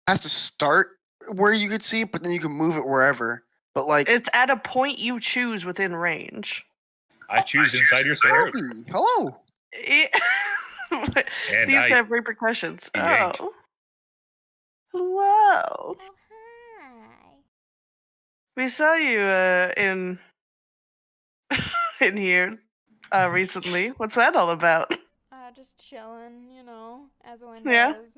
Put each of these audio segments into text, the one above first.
has to start where you could see it, but then you can move it wherever. But like, it's at a point you choose within range. I choose inside your throat. Hello. And These I have repercussions. yank. Oh. Hello. Oh, hi. We saw you in in here recently. What's that all about? Just chilling, as one Yeah. does.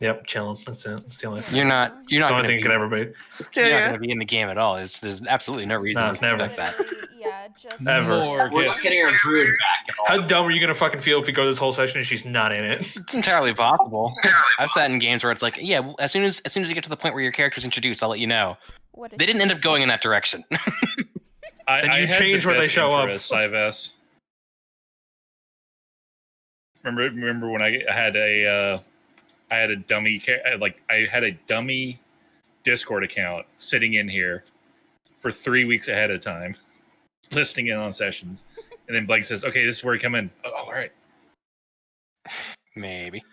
Yep, chilling. That's it. It's the only You're not it's the gonna only thing be, it could ever be. you're not Yeah. gonna be in the game at all. There's absolutely no reason No, to never. expect that. Literally, yeah, just Never. We're not getting our druid back at all. How dumb are you gonna fucking feel if we go this whole session and she's not in it? It's entirely possible. I've sat in games where it's like, yeah, well, as soon as you get to the point where your character's introduced, I'll let you know. What They didn't end up going in that direction. And you had change the where they best show up. interest, Sives. Remember when I had a dummy I had a dummy Discord account sitting in here for 3 weeks ahead of time, listening in on sessions, and then Blake says, "Okay, this is where you come in." Oh, all right. Maybe.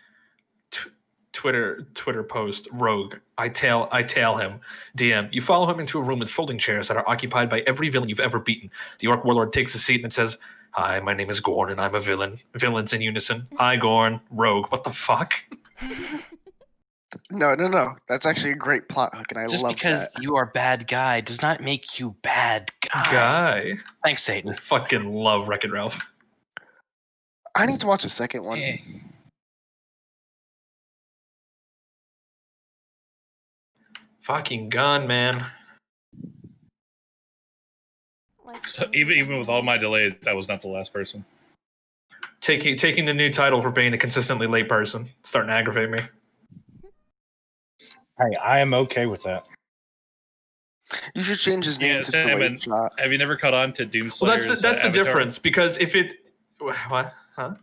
Twitter post, Rogue. I tail him. DM, you follow him into a room with folding chairs that are occupied by every villain you've ever beaten. The Orc Warlord takes a seat and it says, "Hi, my name is Gorn and I'm a villain." Villains in unison. "Hi, Gorn." Rogue, what the fuck? No. That's actually a great plot hook, and I Just love because that. you are bad guy does not make you bad guy. Guy. Thanks, Satan. I fucking love Wreck-It Ralph. I need to watch a second one. Eh. Fucking gun, man. So even with all my delays, I was not the last person. Taking the new title for being a consistently late person. It's starting to aggravate me. Hey, I am okay with that. You should change his name to Sam, Delayed Shot. have you never caught on to Doomslayer's Well, that's the avatar? difference, because if it... What? Huh?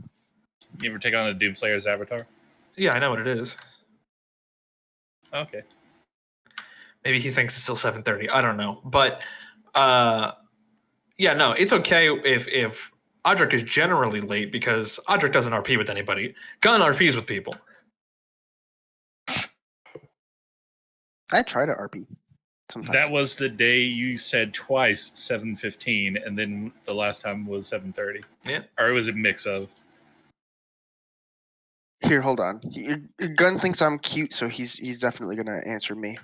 You ever take on a Doomslayer's avatar? Yeah, I know what it is. Okay. Maybe he thinks it's still 7:30. I don't know. But, yeah, no, it's okay if Audric is generally late, because Audric doesn't RP with anybody. Gun RPs with people. I try to RP sometimes. That was the day you said twice 7:15, and then the last time was 7:30. Yeah. Or it was a mix of. Here, hold on. Your gun thinks I'm cute, so he's definitely gonna answer me.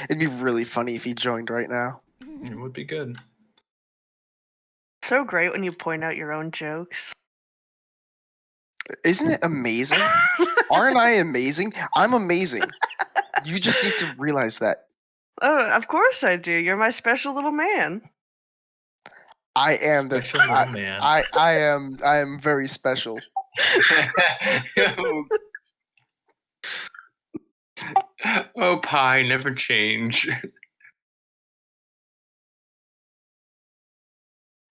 It'd be really funny if he joined right now. It would be good. So great when you point out your own jokes. Isn't it amazing? Aren't I amazing? I'm amazing. You just need to realize that. Oh, of course I do. You're my special little man. I am the Special little man. I am very special. Oh, pie, never change.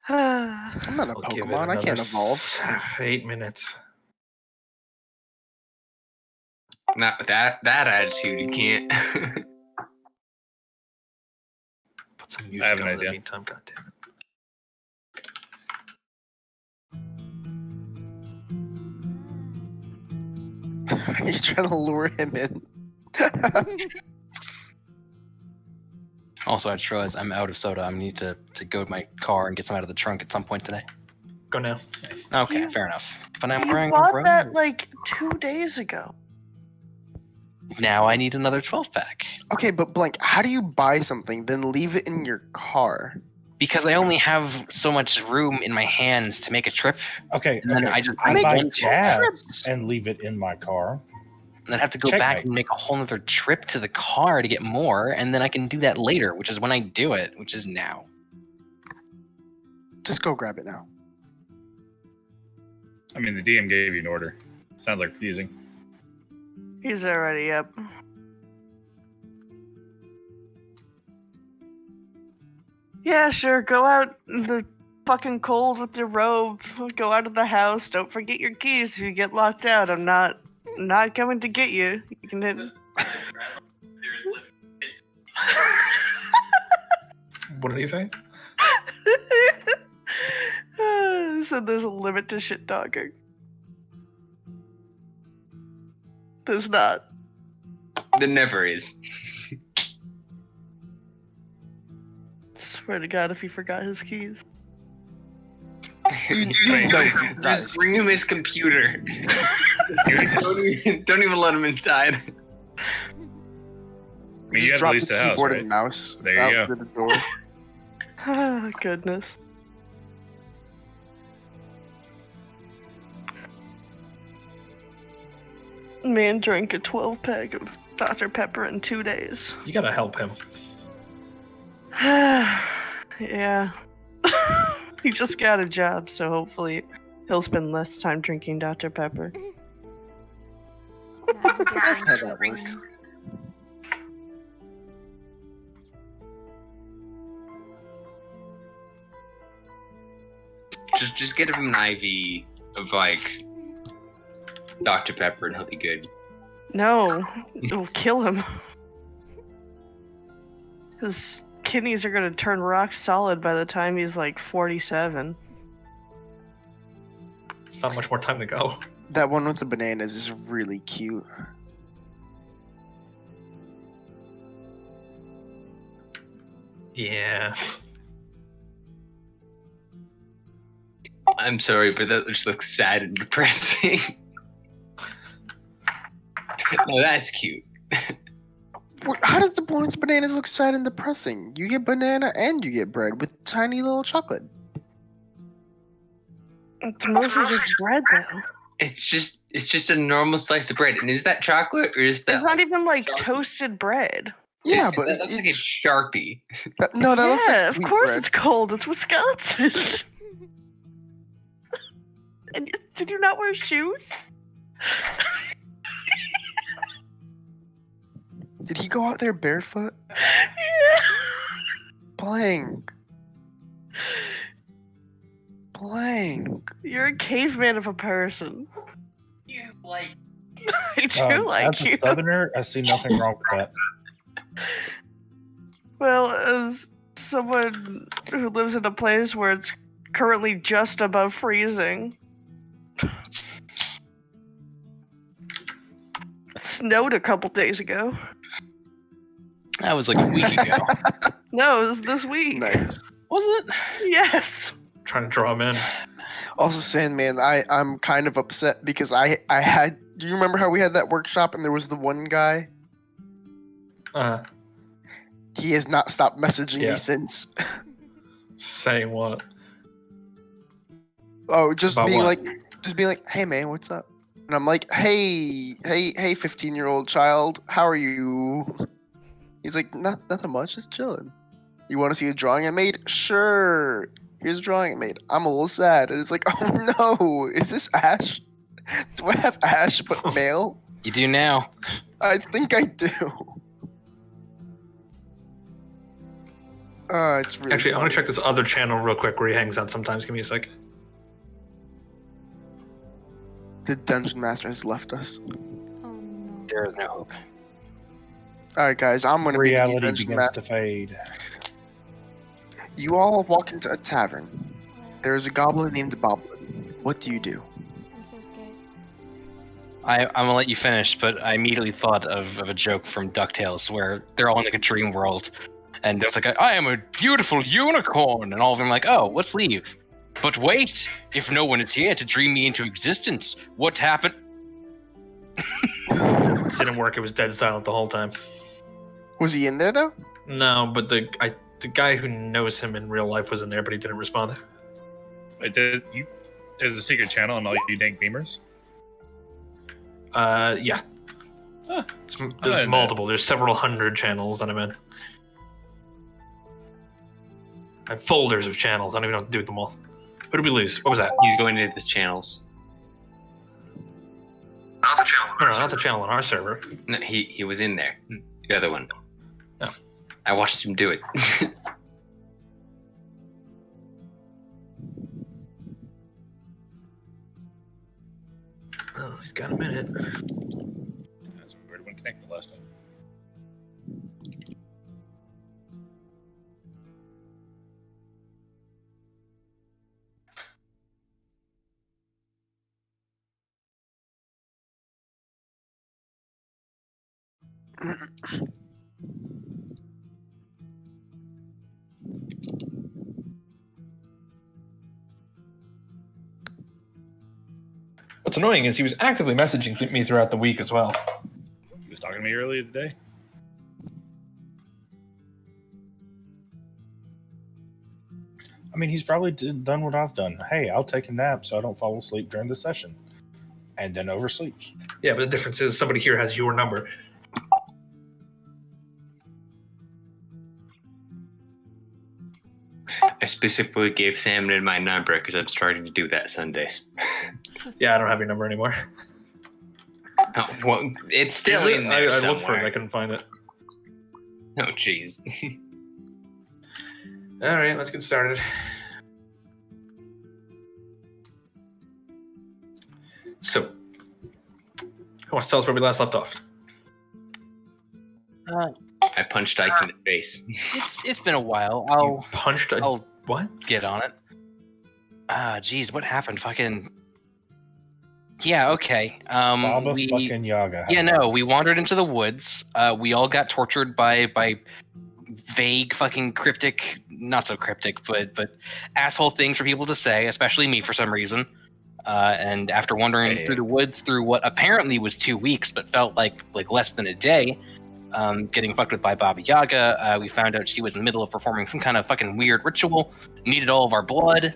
I'm not a I'll give it Pokemon. I can't another evolve. 8 minutes. Not with that attitude, you can't. Put some music I have an on in the idea. meantime. God damn it. He's trying to lure him in. Also, I just realized I'm out of soda. I need to go to my car and get some out of the trunk at some point today. Go now. Okay, You- fair enough. But I'm You wearing bought a robe. that like 2 days ago. Now I need another 12-pack. Okay, but Blank, how do you buy something, then leave it in your car? Because I only have so much room in my hands to make a trip. Okay, And then okay. I just I make buy one gas trips. and leave it in my car. and then have to go back Checkmate. and make a whole other trip to the car to get more, and then I can do that later, which is when I do it, which is now. Just go grab it now. I mean, the DM gave you an order. Sounds like refusing. He's already up. Yeah, sure. Go out in the fucking cold with your robe. Go out of the house. Don't forget your keys. You get locked out. I'm not coming to get you. You can hit. What did he say? So there's a limit to shit talking. There's not. There never is. Swear to God, if he forgot his keys. You know he Just does. bring him his computer. don't even let him inside. I mean, you Just have to drop lease the the house, keyboard right? and mouse There you out go. the door. Oh, goodness. Man drank a 12-pack of Dr. Pepper in 2 days. You gotta help him. Yeah. He just got a job, so hopefully he'll spend less time drinking Dr. Pepper. Now he just That's drinks how the that rain. works. Just get him an IV of like Dr. Pepper and he'll be good. No, it'll kill him. His kidneys are gonna turn rock solid by the time he's like 47. It's not much more time to go. That one with the bananas is really cute. Yeah. I'm sorry, but that just looks sad and depressing. No, that's cute. How does the one with bananas look sad and depressing? You get banana and you get bread with tiny little chocolate. It's mostly just bread, though. It's just a normal slice of bread. And is that chocolate or is that? It's not even like toasted bread. Yeah, but that looks like a it's, Sharpie. no, that looks like Yeah, of sweet course bread. it's cold. It's Wisconsin. And did you not wear shoes? Did he go out there barefoot? Yeah. Blank. You're a caveman of a person. You like I do like as you. a southerner, I see nothing wrong with that. Well, as someone who lives in a place where it's currently just above freezing. It snowed a couple days ago. That was like a week ago. No, it was this week. Nice. Was it? Yes. Trying to draw him in. Also, Sandman, I'm kind of upset because I had. Do you remember how we had that workshop and there was the one guy? He has not stopped messaging Yeah. me since. Saying what? Oh, just About being what? like, hey man, what's up? And I'm like, hey, 15-year-old child, how are you? He's like, nothing much, just chilling. You want to see a drawing I made? Sure. Here's a drawing I made. I'm a little sad. And it's like, oh no, is this Ash? Do I have Ash but male? You do now. I think I do. It's really Actually, I'm gonna funny. check this other channel real quick where he hangs out sometimes. Give me a sec. The dungeon master has left us. Oh no. There is no hope. All right, guys, I'm gonna be the new Reality dungeon begins master. to fade. You all walk into a tavern. Well, There is a goblin named Boblin. What do you do? I'm so scared. I'm gonna let you finish, but I immediately thought of a joke from DuckTales where they're all in like a dream world, and there's like I am a beautiful unicorn, and all of them are like, oh, let's leave. But wait, if no one is here to dream me into existence, what happened? It didn't work. It was dead silent the whole time. Was he in there though? No, but the guy who knows him in real life was in there, but he didn't respond. There's a secret channel on all you dank beamers. Yeah. Huh. There's know. multiple. There's several hundred channels that I'm in. I have folders of channels. I don't even know what to do with them all. Who did we lose? What was that? he's going into the channels. Not the channel. No, not the channel on our server. No, he was in there. The other one. Oh. I watched him do it. Oh, he's got a minute. That's weird. When connected last time. What's annoying is he was actively messaging me throughout the week as well. He was talking to me earlier today. I mean, he's probably done what I've done. Hey, I'll take a nap so I don't fall asleep during the session. And then oversleeps. Yeah, but the difference is somebody here has your number. I specifically gave Salmon my number because I'm starting to do that Sundays. Yeah, I don't have your number anymore. Oh, well, it's still in there I somewhere. looked for it. I couldn't find it. Oh, jeez. All right, let's get started. So, who wants to tell us where we last left off? I punched Ike in the face. It's been a while. You punched a... I'll What? get on it. Geez, what happened? Fucking. Yeah, okay. Baba fucking Yaga. Yeah, no, we wandered into the woods. We all got tortured by vague, fucking cryptic, not so cryptic, but asshole things for people to say, especially me for some reason. And after wandering through the woods through what apparently was 2 weeks, but felt like less than a day, getting fucked with by Baba Yaga, we found out she was in the middle of performing some kind of fucking weird ritual, needed all of our blood,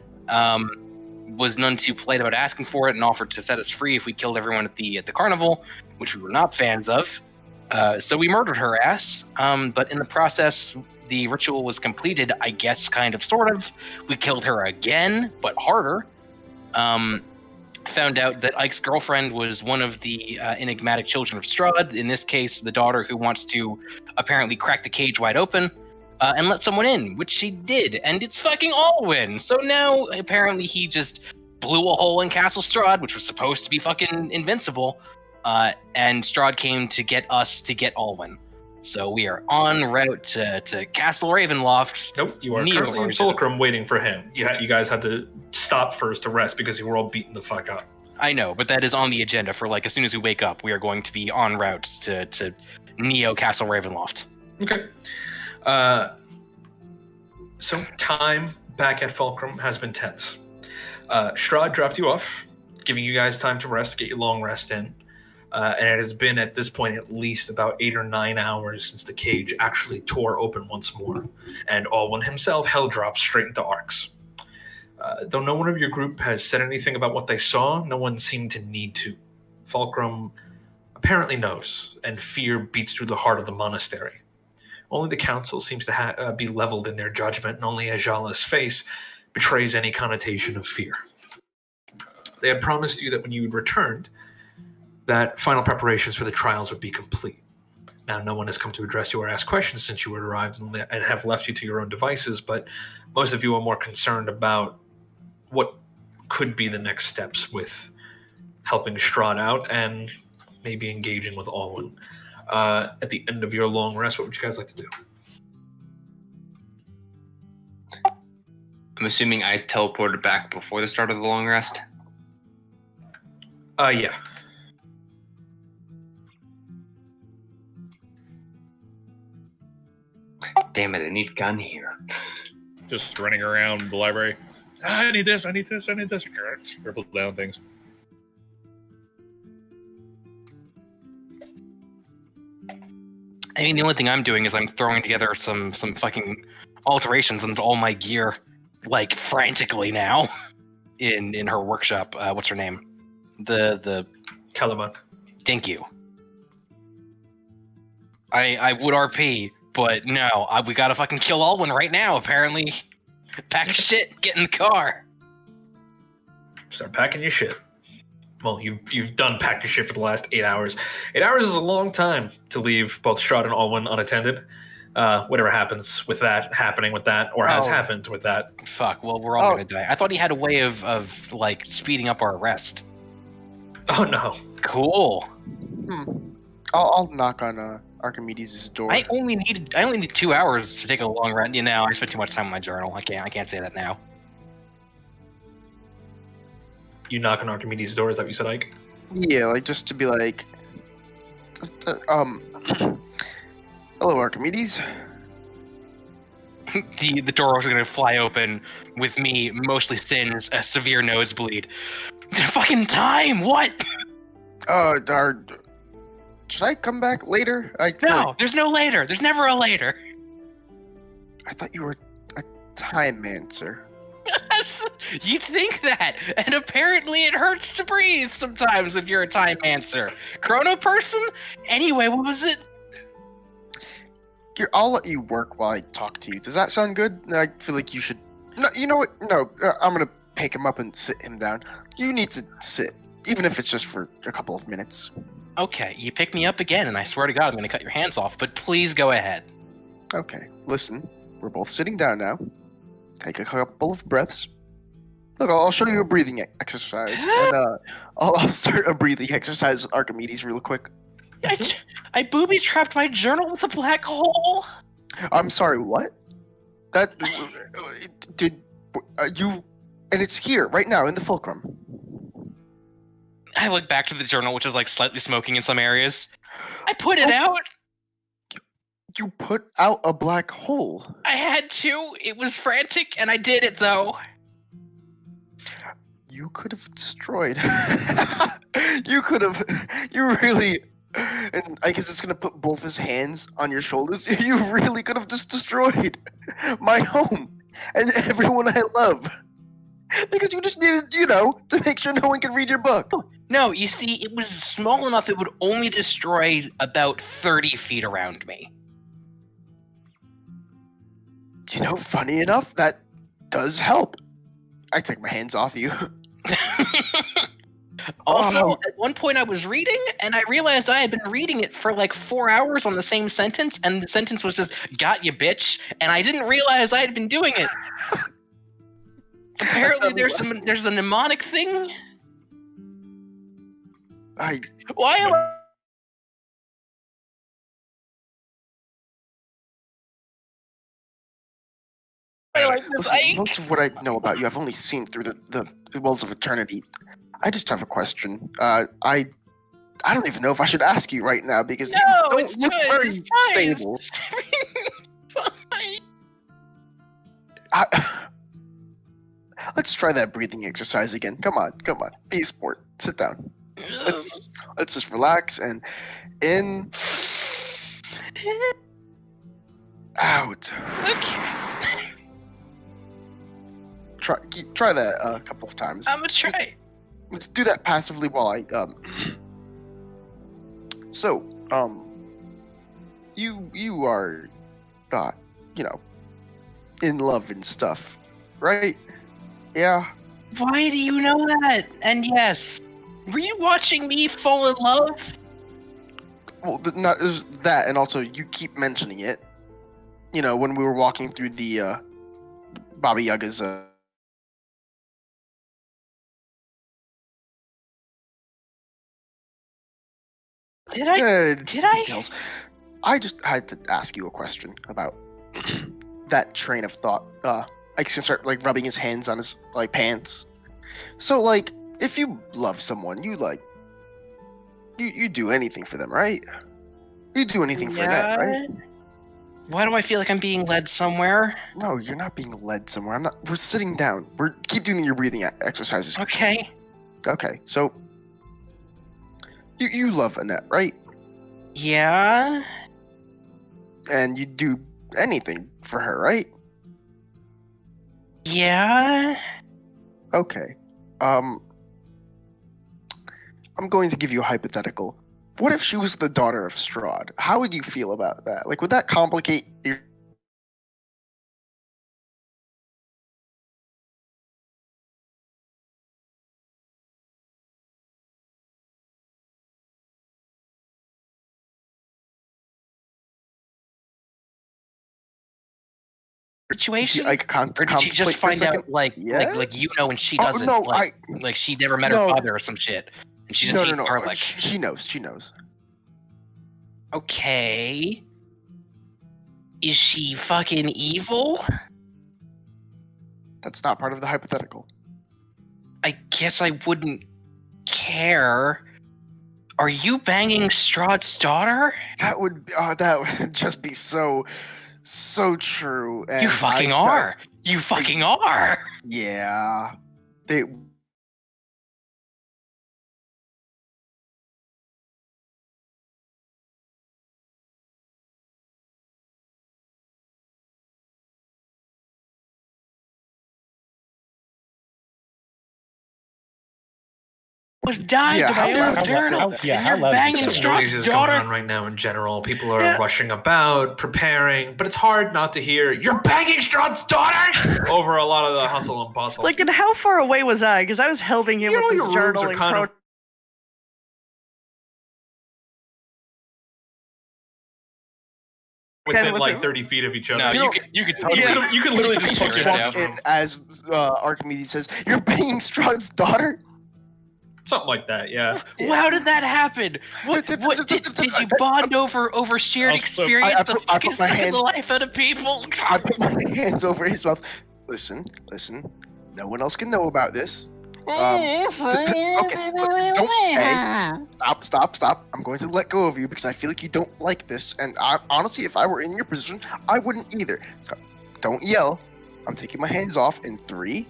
was none too polite about asking for it, and offered to set us free if we killed everyone at the carnival, which we were not fans of. So we murdered her ass, but in the process, the ritual was completed, I guess, kind of, sort of. We killed her again, but harder. Found out that Ike's girlfriend was one of the enigmatic children of Strahd, in this case, the daughter who wants to apparently crack the cage wide open and let someone in, which she did, and it's fucking Alwyn. So now, apparently, he just blew a hole in Castle Strahd, which was supposed to be fucking invincible, and Strahd came to get us to get Alwyn. So we are en route to Castle Ravenloft. Nope, you are Neo currently in version. Fulcrum waiting for him. You guys had to stop first to rest because you were all beaten the fuck up. I know, but that is on the agenda for, as soon as we wake up, we are going to be en route to Neo Castle Ravenloft. Okay. So time back at Fulcrum has been tense. Strahd dropped you off, giving you guys time to rest, get your long rest in. And it has been at this point at least about 8 or 9 hours since the cage actually tore open once more, and Alwyn himself hell dropped straight into Arx. Though no one of your group has said anything about what they saw, no one seemed to need to. Fulcrum apparently knows, and fear beats through the heart of the monastery. Only the council seems to be leveled in their judgment, and only Ajala's face betrays any connotation of fear. They had promised you that when you returned, that final preparations for the trials would be complete. Now, no one has come to address you or ask questions since you arrived and have left you to your own devices, but most of you are more concerned about what could be the next steps with helping Strahd out and maybe engaging with Alwyn. At the end of your long rest, what would you guys like to do? I'm assuming I teleported back before the start of the long rest. Yeah. Damn it, I need gun here. Just running around the library. I need this, I need this, I need this. Scribble down things. I mean, the only thing I'm doing is I'm throwing together some fucking alterations into all my gear, frantically now, in her workshop. What's her name? The Caliban. Thank you. I would RP, but no, we gotta fucking kill Alwyn right now, apparently. Pack your shit, get in the car. Start packing your shit. Well, you've done packed your shit for the last 8 hours. 8 hours is a long time to leave both Strahd and Alwyn unattended. Whatever happens with that, happening with that, or has happened with that. Fuck, well, we're all gonna die. I thought he had a way of speeding up our arrest. Oh, no. Cool. I'll knock on Archimedes' door. I only need 2 hours to take a long run. I spent too much time on my journal. I can't say that now. You knock on Archimedes' door, is that what you said, Ike? Yeah, just to be Hello, Archimedes. The door was gonna fly open with me, mostly sins, a severe nosebleed. Fucking time! What? Should I come back later? I feel No, like- there's no later. There's never a later. I thought you were a time mancer. You'd think that, and apparently it hurts to breathe sometimes if you're a time answer. Chrono person? Anyway, what was it? Here, I'll let you work while I talk to you. Does that sound good? I feel like you should. No, you know what? No, I'm gonna pick him up and sit him down. You need to sit, even if it's just for a couple of minutes. Okay, you pick me up again, and I swear to God, I'm gonna cut your hands off, but please go ahead. Okay, listen. We're both sitting down now. Take a couple of breaths. Look, I'll show you a breathing exercise, and I'll start a breathing exercise with Archimedes real quick. I booby-trapped my journal with a black hole. I'm sorry, what? That did you? And it's here right now in the fulcrum. I look back to the journal, which is like slightly smoking in some areas. I put it out. You put out a black hole. I had to. It was frantic, and I did it though. You could have destroyed. You could have. You really. And I guess it's gonna put both his hands on your shoulders. You really could have just destroyed my home and everyone I love. Because you just needed, to make sure no one can read your book. No, you see, it was small enough it would only destroy about 30 feet around me. Funny enough, that does help. I take my hands off you. Also, at one point I was reading, and I realized I had been reading it for like 4 hours on the same sentence, and the sentence was just, "Got you, bitch," and I didn't realize I had been doing it. Apparently there's a mnemonic thing. Why am I... Listen, most of what I know about you, I've only seen through the wells of eternity. I just have a question. I don't even know if I should ask you right now because you don't look very stable. Let's try that breathing exercise again. Come on. Be a sport. Sit down. Let's just relax and in, out. Try that a couple of times. I'm gonna try. Let's do that passively while I So, you are, in love and stuff, right? Yeah. Why do you know that? And yes, were you watching me fall in love? Well, there's that, and also you keep mentioning it. When we were walking through the Baba Yaga's. Did I? Details. I just had to ask you a question about that train of thought. Ike's gonna start rubbing his hands on his pants. So if you love someone, you do anything for them, right? You do anything for Annette, right? Why do I feel like I'm being led somewhere? No, you're not being led somewhere. I'm not. We're sitting down. Keep doing your breathing exercises. Okay. Okay. So you love Annette, right? Yeah. And you do anything for her, right? Yeah. Okay. I'm going to give you a hypothetical. What if she was the daughter of Strahd? How would you feel about that? Would that complicate your... situation? Or did she just find out like you know and she doesn't? No, like she never met her father or some shit, and she just hates garlic. She knows. Okay. Is she fucking evil? That's not part of the hypothetical. I guess I wouldn't care. Are you banging Strahd's daughter? That would just be so true. And You fucking are. You fucking are. Yeah. They Was dying Yeah, to my how own loud- journal. how- yeah, and how you're loud is banging it? Noise Strahd's is going on daughter. right now in general. People are Yeah. rushing about, preparing, but it's hard not to hear "You're banging Strahd's daughter" over a lot of the hustle and bustle. Like, and how far away was I? Because I was helping him You know with your his rooms journal are and kind of- within with like the- 30 feet of each other. No, You know- you could totally. you could literally he just just figure it walks out. in as Archimedes says, "You're banging Strahd's daughter." something like that. Yeah. How did that happen? What did you bond over shared Also, experience I of put fucking my sucking hand- the life out of people? I put my hands over his mouth. Listen. No one else can know about this. Okay, stop. I'm going to let go of you because I feel like you don't like this. And honestly, if I were in your position, I wouldn't either. So don't yell. I'm taking my hands off in 3,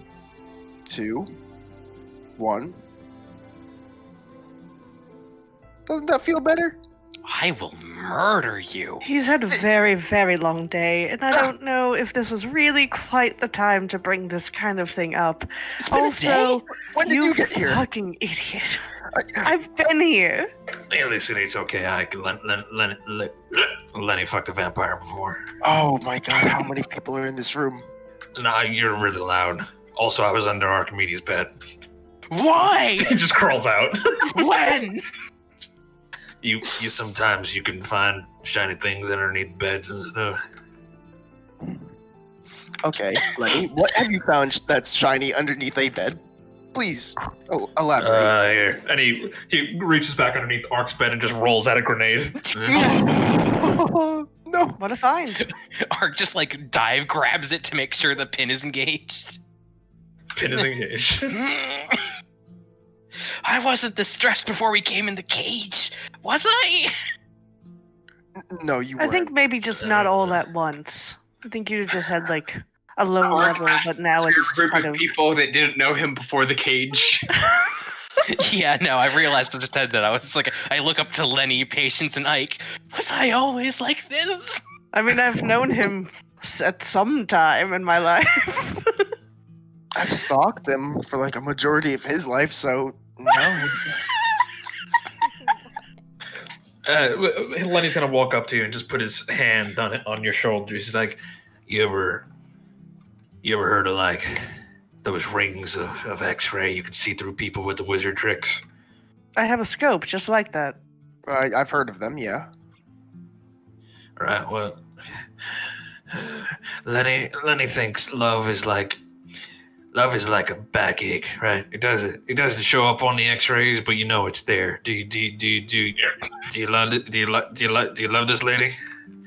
2, 1. Doesn't that feel better? I will murder you. He's had a very, very long day, and I don't know if this was really quite the time to bring this kind of thing up. been a Also, When did you get here? fucking idiot. I've been here. Hey, listen, it's okay. I can Lenny fucked a vampire before. Oh my god, how many people are in this room? Nah, you're really loud. Also, I was under Archimedes' bed. Why? He just crawls out. When? You sometimes you can find shiny things underneath beds and stuff. Okay, Lenny, what have you found that's shiny underneath a bed? Please, elaborate. Here. And he reaches back underneath Ark's bed and just rolls out a grenade. No. What a find. Ark just like dive grabs it to make sure the pin is engaged. Pin is engaged. I wasn't this stressed before we came in the cage, was I? No, you I weren't. think maybe just not all at once. I think you just had like a low level, but now To it's a group kind of of. people that didn't know him before the cage. Yeah, no, I realized I just said that. I was like, I look up to Lenny, Patience, and Ike. Was I always like this? I mean, I've known him at some time in my life. I've stalked him for like a majority of his life, so no. Lenny's gonna walk up to you and just put his hand on your shoulder. He's like, "You ever heard of like those rings of X-ray? You can see through people with the wizard tricks." I have a scope just like that. I've heard of them, yeah. Right. Well, Lenny thinks love is like a backache, right? It doesn't show up on the X-rays, but you know it's there. Do you love it? Do you love this lady?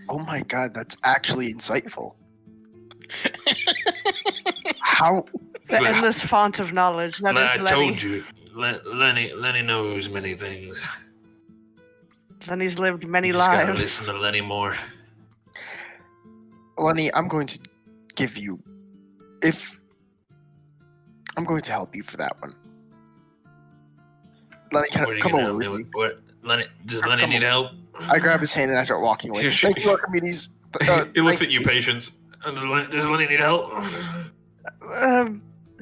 Oh my god, that's actually insightful. How? The But- endless font of knowledge that I is Lenny. told you, Lenny knows many things. Lenny's lived many You just gotta lives. listen to Lenny more. Lenny, I'm going to give you. I'm going to help you for that one. Lenny, What are you come gonna over help with me me. with? Lenny, does Lenny Come need over. help? I grab his hand and I start walking away. Just- Thank you, Archimedes. He looks thank at you, Patience. Does Lenny need help?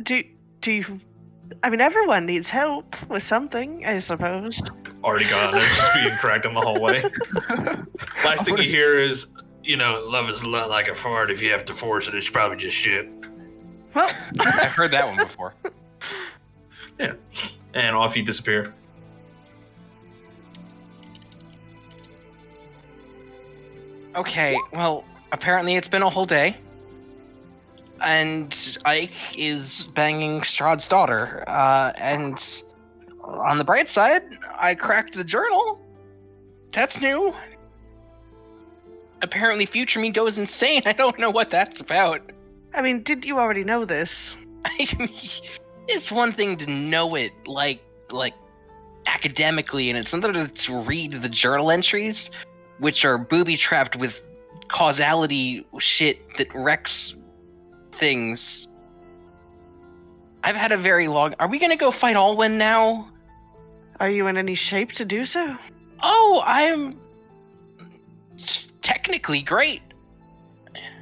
Do you? I mean, everyone needs help with something, I suppose. Already gone. It's just being cracked in the hallway. Last thing you hear is, love is a lot like a fart. If you have to force it, it's probably just shit. Well, I've heard that one before. And off you disappear. Okay, well, apparently it's been a whole day. And Ike is banging Strahd's daughter. And on the bright side, I cracked the journal. That's new. Apparently future me goes insane. I don't know what that's about. I mean, did you already know this? It's one thing to know it, like academically, and it's another to read the journal entries, which are booby-trapped with causality shit that wrecks things. I've had a very long... Are we gonna go fight Alwyn now? Are you in any shape to do so? Oh, I'm... technically great.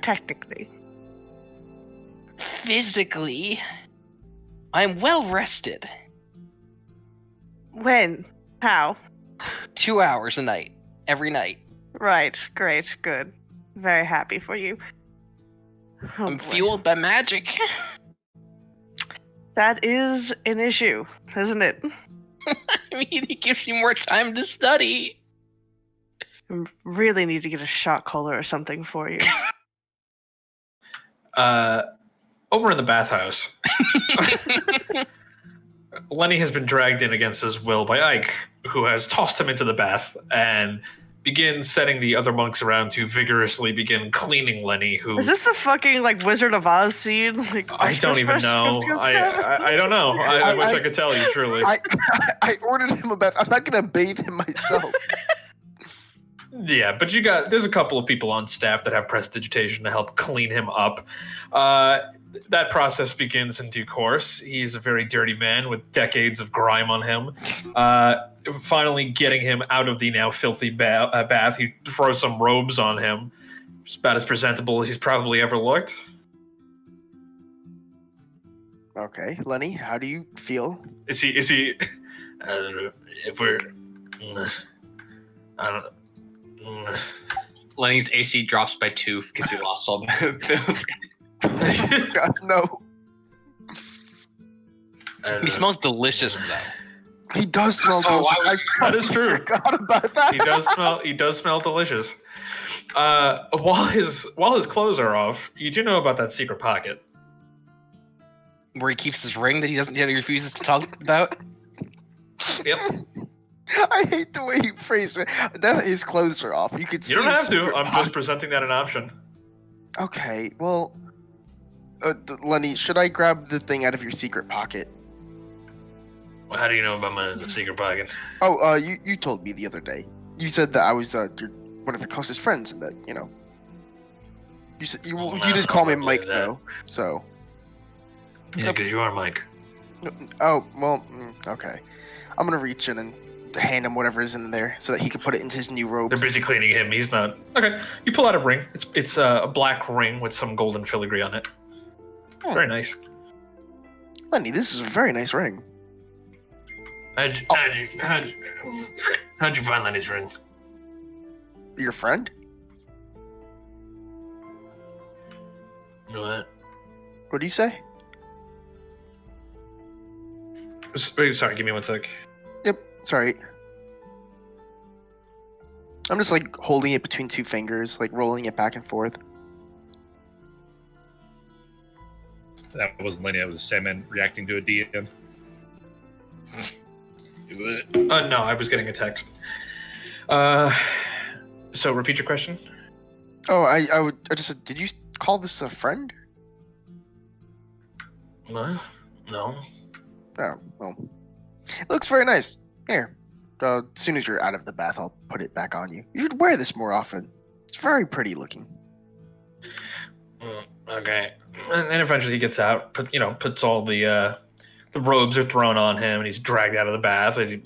Technically. Physically, I'm well rested. When? How? 2 hours a night. Every night. Right. Great. Good. Very happy for you. Oh, I'm boy. fueled by magic. That is an issue, isn't it? I mean, it gives you more time to study. I really need to get a shot collar or something for you. Over in the bathhouse, Lenny has been dragged in against his will by Ike, who has tossed him into the bath and begins setting the other monks around to vigorously begin cleaning Lenny, who... Is this the fucking, like, Wizard of Oz scene? Like, I don't even know. I don't know. I wish I could tell you, truly. I ordered him a bath. I'm not gonna bathe him myself. Yeah, but there's a couple of people on staff that have prestidigitation to help clean him up. That process begins in due course. He's a very dirty man with decades of grime on him. Finally getting him out of the now filthy bath, he throws some robes on him. It's about as presentable as he's probably ever looked. Okay, Lenny, how do you feel? Is he, if we're, I don't know. Lenny's AC drops by 2 because he lost all the filth. God, no. He smells delicious, though. He does smell Oh, delicious. That is true. I forgot about that. He does smell delicious. While his clothes are off, you do know about that secret pocket. Where he keeps his ring that he refuses to talk about. Yep. I hate the way he phrased it. That his clothes are off. You could see. You don't his have to. secret I'm pocket. just presenting that an option. Okay, well, Lenny, should I grab the thing out of your secret pocket? Well, how do you know about my secret pocket? Oh, you told me the other day. You said that I was one of your closest friends, and that you said you did call me Mike though. So. Yeah, because you are Mike. Oh well, okay. I'm gonna reach in and hand him whatever is in there so that he can put it into his new robes. They're busy cleaning him. He's not. Okay. You pull out a ring. It's a black ring with some golden filigree on it. Very nice. Lenny, this is a very nice ring. How'd you find Lenny's ring? Your friend? What? What do you say? Wait, sorry, give me 1 sec. Yep, sorry. I'm just like holding it between two fingers, like rolling it back and forth. That wasn't Lenny. That was a Sandman reacting to a DM. No, I was getting a text. So repeat your question. Oh, I just said, did you call this a friend? What? No. Oh, well. It looks very nice. Here. As soon as you're out of the bath, I'll put it back on you. You should wear this more often. It's very pretty looking. Okay. And then eventually he gets out, puts all the robes are thrown on him, and he's dragged out of the bath as he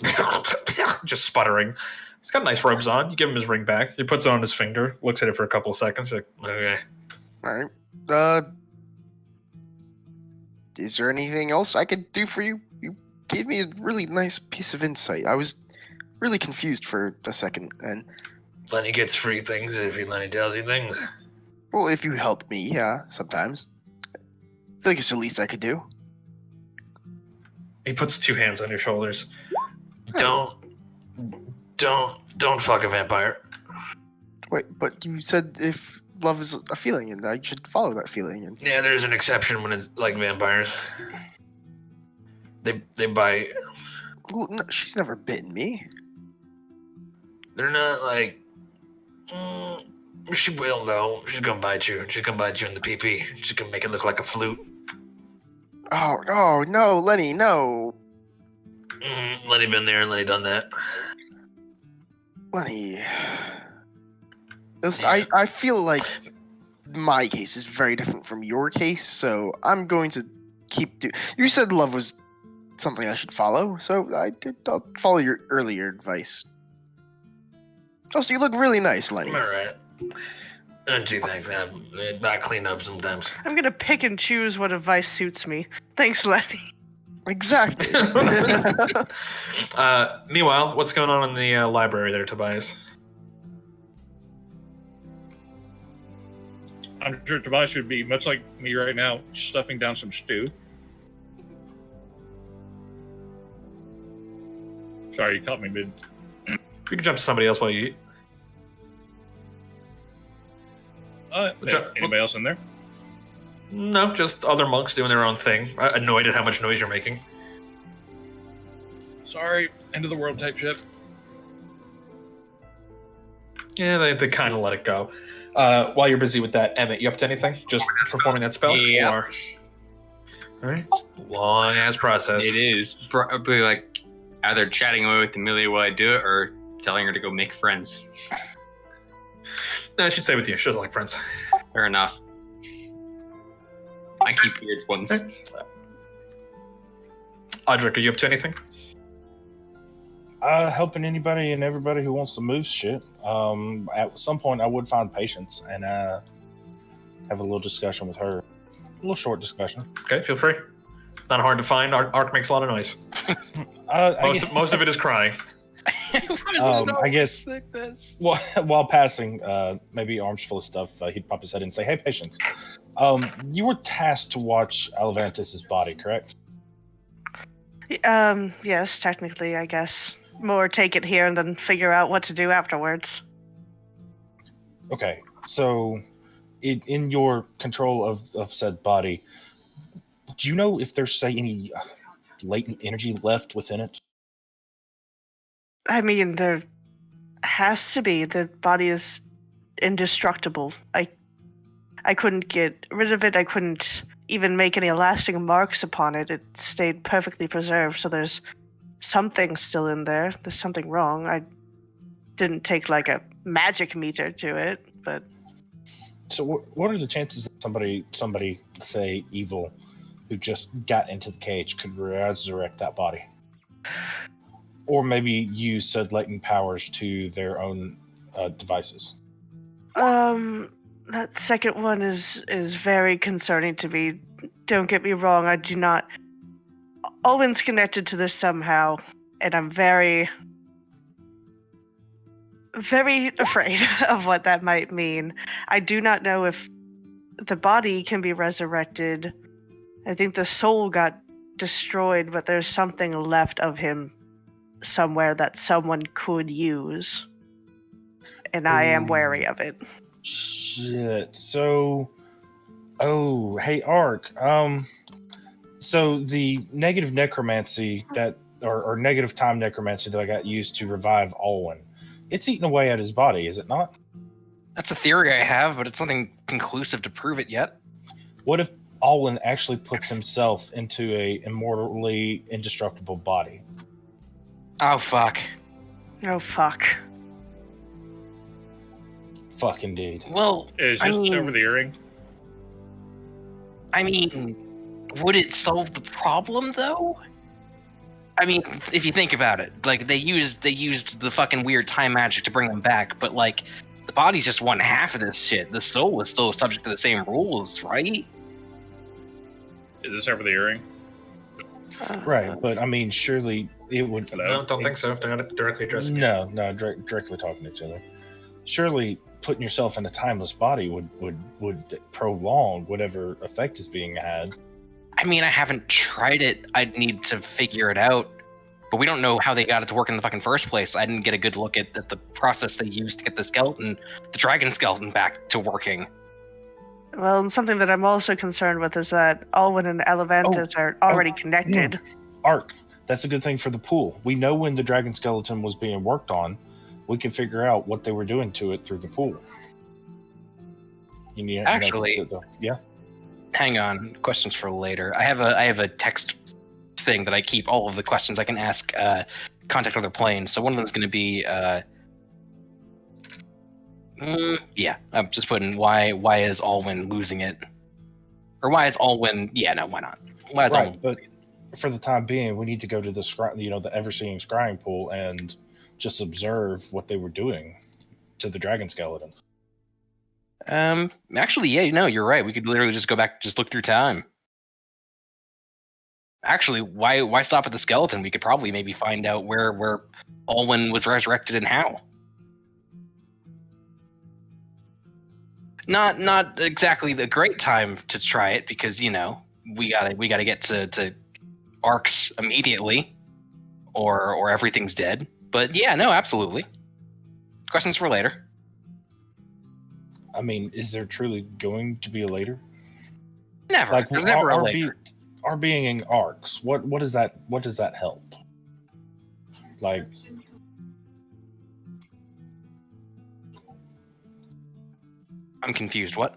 just sputtering. He's got nice robes on. You give him his ring back. He puts it on his finger, looks at it for a couple of seconds, like, okay. All right. Is there anything else I could do for you? You gave me a really nice piece of insight. I was really confused for a second, and Lenny gets free things if Lenny tells you things. well, if you help me, yeah, sometimes. I feel like it's the least I could do. He puts 2 hands on your shoulders. Don't fuck a vampire. Wait, but you said if love is a feeling, and I should follow that feeling. And Yeah, there's an exception when it's like vampires. They bite. well, no, she's never bitten me. They're not like. She will though. She's gonna bite you. She's gonna bite you in the pee-pee. She's gonna make it look like a flute. Oh no, Lenny, no. Lenny been there and Lenny done that. Lenny. I feel like my case is very different from your case, so I'm going to You said love was something I should follow, so I'll follow your earlier advice. Also, you look really nice, Lenny. All right. Don't you think that? I clean up sometimes. I'm gonna pick and choose what advice suits me. Thanks, Lenny. Exactly. Meanwhile, what's going on in the library there, Tobias? I'm sure Tobias would be much like me right now, stuffing down some stew. Sorry, you caught me mid. You can jump to somebody else while you eat. Anybody else in there? No, just other monks doing their own thing. Annoyed at how much noise you're making. Sorry, end of the world type shit. Yeah, they kind of let it go. While you're busy with that, Emmett, you up to anything? Just performing that spell? Yeah. Or... All right. Long ass process. It is probably like either chatting away with Amelia while I do it, or telling her to go make friends. No, I should stay with you. She doesn't like friends. Fair enough. I keep weird ones. Audric, are you up to anything? Helping anybody and everybody who wants to move shit. At some point, I would find Patience and have a little discussion with her. A little short discussion. Okay, feel free. Not hard to find. Ark makes a lot of noise. Most of it is crying. I guess while passing, maybe arms full of stuff, he'd pop his head and say, "Hey, Patience, you were tasked to watch Alvantis's body, correct?" Yes, technically, I guess. More take it here and then figure out what to do afterwards. Okay, so in your control of said body, do you know if there's, say, any latent energy left within it? I mean, there has to be. The body is indestructible. I couldn't get rid of it. I couldn't even make any lasting marks upon it. It stayed perfectly preserved, so there's something still in there. There's something wrong. I didn't take like a magic meter to it, but... So what are the chances that somebody, say, evil, who just got into the cage could resurrect that body? Or maybe use said latent powers to their own devices? That second one is very concerning to me. Don't get me wrong, I do not... Owen's connected to this somehow, and I'm very, very afraid of what that might mean. I do not know if the body can be resurrected. I think the soul got destroyed, but there's something left of him somewhere that someone could use. And I am wary of it. Shit. So, hey, Ark. So the negative necromancy or negative time necromancy that I got used to revive Alwyn, it's eating away at his body, is it not? That's a theory I have, but it's nothing conclusive to prove it yet. What if Alwyn actually puts himself into a immortally indestructible body? Oh, fuck. Oh, fuck. Fuck indeed. Well, Is just over the earring? I mean, would it solve the problem, though? I mean, if you think about it, like, they used the fucking weird time magic to bring them back, but, like, the body's just one half of this shit. The soul is still subject to the same rules, right? Is this over the earring? Right, but I mean, surely it would... No, don't think so. They're not directly addressing it. No, directly talking to each other. Surely putting yourself in a timeless body would prolong whatever effect is being had. I mean, I haven't tried it. I'd need to figure it out. But we don't know how they got it to work in the fucking first place. I didn't get a good look at the process they used to get the dragon skeleton back to working. Well, and something that I'm also concerned with is that Alwyn and Elevantis are already connected. Yeah. Ark, that's a good thing for the pool. We know when the dragon skeleton was being worked on. We can figure out what they were doing to it through the pool. Actually, yeah. Hang on, questions for later. I have a text thing that I keep all of the questions I can ask contact other planes. So one of them is going to be, I'm just putting why is Alwyn losing it, or why is Alwyn? Yeah, no, why not? Why is Right, Alwyn? but for the time being, we need to go to the the ever-seeing scrying pool and just observe what they were doing to the dragon skeleton. Actually, yeah, you're right. We could literally just go back, just look through time. Actually, why stop at the skeleton? We could probably maybe find out where Alwyn was resurrected and how. Not exactly the great time to try it because we gotta get to Arcs immediately, or everything's dead. But yeah, no, absolutely. Questions for later. I mean, is there truly going to be a later? Never. Like, There's never a our later. our being in arcs, what does that help? Like, I'm confused. What?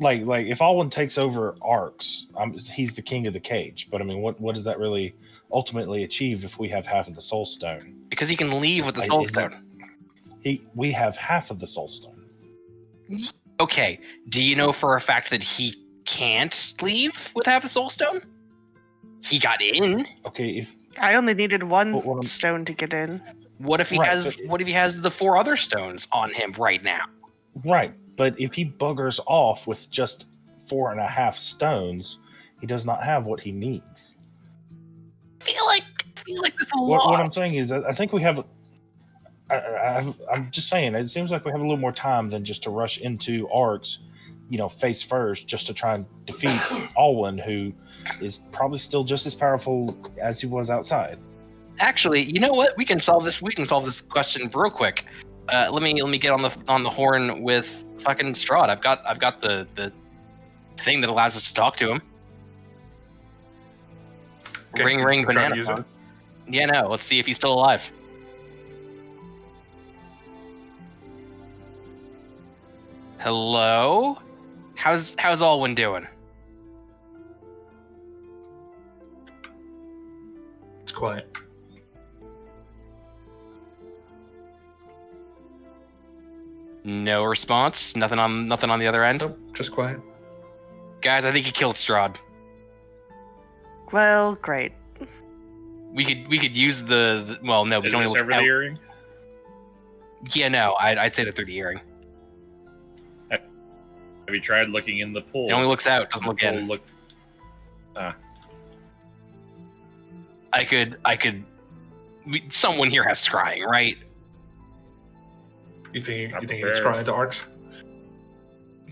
like if Alwyn takes over arcs, he's the king of the cage. But I mean, what does that really ultimately achieve if we have half of the soul stone? Because he can leave with the soul stone. We have half of the soul stone. Okay. Do you know for a fact that he can't leave with half a soul stone? He got in. Okay, if I only needed one What I'm- stone to get in. What if he Right, has? but- What if he has the 4 other stones on him right now? right, but if he buggers off with just 4.5 stones, he does not have what he needs. I feel like that's a What lot. I'm saying is, I think we have. I'm just saying, it seems like we have a little more time than just to rush into arcs, face first, just to try and defeat Alwyn, who is probably still just as powerful as he was outside. Actually, you know what? We can solve this. We can solve this question real quick. Let me get on the horn with fucking Strahd. I've got the thing that allows us to talk to him. Okay, Ring you ring should try to banana use phone. it. Yeah, no. Let's see if he's still alive. Hello? How's Alwyn doing? It's quiet. No response. Nothing on the other end. Nope, just quiet. Guys, I think he killed Strahd. Well, great. We could use the well, no, we Is can only this look ever out. the earring? Yeah, no, I'd say that through the earring. Have you tried looking in the pool? It only looks out, doesn't look The pool in. looked- I could. Someone here has scrying, right? You think I'm you can scry prepared. into arcs?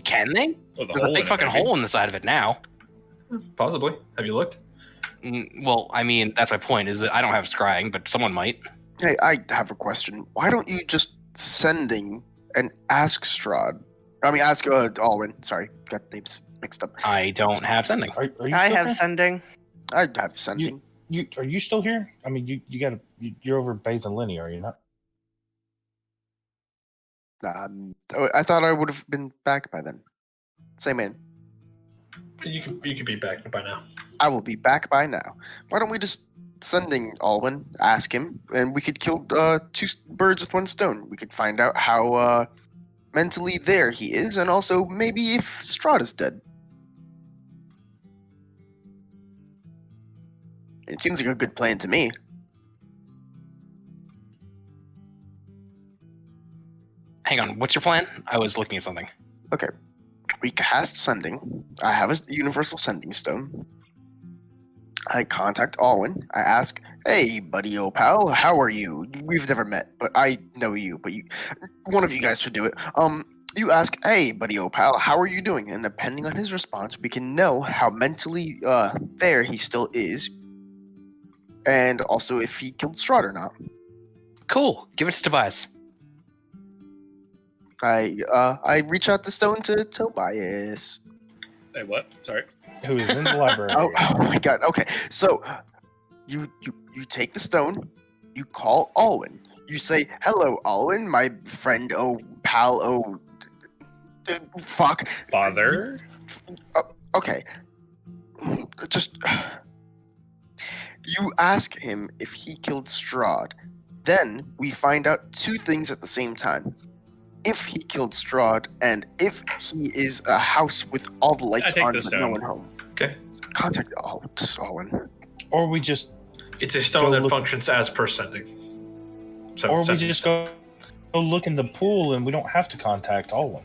Can they? With a There's hole a big in it, fucking maybe. hole in the side of it now. Possibly. Have you looked? Well, I mean, that's my point. Is that I don't have scrying, but someone might. Hey, I have a question. Why don't you just sending and ask Strahd? I mean, ask Alwyn. Sorry, got names mixed up. I don't have sending. Are you I still have here? sending. I have sending. Are you still here? I mean, you're over bathing Lenny, are you not? I thought I would have been back by then. Say, man, You could be back by now. I will be back by now. Why don't we just sending Alwyn, ask him, and we could kill 2 birds with 1 stone. We could find out how mentally there he is, and also maybe if Strahd is dead. It seems like a good plan to me. Hang on, what's your plan? I was looking at something. Okay. We cast sending. I have a universal sending stone. I contact Alwyn. I ask, "Hey, buddy, old pal, how are you? We've never met, but I know you. But one of you guys should do it. You ask, "Hey, buddy, old pal, how are you doing?" And depending on his response, we can know how mentally there he still is, and also if he killed Strahd or not. Cool. Give it to Tobias. I reach out the stone to Tobias. Hey, what? Sorry. Who is in the library? Oh my god. Okay. So you take the stone, you call Alwyn. You say, "Hello, Alwyn, my friend, pal, fuck." Father? Okay. Just You ask him if he killed Strahd. Then we find out two things at the same time. If he killed Strahd, and if he is a house with all the lights take on this but down. no one home. Okay. Contact Owen. Or we just, It's a stone Go that look- functions as per sending. So or we sending. just go look in the pool, and we don't have to contact Alwyn.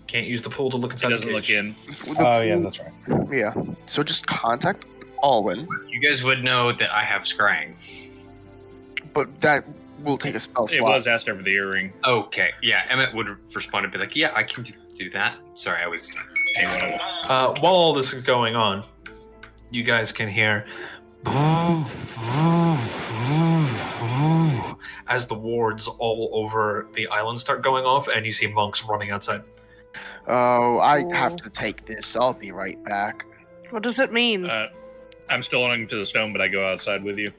Can't use the pool to look He inside the doesn't cage. look in. Oh yeah, that's right. Yeah. So just contact Alwyn, You guys would know that I have scrying. but that will take a spell It slot. was asked over the earring. Okay, yeah, Emmett would respond and be like, yeah, I can do that. Sorry, I was... While all this is going on, you guys can hear as the wards all over the island start going off, and you see monks running outside. Oh, I Cool. have to take this. I'll be right back. What does it mean? I'm still on to the stone, but I go outside with you.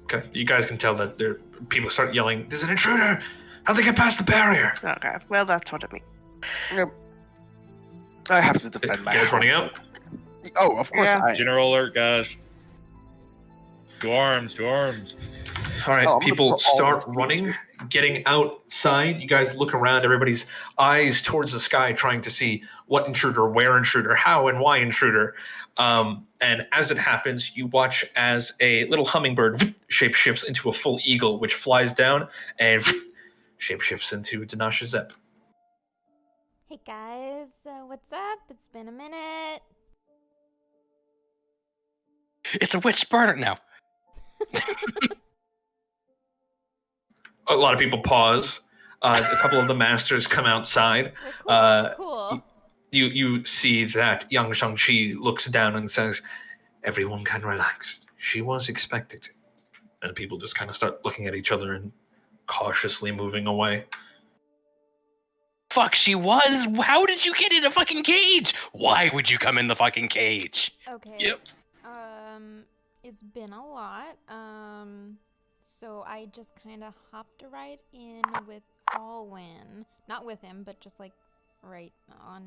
Okay, you guys can tell that there people start yelling, "There's an intruder! How'd they get past the barrier?" Okay, well, that's what it means. I have to defend my You guys house. running out? Oh, of course. Yeah. General alert, guys. To arms, to arms. All right, Oh, I'm gonna people put all start these running, getting outside. You guys look around, everybody's eyes towards the sky, trying to see what intruder, where intruder, how and why intruder. And as it happens, you watch as a little hummingbird shapeshifts into a full eagle, which flies down and shapeshifts into Dinasha Zep. Hey guys, what's up? It's been a minute. It's a witch burner now. A lot of people pause. A couple of the masters come outside. We're cool. You see that young Shang-Chi looks down and says, "Everyone can relax. She was expected." And people just kind of start looking at each other and cautiously moving away. Fuck, she was? How did you get in a fucking cage? Why would you come in the fucking cage? Okay. Yep. It's been a lot. So I just kind of hopped right in with Alwyn. Not with him, but just like right on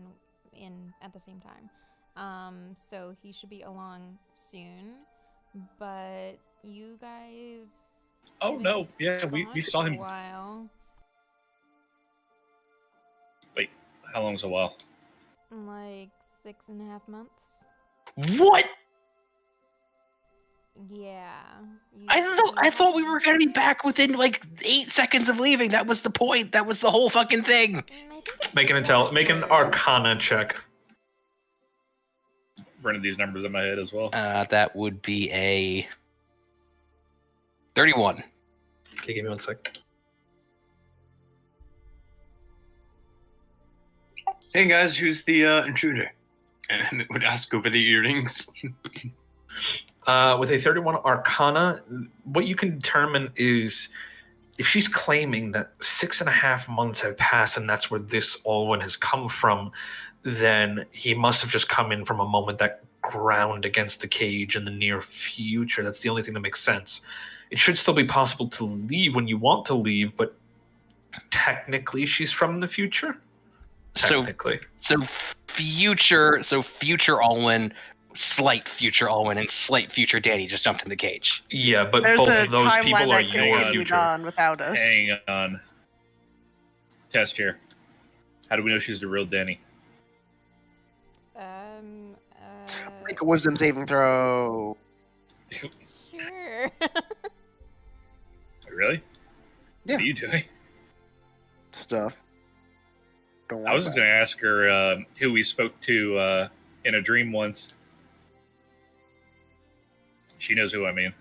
in at the same time. So he should be along soon. But you guys. Oh no, yeah, we gone saw for a him. while. Wait, how long's a while? Like 6.5 months. What? Yeah. I thought we were gonna be back within like 8 seconds of leaving. That was the point. That was the whole fucking thing. I think it's Make an Arcana check. Running these numbers in my head as well. That would be a 31. Okay, give me 1 sec. Hey guys, who's the intruder? And Emmett would ask over the earrings. With a 31 Arcana, what you can determine is if she's claiming that 6.5 months have passed and that's where this Alwyn has come from, then he must have just come in from a moment that ground against the cage in the near future. That's the only thing that makes sense. It should still be possible to leave when you want to leave, but technically she's from the future. Technically. So future Alwyn, slight future Alwyn, and slight future Danny just jumped in the cage. Yeah, but There's both a of those timeline people are that your continued future. on without us. Hang on. Test here. How do we know she's the real Danny? Make a wisdom saving throw. Sure. Really? Yeah. What are you doing? Stuff. Don't worry I was about going to ask her who we spoke to in a dream once. She knows who I mean.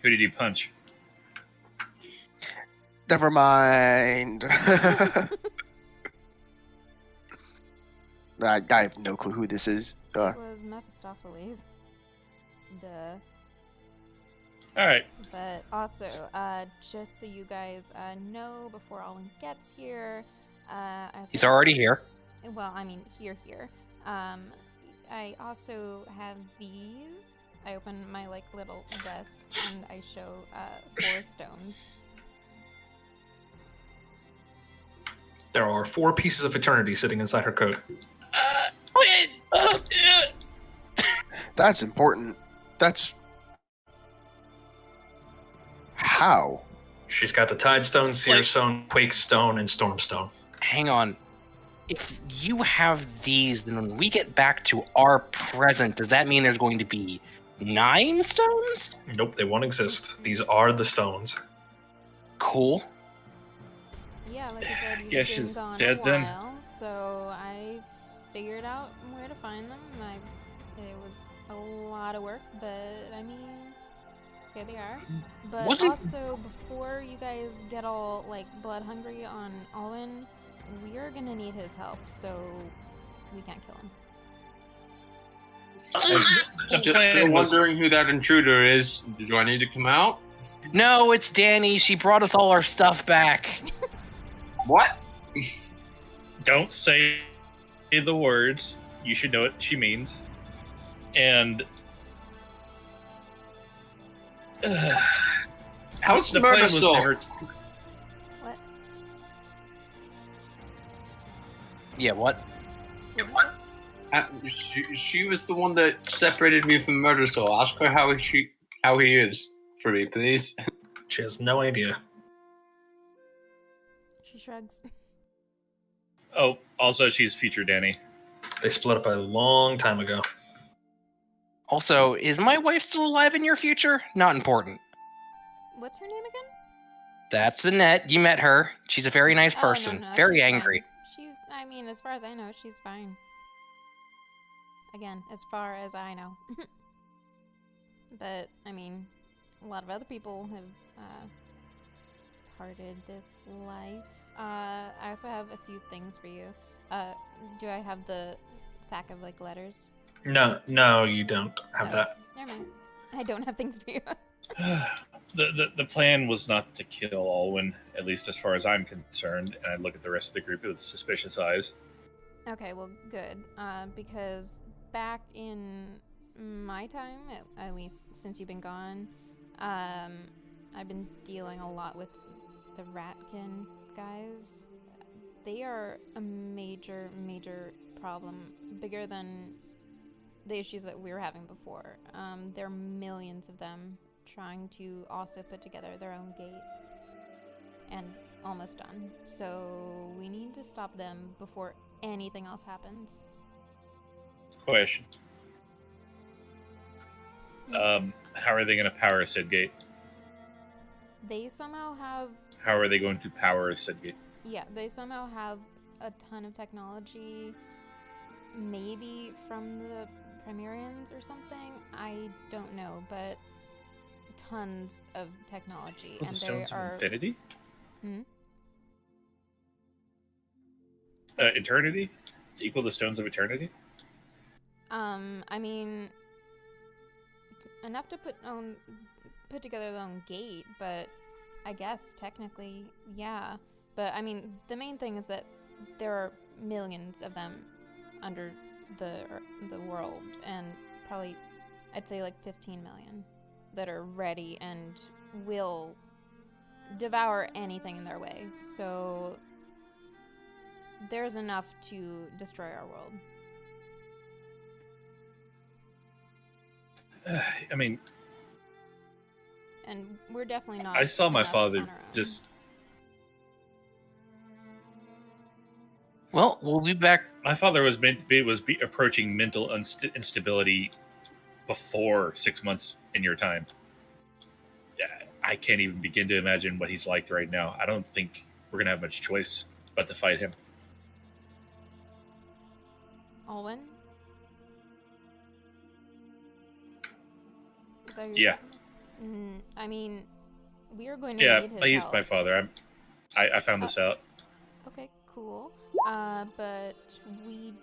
Who did you punch? it. Never mind. I have no clue who this is. It was Mephistopheles. Duh. All right. But also, just so you guys know, before Alwyn gets here, as He's I- already here. Well, I mean, here. I also have these. I open my like little vest and I show 4 stones. There are 4 pieces of eternity sitting inside her coat. That's important. That's How? She's got the Tide Stone, Seer Stone, Quake Stone, and Storm Stone. Hang on. If you have these, then when we get back to our present, does that mean there's going to be 9 stones? Nope, they won't exist. These are the stones. Cool. Yeah, like I said, you've Guess been she's gone dead a then. while, so I figured out where to find them. It was a lot of work, but I mean, here they are. But also, before you guys get all like blood hungry on Alwyn, we're gonna need his help, so we can't kill him. The Just plan still was- wondering who that intruder is. Do I need to come out? No, it's Danny. She brought us all our stuff back. What? Don't say the words. You should know what she means. And How's the murder plan was soul? never. What? Yeah, what? What? She was the one that separated me from Murder Soul. Ask her how he is for me, please. She has no idea. She shrugs. Oh, also she's future Danny. They split up a long time ago. Also, is my wife still alive in your future? Not important. What's her name again? That's Vanette. You met her. She's a very nice Oh, person. no, Very she's fine. angry. I mean, as far as I know, she's fine. Again, as far as I know. But, I mean, a lot of other people have parted this life. I also have a few things for you. Do I have the sack of, like, letters? No, you don't have No. that. Never mind. I don't have things for you. The plan was not to kill Alwyn, at least as far as I'm concerned. And I look at the rest of the group with suspicious eyes. Okay, well, good. Because back in my time, at least since you've been gone, I've been dealing a lot with the Ratkin guys. They are a major, major problem, bigger than the issues that we were having before. There are millions of them trying to also put together their own gate. And almost done. So we need to stop them before anything else happens. Question. How are they going to power a Sid Gate? They somehow have, How are they going to power a Sid Gate? yeah, they somehow have a ton of technology, maybe from the Primarians or something. I don't know, but tons of technology. With And the they Stones are. of Infinity? Hmm? Eternity? To equal the Stones of Eternity? I mean, it's enough to put together their own gate, but I guess technically, yeah. But I mean, the main thing is that there are millions of them under the world, and probably, I'd say like 15 million that are ready and will devour anything in their way. So there's enough to destroy our world. I mean, And we're definitely not. I saw my enough father on our own. just. Well, we'll be back. My father was approaching mental instability before 6 months in your time. Yeah, I can't even begin to imagine what he's like right now. I don't think we're gonna have much choice but to fight him. Alwyn? Is that who Yeah. I mean, we are going to Yeah, need his he's help. my father. I found this out. Okay, cool. But we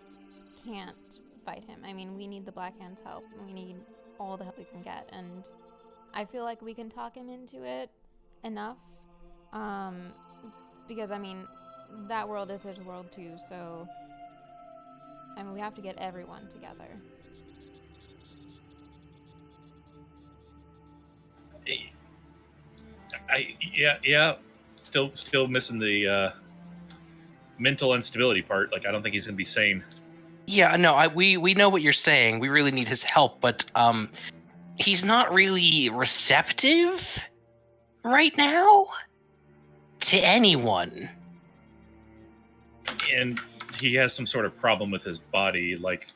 can't fight him. I mean, we need the Black Hand's help. We need all the help we can get, and I feel like we can talk him into it enough. Because I mean, that world is his world too. So, I mean, we have to get everyone together. Yeah. Still missing the mental instability part. Like, I don't think he's gonna be sane. Yeah, no, we know what you're saying. We really need his help, but he's not really receptive. right now to anyone. And he has some sort of problem with his body. Like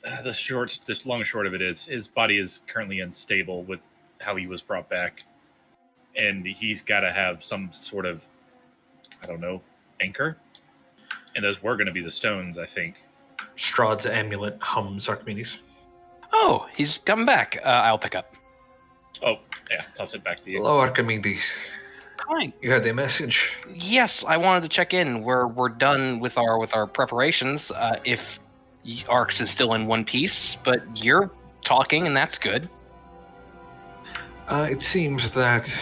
the long and short of it is, his body is currently unstable with how he was brought back, and he's got to have some sort of, I don't know, anchor. And those were going to be the stones, I think. Strahd's amulet hums Archimedes. Oh, he's coming back. I'll pick up. Oh, yeah, toss it back to you. Hello, Archimedes. Hi. You had a message? Yes, I wanted to check in. We're done with our preparations. If Arx is still in one piece, but you're talking, and that's good. It seems that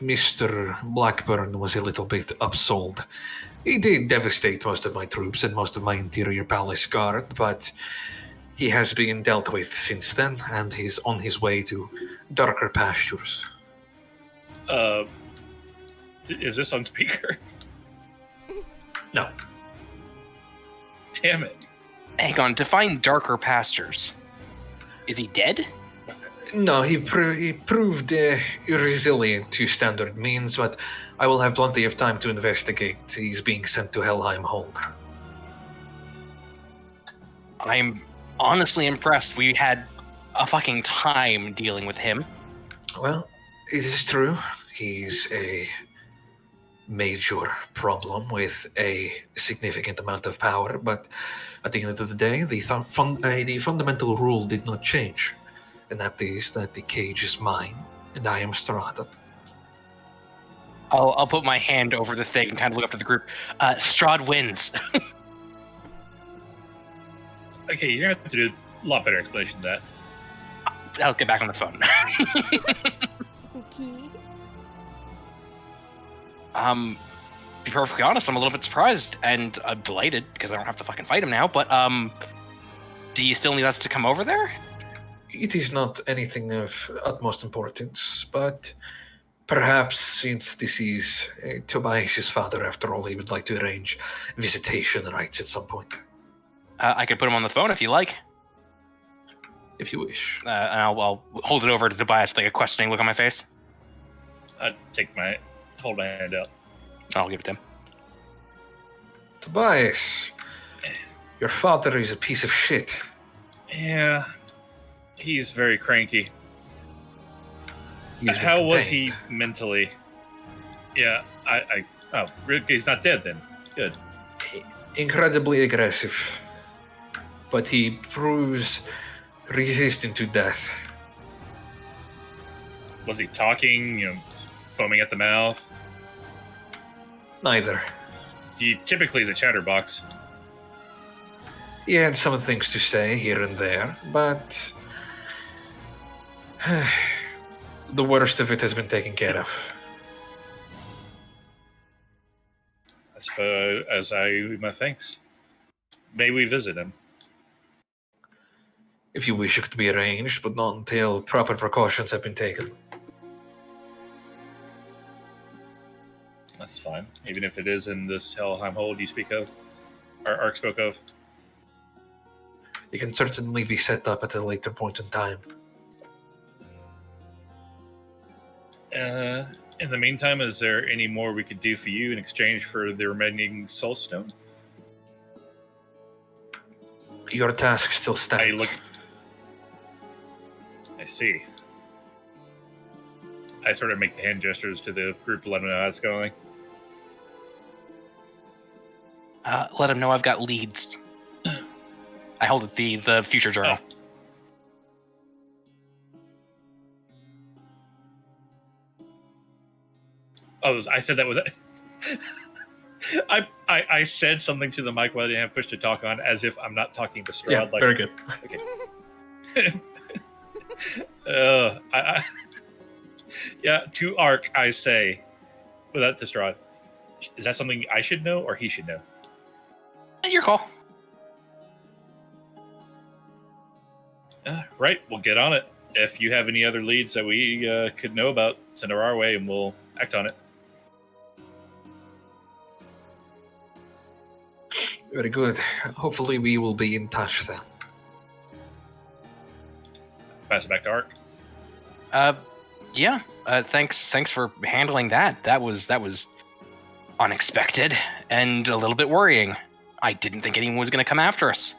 Mr. Blackburn was a little bit upsold. He did devastate most of my troops and most of my interior palace guard, but he has been dealt with since then, and he's on his way to darker pastures. Is this on speaker? No. Damn it. Hang on, define darker pastures. Is he dead? No, he proved resilient to standard means, but I will have plenty of time to investigate. He's being sent to Helheim Hold. I'm honestly impressed. We had a fucking time dealing with him. Well, it is true. He's a major problem with a significant amount of power, but at the end of the day, the fundamental rule did not change. And that is that the cage is mine, and I am Strahd. I'll put my hand over the thing and kind of look up to the group. Strahd wins. Okay, you're going to have to do a lot better explanation than that. I'll get back on the phone. Okay. Be perfectly honest, I'm a little bit surprised and delighted because I don't have to fucking fight him now. But do you still need us to come over there? It is not anything of utmost importance, but perhaps since this is Tobias' father, after all, he would like to arrange visitation rites at some point. I could put him on the phone if you like. If you wish. And I'll hold it over to Tobias, like a questioning look on my face. Hold my hand out. I'll give it to him. Tobias, your father is a piece of shit. Yeah, he's very cranky. He has been How was he contained. mentally? Yeah, he's not dead then. Good. Incredibly aggressive, but he proves resistant to death. Was he talking, foaming at the mouth? Neither. He typically is a chatterbox. He had some things to say here and there, but the worst of it has been taken care of. I suppose, as my thanks. May we visit him? If you wish, it could be arranged, but not until proper precautions have been taken. That's fine. Even if it is in this Helheim Hold you speak of, or Ark spoke of. It can certainly be set up at a later point in time. In the meantime, is there any more we could do for you in exchange for the remaining soul stone? Your task still stands. I see. I sort of make the hand gestures to the group to let them know how it's going. Let him know I've got leads. I hold it the future journal. Oh, I said that was it. I said something to the mic while I didn't have push to talk on, as if I'm not talking to Strahd. Yeah, very good. Okay. Yeah, to Ark, I say, without to Strahd, is that something I should know or he should know? Your call. Right, we'll get on it. If you have any other leads that we could know about, send her our way and we'll act on it. Very good. Hopefully we will be in touch then. Pass it back to Ark. Yeah. Thanks for handling that. That was unexpected and a little bit worrying. I didn't think anyone was going to come after us.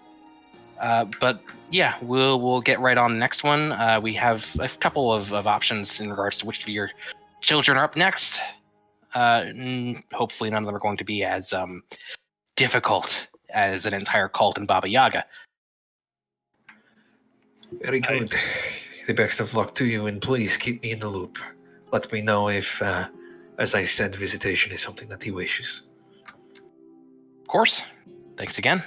But yeah, we'll get right on the next one. We have a couple of options in regards to which of your children are up next. Hopefully, none of them are going to be as difficult as an entire cult in Baba Yaga. Very good. The best of luck to you, and please keep me in the loop. Let me know if, as I said, visitation is something that he wishes. Of course. Thanks again.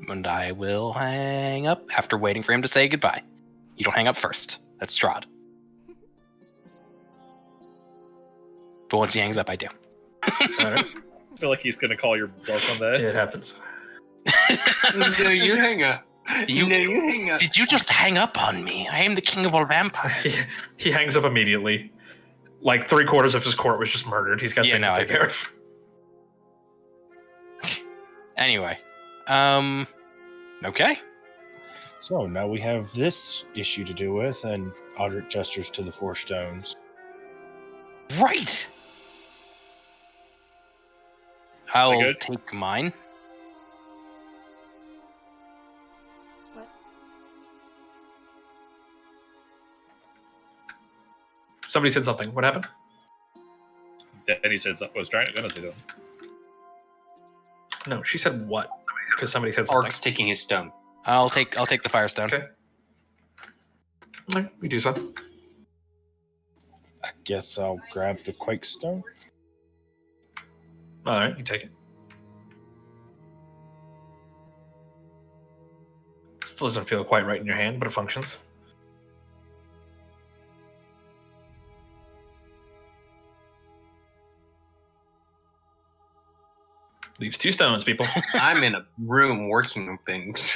And I will hang up after waiting for him to say goodbye. You don't hang up first. That's Strahd. But once he hangs up, I do. All right. I feel like he's gonna call your bluff on that. It happens. No, you hang up. You hang up. Did you just hang up on me? I am the king of all vampires. He hangs up immediately. Like 3/4 of his court was just murdered. He's got things to take care of. Anyway, okay. So now we have this issue to deal with, and Audric gestures to the 4 stones. Right. I'll good? take mine. What? Somebody said something. What happened? Danny said something. Was trying to say something. No, she said what? Because somebody said something. Ark's taking his stone. I'll take the firestone. Okay. All right, we do so. I guess I'll grab the quake stone. All right, you take it. Still doesn't feel quite right in your hand, but it functions. Leaves 2 stones, people. I'm in a room working on things.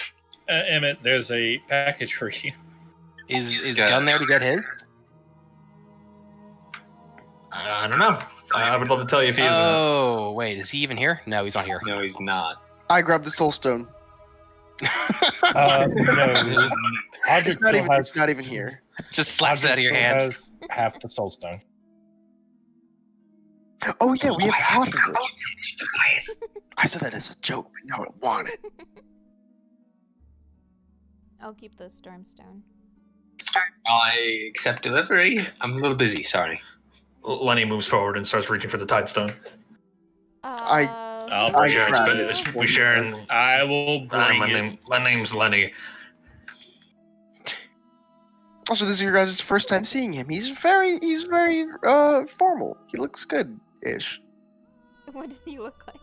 Emmett, there's a package for you. Is Gunn there to get his? I don't know. I would love to tell you if he is. Oh, wait, is he even here? No, he's not here. No, he's not. I grabbed the soul stone. No, Audric It's not even here. Just slaps it out of your hand. Has half the soul stone. Oh yeah, we have half of it. I said that as a joke. I don't want it. I'll keep the stormstone. I accept delivery. I'm a little busy, sorry. Lenny moves forward and starts reaching for the tide stone. I'll We're bring sharing. grabbed it. We're sharing. I will bring it. My name's Lenny. Also, this is your guys' first time seeing him. He's very formal. He looks good-ish. What does he look like?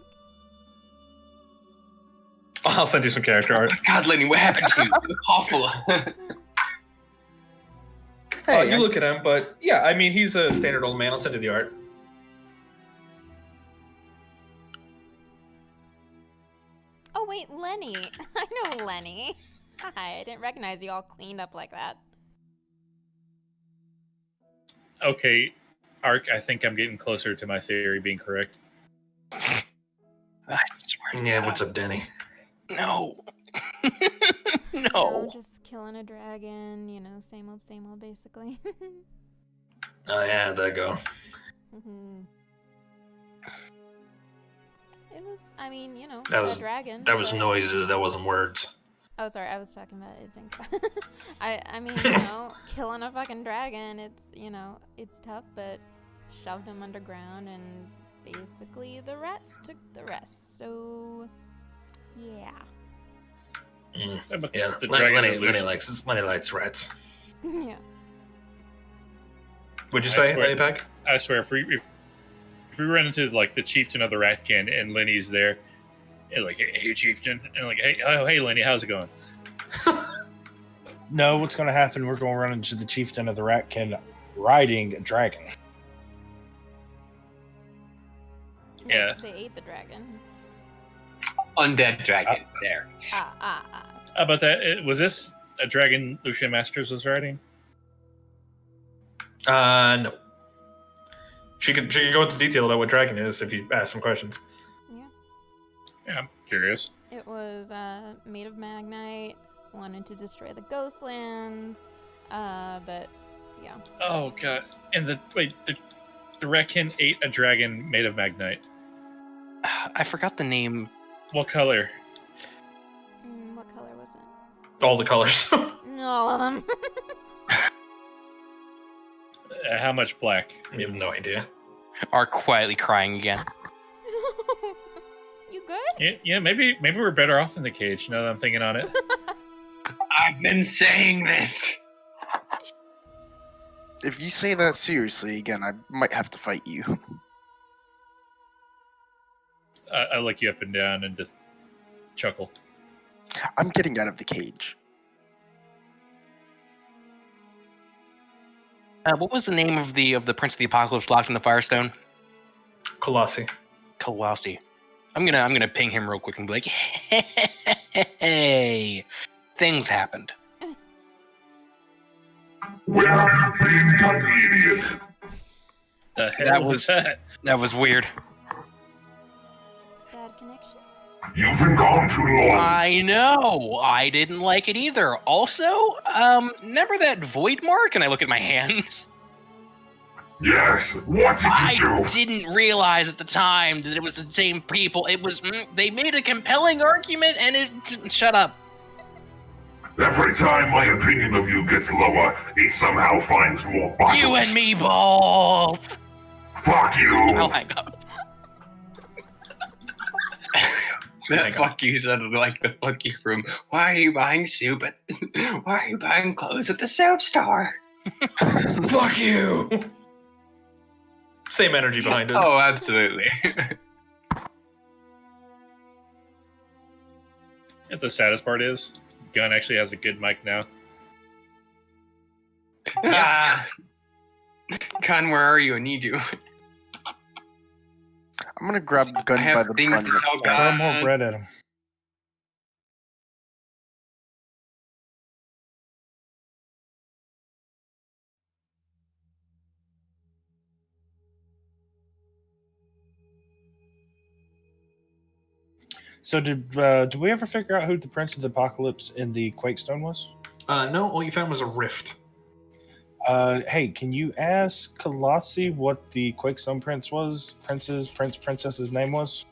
I'll send you some character art. God, Lenny, what happened to you? You look awful. Hey, You look at him, but yeah, I mean, he's a standard old man. I'll send you the art. Oh wait, Lenny. I know Lenny. Hi, I didn't recognize you all cleaned up like that. Okay, Ark, I think I'm getting closer to my theory being correct. I swear to Yeah, God. what's up, Danny? No. No, No. just killing a dragon, same old, basically. Oh yeah, how'd that go? It was, That a was- dragon. That was but- noises. That wasn't words. Oh, sorry, I was talking about it. I mean, killing a fucking dragon, it's tough, but shoved him underground and basically the rats took the rest. So, yeah. But Yeah, the dragon Lenny illusion- likes rats. Yeah. Would you I say, swear. Apex? I swear, if we run into like the chieftain of the Ratkin and Lenny's there, and like, hey chieftain, and like, hey Lenny, how's it going? No, what's going to happen? We're going to run into the chieftain of the Ratkin riding a dragon. Yeah. They ate the dragon. Undead dragon. There. Ah. How about that? Was this a dragon Lucian Masters was riding? No. She could go into detail about what dragon is if you ask some questions. Yeah, I'm curious. It was made of magnite, wanted to destroy the Ghostlands, but Yeah. Oh god! And the Reckon ate a dragon made of magnite. I forgot the name. What color? What color was it? All the colors. All of them. How much black? We have no idea. Are quietly crying again. You good? Yeah, maybe we're better off in the cage. Now that I'm thinking on it. I've been saying this. If you say that seriously again, I might have to fight you. I look you up and down and just chuckle. I'm getting out of the cage. What was the name of the Prince of the Apocalypse locked in the Firestone? Colossi. Colossi. I'm gonna ping him real quick and be like, hey, things happened. Where have you been, you idiot? The hell was that? That was weird. Bad connection. You've been gone too long. I know. I didn't like it either. Also, remember that void mark? And I look at my hands. Yes, what did I you do? didn't realize at the time that it was the same people. It was they made a compelling argument, and it. Shut up. Every time my opinion of you gets lower, it somehow finds more bottles. You and me both. Fuck you! I'll hang up. That fuck you sounded like the fuck you from why are you buying soup at why are you buying clothes at the soap store? Fuck you! Same energy behind it. Oh, absolutely. If the saddest part is, Gunn actually has a good mic now. Con, where are you? I need you. I'm gonna grab Gun I by have the things bun. to tell Throw God. more bread at him. So did we ever figure out who the Prince of the Apocalypse in the Quakestone was? No, all you found was a rift. Hey, can you ask Colossi what the Quakestone princess's name was?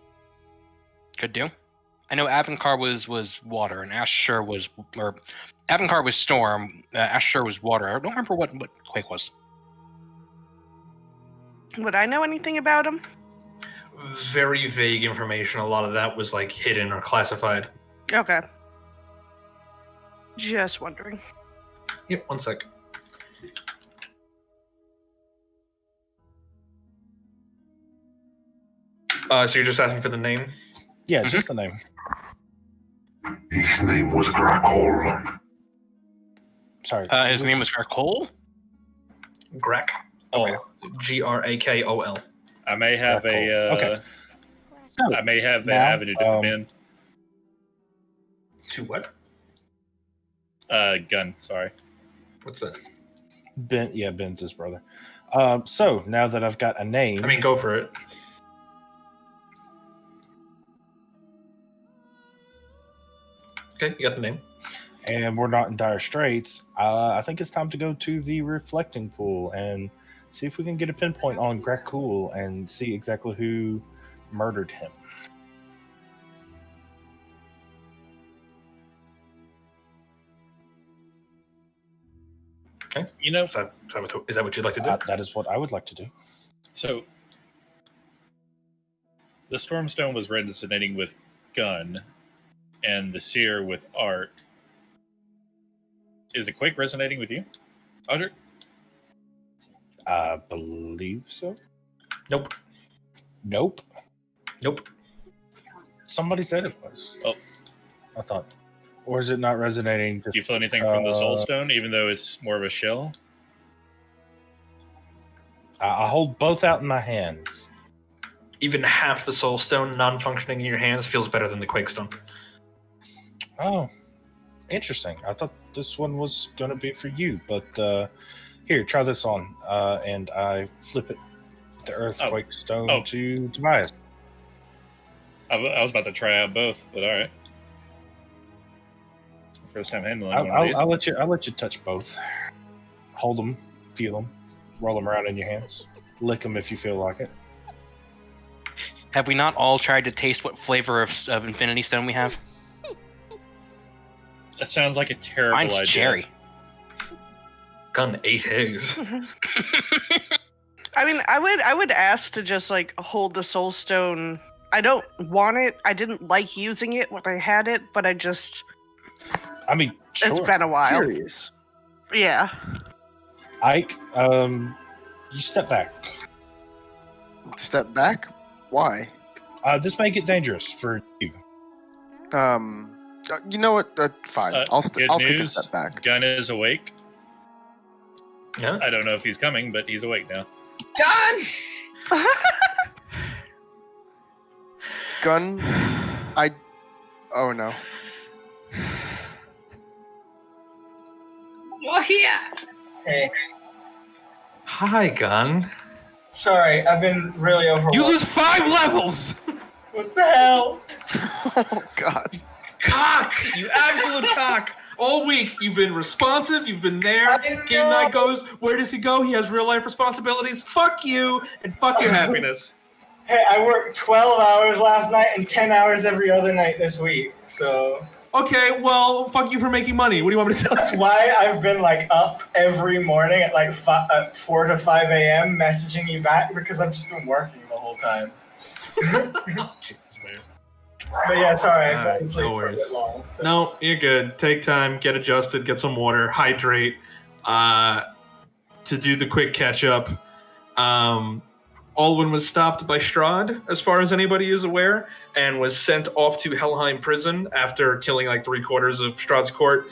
Could do. I know Avankar was water, and Asher was Avankar was storm. Asher was water. I don't remember what Quake was. Would I know anything about him? Very vague information. A lot of that was like hidden or classified. Okay. Just wondering. Yep, one sec. So you're just asking for the name? Yeah, just the name. His name was Grakol. Sorry. His name was Garcole. Grak. Okay. Grakol. I may have Okay. So, I may have an now, avenue to come in. To what? Gun. Sorry. What's that? Ben's his brother. So now that I've got a name, I mean, go for it. Okay, you got the name. and we're not in dire straits, I think it's time to go to the reflecting pool and see if we can get a pinpoint on Grakul and see exactly who murdered him. Okay. You know, Is that what you'd like to do? That is what I would like to do. so the Stormstone was resonating with Gun, and the Seer with Art. Is the Quake resonating with you, Audrey? I believe so. Nope. Nope. Nope. Somebody said it was. Oh. I thought. Or is it not resonating? Do you feel anything from the Soulstone, even though it's more of a shell? I hold both out in my hands. Even half the Soulstone non-functioning in your hands feels better than the Quakestone. Oh, interesting. I thought this one was going to be for you, but here, try this on. And I flip it, the Earthquake Stone to Tobias. I was about to try out both, but all right. First time handling one of these. I'll let you touch both. Hold them feel them, roll them around in your hands, lick them if you feel like it. Have we not all tried to taste what flavor of Infinity Stone we have? That sounds like a terrible Mine's idea. cherry. Gun 8 eggs. I mean, I would ask to just like hold the soul stone. I don't want it. I didn't like using it when I had it, but I just I mean, sure. it's been a while. Curious. Yeah. Ike, you step back. Step back? Why? This may get dangerous for you. You know what? Fine. I'll Good take a news. step back. Gun is awake. Yeah. I don't know if he's coming, but he's awake now. Gun! Gun. Oh no. You're here! Hey, Hi, Gun. sorry, I've been really overwhelmed. You lose 5 levels! What the hell? Oh god. Cock! You absolute cock! All week, you've been responsive, you've been there. I didn't Game know. night goes, where does he go? He has real life responsibilities. Fuck you, and fuck your happiness. Hey, I worked 12 hours last night and 10 hours every other night this week, so Okay, well, fuck you for making money. What do you want me to tell that's you? why I've been like up every morning at like 4 to 5 a.m. messaging you back because I've just been working the whole time. Jesus, man. But yeah, sorry, I fell Alright, asleep no for a worries. bit long. So. No, you're good. Take time, get adjusted, get some water, hydrate. To do the quick catch up, Alwyn was stopped by Strahd, as far as anybody is aware, and was sent off to Helheim prison after killing like 3/4 of Strahd's court.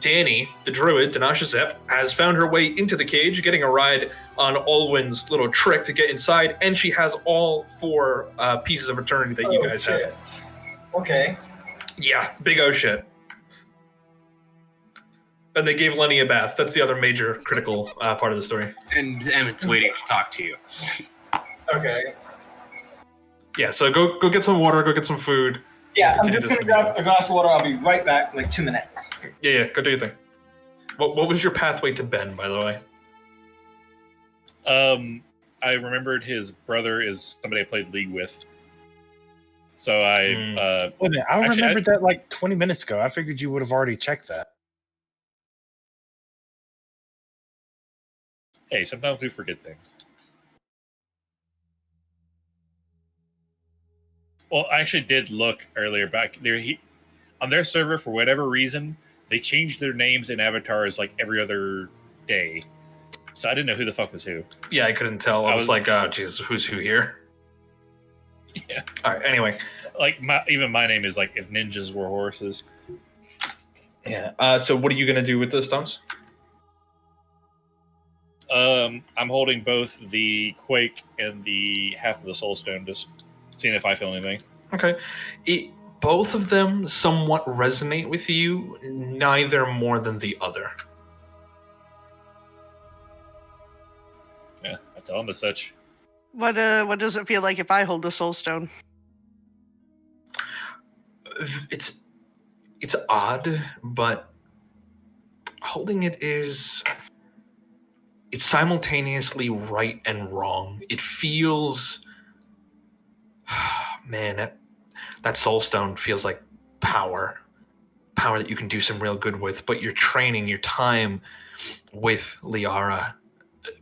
Danny, the druid, Danashazep, has found her way into the cage, getting a ride on Alwyn's little trick to get inside, and she has all 4 pieces of eternity that you guys have. Shit. Okay. Yeah, big O shit. And they gave Lenny a bath. That's the other major critical part of the story. And Emmett's waiting to talk to you. Okay. Yeah, so go get some water, go get some food. Yeah, I'm Continue just this gonna one. grab a glass of water. I'll be right back, like 2 minutes. Yeah, go do your thing. What was your pathway to Ben, by the way? I remembered his brother is somebody I played League with. So I Wait a minute, I Actually, remembered that like 20 minutes ago. I figured you would have already checked that. hey, sometimes we forget things. Well, I actually did look earlier back there. On their server, for whatever reason, they changed their names and avatars like every other day. So I didn't know who the fuck was who. Yeah, I couldn't tell. I was like, oh, Jesus, who's who here? Yeah. All right, anyway. Like, even my name is like if ninjas were horses. Yeah. So what are you going to do with the stones? I'm holding both the Quake and the half of the Soul Stone, just seeing if I feel anything. Okay. Both of them somewhat resonate with you, neither more than the other. Yeah, I tell them as such. What does it feel like if I hold the soul stone? It's odd, but holding it is it's simultaneously right and wrong. It feels man, that soul stone feels like power that you can do some real good with, but your training, your time with Liara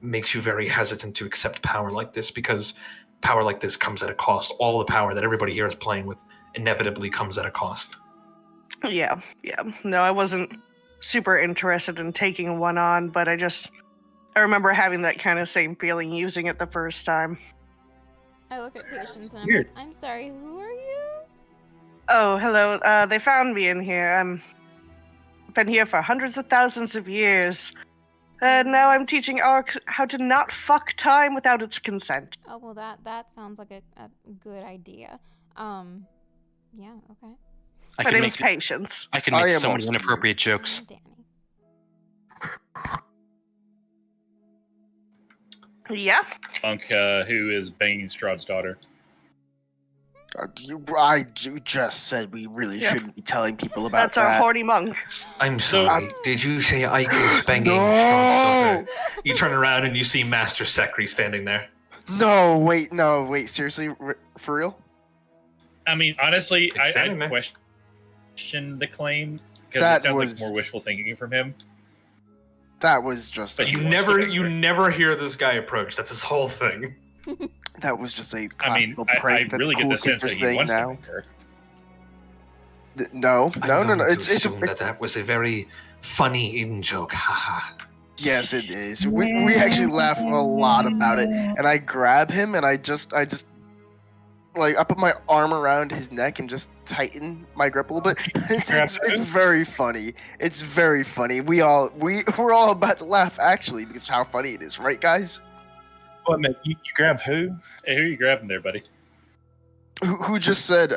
makes you very hesitant to accept power like this, because power like this comes at a cost. All the power that everybody here is playing with inevitably comes at a cost. Yeah. No, I wasn't super interested in taking one on, but I remember having that kind of same feeling using it the first time. I look at Patience and I'm Weird. like, I'm sorry, who are you? Oh, hello. They found me in here. I've been here for hundreds of thousands of years. Now I'm teaching Ark how to not fuck time without its consent. Oh, well, that sounds like a good idea. Yeah, okay. I My can name make is Patience. I can I make am so many also- inappropriate jokes. Danny. Yeah. Monk, who is banging Strahd's daughter. You just said we really Yeah. shouldn't be telling people about That's our that. horny monk. I'm So- sorry. Did you say Ike is banging No! Strahd's daughter? You turn around and you see Master Sekri standing there. No, wait, seriously, for real? I mean, honestly, It's standing I there. question the claim because That it sounds was- like more wishful thinking from him. That was just But a, You never hear this guy approach. That's his whole thing. that was just a I mean, classical I prank that really get cool the kids sense are that he saying wants now. to her. No. It's that was a very funny in-joke. Haha. yes, it is. We actually laugh a lot about it, and I grab him and I just like I put my arm around his neck and just tighten my grip a little bit. It's very funny. It's very funny. We're all about to laugh actually because of how funny it is, right, guys? What, man? You grab who? Hey, who are you grabbing there, buddy? Who just said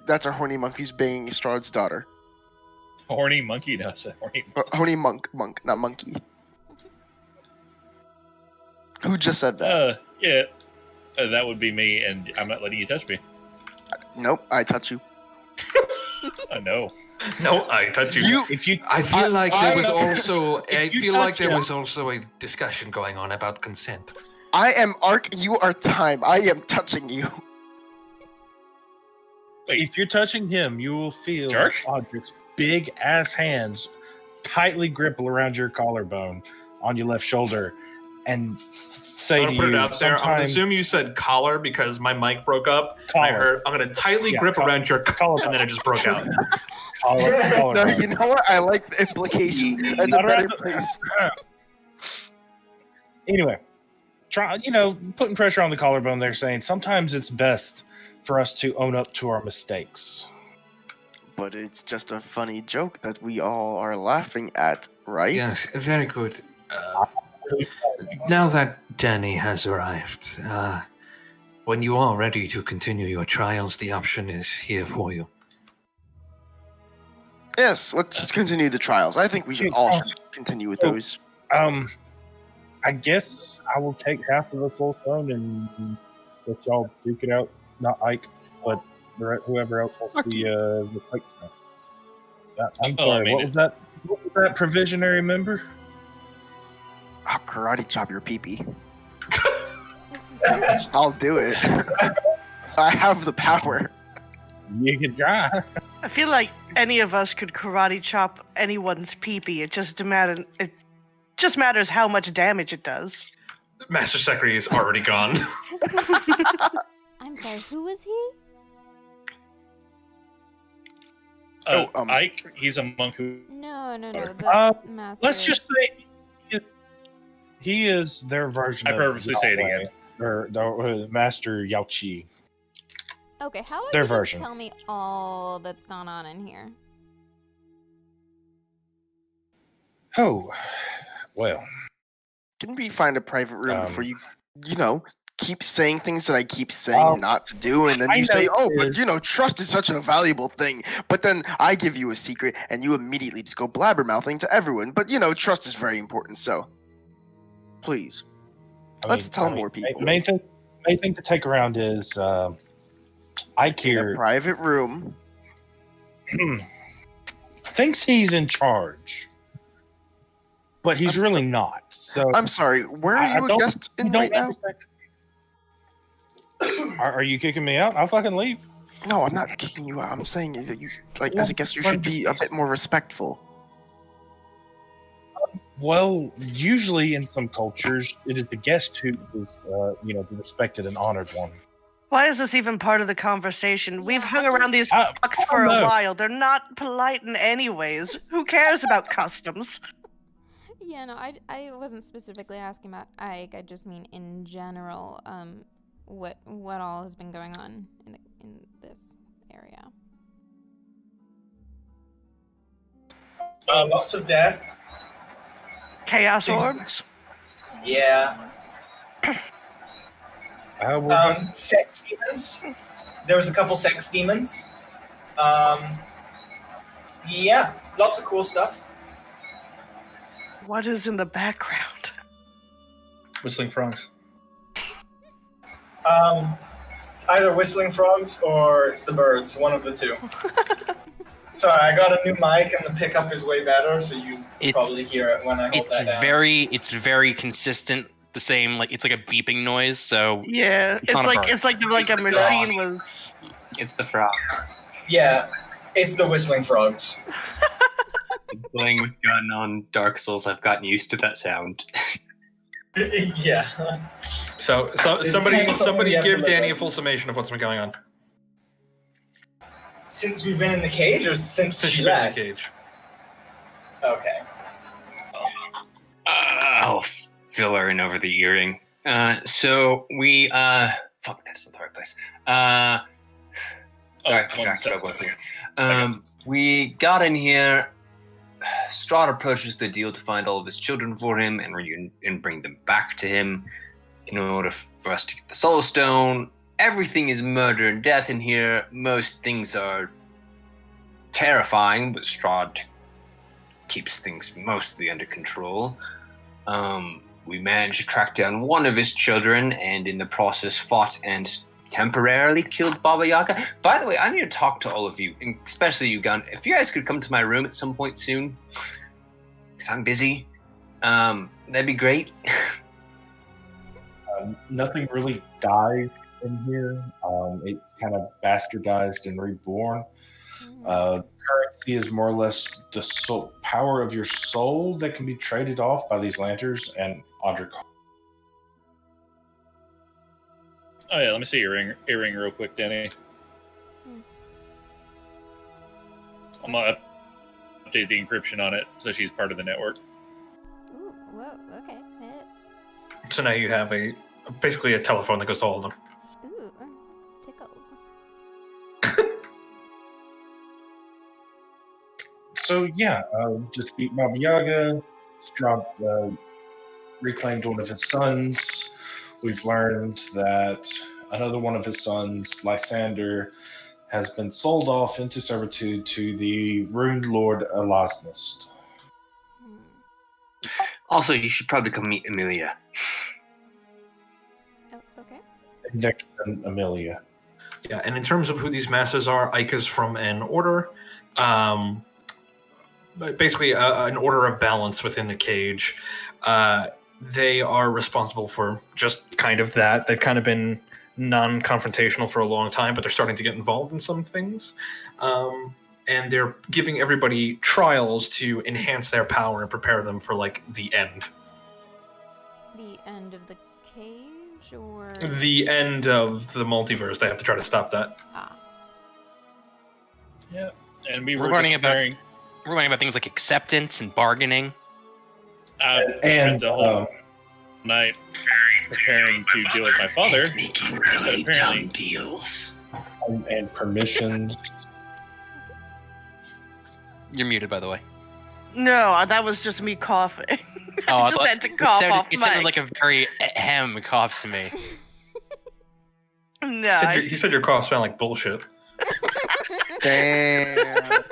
that's our horny monk who's banging Strahd's daughter? Horny monkey? No, it's a horny. Horny monk, not monkey. Who just said that? Yeah, that would be me, and I'm not letting you touch me. Nope, I touch you. No. No, I touch you. If you, I feel like there was I- also. I you feel like touch there him- was also a discussion going on about consent. I am Ark, you are Time. I am touching you. Wait, if you're touching him, you will feel Jerk? Audric's big ass hands tightly grip around your collarbone on your left shoulder, and say I'm to gonna put you, it out there. I'm gonna sometime assume you said collar because my mic broke up. I collar, heard. I'm gonna tightly Yeah, grip around your collar, collarbone. and then it just broke out. collar, No, collarbone. you know what? I like the implication. That's a Not better around- place. Anyway, putting pressure on the collarbone there, saying sometimes it's best for us to own up to our mistakes. But it's just a funny joke that we all are laughing at, right? Yes, very good. Now that Danny has arrived, when you are ready to continue your trials, the option is here for you. Yes, let's continue the trials. I think we should continue with those. I guess I will take half of the soul stone and let y'all duke it out. Not Ike, but whoever else wants the plate stuff. I'm Oh, I sorry. mean, What was that? What was that provisionary member? I'll karate chop your pee-pee. I'll do it. I have the power. You can try. I feel like any of us could karate chop anyone's pee-pee. It just matters how much damage it does. Master Sekri is already gone. I'm sorry, who was he? Ike, he's a monk who. No, the master. Let's just say he is their version I of purposely say it Yahweh, again. or the Master Yao Chi. Okay, how about Their you version. just tell me all that's gone on in here? Oh, well. Can we find a private room before you keep saying things that I keep saying Well, not to do, and then I you say, know "Oh, it but is. trust is such a valuable thing." But then I give you a secret, and you immediately just go blabbermouthing to everyone. But trust is very important, so please let's tell more people. Main thing to take around is Ike In a here private room. thinks he's in charge, but he's really not. So I'm sorry. Where I are you a don't- guest you in don't right now? understand. Are you kicking me out? I'll fucking leave. No, I'm not kicking you out. I'm saying is that you, as a guest, you should be a bit more respectful. Well, usually in some cultures, it is the guest who is, the respected and honored one. Why is this even part of the conversation? We've Yeah, hung I around these I fucks don't for a know. while. They're not polite in any ways. Who cares about customs? Yeah, no, I wasn't specifically asking about Ike. I just mean in general. What all has been going on in this area? Lots of death. Chaos orbs? Yeah. We're Sex demons. There was a couple sex demons. Yeah, lots of cool stuff. What is in the background? Whistling frogs. It's either whistling frogs or it's the birds, one of the two. Sorry, I got a new mic and the pickup is way better, so you probably hear it when I hold that down. It's very consistent. The same, like it's like a beeping noise. So Yeah, it's not a like bird. it's like a machine was. It's the frogs. Yeah, it's the whistling frogs. Playing with gun on Dark Souls, I've gotten used to that sound. Yeah. So It's kind somebody of something we have to give live Danny a with. full summation of what's been going on Since we've been in the cage, or since since she you've been in left? the cage. Okay. I'll fill her in over the earring. So we fuck, that's not the right place. Sorry, one sec. we got in here. Strahd approaches the deal to find all of his children for him and bring them back to him in order for us to get the Soul Stone. Everything is murder and death in here. Most things are terrifying, but Strahd keeps things mostly under control. We managed to track down one of his children and in the process fought and temporarily killed Baba Yaga. By the way, I need to talk to all of you, and especially you, Gunn. If you guys could come to my room at some point soon, because I'm busy, that'd be great. Nothing really dies in here. It's kind of bastardized and reborn. Currency is more or less the power of your soul that can be traded off by these lanterns and Andric. Oh yeah, let me see your earring real quick, Danny. I'm gonna update the encryption on it so she's part of the network. Ooh, whoa, okay. So now you have basically a telephone that goes to all of them. Ooh, tickles. So yeah, just beat Baba Yaga. Strahd reclaimed one of his sons. We've learned that another one of his sons, Lysander, has been sold off into servitude to the ruined Lord Elasnist. Also, you should probably come meet Amelia. Oh, okay. Next, Amelia. Yeah, and in terms of who these masters are, Ika's from an order, basically an order of balance within the cage. They are responsible for just kind of that. They've kind of been non-confrontational for a long time, but they're starting to get involved in some things. And they're giving everybody trials to enhance their power and prepare them for, like, the end. The end of the cage, or The end of the multiverse. They have to try to stop that. Yeah, and we We're were learning just about things like acceptance and bargaining. spent the whole night preparing to deal with my father. Making But really apparently, dumb deals. And permissions. You're muted, by the way. No, that was just me coughing. Oh, I I just thought- had to cough off It sounded mic. like a very ahem cough to me. No, He said your coughs sound like bullshit. Damn.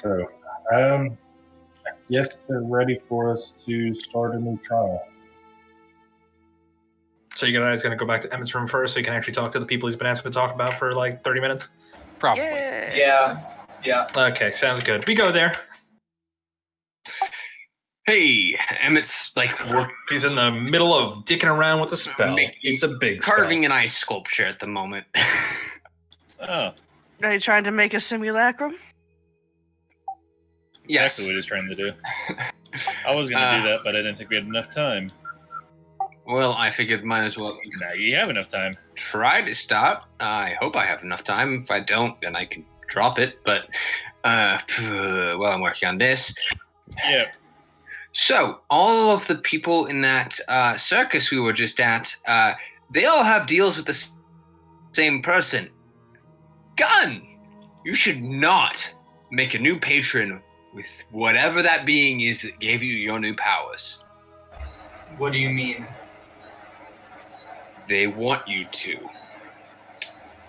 So, I guess they're ready for us to start a new trial. So you guys going to go back to Emmett's room first so you can actually talk to the people he's been asking to talk about for like 30 minutes? Probably. Yeah. Okay, sounds good. We go there. Hey, Emmett's like He's in the middle of dicking around with a spell. It's a big carving an ice sculpture at the moment. Oh, Are you trying to make a simulacrum? Yes. exactly what he's trying to do. I was going to do that, but I didn't think we had enough time. Well, I figured might as well Now you have enough time. try to stop. I hope I have enough time. If I don't, then I can drop it. But, well, I'm working on this. Yeah. So, all of the people in that circus we were just at, they all have deals with the same person. Gun! You should not make a new patron with whatever that being is that gave you your new powers. What do you mean? They want you to.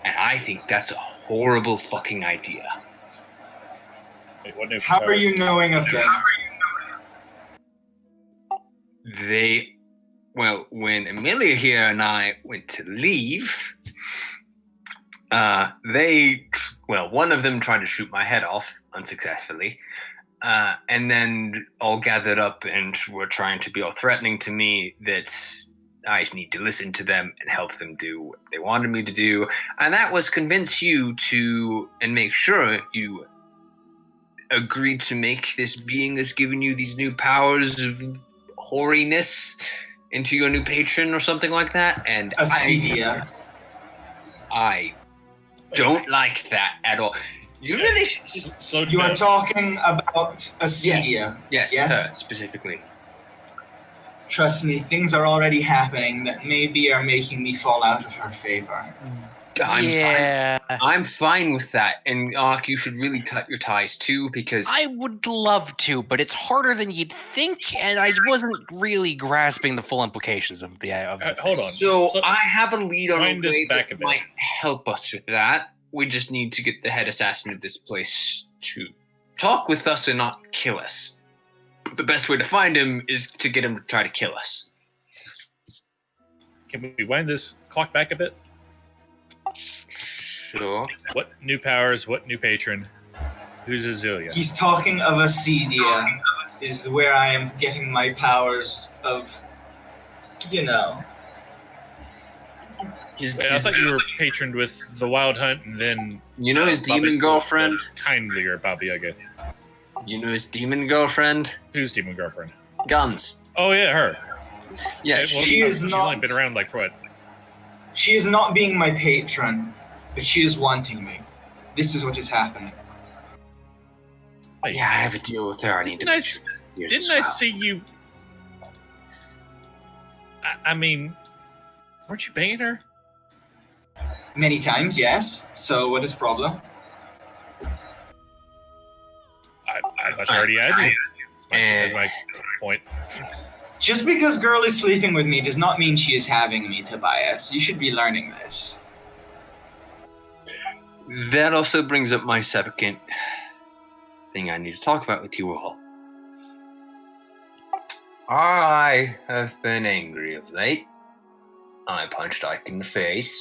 And I think that's a horrible fucking idea. Wait, what new How power? are you knowing of this? They Well, when Amelia here and I went to leave, one of them tried to shoot my head off unsuccessfully. And then all gathered up and were trying to be all threatening to me that I need to listen to them and help them do what they wanted me to do. And that was convince you to, and make sure you agreed to make this being that's given you these new powers of hoariness into your new patron or something like that. And Acedia. I don't like that at all. You really should. So You are talking about Acedia. Yes, Yes? her specifically. Trust me, things are already happening that maybe are making me fall out of her favor. I'm fine with that. And Ark, you should really cut your ties too, because I would love to, but it's harder than you'd think, and I wasn't really grasping the full implications of the. Hold on. So I have a lead on a wind this way back that a bit. might help us with that. We just need to get the head assassin of this place to talk with us and not kill us. The best way to find him is to get him to try to kill us. Can we wind this clock back a bit? Sure. What new powers? What new patron? Who's Azealia? He's talking of Acedia, is where I am getting my powers of, Wait, I thought you were patroned with the Wild Hunt, and then You know his Baba demon Yaga, girlfriend? kindlier Baba Yaga. You know his demon girlfriend? Who's demon girlfriend? Guns. Oh yeah, her. Yeah, Well, she is she's not- only been around like for what? she is not being my patron, but she is wanting me. This is what is happening. Wait, yeah, I have a deal with her. I need to Didn't I make sure this year's Didn't as I well. see you? I mean, weren't you banging her? Many times, yes. So what is the problem? I thought you already had you. That's my point. Just because girl is sleeping with me does not mean she is having me, Tobias. You should be learning this. That also brings up my second thing I need to talk about with you all. I have been angry of late. I punched Ike in the face.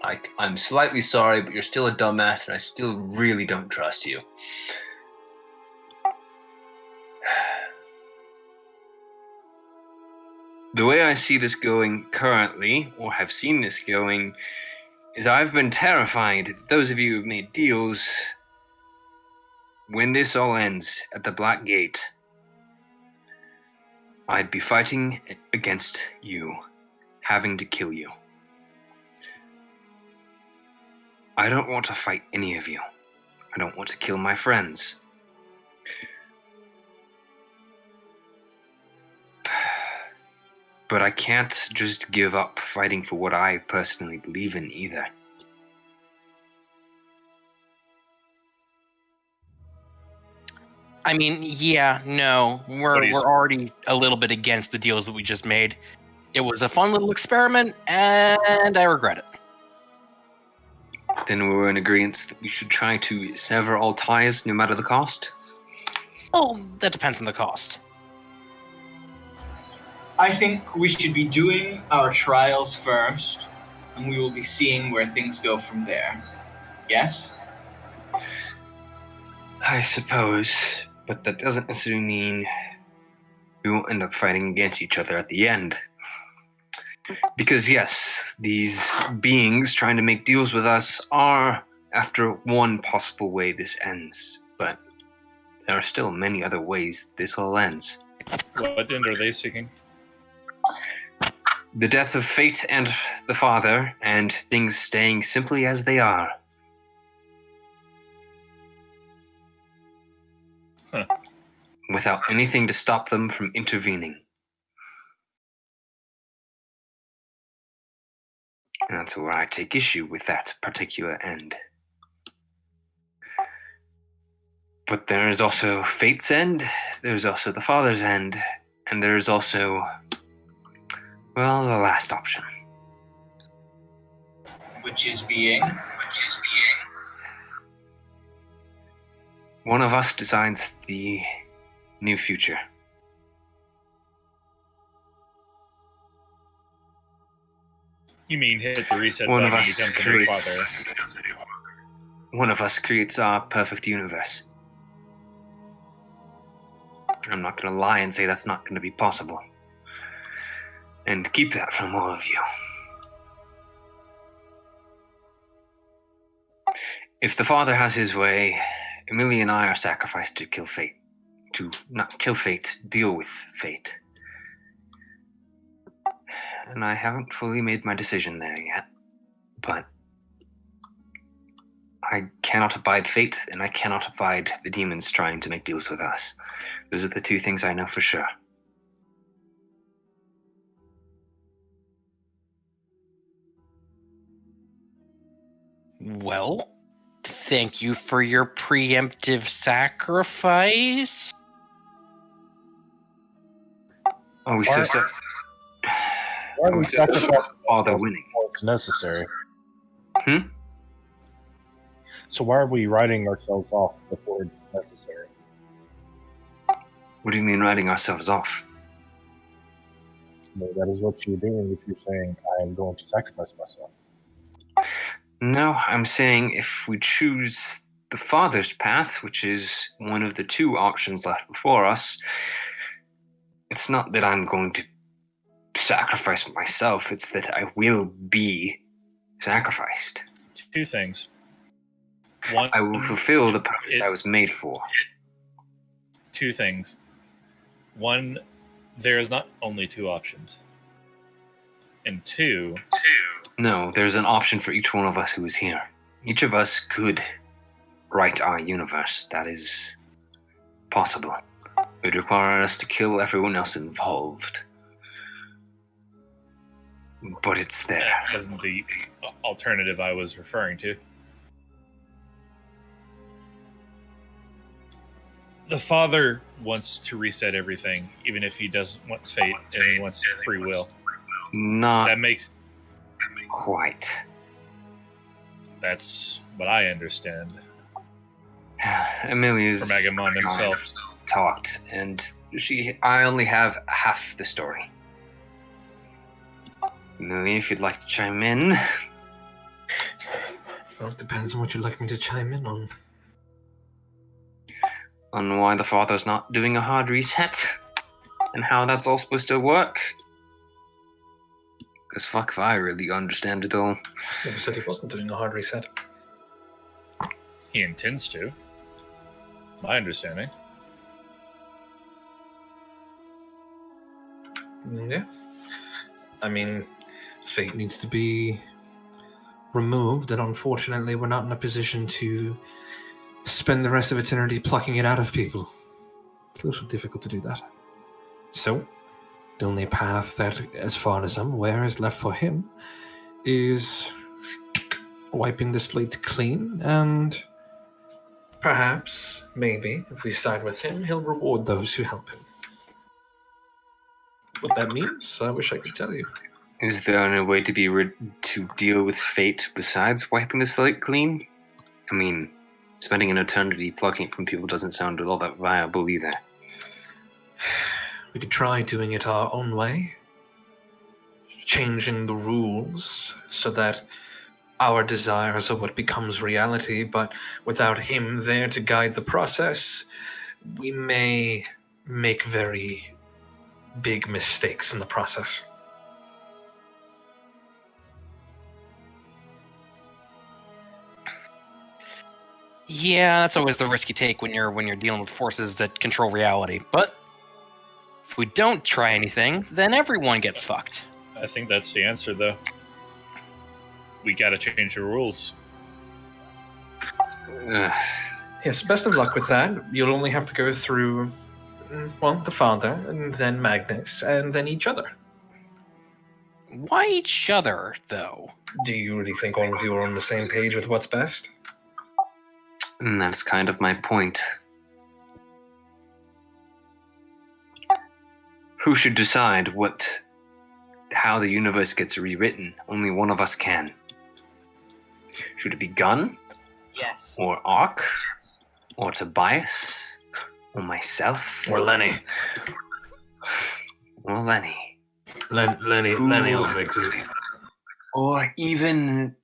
Ike, I'm slightly sorry, but you're still a dumbass, and I still really don't trust you. The way I see this going currently, or have seen this going, is I've been terrified that those of you who've made deals, when this all ends at the Black Gate, I'd be fighting against you, having to kill you. I don't want to fight any of you. I don't want to kill my friends. But I can't just give up fighting for what I personally believe in either. I mean, yeah, no, What do you we're say? already a little bit against the deals that we just made. It was a fun little experiment, and I regret it. Then we're in agreement that we should try to sever all ties no matter the cost? Well, that depends on the cost. I think we should be doing our trials first, and we will be seeing where things go from there. Yes? I suppose, but that doesn't necessarily mean we won't end up fighting against each other at the end. Because yes, these beings trying to make deals with us are, after one possible way, this ends. But there are still many other ways this all ends. What end are they seeking? The death of Fate and the Father, and things staying simply as they are. Huh. Without anything to stop them from intervening. And that's where I take issue with that particular end. But there is also Fate's end, there's also the Father's end, and there's also, well, the last option. Which is being. One of us decides the new future. You mean hit the reset One button of and us becomes the new creates. father? One of us creates our perfect universe. I'm not going to lie and say that's not going to be possible. And keep that from all of you. If the Father has his way, Emilia and I are sacrificed to kill fate. To not kill fate, deal with fate. And I haven't fully made my decision there yet. But I cannot abide fate, and I cannot abide the demons trying to make deals with us. Those are the two things I know for sure. Well, thank you for your preemptive sacrifice. Are we Why- so Why are we we so sacrifice Father winning? before it's necessary? Hmm? So why are we writing ourselves off before it's necessary? What do you mean writing ourselves off? No, that is what you're doing if you're saying, I am going to sacrifice myself. No, I'm saying if we choose the Father's path, which is one of the two options left before us, it's not that I'm going to sacrifice myself, it's that I will be sacrificed. Two things. One, I will fulfill the purpose I was made for. two things. One, there is not only two options. And two, No, there's an option for each one of us who is here. Each of us could write our universe. That is possible. It would require us to kill everyone else involved. But it's there. that wasn't the alternative I was referring to. The Father wants to reset everything, even if he doesn't want fate and he wants free will. Not That makes quite. that's what I understand Amelia's from Agamemnon himself. talked, and I only have half the story. Amelia, if you'd like to chime in. Well, it depends on what you'd like me to chime in on. On why the Father's not doing a hard reset, and how that's all supposed to work. Because fuck if I really understand it all. Never said he wasn't doing a hard reset. He intends to. My understanding. Yeah. I mean, fate needs to be removed, and unfortunately, we're not in a position to spend the rest of eternity plucking it out of people. It's a little difficult to do that. So, the only path that, as far as I'm aware, is left for him is wiping the slate clean, and perhaps, maybe, if we side with him, he'll reward those who help him. What that means, I wish I could tell you. Is there any way to deal with fate besides wiping the slate clean? I mean, spending an eternity plucking it from people doesn't sound all that viable either. We could try doing it our own way, changing the rules so that our desires are what becomes reality, but without him there to guide the process, we may make very big mistakes in the process. Yeah, that's always the risk you take when you're dealing with forces that control reality. But if we don't try anything, then everyone gets fucked. I think that's the answer, though. We gotta change the rules. Yes, best of luck with that. You'll only have to go through, well, the Father, and then Magnus, and then each other. Why each other, though? Do you really think all of you are on the same page with what's best? And that's kind of my point. Who should decide how the universe gets rewritten? Only one of us can. Should it be Gunn? Yes. Or Ark? Or Tobias? Or myself? Or Lenny? Or Lenny? Lenny Lenny will fix it. Or even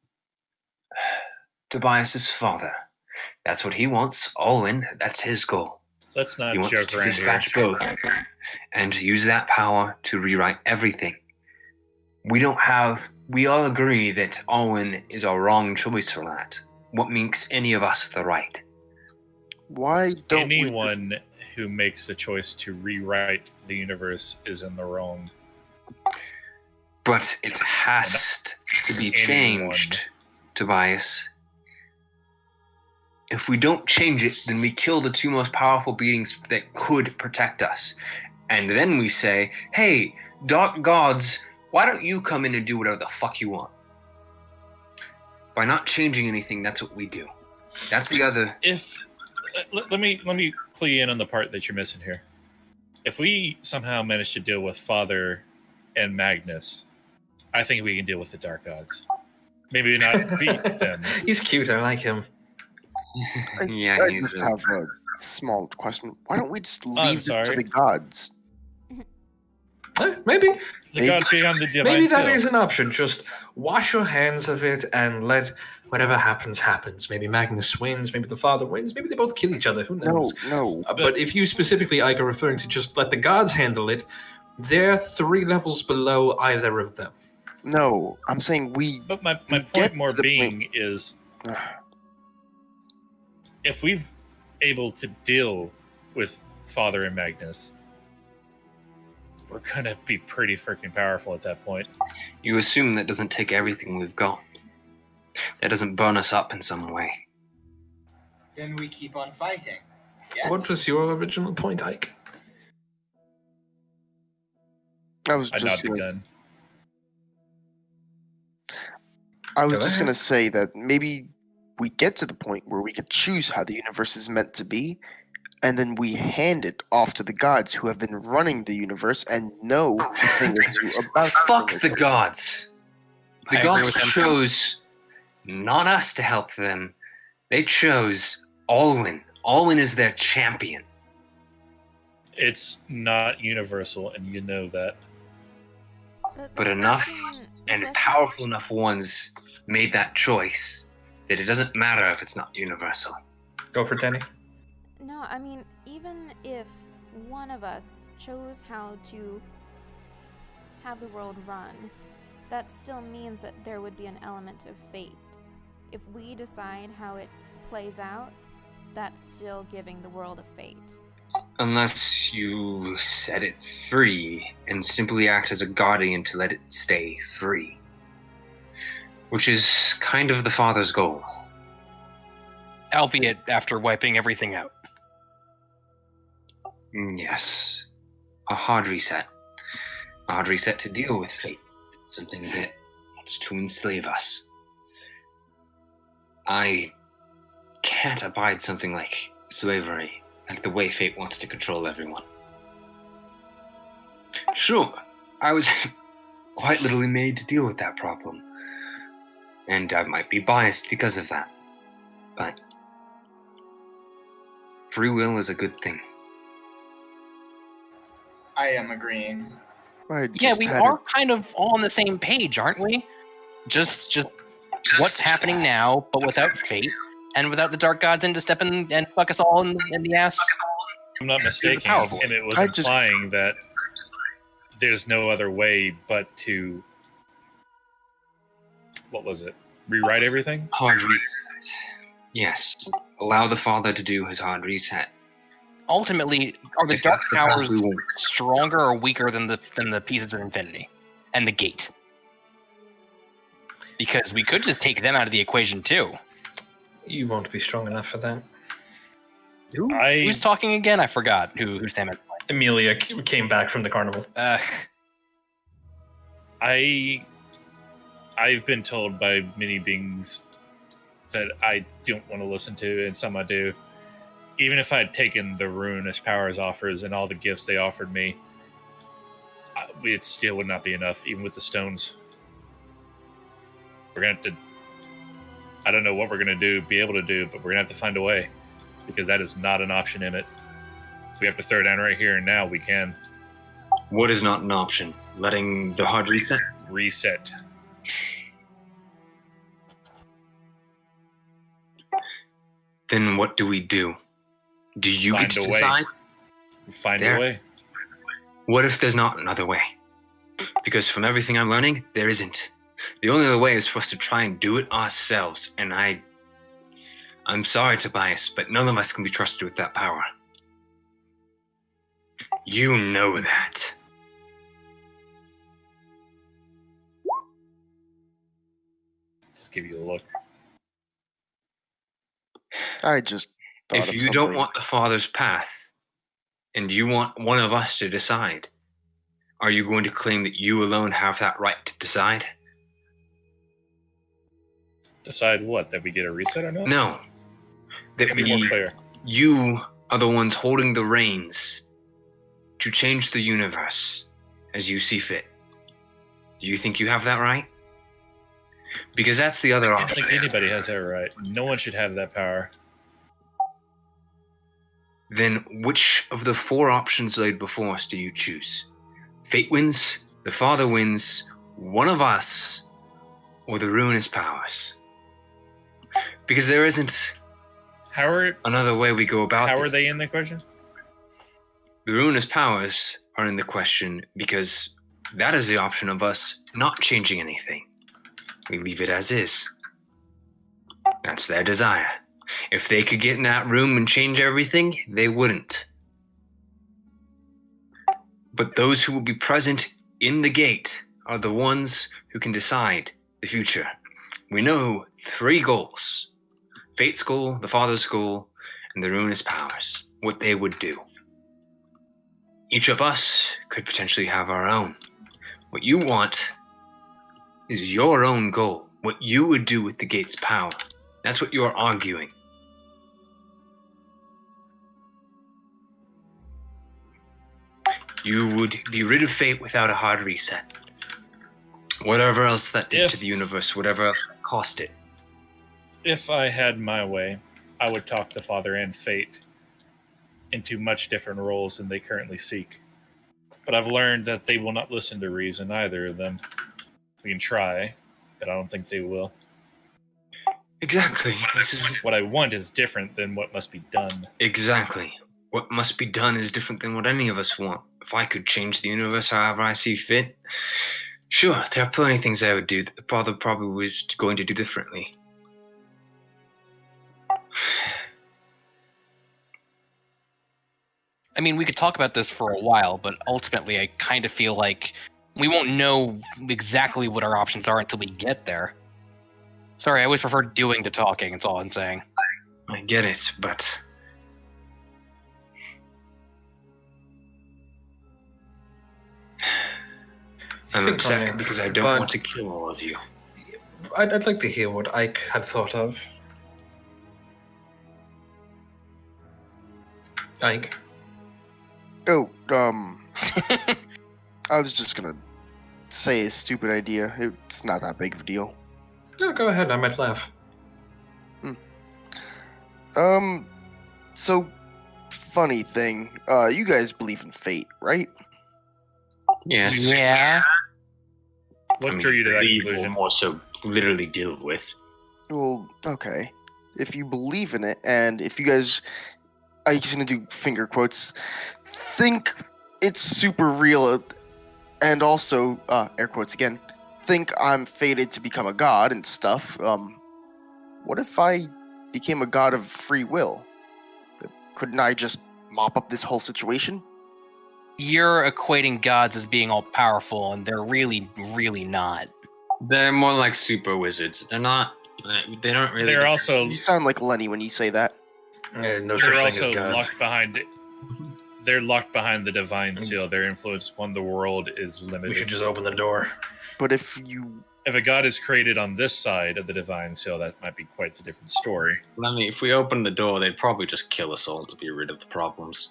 Tobias's father. That's what he wants. Alwyn, that's his goal. Let's not He wants joke to around dispatch here. both and use that power to rewrite everything. We all agree that Alwyn is a wrong choice for that. What makes any of us the right? Why don't Anyone who makes the choice to rewrite the universe is in the wrong. But it has to be Anyone. changed, Tobias. If we don't change it, then we kill the two most powerful beings that could protect us. And then we say, hey, dark gods, why don't you come in and do whatever the fuck you want? By not changing anything, that's what we do. That's the other... If let me clue in on the part that you're missing here. If we somehow manage to deal with Father and Magnus, I think we can deal with the Dark Gods. Maybe not beat them. He's cute. I like him. Yeah, I he's just really... have a small question. Why don't we just I'm leave it to sorry. the gods? Maybe The gods beyond the divine maybe that seal. is an option. Just wash your hands of it and let whatever happens. Maybe Magnus wins. Maybe the father wins. Maybe they both kill each other. Who knows? No. But if you specifically, Ike, are referring to just let the gods handle it, they're 3 levels below either of them. No, I'm saying we. But my get point more to the being is, if we've able to deal with Father and Magnus, we're gonna be pretty freaking powerful at that point. You assume that doesn't take everything we've got. That doesn't burn us up in some way. Then we keep on fighting. Yes? What was your original point, Ike? I was I nod just. the gun. I was Go just ahead. gonna say that maybe we get to the point where we could choose how the universe is meant to be, and then we hand it off to the gods who have been running the universe and know a thing or two about. Fuck thing or the two. gods. I The agree gods with him. chose not us to help them. They chose Alwyn. Alwyn is their champion. It's not universal, and you know that. But enough and powerful enough ones made that choice that it doesn't matter if it's not universal. Go for Denny. No, I mean, even if one of us chose how to have the world run, that still means that there would be an element of fate. If we decide how it plays out, that's still giving the world a fate. Unless you set it free and simply act as a guardian to let it stay free. Which is kind of the father's goal. Albeit after wiping everything out. Yes. A hard reset. A hard reset to deal with fate. Something that wants to enslave us. I can't abide something like slavery, like the way fate wants to control everyone. Sure, I was quite literally made to deal with that problem. And I might be biased because of that. But free will is a good thing. I am agreeing. Yeah, we are kind of all on the same page, aren't we? Just what's happening now, but without fate, and without the dark gods in to step in and fuck us all in the ass. I'm not mistaken, powerful. and it was I just- implying that there's no other way but to, what was it? Rewrite everything? Hard reset. Yes. Allow the father to do his hard reset. Ultimately, are the If dark that's the path powers we want. stronger or weaker than the pieces of infinity and the gate? Because we could just take them out of the equation too. You won't be strong enough for that. Who's talking again? I forgot who's name it. Amelia came back from the carnival. I've been told by many beings that I don't want to listen to, and some I do. Even if I had taken the ruinous powers offers and all the gifts they offered me, it still would not be enough, even with the stones. We're gonna have to. I don't know what we're gonna be able to do, but we're gonna have to find a way, because that is not an option in it. If we have to throw down right here and now, we can. What is not an option? Letting the hard reset? Reset. Then what do we do? Do you Find get to a way. decide? Find There. a way. What if there's not another way? Because from everything I'm learning, there isn't. The only other way is for us to try and do it ourselves, and I'm sorry, Tobias, but none of us can be trusted with that power. You know that. Just give you a look. I just thought If of you something. don't want the Father's path, and you want one of us to decide, are you going to claim that you alone have that right to decide? Decide what? That we get a reset or not? No. That Be more clear. you are the ones holding the reins to change the universe as you see fit. Do you think you have that right? Because that's the other I don't option. think anybody has that right. No one should have that power. Then which of the 4 options laid before us do you choose? Fate wins, the Father wins, one of us, or the ruinous powers? Because there isn't How are another way we go about how this. are they in the question? The ruinous powers are in the question because that is the option of us not changing anything. We leave it as is. That's their desire. If they could get in that room and change everything, they wouldn't. But those who will be present in the gate are the ones who can decide the future. We know 3 goals. Fate's goal, the Father's goal, and the ruinous powers. What they would do. Each of us could potentially have our own. What you want is your own goal. What you would do with the gate's power. That's what you're arguing. You would be rid of fate without a hard reset. Whatever else that did to the universe, whatever else cost it. If I had my way, I would talk the Father and Fate into much different roles than they currently seek. But I've learned that they will not listen to reason, either of them. We can try, but I don't think they will. Exactly. This is What I want is different than what must be done. exactly. What must be done is different than what any of us want. If I could change the universe however I see fit, sure, there are plenty of things I would do that the Father probably was going to do differently. I mean, we could talk about this for a while, but ultimately, I kind of feel like we won't know exactly what our options are until we get there. Sorry, I always prefer doing to talking, that's all I'm saying. I get it, but I'm Think on upset it, because I don't but want to kill all of you. I'd like to hear what Ike had thought of. Ike. Oh, I was just gonna say a stupid idea. It's not that big of a deal. No, go ahead. I might laugh. So, funny thing, you guys believe in fate, right? Yes. Yeah. What drew you to that believe or conclusion? more so literally deal with. Well, okay. If you believe in it, and if you guys, I'm just gonna do finger quotes, think it's super real, and also, air quotes again, think I'm fated to become a god and stuff, what if I became a god of free will? Couldn't I just mop up this whole situation? You're equating gods as being all powerful, and they're really, really not. They're more like super wizards. They're not. They don't really. They're also You sound like Lenny when you say that. No such they're thing also as God. locked behind it. They're locked behind the divine seal. Their influence on the world is We limited. should just open the door. But if you... If a god is created on this side of the divine seal, that might be quite the different story. I mean, if we open the door, they'd probably just kill us all to be rid of the problems.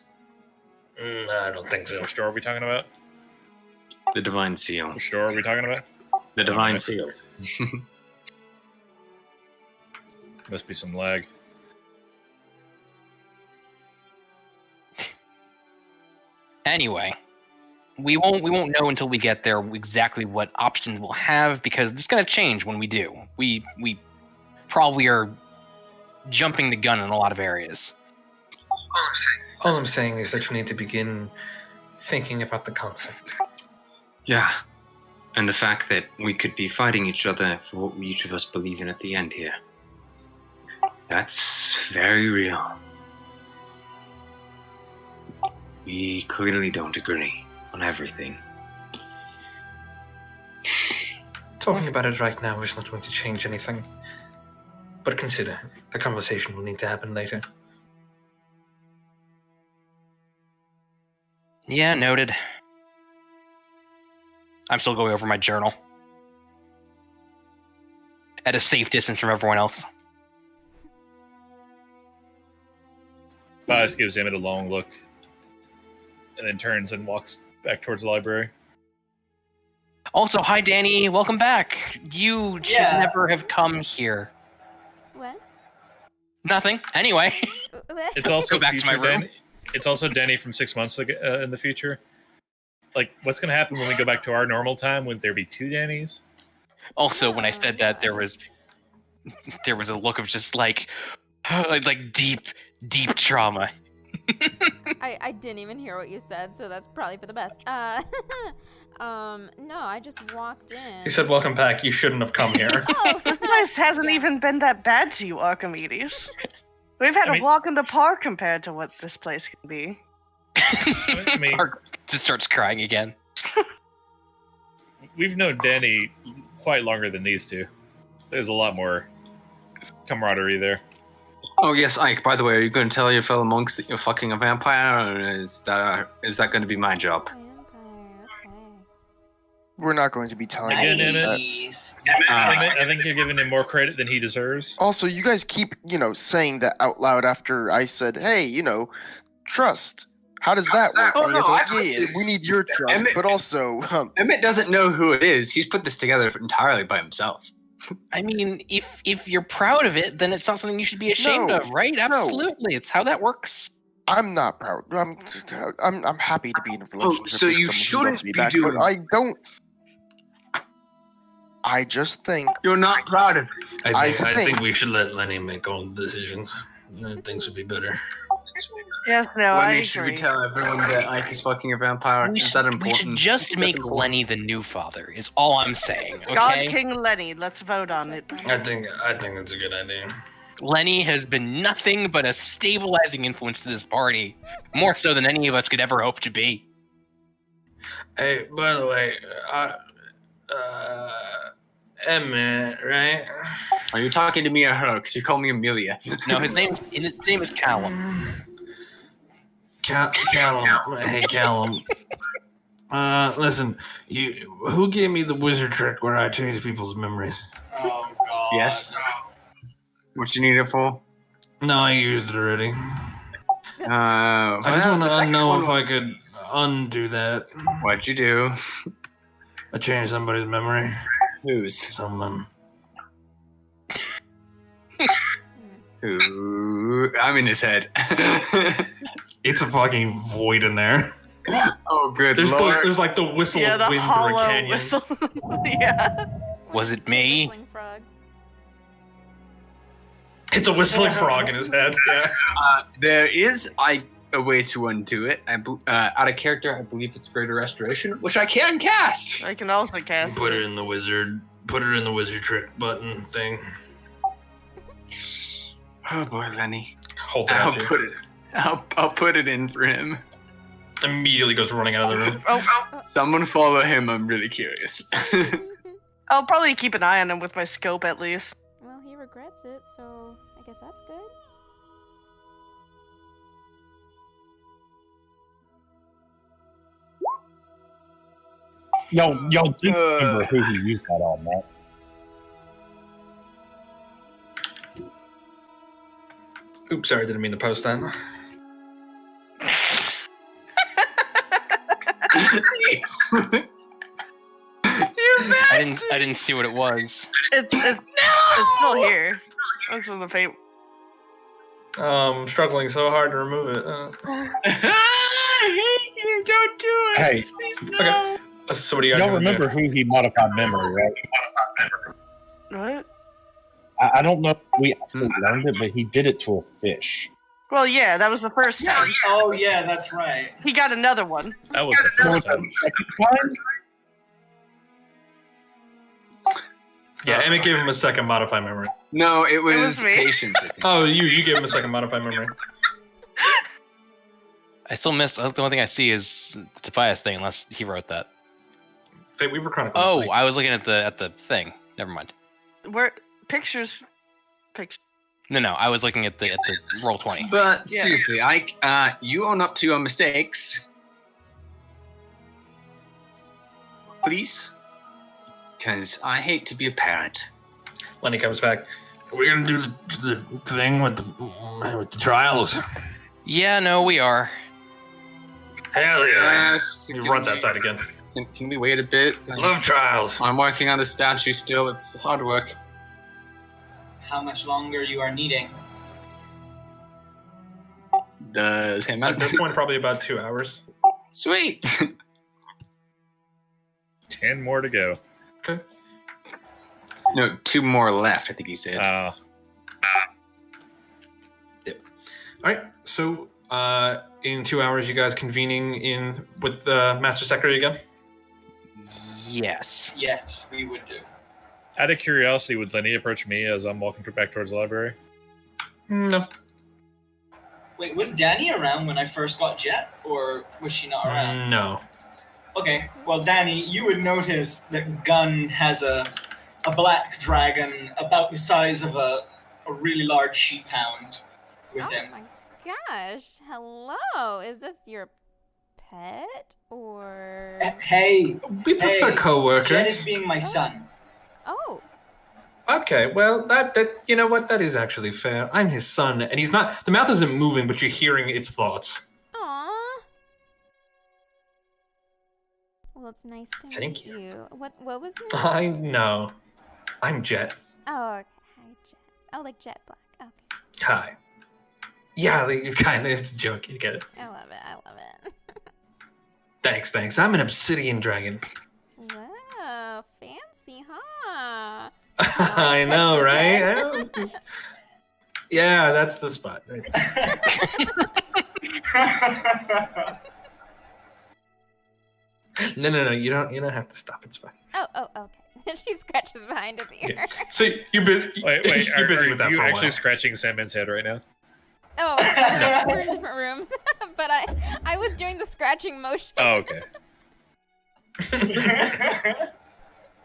I don't think so. Which door are we talking about? The divine seal. Which door are we talking about? The divine Okay. seal. Must be some lag. Anyway, we won't know until we get there exactly what options we'll have because it's going to change when we do. We probably are jumping the gun in a lot of areas. All I'm saying is that you need to begin thinking about the concept. Yeah. And the fact that we could be fighting each other for what each of us believe in at the end here. That's very real. We clearly don't agree on everything. Talking about it right now is not going to change anything. But consider, the conversation will need to happen later. Yeah, noted. I'm still going over my journal. At a safe distance from everyone else. Baz gives Emmett a long look, and then turns and walks back towards the library. Also, hi Danny, welcome back. You should never have come here. What? Nothing. Anyway. It's also Go back to my room. Danny. It's also Danny from 6 months ago, in the future. Like, what's going to happen when we go back to our normal time? Would there be 2 Dannys? Also, when I said that, there was a look of just like deep trauma. I didn't even hear what you said, so that's probably for the best. No, I just walked in. He said, welcome back, you shouldn't have come here. Oh, This place hasn't even been that bad to you, Archimedes. We've had a walk in the park compared to what this place can be. I mean, Mark just starts crying again. we've known Danny quite longer than these two. There's a lot more camaraderie there. Oh yes, Ike, by the way, are you going to tell your fellow monks that you're fucking a vampire, or is that going to be my job? Vampire, okay. We're not going to be telling Again, him that. Emmett, I think you're giving him more credit than he deserves. Also, you guys keep, saying that out loud after I said, hey, trust. How does that work? Oh, And you no, guys are I like, yeah, we need your trust, Emmett- but also, Emmett doesn't know who it is. He's put this together entirely by himself. I mean, if you're proud of it, then it's not something you should be ashamed No, of, right? no. Absolutely, it's how that works. I'm not proud. I'm happy to be in a relationship so with you someone who shouldn't loves me be back, doing- but I don't. I just think You're not proud of it. I I think- think we should let Lenny make all the decisions. Then things would be better. Yes, no, I Lenny, should we agree. tell everyone that Ike is fucking a vampire? We Is should, that we important? should just make Lenny the new father, is all I'm saying, God okay? King Lenny, let's vote on it. I think that's a good idea. Lenny has been nothing but a stabilizing influence to this party, more so than any of us could ever hope to be. Hey, by the way, Emmett, right? Are you talking to me or her? Because you call me Amelia. No, his name is Callum. Callum. Hey, Callum. Listen, who gave me the wizard trick where I change people's memories? Oh god. Yes. What you need it for? No, I used it already. I just well, want the to second know one if was- I could undo that. What'd you do? I changed somebody's memory. Whose? Someone. Who? I'm in his head. It's a fucking void in there. Oh, good There's lord. there's like the whistle Yeah, of the wind through a hollow canyon. whistle. Yeah. Was it me? Whistling frogs. It's a whistling frog in his head. Yeah. There is a way to undo it. Out of character, I believe it's Greater Restoration, which I can cast. I can also cast Put it it. in the wizard. Put her in the wizard trick button thing. Oh boy, Lenny. Hold it out to you. I'll put it in for him. Immediately goes running out of the room. Oh, Someone follow him. I'm really curious. I'll probably keep an eye on him with my scope at least. Well, he regrets it, so I guess that's good. Y'all do remember who he used that on, right? Oops, sorry, didn't mean to post that. I didn't see what it was. It's still here. It's in the fate. Struggling so hard to remove it. Don't do it. Hey, Okay. So what do you guys y'all gonna do? remember who he modified memory, right? What? I don't know if we actually learned it, but he did it to a fish. Well, yeah, that was the first time. Oh yeah, that's right. He got another one. That was the So first the time. second time, Yeah, Emmett gave him a second modify memory. No, it was, was me. patience. I think. Oh, you gave him a second modify memory. I still miss. The only thing I see is the Tobias thing, unless he wrote that. Fate Weaver Chronicle. Oh, like, I was looking at the thing. Never mind. Where pictures? No, I was looking at the roll 20. But Yeah. seriously, Ike, you own up to your mistakes. Please? Because I hate to be a parent. Lenny comes back. We're gonna do the thing with the trials. Yeah, no, we are. Hell yeah! Yes. He can runs we- outside again. Can we wait a bit? Love trials. I'm working on the statue still. It's hard work. How much longer you are needing? The same At amount. this point, probably about 2 hours. Sweet. 10 more to go. Okay. No, 2 more left. I think he said. Uh, All right. So, in 2 hours, you guys convening in with the Master Secretary again. Yes. Yes, we would do. out of curiosity, would Lenny approach me as I'm walking back towards the library? No. Wait, was Danny around when I first got Jet, or was she not around? No. Okay, well, Danny, you would notice that Gunn has a black dragon about the size of a really large sheep hound with Oh him. my gosh. Hello. Is this your pet or Hey, We prefer Hey, co-workers. Jet is being my son. Oh, Okay, well, that you know what? That is actually fair. I'm his son, and he's not. The mouth isn't moving, but you're hearing its thoughts. aw. Well, it's nice to Thank meet you. What was your I know. I'm Jet. Oh, okay. Hi, Jet. Oh, like Jet Black. Okay. Hi. Yeah, you kind of. It's a joke. You get it. I love it. I love it. Thanks. I'm an obsidian dragon. Wow, fancy, huh? I know, right? Yeah, that's the spot. Right. No. You don't have to stop. It's fine. Oh, okay. She scratches behind his ear. Yeah. So you've been Wait, you're busy are with that you for a actually while. scratching Sandman's head right now? Oh, we're in different rooms, but I was doing the scratching motion. Oh, okay.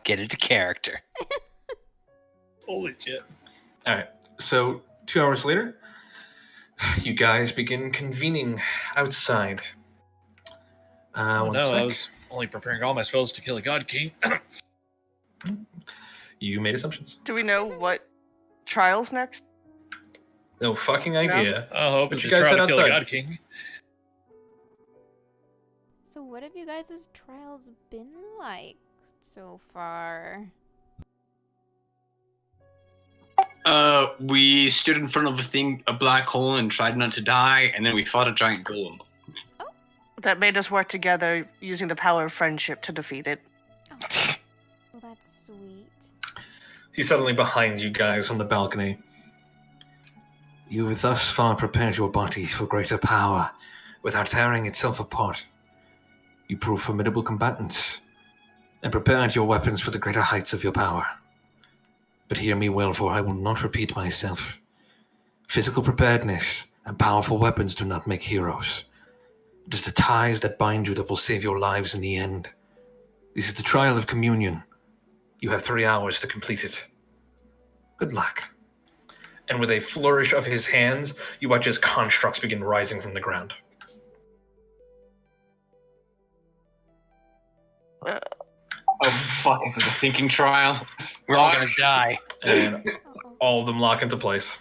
Get into character. Holy shit. All right. So 2 hours later, you guys begin convening outside. Oh, One no, I sec. was only preparing all my spells to kill a god king. You made assumptions. Do we know what trial's next? No fucking idea. I hope But it's you a guys trial head to kill a outside. god king. So, what have you guys' trials been like so far? We stood in front of a black hole and tried not to die, and then we fought a giant golem. That made us work together using the power of friendship to defeat it. Well, that's sweet. He's suddenly behind you guys on the balcony. You have thus far prepared your bodies for greater power, without tearing itself apart. You prove formidable combatants, and prepared your weapons for the greater heights of your power. But hear me well, for I will not repeat myself. Physical preparedness and powerful weapons do not make heroes. It is the ties that bind you that will save your lives in the end. This is the trial of communion. You have 3 hours to complete it. Good luck. And with a flourish of his hands, you watch his constructs begin rising from the ground. Oh fuck! Is it a thinking trial? We're all gonna die. And Uh-oh. all of them lock into place.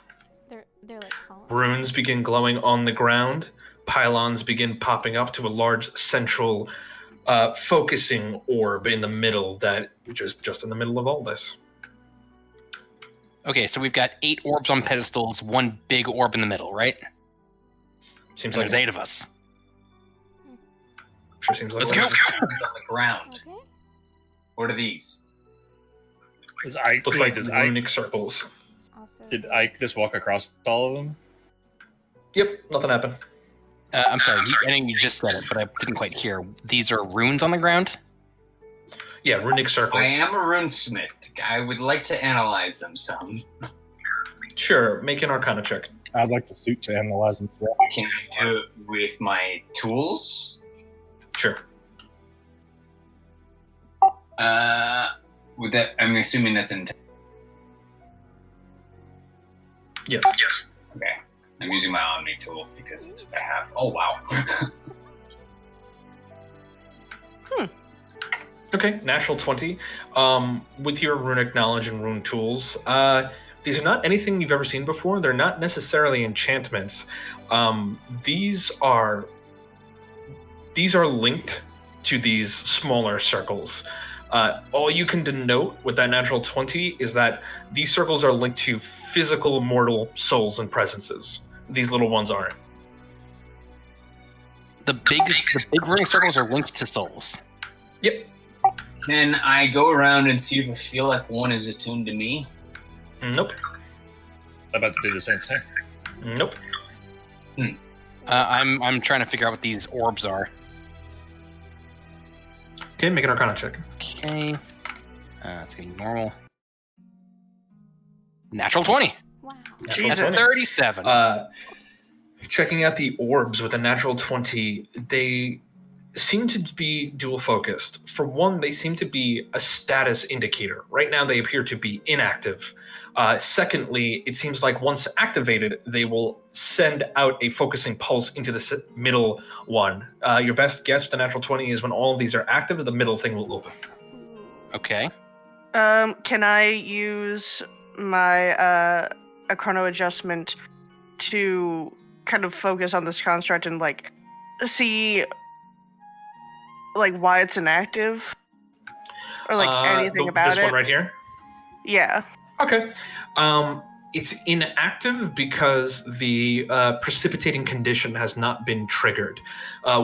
They're like columns. Runes begin glowing on the ground. Pylons begin popping up to a large central focusing orb in the middle that just in the middle of all this. Okay, so we've got 8 orbs on pedestals, 1 big orb in the middle, right? Seems And like there's 8 of us. Sure seems like Let's one. go. On the ground. Okay. What are these? Does I Looks like does runic circles. Also, Did I just walk across all of them? Yep, nothing happened. I'm sorry, I think you just said it, but I didn't quite hear. These are runes on the ground? Yeah, runic circles. I am a runesmith. I would like to analyze them some. Sure, make an Arcana check. I'd like to suit to analyze them. Can I do it with my tools? Sure. With that, I'm assuming that's in. Yes. Okay. I'm using my Omni tool because it's what I have. Oh, wow. Okay, natural 20. With your runic knowledge and rune tools, these are not anything you've ever seen before. They're not necessarily enchantments. These are linked to these smaller circles. All you can denote with that natural 20 is that these circles are linked to physical mortal souls and presences. These little ones aren't. The big runic circles are linked to souls. Yep. Can I go around and see if I feel like one is attuned to me? Nope. I'm about to do the same thing. Nope. I'm trying to figure out what these orbs are. Okay, make an Arcana check. Okay. It's gonna be normal. Natural 20. wow. Natural That's 20. 37. Checking out the orbs with a natural 20, they seem to be dual focused. For one, they seem to be a status indicator. Right now, they appear to be inactive. Secondly, it seems like once activated, they will send out a focusing pulse into the middle one. Your best guess with the natural 20 is when all of these are active, the middle thing will open. Okay. Can I use my a chrono adjustment to kind of focus on this construct and like see like why it's inactive or like anything about this it? one right here? Yeah. Okay. It's inactive because the precipitating condition has not been triggered.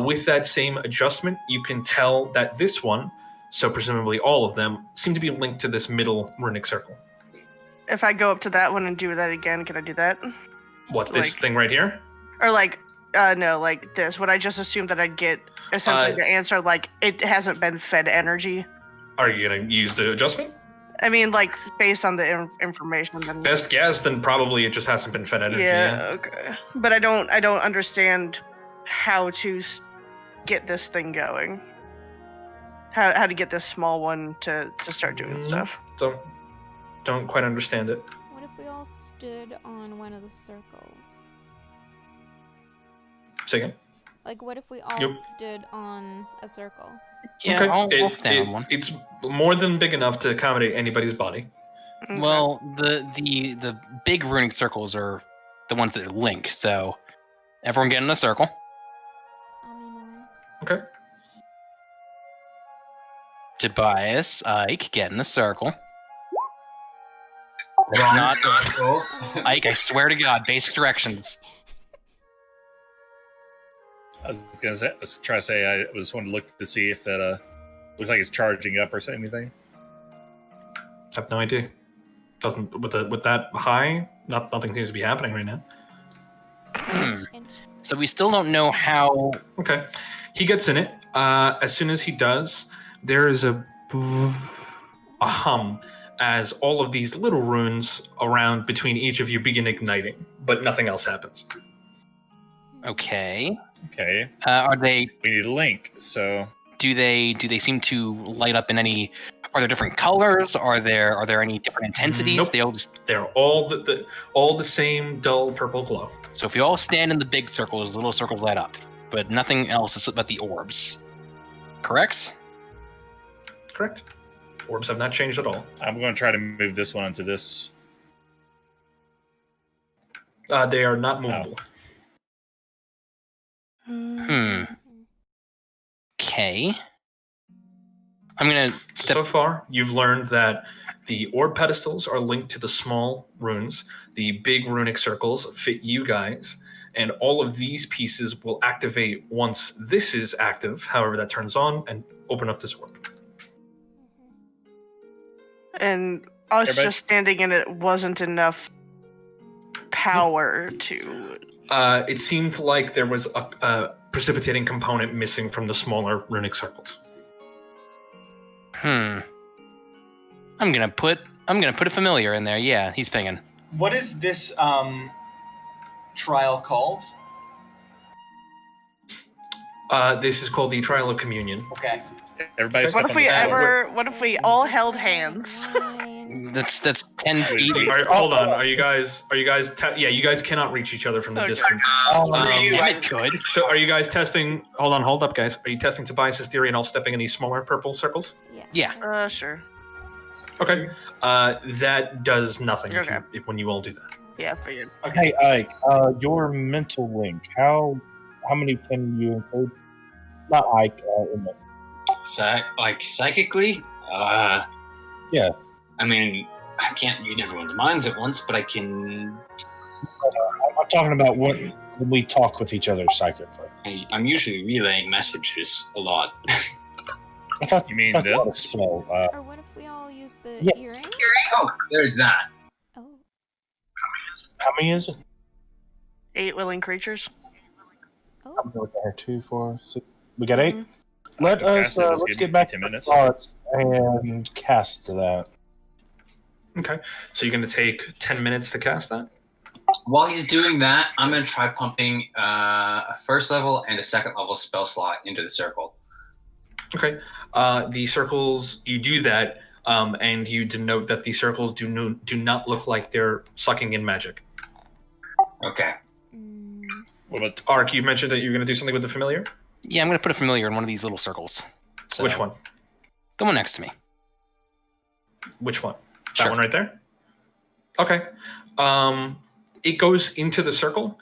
With that same adjustment, you can tell that this one, so presumably all of them, seem to be linked to this middle runic circle. If I go up to that one and do that again, can I do that? What, this thing right here? Or like, no, like this. Would I just assume that I'd get essentially the answer like it hasn't been fed energy? Are you going to use the adjustment? I mean, like based on the information. Then Best guess, then probably it just hasn't been fed energy. yeah, okay. But I don't understand how to get this thing going. How to get this small one to start doing stuff. Don't quite understand it. What if we all stood on one of the circles? Say again? Like, what if we all Yep. stood on a circle? Yeah, I'll stand on one. It's more than big enough to accommodate anybody's body. Okay. Well, the big runic circles are the ones that link, so everyone get in a circle. I mean, one. Okay. Tobias, Ike, get in a circle. Wrong Not- circle. Ike, I swear to God, basic directions. I was gonna say, let's try to say I just wanted to look to see if that looks like it's charging up or anything. I have no idea. Doesn't with that high, nothing seems to be happening right now. So we still don't know how. Okay. He gets in it. As soon as he does, there is a hum as all of these little runes around between each of you begin igniting, but nothing else happens. Okay. Okay. Are they? We need a link. So Do they seem to light up in any? Are there different colors? Are there any different intensities? Nope. They all just. They're all the same dull purple glow. So if we all stand in the big circles, the little circles light up, but nothing else is but the orbs. Correct? Correct. Orbs have not changed at all. I'm going to try to move this one onto this. They are not movable. Okay. I'm gonna step. So far, you've learned that the orb pedestals are linked to the small runes. The big runic circles fit you guys, and all of these pieces will activate once this is active, however that turns on, and open up this orb. And us Everybody- just standing in it wasn't enough power to. It seemed like there was a precipitating component missing from the smaller runic circles. I'm gonna put a familiar in there. Yeah, he's pinging. What is this trial called? This is called the Trial of Communion. Okay. Everybody's What if we all held hands? That's 10 feet. Hold on. Are you guys? Yeah, you guys cannot reach each other from the distance. It could. So, are you guys testing? Hold up, guys. Are you testing Tobias's theory and all stepping in these smaller purple circles? Yeah. Sure. Okay. That does nothing Okay. when you all do that. Yeah, figured. Hey, Ike, your mental link, how many can you include? Not Ike, Emmett. Psychically? Yeah. I mean, I can't read everyone's minds at once, but I can. I'm talking about when we talk with each other psychically. I'm usually relaying messages a lot. I thought You mean that was a this? spell. Or what if we all use the Yeah. earring? Oh, there's that. Oh. How many is it? 8 willing creatures. I'm going there. 2, 4, 6. We got 8. Mhm. Let Okay, us. so just Let's give get me back 10 to the minutes. thoughts and cast that. Okay. So you're going to take 10 minutes to cast that. While he's doing that, I'm going to try pumping a first level and a second level spell slot into the circle. Okay. The circles, you do that, and you denote that the circles do not look like they're sucking in magic. Okay. What about Ark, you mentioned that you're going to do something with the familiar? Yeah, I'm gonna put a familiar in one of these little circles. So, Which one? The one next to me. Which one? Sure. That one right there? Okay. It goes into the circle.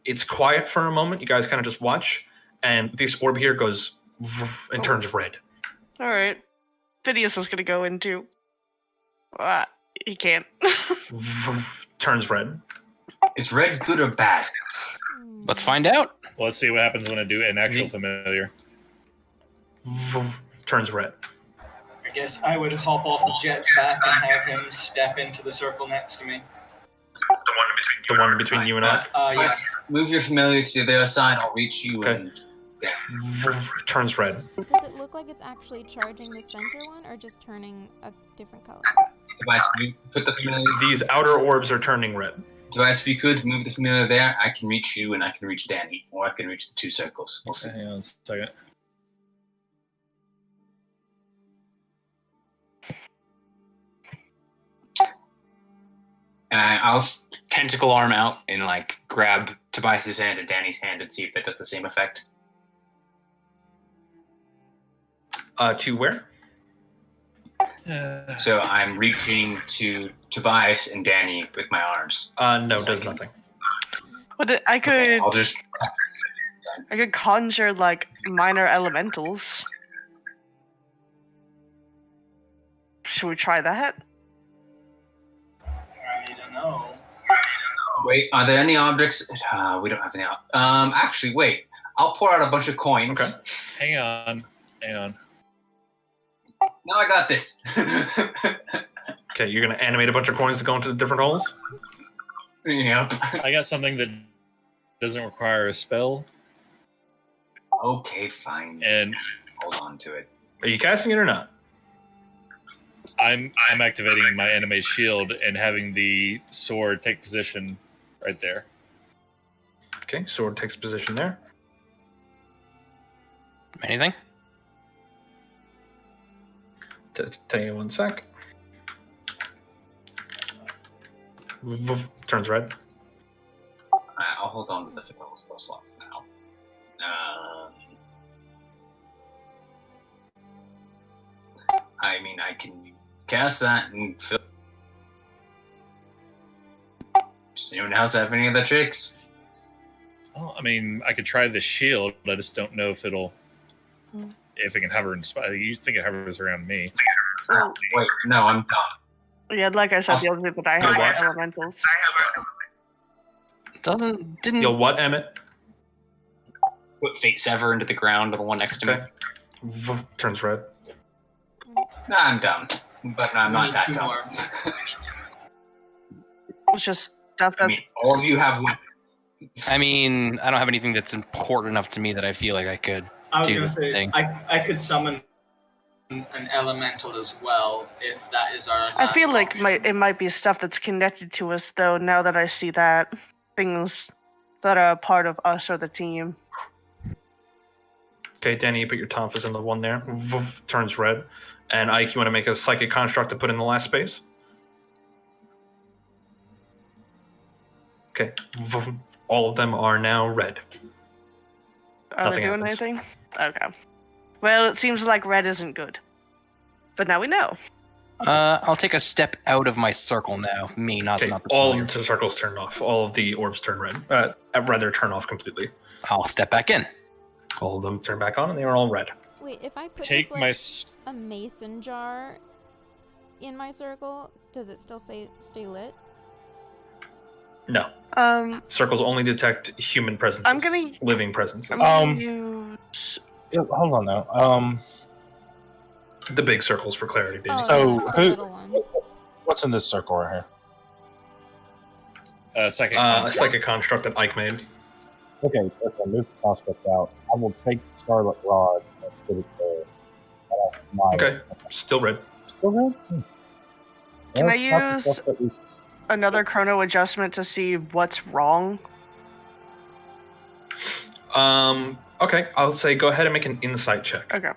It's quiet for a moment. You guys kind of just watch, and this orb here goes and turns red. All right. Phineas is gonna go into. He can't. Turns red. Is red good or bad? Let's find out. Well, let's see what happens when I do an actual familiar. Turns red. I guess I would hop off the jet's back and have him step into the circle next to me. The one between you and I. Yes. Move your familiar to the other side. I'll reach you. Okay. And Turns red. Does it look like it's actually charging the center one or just turning a different color? Tobias, you put the familiar. These outer orbs are turning red. Tobias, if you could move the familiar there, I can reach you and I can reach Danny, or I can reach the 2 circles. We'll see. Hang on a second. And I'll tentacle arm out and like grab Tobias's hand and Danny's hand and see if that does the same effect. To where? So I'm reaching to Tobias and Danny with my arms. No, does nothing. But I could. I'll just. I could conjure like minor elementals. Should we try that? I don't know. Wait, are there any objects? We don't have any. Actually, wait. I'll pour out a bunch of coins. Okay. Hang on. Now I got this. Okay, you're going to animate a bunch of coins to go into the different holes? Yep. I got something that doesn't require a spell, Okay, fine. and Hold on to it. Are you casting it or not? I'm activating my animate shield and having the sword take position right there. Okay, sword takes position there. Anything? Tell you 1 sec. Turns red. I'll hold on to the spell slot for now. I mean, I can cast that and fill. Does anyone else have any other tricks? Well, I mean, I could try the shield. I just don't know if it can hover in spot. You think it hovers around me? Oh, Wait, no, I'm done. yeah, like I said, the other thing that I have what? are elementals. Didn't You'll what, Emmett? Put Fate Sever into the ground, the one next to Okay. me. Turns red. Nah, I'm dumb. But I'm We not need that 2 dumb. more. Let's just stuff I that's mean, all of you have weapons. I mean, I don't have anything that's important enough to me that I feel like I could I was do gonna this say thing. I could summon an elemental as well if that is our. I feel last like option. it might be stuff that's connected to us, though, now that I see that. Things that are a part of us or the team. Okay, Danny, you put your Tonfas in the one there. Turns red. And Ike, you want to make a psychic construct to put in the last space? Okay. All of them are now red. Are Nothing they doing happens. anything? Okay. Well, it seems like red isn't good. But now we know. I'll take a step out of my circle now. Me, not Okay, not the all player. of the circles turn off. All of the orbs turn red. Rather, turn off completely. I'll step back in. All of them turn back on, and they are all red. Wait, if I put Take this, my. like, a mason jar in my circle, does it still stay lit? No. Circles only detect human presences. I'm gonna living presences. use. Hold on now. The big circles for clarity. Dave. Oh, So yeah, the who? little one. What's in this circle right here? Second. Psychic construct that Ike made. Okay, move the construct out. I will take the Scarlet Rod and put it there. Okay, still red. Still red? Can I Well, not the use stuff that we- another chrono adjustment to see what's wrong? Okay, I'll say go ahead and make an insight check. Okay.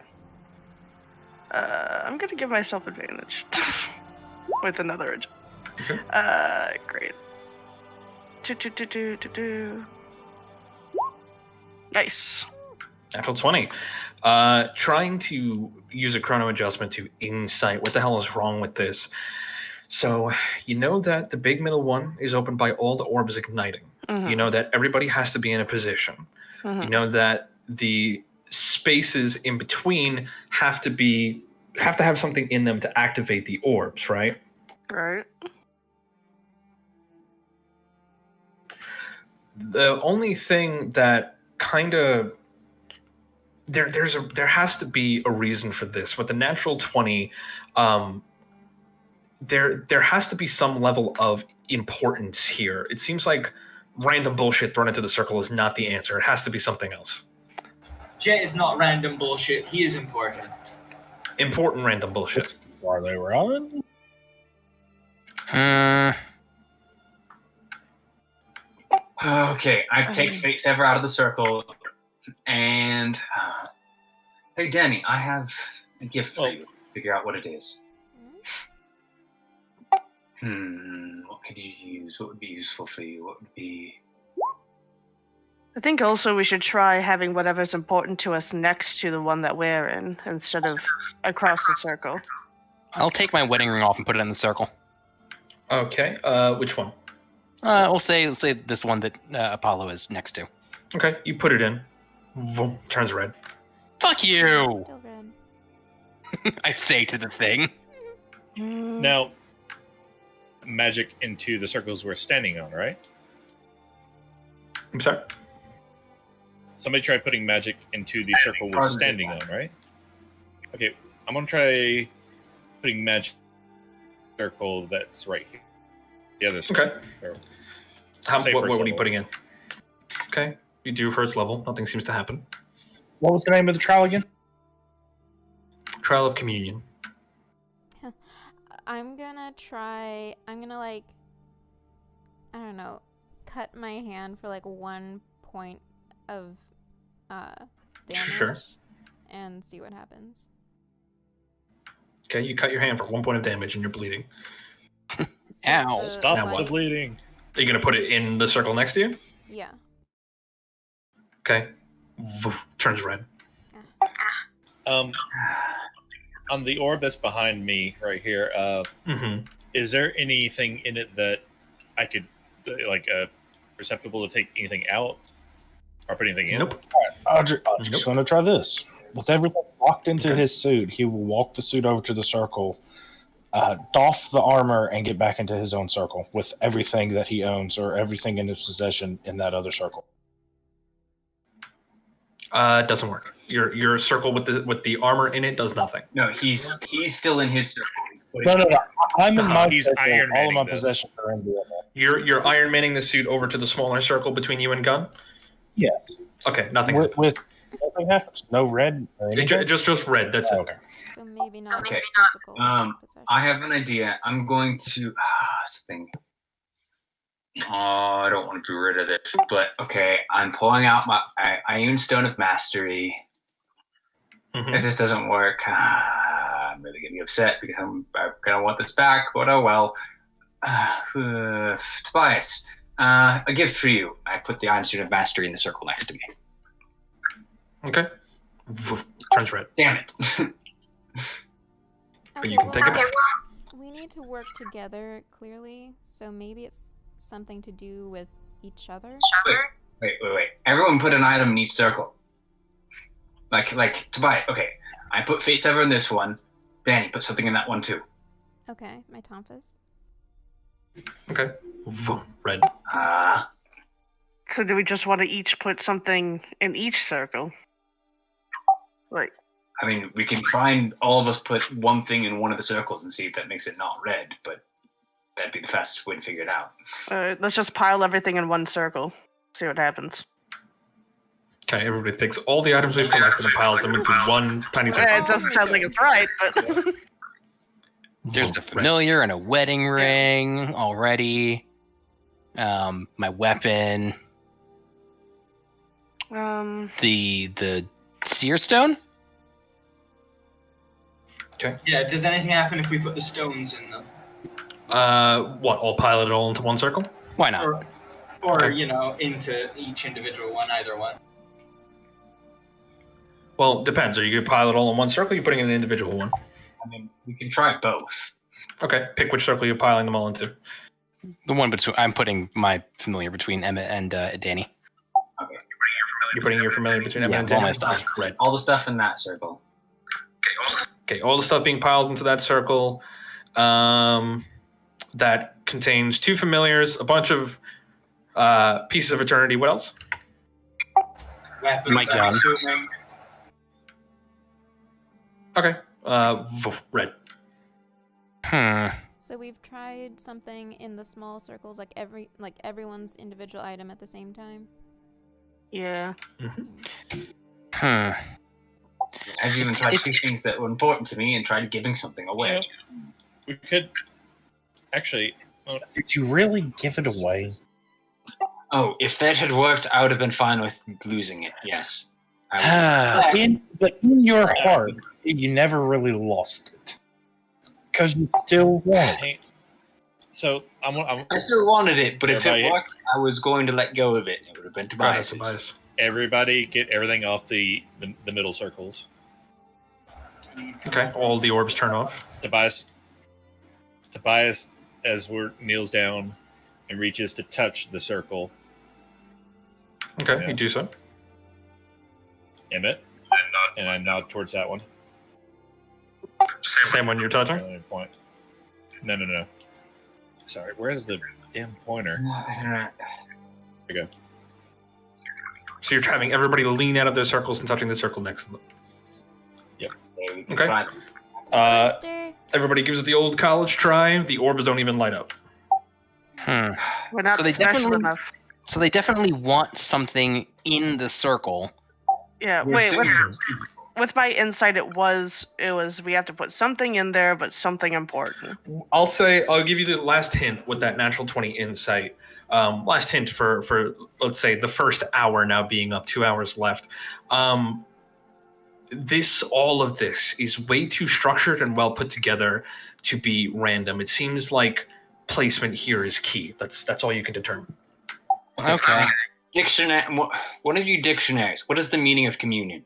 I'm gonna give myself advantage with another adjustment. Okay. Great. Nice. Natural 20. Trying to use a chrono adjustment to insight. What the hell is wrong with this? So, you know that the big middle one is opened by all the orbs igniting. Mhm. You know that everybody has to be in a position. Mhm. You know that the spaces in between have to have something in them to activate the orbs, right? Right. The only thing that kind of there has to be a reason for this. With the natural 20, there has to be some level of importance here. It seems like random bullshit thrown into the circle is not the answer. It has to be something else. Jet is not random bullshit. He is important. Important random bullshit. Are they running? Okay, I take Fate Sever out of the circle, and hey, Danny, I have a gift for you. Figure out what it is. What could you use? What would be useful for you? What would be? I think also we should try having whatever's important to us next to the one that we're in instead of across the circle. I'll take my wedding ring off and put it in the circle. Okay, which one? We'll say this one that Apollo is next to. Okay, you put it in. Vroom, turns red. Fuck you! Still red. I say to the thing. Now, magic into the circles we're standing on, right? I'm sorry? Somebody tried putting magic into the circle we're standing on, right? Okay, I'm gonna try putting magic circle that's right here. The other circle. Okay. Or- How, say what first are you level. putting in? Okay, you do first level. Nothing seems to happen. What was the name of the trial again? Trial of Communion. I'm gonna like, I don't know, cut my hand for like 1 point of damage Sure. and see what happens. Okay, you cut your hand for 1 point of damage and you're bleeding. Ow. Just the, Stop Now the what? bleeding. Are you going to put it in the circle next to you? Yeah. Okay. Turns red. On the orb that's behind me right here, Mm-hmm. is there anything in it that I could, like, perceptible to take anything out? Or put anything in? Nope. I'm just going to try this. With everything locked into Okay. his suit, he will walk the suit over to the circle, doff the armor, and get back into his own circle with everything that he owns or everything in his possession in that other circle. It doesn't work. Your circle with the armor in it does nothing. No, he's still in his circle. He's putting- No. I'm in my He's circle. Iron All of my Manning this. possessions are in the other. You're Iron Manning the suit over to the smaller circle between you and Gunn? Yes. Okay, nothing. With nothing happens. No red or anything. Just red. That's it. Okay. So maybe not Okay. physical possession. I have an idea. I'm going to something. Oh, I don't want to be rid of it, but okay. I'm pulling out my Iron Stone of Mastery. Mhm. If this doesn't work, I'm really gonna be upset because I'm gonna want this back. But oh well. Tobias, a gift for you. I put the Iron Stone of Mastery in the circle next to me. Okay. Turns red. Damn it. But you can take it back. We need to work together, clearly. So maybe it's something to do with each other. Wait. Everyone put an item in each circle. Like Tobias. Okay, I put face ever in this one. Danny, put something in that one too. Okay, my Tomphus. Okay. Red. So do we just want to each put something in each circle? Like, I mean, we can try and all of us put one thing in one of the circles and see if that makes it not red, but that'd be the fastest way to figure it out. let's just pile everything in one circle. See what happens. Okay, everybody takes all the items we've collected and piles them into one tiny circle. It doesn't sound like it's right, but There's a familiar and a wedding ring already. My weapon. The seer stone. Okay. Yeah, does anything happen if we put the stones in them? What? I'll pile it all into one circle? Why not? Or Okay. into each individual one, either one. Well, depends. Are you going to pile it all in one circle or are you putting it in an individual one? I mean, we can try both. Okay, pick which circle you're piling them all into. The one between I'm putting my familiar between Emmett and Danny. You're putting your familiar between Emma Yeah, and all Danny? my stuff. Red. All the stuff in that circle. Okay, all the stuff being piled into that circle. That contains 2 familiars, a bunch of pieces of eternity. What else? Weapons, Mike I'm down. assuming. Okay, red. So we've tried something in the small circles, like everyone's individual item at the same time. yeah. I've even tried 2 things that were important to me and tried giving something away. We could actually. Did you really give it away? Oh, if that had worked, I would have been fine with losing it. Yes. But in your heart, you never really lost it. Because you still want it. So I'm I still wanted it, but if it Everybody- worked, I was going to let go of it. It would have been Go ahead, Tobias's. Tobias. everybody get everything off the middle circles. Okay, all the orbs turn off. Tobias, as we're kneels down and reaches to touch the circle. Okay, Yeah. you do so. Emmett, and I nod towards that one. Same one you're touching? Another point. No. Sorry, where's the damn pointer? There you go. So you're having everybody lean out of their circles and touching the circle next to them. Okay. Sister. Everybody gives it the old college try. The orbs don't even light up. We're not So they special definitely- enough. So they definitely want something in the circle. Yeah, wait, with my insight, it was we have to put something in there, but something important. I'll give you the last hint with that natural 20 insight. Last hint for let's say the first hour now being up, 2 hours left. All of this is way too structured and well put together to be random. It seems like placement here is key. That's all you can determine. Okay. Dictionary. One of you dictionaries. What is the meaning of communion?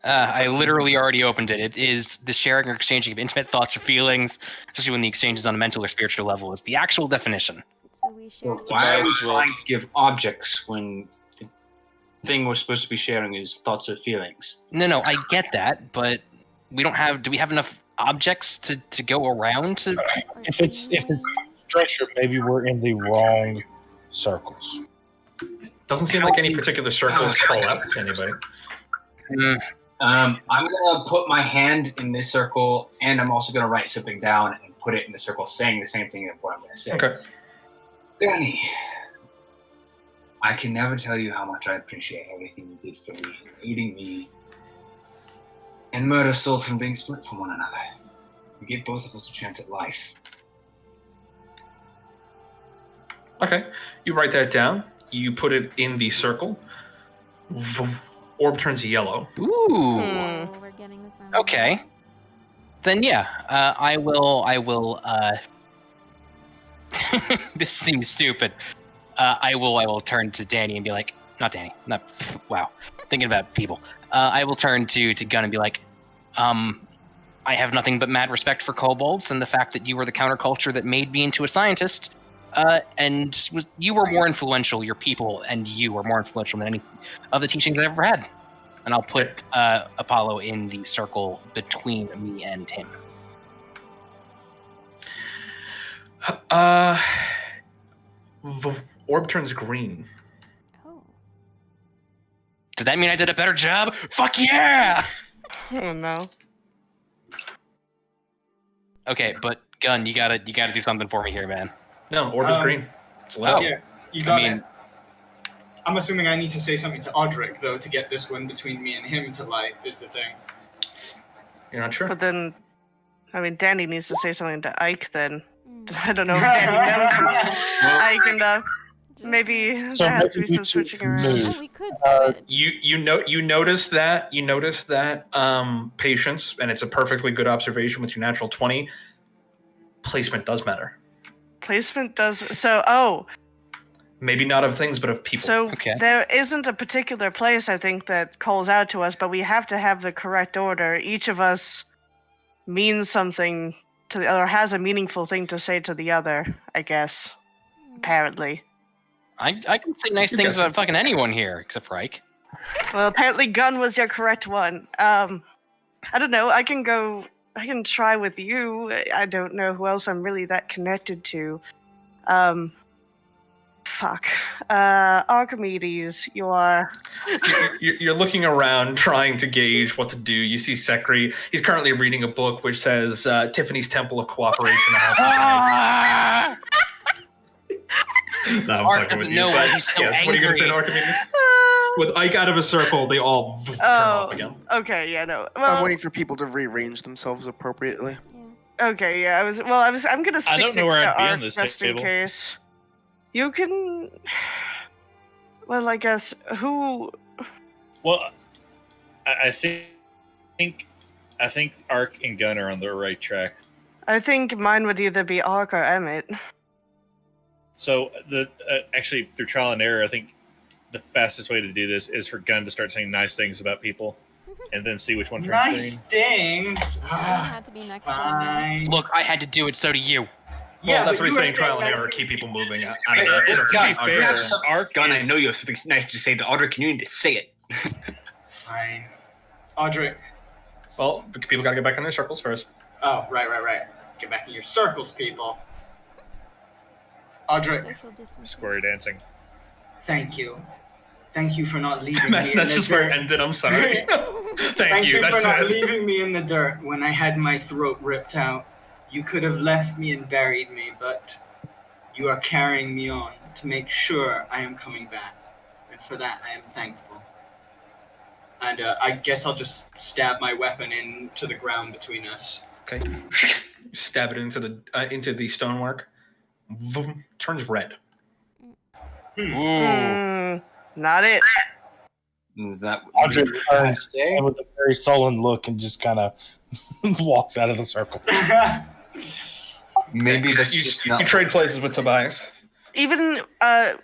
I literally already opened it. It is the sharing or exchanging of intimate thoughts or feelings, especially when the exchange is on a mental or spiritual level. It's the actual definition. So we share. Why are we Tobias will- trying to give objects when the thing we're supposed to be sharing is thoughts or feelings? No, I get that, but we don't have. Do we have enough objects to go around? To If it's structured, maybe we're in the wrong circles. Doesn't seem like any particular circles call out to anybody. I'm gonna put my hand in this circle, and I'm also gonna write something down and put it in the circle, saying the same thing as what I'm gonna say. Okay. Danny, I can never tell you how much I appreciate everything you did for me, aiding me, and murder soul from being split from one another. You gave both of us a chance at life. Okay, you write that down. You put it in the circle. Orb turns yellow. Ooh. Oh, we're getting some. Okay. Then yeah, I will. This seems stupid. I will turn to Danny and be like, not Danny, not. Wow, thinking about people. I will turn to Gunn and be like, I have nothing but mad respect for kobolds and the fact that you were the counterculture that made me into a scientist. And you were more influential. Your people and you were more influential than any of the teachings I've ever had. And I'll put Apollo in the circle between me and him. The orb turns green. Oh. Did that mean I did a better job? Fuck yeah! Oh no. Okay, but Gunn, you gotta do something for me here, man. No, orb is green. It's lit. Oh. Yeah, you got I mean- it. I'm assuming I need to say something to Audric, though, to get this one between me and him to light, is the thing. You're not sure? But then, I mean, Danny needs to say something to Ike then. Mm. I don't know if Danny knows Ike and Just- maybe So there has to maybe be we some should switching around. move. Oh, we could Uh, switch. You notice that patience, and it's a perfectly good observation with your natural 20. Placement does matter. Placement does so. Maybe not of things, but of people. So Okay. there isn't a particular place I think that calls out to us, but we have to have the correct order. Each of us means something to the other, has a meaningful thing to say to the other, I guess. Apparently. I can say nice You things got it. about fucking anyone here, except for Ike. Well, apparently Gun was your correct one. I don't know, I can try with you. I don't know who else I'm really that connected to. Fuck. Archimedes, you are... You're looking around trying to gauge what to do. You see Sekri. He's currently reading a book which says Tiffany's Temple of Cooperation. Ah! No, I'm Art fucking with doesn't you. know but why he's so yes, what are you going to say to Archimedes? With Ike out of a circle, they all turn off again. Okay, yeah, no. I'm Well, waiting for people to rearrange themselves appropriately. Yeah. okay, yeah, I'm gonna stick don't know next where to I'd be on Ark this just in table. case. You can... Well, I guess, who... Well, I think Ark and Gunn are on the right track. I think mine would either be Ark or Emmett. So the actually through trial and error, I think the fastest way to do this is for Gunn to start saying nice things about people, and then see which one turns Nice green. things. It had to be next to him. Fine. Look, I had to do it, so do you. Yeah, Well, that's but what he's you were saying. Trial and saying error, nice keep things. people moving out Hey, of the hey, circle. Gunn, Gunn, you have Gunn. some- Ark Gunn, I is- know you have something nice to say to Audric. You need to say it. Fine. Audric. Well, people gotta get back in their circles first. Oh, right. Get back in your circles, people. Audric, Social distancing. Square dancing. thank you. Thank you for not leaving me in That's the just where dirt. it ended. I'm sorry. Thank you That's for not it. leaving me in the dirt when I had my throat ripped out. You could have left me and buried me, but you are carrying me on to make sure I am coming back. And for that, I am thankful. And I guess I'll just stab my weapon into the ground between us. Okay. Stab it into the stonework. Vroom, turns red. Ooh. Not it. Is that Audrey turns with a very sullen look and just kind of walks out of the circle. maybe this You, is just you not trade places with Tobias. Even,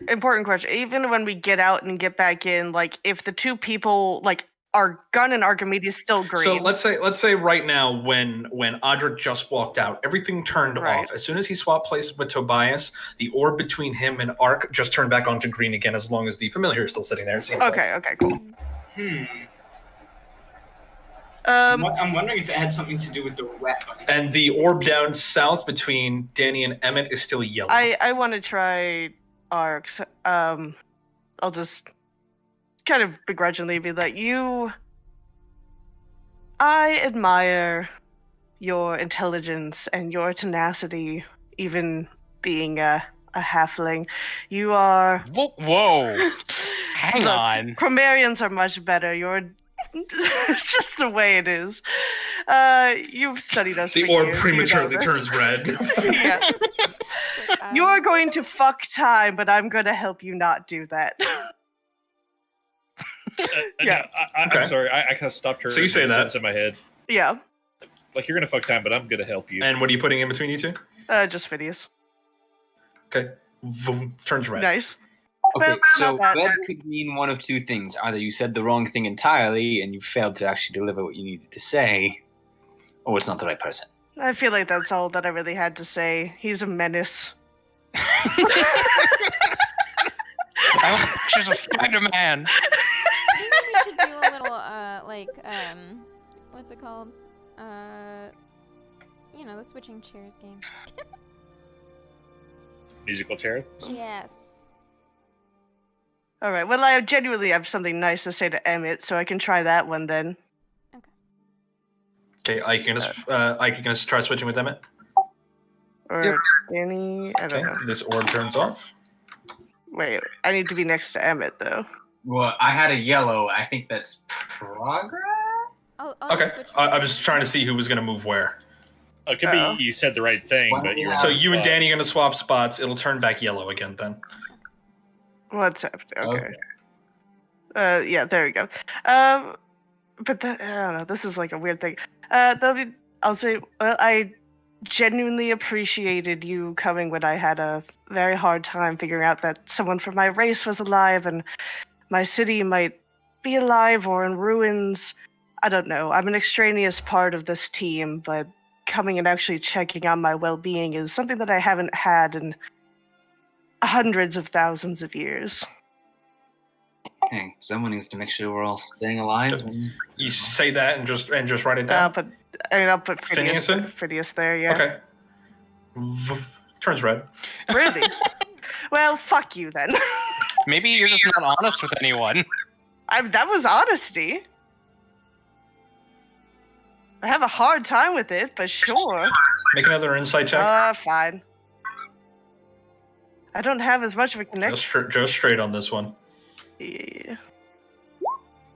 important question, even when we get out and get back in, like, if the two people, like, are Gun and Archimedes still green. So let's say right now when Audric just walked out, everything turned Right. off. As soon as he swapped places with Tobias, the orb between him and Ark just turned back onto green again. As long as the familiar is still sitting there, it seems. like. Okay, cool. I'm wondering if it had something to do with the weapon. And the orb down south between Danny and Emmett is still yellow. I want to try Arcs. I'll just kind of begrudgingly be like, I admire your intelligence and your tenacity, even being a a halfling. You are. Whoa. Hang Look, on. Chromarians are much better. It's just the way it is. You've studied us The for orb years. prematurely you know this. turns red. Yeah. You are going to fuck time, but I'm going to help you not do that. Yeah. No, I'm Okay. sorry. I kind of stopped her. So you say and that. sense in my head. Yeah. Like, you're gonna fuck time, but I'm gonna help you. And what are you putting in between you two? Just Phineas. Okay. Vroom, turns red. Nice. Okay, Well, so not bad. red could mean one of two things. Either you said the wrong thing entirely and you failed to actually deliver what you needed to say, or it's not the right person. I feel like that's all that I really had to say. He's a menace. She's a Spider-Man. Maybe we should do a little, what's it called? The switching chairs game. Musical chair. Yes. All right. Well, I genuinely have something nice to say to Emmett, so I can try that one then. Okay, Ike, you gonna try switching with Emmett? Or Yep. Danny. I don't Okay, know. this orb turns off. Wait, I need to be next to Emmett though. Well, I had a yellow. I think that's progress? Oh, Okay, I was trying to see who was gonna move where. It could Uh-oh. be you said the right thing, but you're So you and Danny are gonna swap spots. It'll turn back yellow again then. What's happening? Okay. Okay. Yeah, there we go. But I don't know. This is like a weird thing. I'll say. Well, I genuinely appreciated you coming when I had a very hard time figuring out that someone from my race was alive and my city might be alive or in ruins. I don't know. I'm an extraneous part of this team, but coming and actually checking on my well-being is something that I haven't had in hundreds of thousands of years. Hey, someone needs to make sure we're all staying alive. You say that and just write it down. I'll put Phineas, Phineas in? Phineas there, yeah. Okay. Turns red. Really? Well, fuck you then. Maybe you're just not honest with anyone. That was honesty. I have a hard time with it, but sure. Make another insight check. Fine. I don't have as much of a connection. Joe straight on this one. Yeah.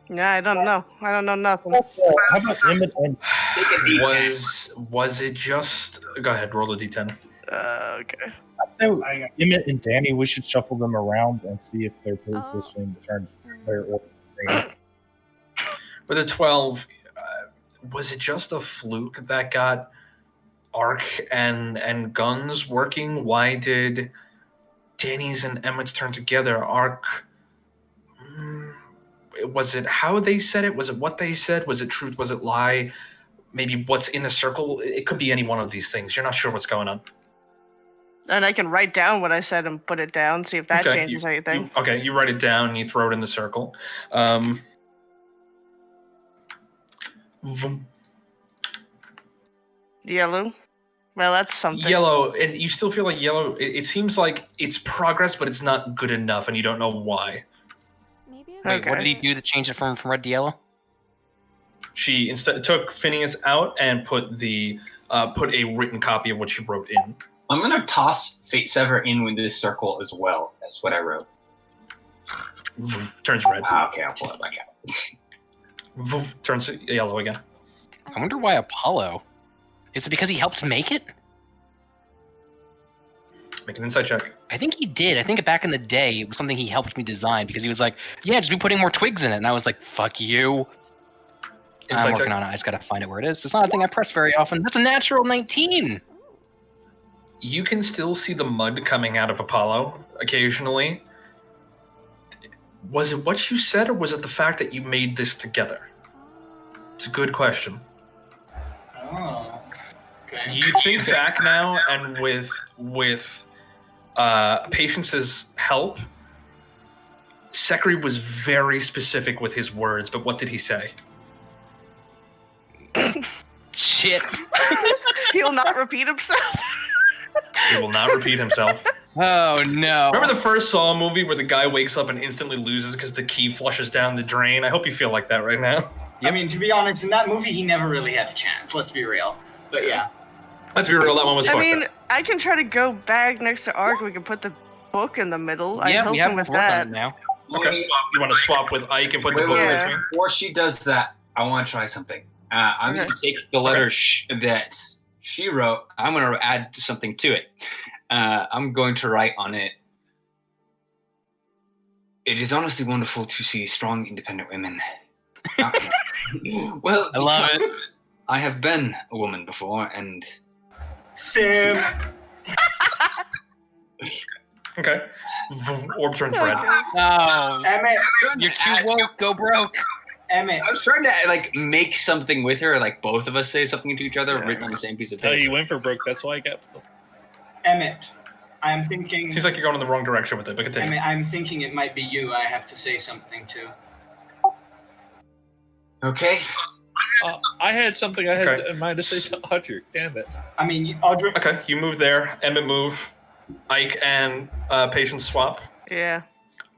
Yeah, I don't know. I don't know nothing. How about Emmett and Take a D10. Was it just? Go ahead, roll a d10. Okay. I'd say Emmett and Danny, we should shuffle them around and see if they're positioning the turns their order. With a 12, was it just a fluke that got Arc and Guns working? Why did Danny's and Emmett's turn together? Arc. Was it how they said it? Was it what they said? Was it truth? Was it lie? Maybe what's in the circle? It could be any one of these things. You're not sure what's going on. And I can write down what I said and put it down, see if that Okay, changes anything. You write it down and you throw it in the circle. Vroom. Yellow. Well, that's something. Yellow, and you still feel like yellow. It seems like it's progress, but it's not good enough, and you don't know why. Maybe. Wait, what did he do to change it from red to yellow? She instead took Phineas out and put a written copy of what she wrote in. I'm gonna toss Fate Sever in with this circle as well as what I wrote. Turns red. Okay, I'll pull it back out. Turns yellow again. I wonder why Apollo. Is it because he helped make it? Make an insight check. I think he did. I think back in the day, it was something he helped me design because he was like, yeah, just be putting more twigs in it. And I was like, fuck you. I'm Insight working check. on it. I just got to find it where it is. It's not a thing I press very often. That's a natural 19. You can still see the mud coming out of Apollo occasionally. Was it what you said, or was it the fact that you made this together? It's a good question. Oh. Okay. You think back now, and with Patience's help, Sekri was very specific with his words, but what did he say? Shit. He'll not repeat himself. He will not repeat himself. Oh, no. Remember the first Saw movie where the guy wakes up and instantly loses because the key flushes down the drain? I hope you feel like that right now. I mean, to be honest, in that movie, he never really had a chance. Let's be real. But yeah. Let's be real, that one was I fucked mean, up. I can try to go back next to Ark. We can put the book in the middle. I Yeah, help we have him with to work on that. it now. Okay, you want to swap with Ike and put the book in Yeah. between? Before she does that, I want to try something. I'm going to take the letter that she wrote. I'm going to add something to it. I'm going to write on it. It is honestly wonderful to see strong, independent women. Well, I love it. because I have been a woman before, and Sim. Okay. Orb turns red. No, Emmett. you're too woke. Go broke. Emmett. I was trying to like make something with her, like both of us say something to each other, written on the same piece of Oh, paper. you went for broke. That's why I got. Emmett. I'm thinking. Seems like you're going in the wrong direction with it, but continue. Emmett, I'm thinking it might be you. I have to say something to. Okay. I had something I had Okay. in mind to say to Audrey. Damn it. I mean, Audrey. Okay, you move there. Emmett move. Ike and Patience swap. Yeah.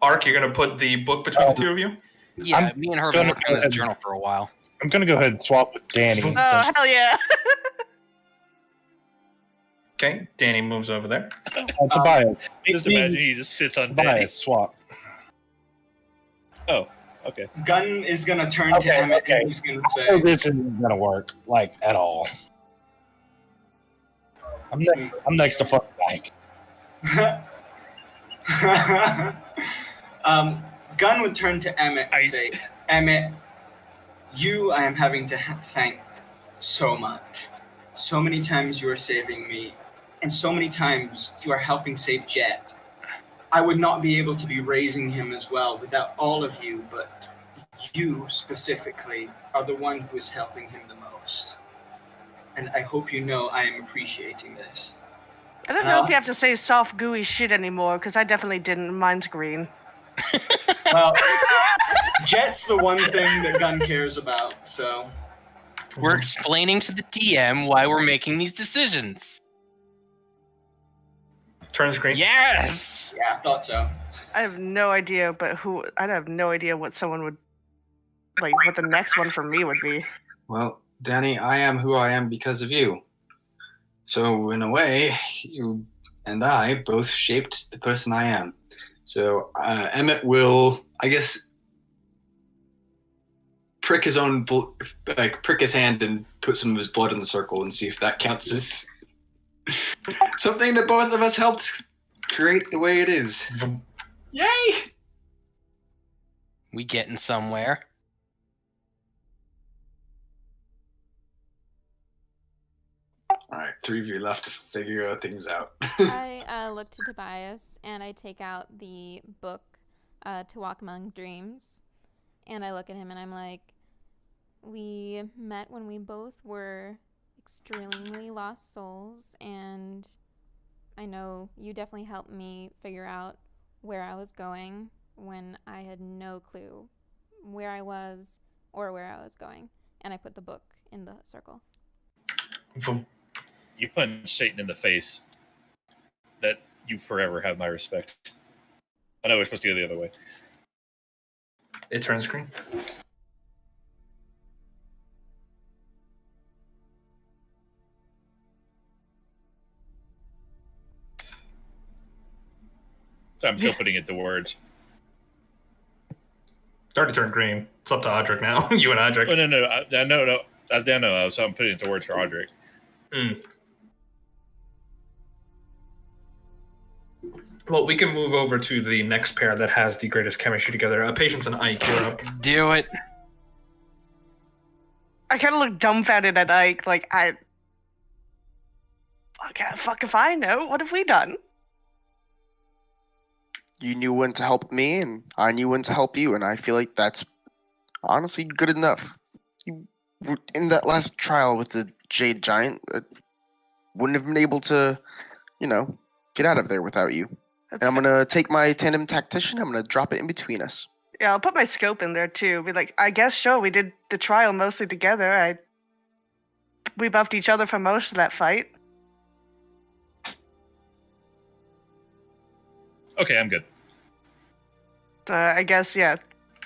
Ark, you're going to put the book between the two of you? Yeah, I'm me and her have been gonna working on go this ahead. journal for a while. I'm gonna go ahead and swap with Danny. Oh, since- hell yeah. Okay, Danny moves over there. Tobias. Just imagine he just sits on Danny. Tobias, swap. Oh, okay. Gunn is gonna turn Okay, to Emmett okay. and he's gonna Oh, say, this isn't gonna work, like, at all. I'm next to fucking Mike. Gunn would turn to Emmett and say, Emmett, you I am having to thank so much. So many times you are saving me, and so many times you are helping save Jet. I would not be able to be raising him as well without all of you, but you specifically are the one who is helping him the most. And I hope you know I am appreciating this. I don't know if you have to say soft, gooey shit anymore, because I definitely didn't. Mine's green. Well, Jet's the one thing that Gunn cares about, so. We're explaining to the DM why we're making these decisions. Turn screen. Yes! Yeah, I thought so. I have no idea, but I have no idea what someone would, like, what the next one for me would be. Well, Danny, I am who I am because of you. So, in a way, you and I both shaped the person I am. So, Emmett will, I guess, prick his own, prick his hand and put some of his blood in the circle and see if that counts as something that both of us helped create the way it is. Yay! We getting somewhere. All right, 3 of you left to figure things out. I look to Tobias and I take out the book, To Walk Among Dreams, and I look at him and I'm like, we met when we both were extremely lost souls, and I know you definitely helped me figure out where I was going when I had no clue where I was or where I was going, and I put the book in the circle. You punch Satan in the face. That you forever have my respect. I know we're supposed to go the other way. It turns screen. So I'm still putting it to words. It's already turned green. It's up to Audric now. You and Audric. Oh, no. I'm putting it to words for Audrey. Well, we can move over to the next pair that has the greatest chemistry together. Patience and Ike, you're up. Do it. I kind of look dumbfounded at Ike, like, fuck if I know. What have we done? You knew when to help me, and I knew when to help you, and I feel like that's honestly good enough. You were in that last trial with the Jade Giant, wouldn't have been able to, get out of there without you. That's And I'm gonna take my tandem tactician. I'm gonna drop it in between us. Yeah, I'll put my scope in there too. Be like, I guess sure, we did the trial mostly together. We buffed each other for most of that fight. Okay, I'm good. I guess, yeah.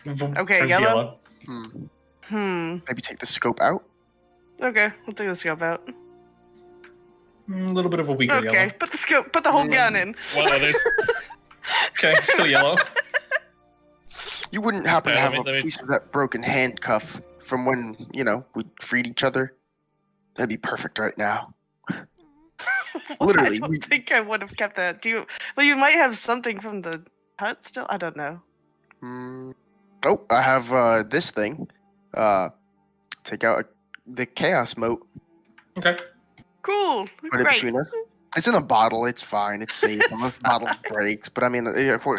Okay, Turns yellow. Maybe take the scope out. Okay, we'll take the scope out. A little bit of a weaker Okay, yellow. put the scope, put the whole gun in. Well, there's Okay, still yellow. You wouldn't happen to Yeah, have let me- a piece of that broken handcuff from when, we freed each other? That'd be perfect right now. Literally, I don't we- think I would have kept that. Do you? Well, you might have something from the hut still. I don't know. Oh, I have this thing. Take out the chaos mote. Okay. Cool. Put it Great. between us. It's in a bottle. It's fine. It's safe. Unless the bottle breaks. But I mean,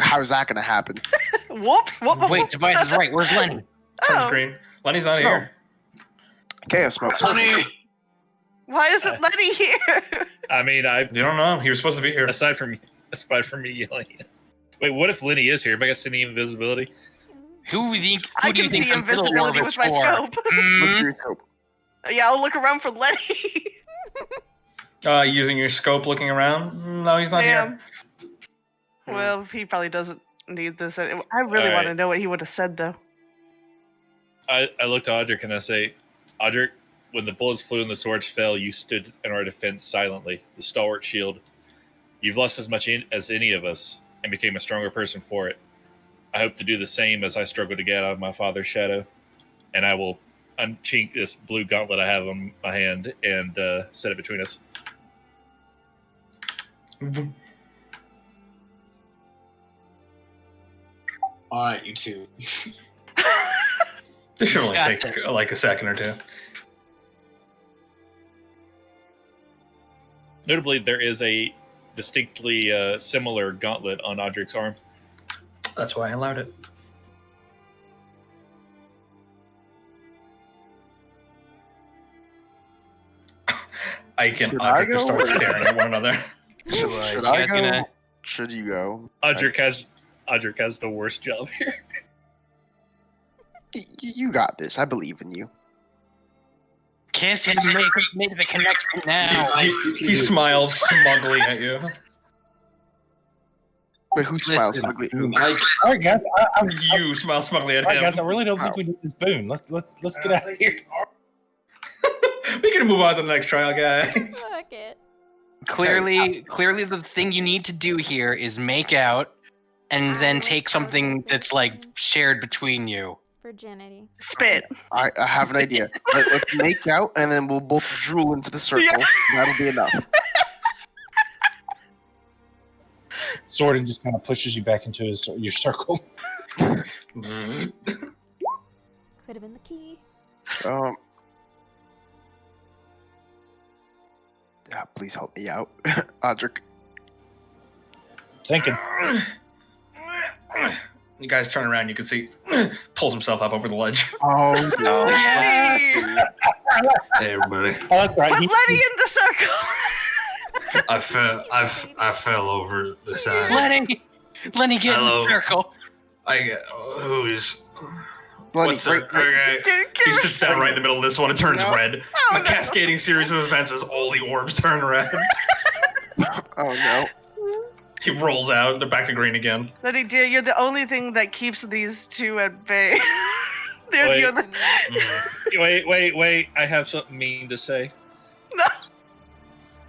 how's that going to happen? Whoops. What? Wait, Tobias is right. Where's Lenny? Turn Oh, screen. Lenny's not here. Chaos mote. Honey! why isn't Lenny here? I mean, You don't know. He was supposed to be here. aside from me yelling. Wait, what if Lenny is here? Am I guess any invisibility? Who do you I think can see the little invisibility orbit's with my for? scope. Look Hmm? through your scope. Yeah, I'll look around for Lenny. Using your scope, looking around. No, he's not Damn. here. Well, he probably doesn't need this. I really All want to right. know what he would have said, though. I looked to Audric and I say, Audric, when the bullets flew and the swords fell, you stood in our defense silently, the stalwart shield. You've lost as much as any of us and became a stronger person for it. I hope to do the same as I struggle to get out of my father's shadow, and I will unchink this blue gauntlet I have on my hand and set it between us. All right, you two. This should only take like a second or two. Notably, there is a distinctly similar gauntlet on Audric's arm. That's why I allowed it. Ike and Should I Audric go? start staring at one another. Should You I guys go? gonna- Should you go? Audric has the worst job here. You got this. I believe in you. Kiss and make the connection now. He smiles smugly at you. Wait, who smiles Listen, ugly? Who? Like, All right, guys. You smile smugly at All right, him. guys. I really don't think we need this boon. Let's get out of here. We can move on to the next trial, guys. Fuck it. Clearly, the thing you need to do here is make out, and I then was- take I was something gonna say that's the like same. shared between you. Virginity. Spit. I have an idea. Let's make out, and then we'll both drool into the circle. Yeah. That'll be enough. Sorden just kind of pushes you back into your circle. Could have been the key. Please help me out, Audric. Thinking. You guys turn around, you can see pulls himself up over the ledge. Oh, Lenny! Hey, everybody. Oh, that's right. Put He- Lenny in the circle! I fell over the side. Lenny, get in Hello. the circle. Who's? Lenny, What's up? Okay. He sits down right in the middle of this one and turns No. red. Oh, A no. cascading series of events as all the orbs turn red. Oh no. He rolls out. They're back to green again. Lenny, dear, you're the only thing that keeps these two at bay. They're Wait. the only. Wait. I have something mean to say. No.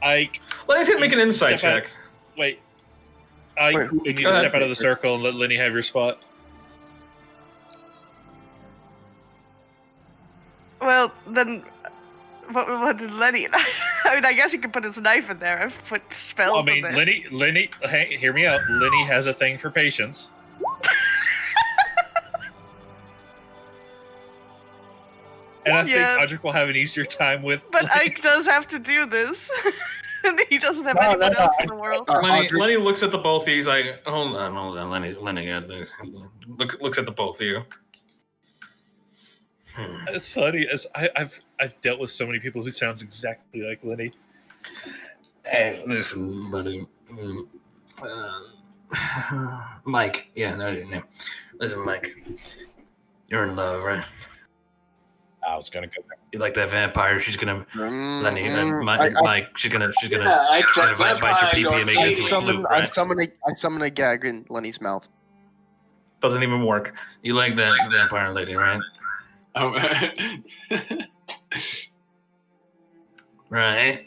Ike, Lenny's gonna make an insight Step out. check. wait. Ike, Wait, you need to go ahead. step out of the circle and let Lenny have your spot. Well, then. What did Lenny? I mean, I guess he could put his knife in there. I've put spells I mean, in there. Lenny, hey, hear me out. Lenny has a thing for patience. And I Yeah. think Audric will have an easier time with. But Lenny. Ike does have to do this. And he doesn't have No, anyone no, else I- in the world. Lenny looks at the both of you. He's like, hold on. Lenny got this. Looks at the both of you. It's funny as I've dealt with so many people who sounds exactly like Lenny. Hey, listen, buddy. Mike. Yeah, no, your name. Listen, Mike. You're in love, right? I was gonna go there. You like that vampire? She's gonna Lenny, I- Mike. She's gonna Yeah, I she's gonna accept bite your vampire, pee and make you're it into a gay. flute, I right? summon a gag in Lenny's mouth. Doesn't even work. You like that vampire lady, right? Oh, Right.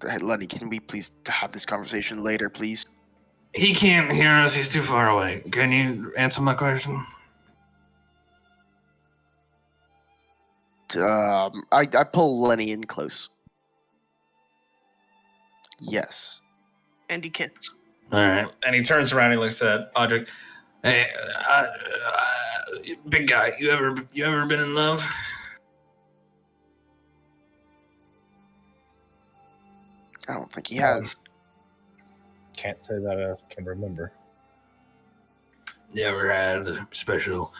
Hey, Lenny, can we please have this conversation later, please? He can't hear us. He's too far away. Can you answer my question? I pull Lenny in close. Yes. And he kicks. All right. And he turns around and looks at Audric. Hey, big guy, you ever been in love? I don't think he has. Can't say that I can remember. You ever had a special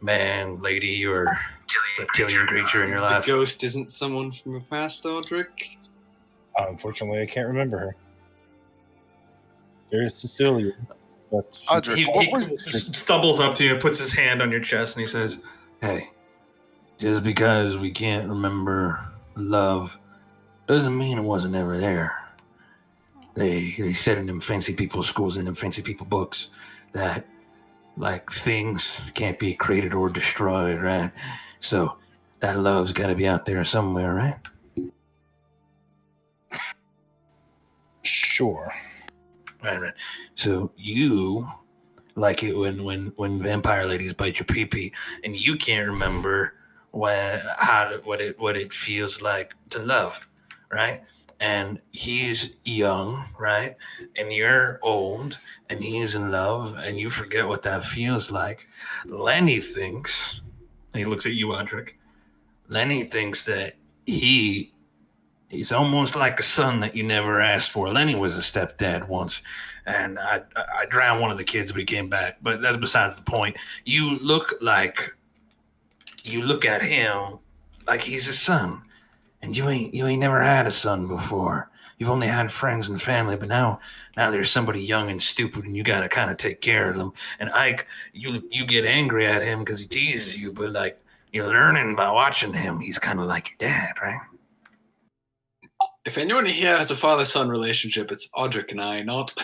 man, lady, or reptilian creature in your The life? ghost isn't someone from a past, Audric? Unfortunately, I can't remember her. There's Cecilia. But Audric, He stumbles up to you, puts his hand on your chest, and he says, "Hey, just because we can't remember love doesn't mean it wasn't ever there. They said in them fancy people schools and them fancy people books that like things can't be created or destroyed, right? So that love's got to be out there somewhere, right?" Sure. Right. So you like it when vampire ladies bite your pee-pee, and you can't remember what it feels like to love, right? And he's young, right? And you're old, and he's in love, and you forget what that feels like. Lenny thinks, and he looks at you, Audric. Lenny thinks that he's almost like a son that you never asked for. Lenny was a stepdad once, and I drowned one of the kids, but he came back. But that's besides the point. You look at him like he's a son, and you ain't never had a son before. You've only had friends and family, but now there's somebody young and stupid, and you gotta kind of take care of them. And Ike, you get angry at him because he teases you, but like you're learning by watching him. He's kind of like your dad, right? If anyone here has a father-son relationship, it's Audric and I, not...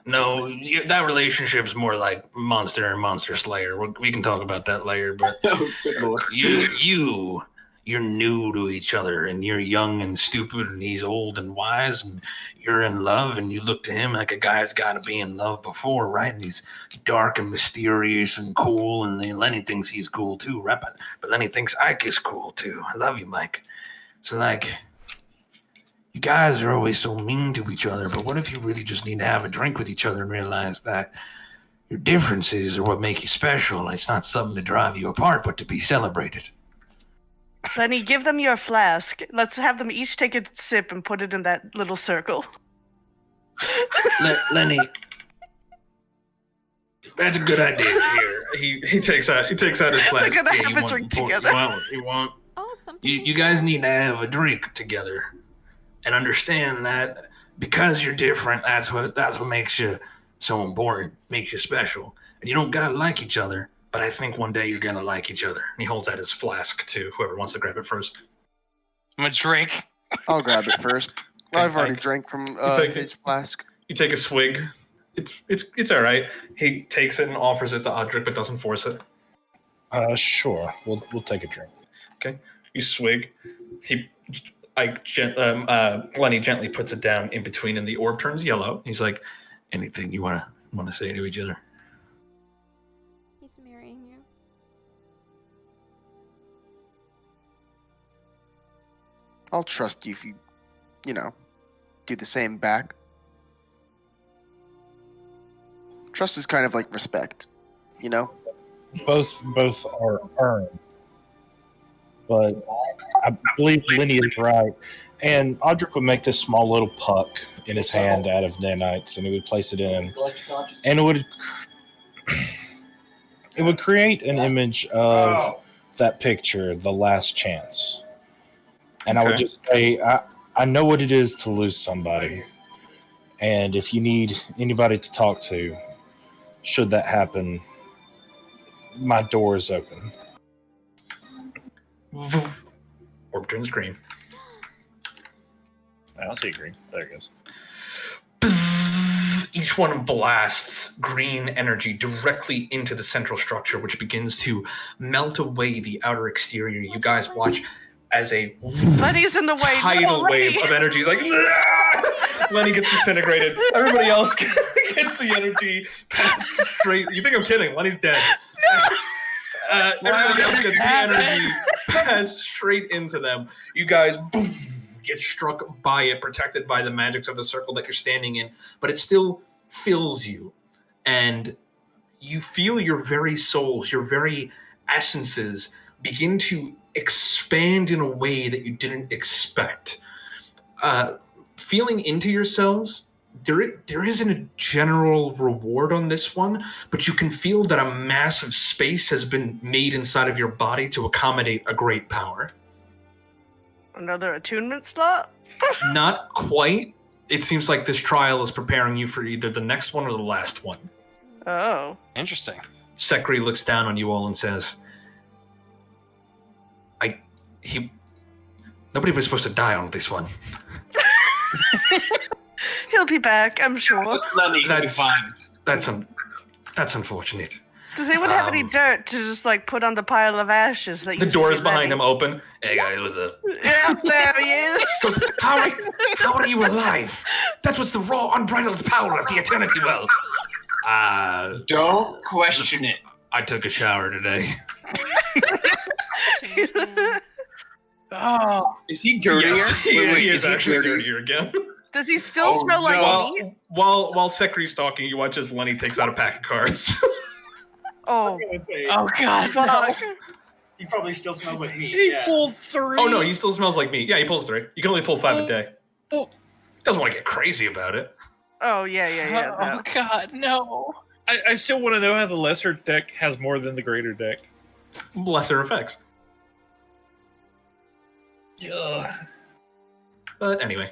No, that relationship's more like monster and monster slayer. We can talk about that later, but Oh, good lord. you're new to each other, and you're young and stupid, and he's old and wise, and you're in love, and you look to him like a guy's got to be in love before, right? And he's dark and mysterious and cool, and then Lenny thinks he's cool too, right? But Lenny thinks Ike is cool too. I love you, Mike. So like, you guys are always so mean to each other, but what if you really just need to have a drink with each other and realize that your differences are what make you special? It's not something to drive you apart, but to be celebrated. Lenny, give them your flask. Let's have them each take a sip and put it in that little circle. Lenny, that's a good idea. Here, he takes out his flask. They're gonna Yeah, have a drink together. You want? Oh, something. You guys need to have a drink together, and understand that because you're different, that's what makes you so important, makes you special. And you don't gotta like each other, but I think one day you're gonna like each other. And he holds out his flask to whoever wants to grab it first. I'm gonna drink. I'll grab it first. Okay, I've already Ike. drank from take his it. flask. You take a swig. It's all right. He takes it and offers it to Audric, but doesn't force it. Sure. We'll take a drink. Okay. You swig. Lenny gently puts it down in between, and the orb turns yellow. He's like, "Anything you wanna say to each other?" He's marrying you. I'll trust you if you do the same back. Trust is kind of like respect, you know? Both are earned. But I believe Lenny is right. And Audric would make this small little puck in his hand out of nanites, and he would place it in. And it would create an image of that picture, The Last Chance. And I would just say, I know what it is to lose somebody. And if you need anybody to talk to, should that happen, my door is open. Orb turns green. I don't see green. There it goes. Each one blasts green energy directly into the central structure, which begins to melt away the outer exterior. You guys watch as a Lenny's in the way. tidal No, wave Lenny. of energy is like, Lenny gets disintegrated. Everybody else gets the energy passed straight. You think I'm kidding? Lenny's dead. Everybody else gets the energy passed straight into them. You guys boom, get struck by it, protected by the magics of the circle that you're standing in, but it still fills you. And you feel your very souls, your very essences begin to expand in a way that you didn't expect. Feeling into yourselves, there isn't a general reward on this one, but you can feel that a massive space has been made inside of your body to accommodate a great power. Another attunement slot? Not quite. It seems like this trial is preparing you for either the next one or the last one. Oh. Interesting. Sekri looks down on you all and says, nobody was supposed to die on this one. He'll be back, I'm sure. That's unfortunate. Does anyone have any dirt to just like put on the pile of ashes? That The doors behind him open. Hey guys, what's up? Yeah, there he is. How are you alive? That was the raw, unbridled power of the Eternity Well. Don't question it. I took a shower today. Oh, is he dirtier? Yes, he is actually dirtier again. Does he still smell like meat? While Sekri's talking, you watch as Lenny takes out a pack of cards. Oh. Oh God, no. He probably still smells like meat. He yeah. pulled 3. Oh no, he still smells like meat. Yeah, he pulls 3. You can only pull 5 a day. Doesn't want to get crazy about it. Oh, yeah. Oh God, no. I still want to know how the lesser deck has more than the greater deck. Lesser effects. Ugh. But anyway,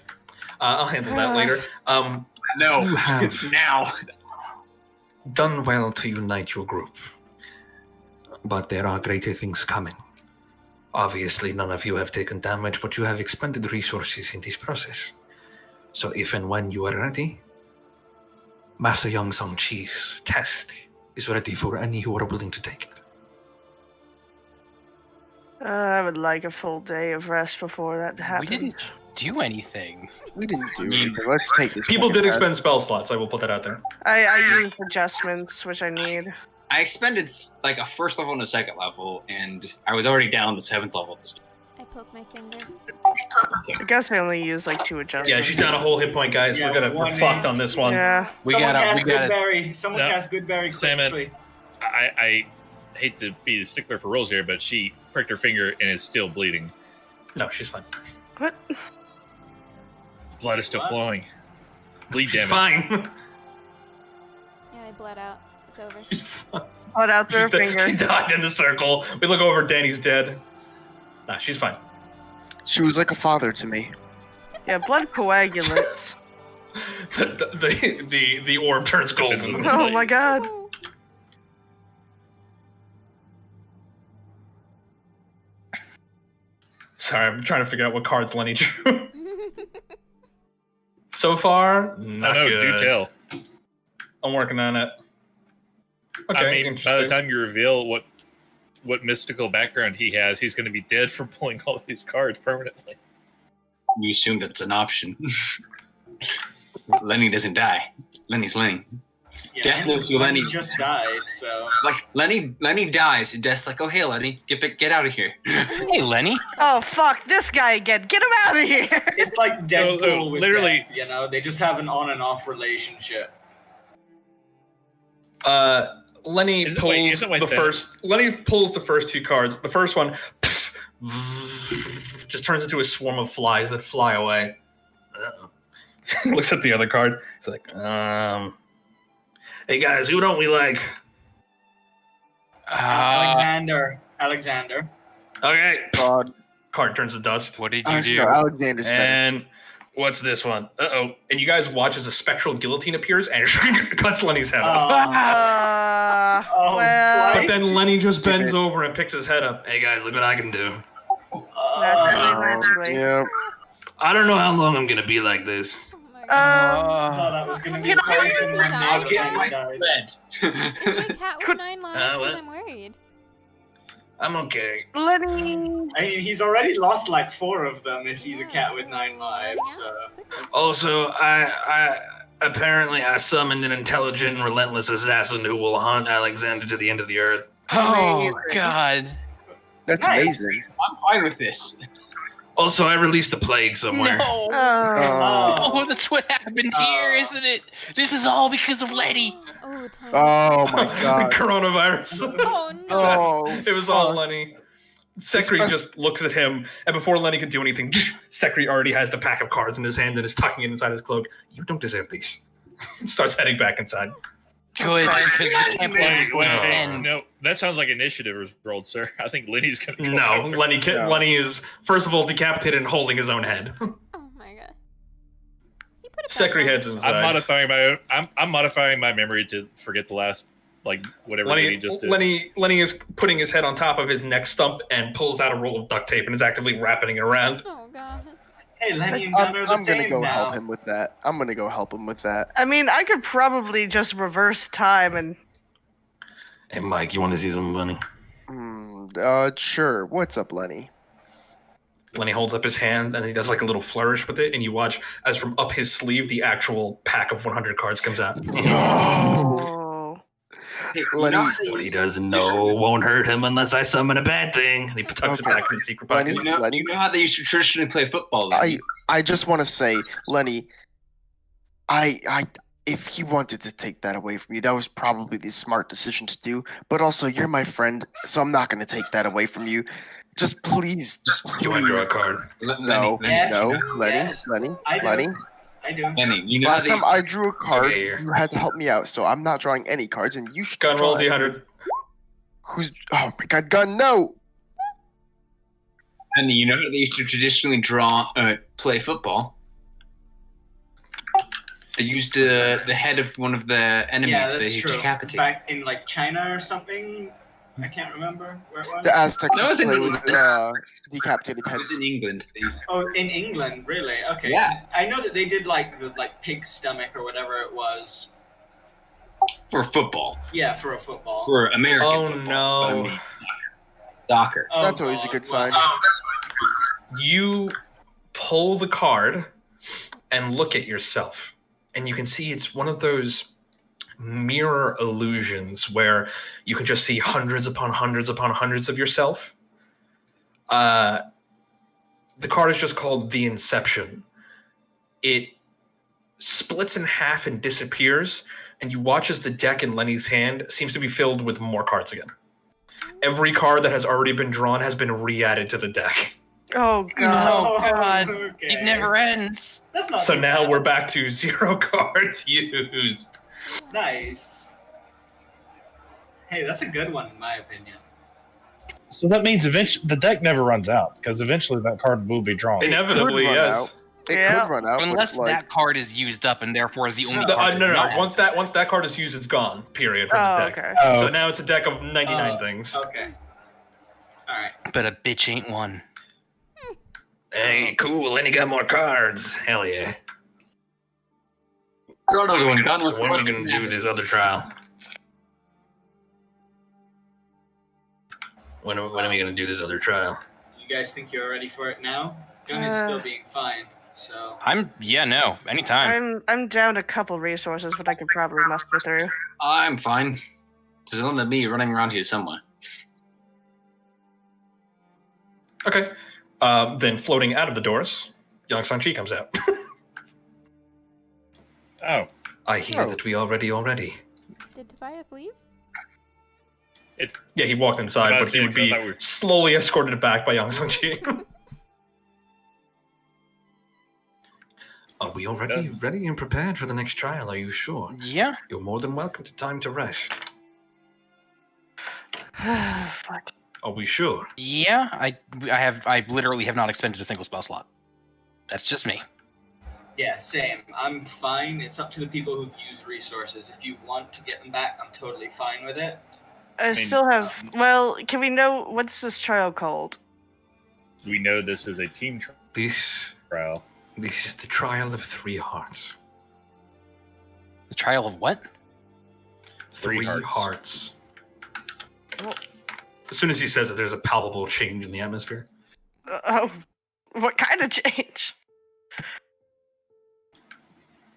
I'll handle that later. No, you have now done well to unite your group, but there are greater things coming. Obviously, none of you have taken damage, but you have expended resources in this process. So if and when you are ready, Master Young Song Chi's test is ready for any who are willing to take it. I would like a full day of rest before that happens. We didn't do anything. We didn't do anything. Let's take this. People fucking did test. expend spell slots, I will put that out there. I need adjustments, which I need. I expended like a first level and a second level, and I was already down to 7th level this time. I poke my finger. I guess I only use like 2 adjustments. Yeah, she's down a whole hit point, guys. Yeah, we're fucked on this one. Yeah. Someone cast good berry Salmon, quickly. I hate to be the stickler for rules here, but she pricked her finger and is still bleeding. No, she's fine. What? Blood is still flowing. Bleed She's damage. fine. Yeah, I bled out. It's over. Blood out through her finger. She died in the circle. We look over, Danny's dead. Nah, she's fine. She was like a father to me. Yeah, blood coagulates. the orb turns golden. Oh my god. Sorry, I'm trying to figure out what cards Lenny drew. So far, not I know, good. do tell. I'm working on it. Okay, I mean, by the interesting. time you reveal what mystical background he has, he's going to be dead for pulling all these cards permanently. You assume that's an option. Lenny doesn't die. Lenny's Lenny. Yeah, Death knows who Lenny just died, so like Lenny dies, and Death's like, "Oh hey, Lenny, get out of here." Hey, Lenny. Oh fuck, this guy again. Get him out of here. it's like Deadpool with literally, death, you know, they just have an on and off relationship. Lenny pulls Lenny pulls the first 2 cards. The first one just turns into a swarm of flies that fly away. Looks at the other card. He's like, hey guys, who don't we like? Alexander. Okay. God. Card turns to dust. What did you do? Alexander's better. And what's this one? Uh-oh. And you guys watch as a spectral guillotine appears and cuts Lenny's head off. Well, But then Lenny just bends over and picks his head up. Hey guys, look what I can do. naturally. Yeah. I don't know how long I'm gonna be like this. That was gonna be Can I- Tyson when I'll get my died. bed. Is my cat with 9 lives? what? I'm worried. I'm okay. Lenny. I mean, he's already lost like 4 of them if he's a Yeah, cat with so 9 lives. running So. out quickly. Also, I apparently I summoned an intelligent and relentless assassin who will hunt Alexander to the end of the earth. Oh Amazing. God. That's Nice. amazing. I'm fine with this. Also, I released a plague somewhere. No. Oh. Oh, that's what happened here, isn't it? This is all because of Letty. Oh, time. Oh my god. Coronavirus. Oh no. Oh, It was all fuck. Lenny. Sekri just looks at him, and before Lenny could do anything, Sekri already has the pack of cards in his hand and is tucking it inside his cloak. You don't deserve these. Starts heading back inside. Good, because the campaign is going to No. end. No, that sounds like initiative was rolled, sir. I think Lenny's gonna go No, after. Lenny is first of all decapitated and holding his own head. Oh my god. He put it back Sekri on. heads inside. I'm modifying my own. I'm modifying my memory to forget the last, like whatever Lenny Lenny just did. Lenny is putting his head on top of his neck stump and pulls out a roll of duct tape and is actively wrapping it around. Oh god. Hey, Lenny and Gunnar are the I'm gonna same go now. help him with that. I'm gonna go help him with that. I mean, I could probably just reverse time and. Hey, Mike, you want to see some money? Sure. What's up, Lenny? Lenny holds up his hand and he does like a little flourish with it, and you watch as from up his sleeve the actual pack of 100 cards comes out. Oh. Hey, you Lenny, know how they What he used- doesn't know won't hurt him unless I summon a bad thing. And he tucks it Okay. back in his secret pocket. Lenny, you know how they used to traditionally play football? Lenny? I just want to say, Lenny, if he wanted to take that away from you, that was probably the smart decision to do. But also, you're my friend, so I'm not going to take that away from you. Just please, You want to draw a card? No, Yes, no, Lenny, yes, Lenny, I do. Lenny. I do. Lenny, you know Last how they time used I drew a card, Okay, here. you had to help me out, so I'm not drawing any cards, and you should Gun roll draw it. D100. Who's? Oh my God, Gun! No. Lenny, you know how they used to traditionally play football? They used the head of one of the enemies Yeah, to that's true. decapitate. Back in like China or something. I can't remember where it was. The Aztecs No, it's in play with England. decapitated It heads. was in England. They used Oh, in England, really? Okay. Yeah. I know that they did like the pig stomach or whatever it was. for football, Yeah, for a football. for American Oh, football. no. But I mean, soccer. Oh, That's always a God. good sign. Well, You pull the card and look at yourself, and you can see it's one of those mirror illusions where you can just see hundreds upon hundreds upon hundreds of yourself. The card is just called The Inception. It splits in half and disappears, and you watch as the deck in Lenny's hand seems to be filled with more cards again. Every card that has already been drawn has been re-added to the deck. Oh god. Oh God. okay. It never ends. That's not So too now bad. we're back to 0 cards used. Nice. Hey, that's a good one in my opinion. So that means eventually the deck never runs out because eventually that card will be drawn. It Inevitably, could run yes. out. It Yeah. could run out, but, Unless like, that card is used up and therefore is the only No, card. no, that's no. not Once that card is used, it's gone. Period. From Oh, the deck. okay. Oh, So now it's a deck of 99 things. Okay. All right. But a bitch ain't one. Hey, cool. And you got more cards. Hell yeah. Draw another one. Gun was So when are we going to do this other trial? When are we going to do this other trial? You guys think you're ready for it now? Gun is still being fine, so. No, anytime. I'm down a couple resources, but I could probably muster through. I'm fine. There's only me running around here somewhere. Okay. Then floating out of the doors, Yang Sang-chi comes out. Oh, I hear that we already. Did Tobias leave? Yeah, he walked inside, Tobias but he did, would 'cause I be thought we were- slowly escorted back by Yang Sang-chi. Are we already ready and prepared for the next trial? Are you sure? Yeah. You're more than welcome to time to rest. Fuck. Are we sure? Yeah. I literally have not expended a single spell slot. That's just me. Yeah, same. I'm fine. It's up to the people who've used resources. If you want to get them back, I'm totally fine with it. I mean, still have. Well, can we know what's this trial called? we know this is a team This trial. is the trial of 3 hearts. The trial of what? 3 Three hearts. As soon as he says it, there's a palpable change in the atmosphere. Oh, what kind of change?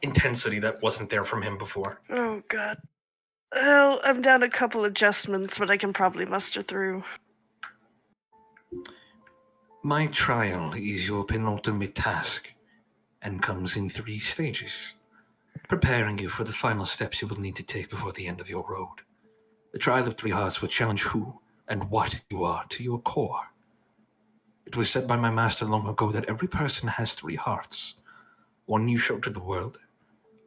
Intensity that wasn't there from him before. Oh, God. Well, I'm down a couple adjustments, but I can probably muster through. My trial is your penultimate task and comes in 3 stages, preparing you for the final steps you will need to take before the end of your road. The trial of 3 hearts will challenge who and what you are to your core. It was said by my master long ago that every person has 3 hearts. One you show to the world,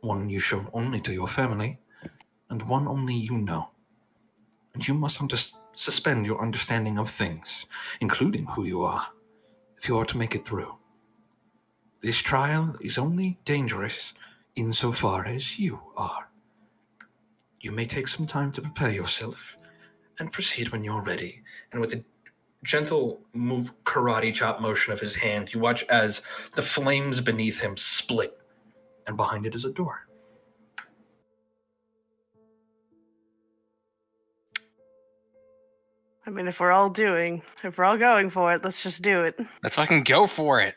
one you show only to your family, and one only you know. And you must suspend your understanding of things, including who you are, if you are to make it through. This trial is only dangerous insofar as you are. You may take some time to prepare yourself and proceed when you're ready. And with a gentle move, karate chop motion of his hand, you watch as the flames beneath him split, and behind it is a door. I mean, if we're all going for it, let's just do it. Let's fucking go for it.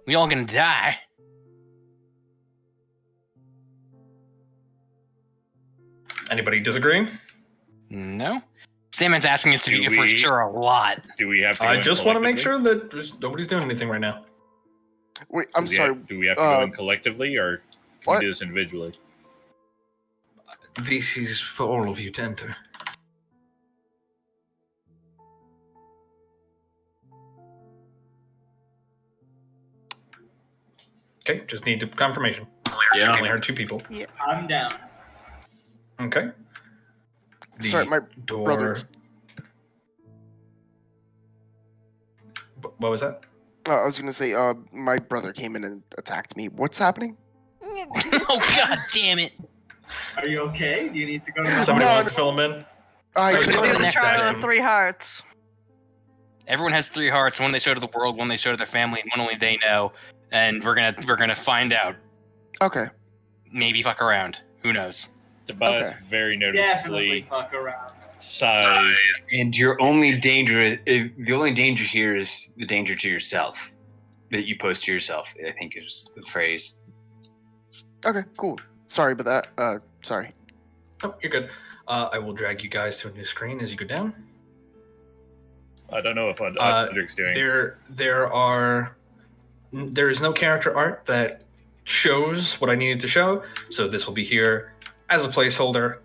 We all gonna die. Anybody disagree? No. Sandman's asking us to Do do for we- sure a lot. Do we have to? Go I in just want to make collectively? sure that nobody's doing anything right now. Wait, I'm Do we sorry. do we have to go in collectively, or can what? we do this individually? This is for all of you to enter. Okay, just need confirmation. Yeah. I only heard 2 people. I'm down. Okay. The Sorry, my door. brother. What was that? I was gonna say, my brother came in and attacked me. What's happening? Oh, god damn it. Are you okay? Do you need to go to Somebody No, wants to fill him in? I Right, couldn't- go Do ahead. the next trial item. of 3 hearts. Everyone has 3 hearts. One they show to the world, one they show to their family, and one only they know. And we're gonna find out. Okay. Maybe fuck around. Who knows? Tobias Okay. very Definitely noticeably fuck around. sighs. And your only danger, the only danger here is the danger to yourself that you pose to yourself. I think is the phrase. Okay, cool. Sorry about that. Sorry. Oh, you're good. I will drag you guys to a new screen as you go down. I don't know if Audric's doing. There is no character art that shows what I needed to show, so this will be here as a placeholder.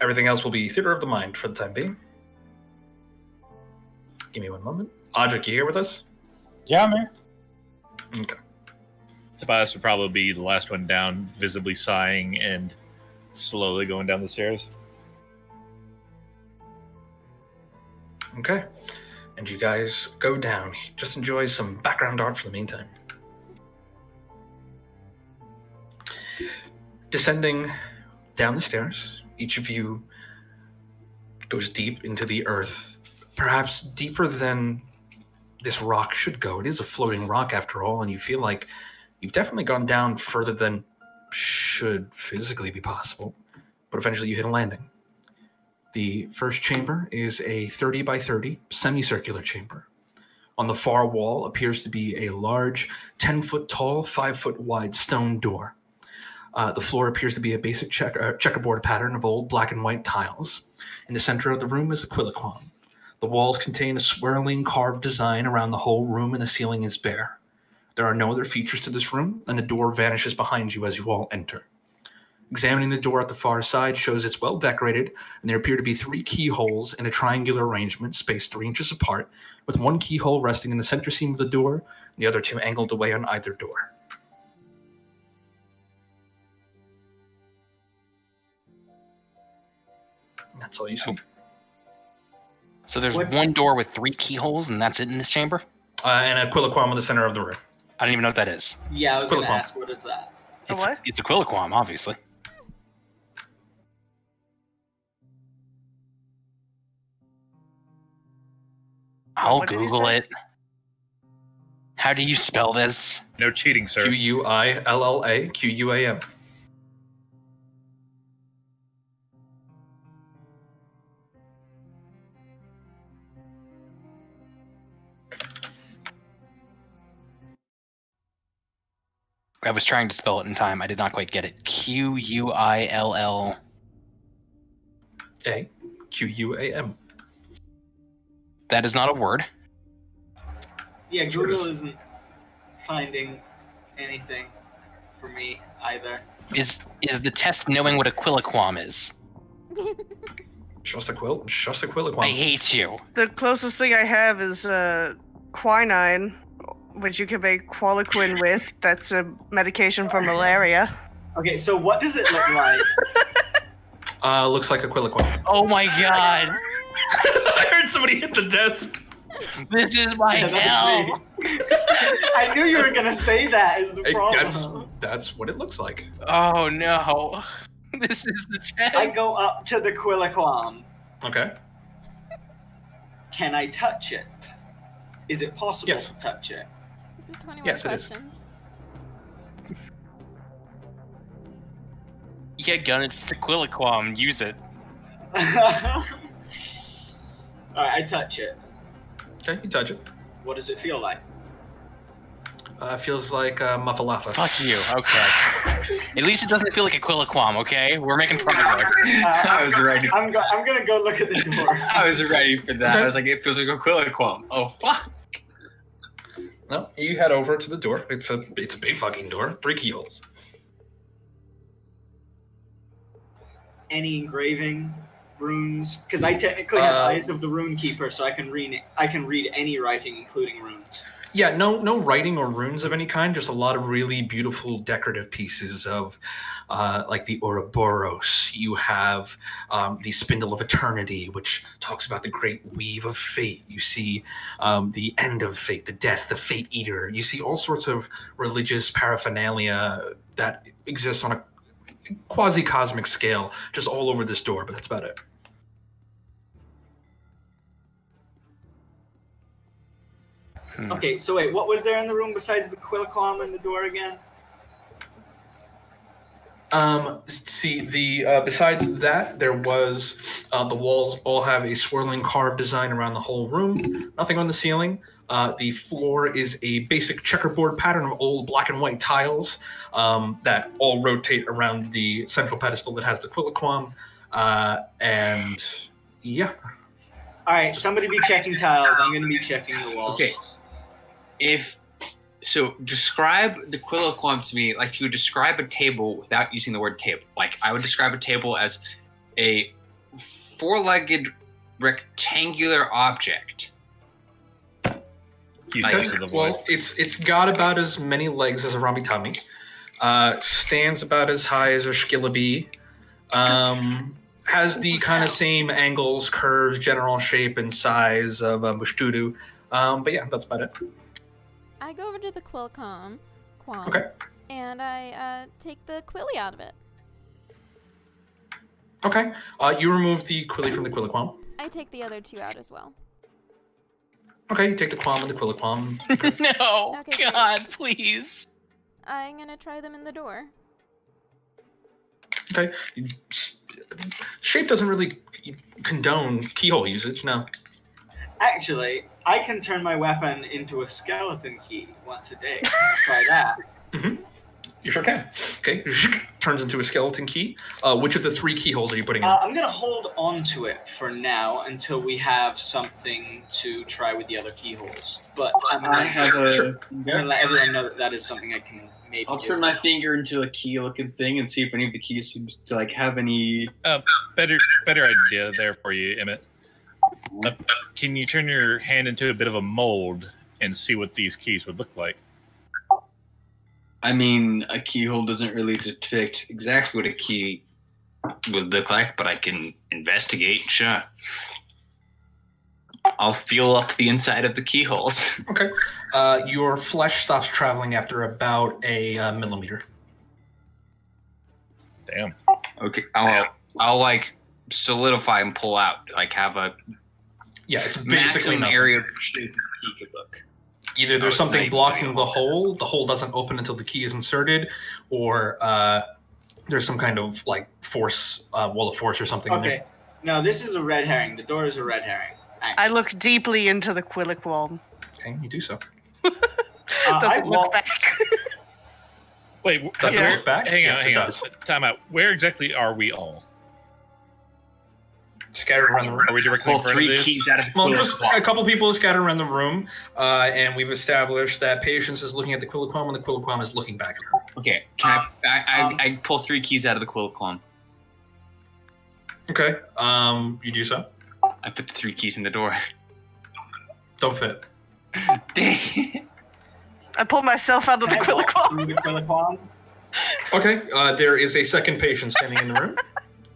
Everything else will be theater of the mind for the time being. Give me one moment. Audric, you here with us? Yeah, I'm here. Okay. Tobias would probably be the last one down, visibly sighing and slowly going down the stairs. Okay. And you guys go down. Just enjoy some background art for the meantime. Descending down the stairs, each of you goes deep into the earth, perhaps deeper than this rock should go. It is a floating rock after all, and you feel like you've definitely gone down further than should physically be possible, but eventually you hit a landing. The first chamber is a 30 by 30 semicircular chamber. On the far wall appears to be a large 10-foot tall, 5-foot wide stone door. The floor appears to be a basic checkerboard pattern of old black and white tiles. In the center of the room is a quiliquam. The walls contain a swirling carved design around the whole room, and the ceiling is bare. There are no other features to this room, and the door vanishes behind you as you all enter. Examining the door at the far side shows it's well decorated, and there appear to be 3 keyholes in a triangular arrangement spaced 3 inches apart, with one keyhole resting in the center seam of the door, and the other 2 angled away on either door. And that's all you see. So there's What- one door with 3 keyholes, and that's it in this chamber? And a quiliquam in the center of the room. I don't even know what that is. Yeah, I was going to Quiliquam. ask, what is that? A It's, what? it's a quiliquam, obviously. I'll What did he Google say? it. How do you spell this? No cheating, sir. Quillalaqam. I was trying to spell it in time. I did not quite get it. Quill. Quam. That is not a word. Yeah, Google isn't finding anything for me either. Is the test knowing what a quiliquam is? Just a quiliquam. I hate you. The closest thing I have is quinine, which you can make qualiquin with. That's a medication for malaria. Okay, so what does it look like? Looks like a quiliquam. Oh my god. I heard somebody hit the desk. This is my hell. I knew you were gonna say that is the problem. That's what it looks like. Oh no. This is the test. I go up to the quiliquam. Okay. Can I touch it? Is it possible Yes. to touch it? This is 21 Yes, it is. questions. Yeah, gun, it's the quiliquam. Use it. Alright, I touch it. Okay, you touch it. What does it feel like? Feels like muffalaffa. Fuck you. Okay. At least it doesn't feel like a quiliquam, okay? We're making progress. I was ready. I'm gonna go look at the door. I was ready for that. Okay. I was like, it feels like a quiliquam. Oh, fuck. No, you head over to the door. It's a big fucking door. 3 keyholes. Any engraving, runes? Because I technically have Eyes of the Rune Keeper, so I can read any writing, including runes. Yeah, no writing or runes of any kind. Just a lot of really beautiful decorative pieces of, like the Ouroboros. You have the Spindle of Eternity, which talks about the great weave of fate. You see the end of fate, the death, the Fate Eater. You see all sorts of religious paraphernalia that exists on a quasi-cosmic scale, just all over this door. But that's about it. Okay, so wait, what was there in the room besides the quiliquam and the door again? See, the besides that, there was the walls all have a swirling carved design around the whole room. Nothing on the ceiling. The floor is a basic checkerboard pattern of old black and white tiles that all rotate around the central pedestal that has the quiliquam. And yeah. All right, somebody be checking tiles. I'm gonna be checking the walls. Okay. So describe the quiliquam to me like you would describe a table without using the word table. Like I would describe a table as a 4-legged rectangular object. Well, it's got about as many legs as a Ramitami. Stands about as high as a Shkilabi. Has the kind of same angles, curves, general shape, and size of a Mushtudu. But yeah, that's about it. I go over to the quiliquam, Okay. and I take the quilly out of it. Okay. You remove the quilly from the quiliquam. I take the other 2 out as well. Okay, you take the quam and the quiliquam. No, Okay, God, please. I'm gonna try them in the door. Okay. Shape doesn't really condone keyhole usage, no. Actually, I can turn my weapon into a skeleton key once a day. Try that. Mm-hmm. You sure can. Okay. Turns into a skeleton key. Which of the 3 keyholes are you putting in? I'm going to hold on to it for now until we have something to try with the other keyholes. But I'm going to let everyone know that that is something I can maybe I'll turn my finger into a key-looking thing and see if any of the keys seems to like have any. Better idea there for you, Emmett. Can you turn your hand into a bit of a mold and see what these keys would look like? I mean, a keyhole doesn't really depict exactly what a key would look like, but I can investigate, sure. I'll feel up the inside of the keyholes. Okay. Your flesh stops traveling after about a millimeter. Damn. Okay, I'll like solidify and pull out, like have a it's basically maximum nothing. area of shape the key could look. Either there's something blocking the hole doesn't open until the key is inserted, or there's some kind of like force, wall of force or something. In Okay. there. No, this is a red herring. The door is a red herring. I look deeply into the quiliquam. Okay, you do so. I Doesn't look walk. back. Wait, Does it look back? hang Yes, it on. does. Time out. Where exactly are we all? Scattered around the room. Are we directly Pull in front of 3 this? keys out of the Well, quill just clock. a couple people scattered around the room, and we've established that Patience is looking at the Quilliquam and the Quilliquam is looking back at her. Okay, can I pull 3 keys out of the quill clone. Okay, you do so. I put the 3 keys in the door. Don't fit. Dang. I pulled myself out of the Can I walk Quilliquam. through the Quilliquam? Okay, there is a second patient standing in the room.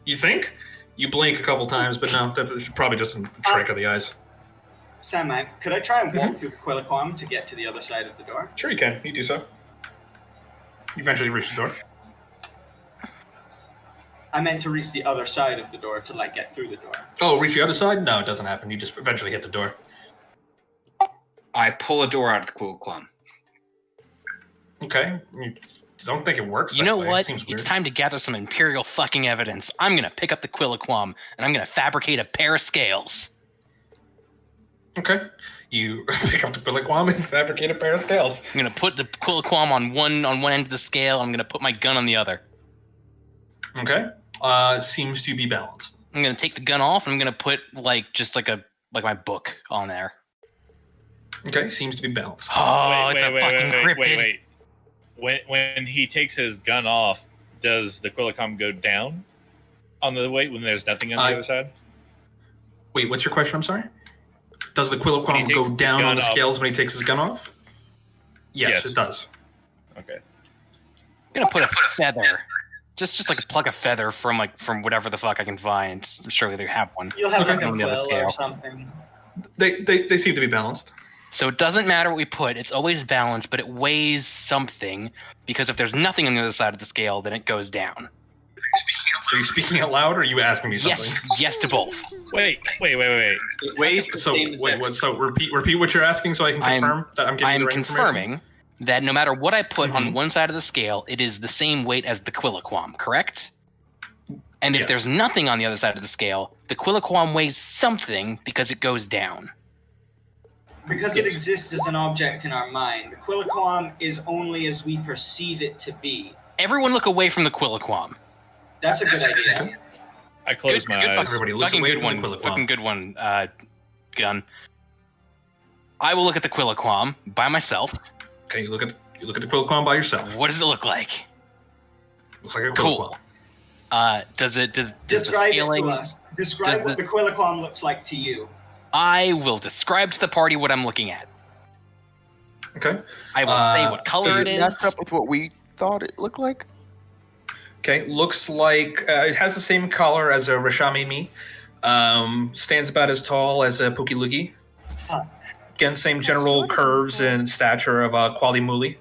You think? You blink a couple times, but no, that's probably just a trick of the eyes. Sandman, could I try and walk through the Quilliquam to get to the other side of the door? Sure you can. You do so. You eventually reach the door. I meant to reach the other side of the door to like get through the door. Oh, reach the other side? No, it doesn't happen. You just eventually hit the door. I pull a door out of the quill clone. Okay. You don't think it works. You that know way. It what? seems It's weird. time to gather some Imperial fucking evidence. I'm gonna pick up the Quilliquam, and I'm gonna fabricate a pair of scales. Okay. You pick up the Quilliquam and fabricate a pair of scales. I'm gonna put the Quilliquam on one end of the scale. I'm gonna put my gun on the other. Okay. Seems to be balanced. I'm gonna take the gun off, and I'm gonna put like my book on there. Okay, seems to be balanced. Oh, it's a fucking cryptid. Wait. When he takes his gun off, does the Quillicom go down on the way when there's nothing on the other side? Wait, what's your question? I'm sorry. Does the When he Quilliquam takes go the down gun on the off- scales when he takes his gun off? Yes, it does. Okay. I'm gonna put a feather, just like pluck a feather from whatever the fuck I can find. I'm sure they have one. You'll have like a on the other quill scale. or something. They seem to be balanced. So it doesn't matter what we put; it's always balanced, but it weighs something because if there's nothing on the other side of the scale, then it goes down. Are you speaking out loud, or are you asking me something? Yes to both. Wait. It weighs the So same as wait, that. what? So repeat what you're asking, so I can confirm that I'm getting I'm the right confirming that no matter what I put Mm-hmm. on one side of the scale, it is the same weight as the Quilliquam, correct? And if Yes. there's nothing on the other side of the scale, the Quilliquam weighs something because it goes down. Because it exists as an object in our mind. The Quilliquam is only as we perceive it to be. Everyone look away from the Quilliquam. That's a good idea. I close my eyes. Everybody looks fucking away good from one. the Quilliquam. Fucking good one, Gun. I will look at the Quilliquam by myself. Okay, you look at the Quilliquam by yourself. What does it look like? Looks like a Quilliquam. Cool. Does the Describe scaling? it to us. Describe does what the Quilliquam looks like to you. I will describe to the party what I'm looking at. Okay. I will say what color Does it it is. match up with what we thought it looked like? Okay, looks like it has the same color as a Rashami Mi. Stands about as tall as a Pukiluki. Fuck. Again, same general curves and stature of Quali Muli.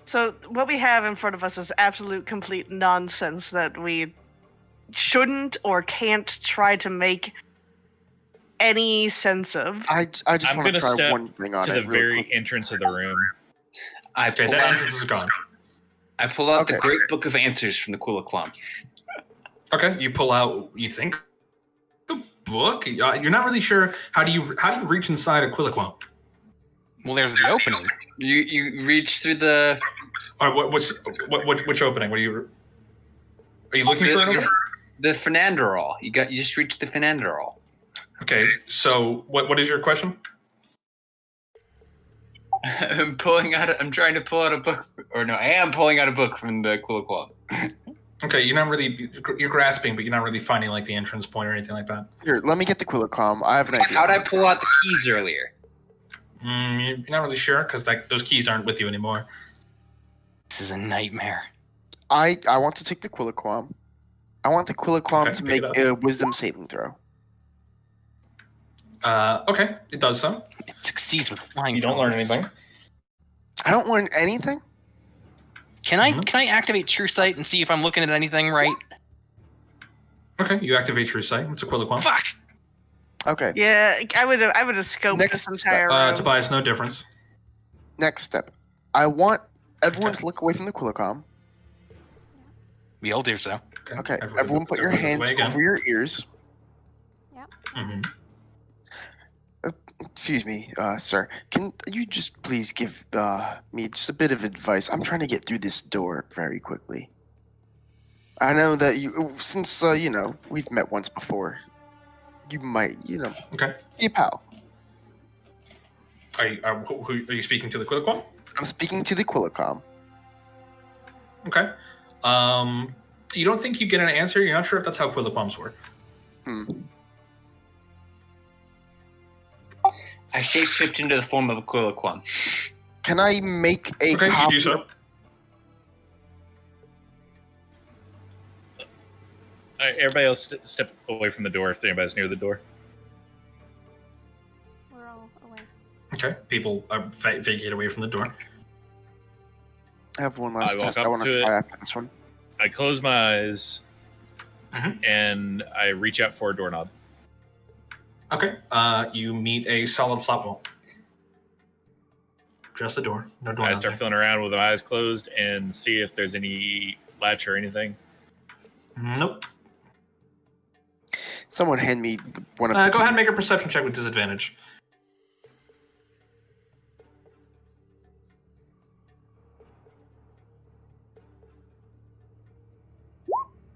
So what we have in front of us is absolute complete nonsense that we shouldn't or can't try to make any sense of. I just I'm want to gonna try step one thing on to it. the real very quick. entrance of the room. Okay, that entrance is gone. I pull out the Okay. Great Book of Answers from the Quilliquam. Okay, you pull out. You think the book. You're not really sure. How do you reach inside a Quilliquam? Well, there's the opening. You reach through the Or which opening? What are you looking for? An opening? the Fernanderall. You just reached the Fernanderall. Okay, so what is your question? I'm trying to pull out a book, or no, I am pulling out a book from the Quilliquam. Okay, you're grasping, but you're not really finding like the entrance point or anything like that. Here, let me get the Quillicom. I have an idea. How'd I pull out the keys earlier? You're not really sure because those keys aren't with you anymore. This is a nightmare. I want to take the Quillicom. I want the Quillicom Okay, to pick make it a wisdom saving throw. Okay, it does so. It succeeds with flying. You don't learn colors. anything. I don't learn anything? Can I activate True Sight and see if I'm looking at anything right? Okay, you activate True Sight. It's a Quilliquam. Fuck. Okay. Yeah, I would have scoped Next this entire step. room. Tobias, no difference. Next step. I want everyone to look away from the Quillicom. We'll do so. Okay, everyone put your hands over your ears. Mm-hmm. Excuse me, sir. Can you just please give me just a bit of advice? I'm trying to get through this door very quickly. I know that since we've met once before, you might, Okay. be a pal. Are you speaking to the Quilliquam? I'm speaking to the Quillicom. Okay. You don't think you get an answer? You're not sure if that's how Quilliquams work. I shapeshift into the form of a Quilliquam. Can I make a Okay, you copy? do so. Everybody else step away from the door if anybody's near the door. We're all away. Okay, people vacate away from the door. I have one last I walk test I up want to to try it. after this one. I close my eyes, Mhm. and I reach out for a doorknob. Okay, you meet a solid flat wall. Just a door, no door. I start feeling around with my eyes closed and see if there's any latch or anything. Nope. Someone hand me one of the Go ahead and make a perception check with disadvantage.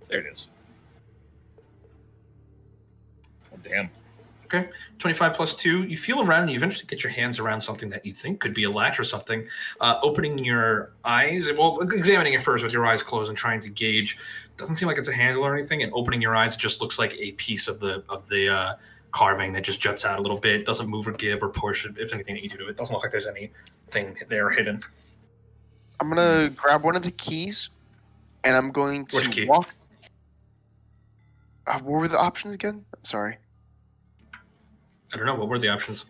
There it is. Oh, damn. Okay, 25 plus 2. You feel around and you eventually get your hands around something that you think could be a latch or something. Opening your eyes, well, examining it first with your eyes closed and trying to gauge. Doesn't seem like it's a handle or anything. And opening your eyes, it just looks like a piece of the carving that just juts out a little bit. Doesn't move or give or push if anything that you do to it. Doesn't look like there's anything there hidden. I'm gonna grab one of the keys, and I'm going Which to key? walk. What were the options again? I'm sorry. I don't know. What were the options?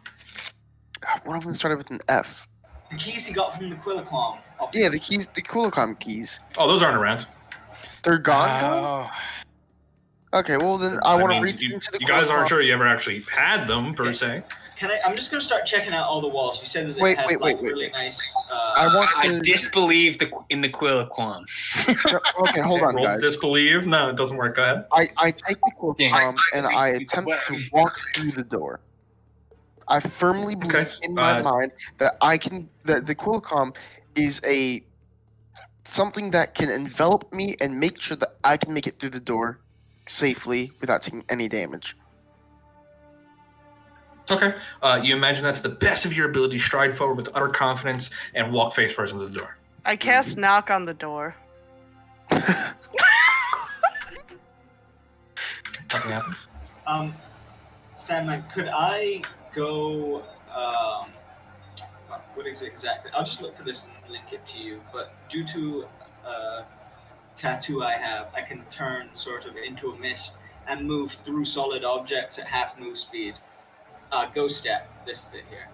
One of them started with an F. The keys he got from the Quilliquam. Yeah, the keys, the Quillicom keys. Oh, those aren't around. They're gone. Okay, well then I want to reach into the. You guys aren't Quillicom. sure you ever actually had them per se. I'm just gonna start checking out all the walls. You said that they Wait, had wait, really nice. I disbelieve in the Quilliquam. Okay, hold on, Roll guys. disbelieve? No, it doesn't work. Go ahead. I take the Quillicom and I attempt to walk through the door. I firmly believe in my mind that that the Quillicom is something that can envelop me and make sure that I can make it through the door safely without taking any damage. Okay. You imagine that to the best of your ability, stride forward with utter confidence, and walk face first into the door. I cast knock on the door. Nothing happens. Sandman, could I go? What is it exactly? I'll just look for this and link it to you. But due to tattoo I have, I can turn sort of into a mist and move through solid objects at half move speed. Ghost step. This is it here.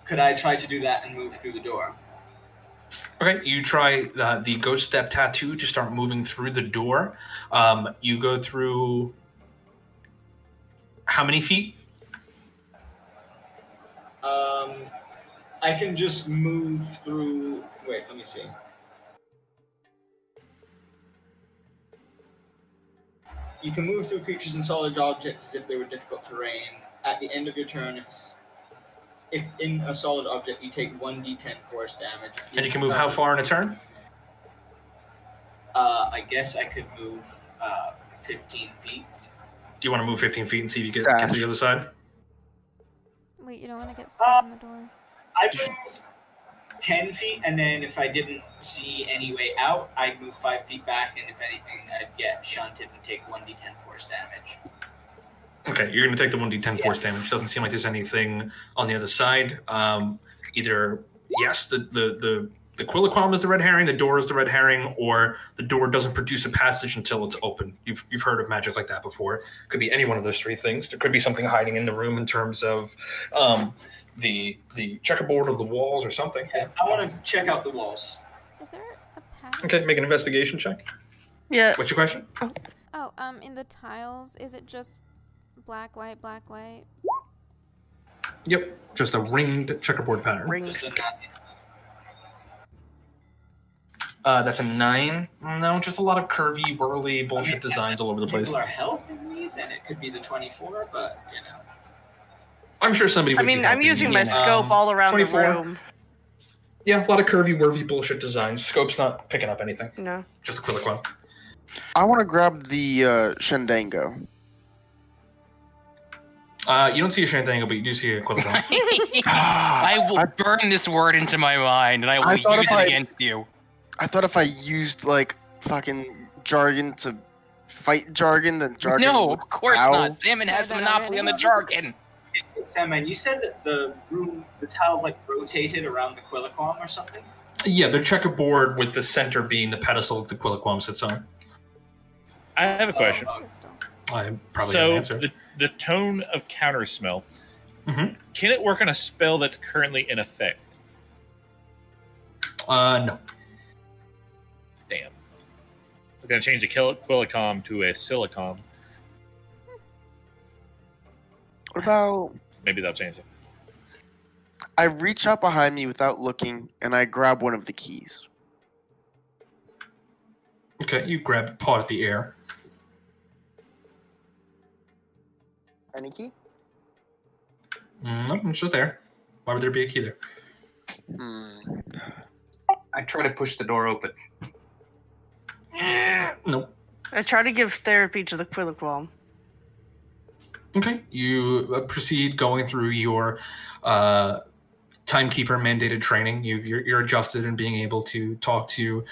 Could I try to do that and move through the door? Okay, you try the ghost step tattoo to start moving through the door. You go through how many feet? I can just move through. Wait, let me see. You can move through creatures and solid objects as if they were difficult terrain. At the end of your turn, if in a solid object, you take 1d10 force damage. And you can move how far in a turn? I guess I could move 15 feet. Do you want to move 15 feet and see if you get to the other side? Wait, you don't want to get stuck in the door? I'd move 10 feet, and then if I didn't see any way out, I'd move 5 feet back, and if anything, I'd get shunted and take 1d10 force damage. Okay, you're going to take the 1d10 force damage. Doesn't seem like there's anything on the other side. Either, yes, the Quilliquam is the red herring, the door is the red herring, or the door doesn't produce a passage until it's open. You've heard of magic like that before. Could be any one of those three things. There could be something hiding in the room in terms of the checkerboard of the walls or something. Yeah, I want to check out the walls. Is there a pattern? Okay, make an investigation check. Yeah. What's your question? Oh, in the tiles, is it just black, white, black, white? Yep, just a ringed checkerboard pattern. Just a 9. That's a 9. No, just a lot of curvy, whirly bullshit designs all over the place. People are helping me, then it could be the 24, but, I'm sure somebody would I mean, be I'm helping using you. my scope all around 24. the room. Yeah, a lot of curvy, wurvy bullshit designs. Scope's not picking up anything. No. Just a quick one. I want to grab the Shendango. You don't see a Shantango, but you do see a Quillicon. I will burn this word into my mind, and I will thought use if it I- against you. I thought if I used like fucking jargon to fight jargon, then jargon. No, would of course bow. not. Salmon has the monopoly on the jargon. Sandman, you said that the tiles like rotated around the Quilliquam or something? Yeah, they're checkerboard with the center being the pedestal that the Quilliquam sits on. I have a question. I probably have an So answer. the tone of counter smell, Mhm. can it work on a spell that's currently in effect? No. Damn. We're gonna change the Quillicom to a Silicom. What about? Maybe that'll change it. I reach out behind me without looking, and I grab one of the keys. Okay, you grab paw at the air. Any key? Nope, it's just there. Why would there be a key there? I try to push the door open. Nope. I try to give therapy to the Quilliquam. Okay, you proceed going through your timekeeper mandated training. You're adjusted in being able to talk to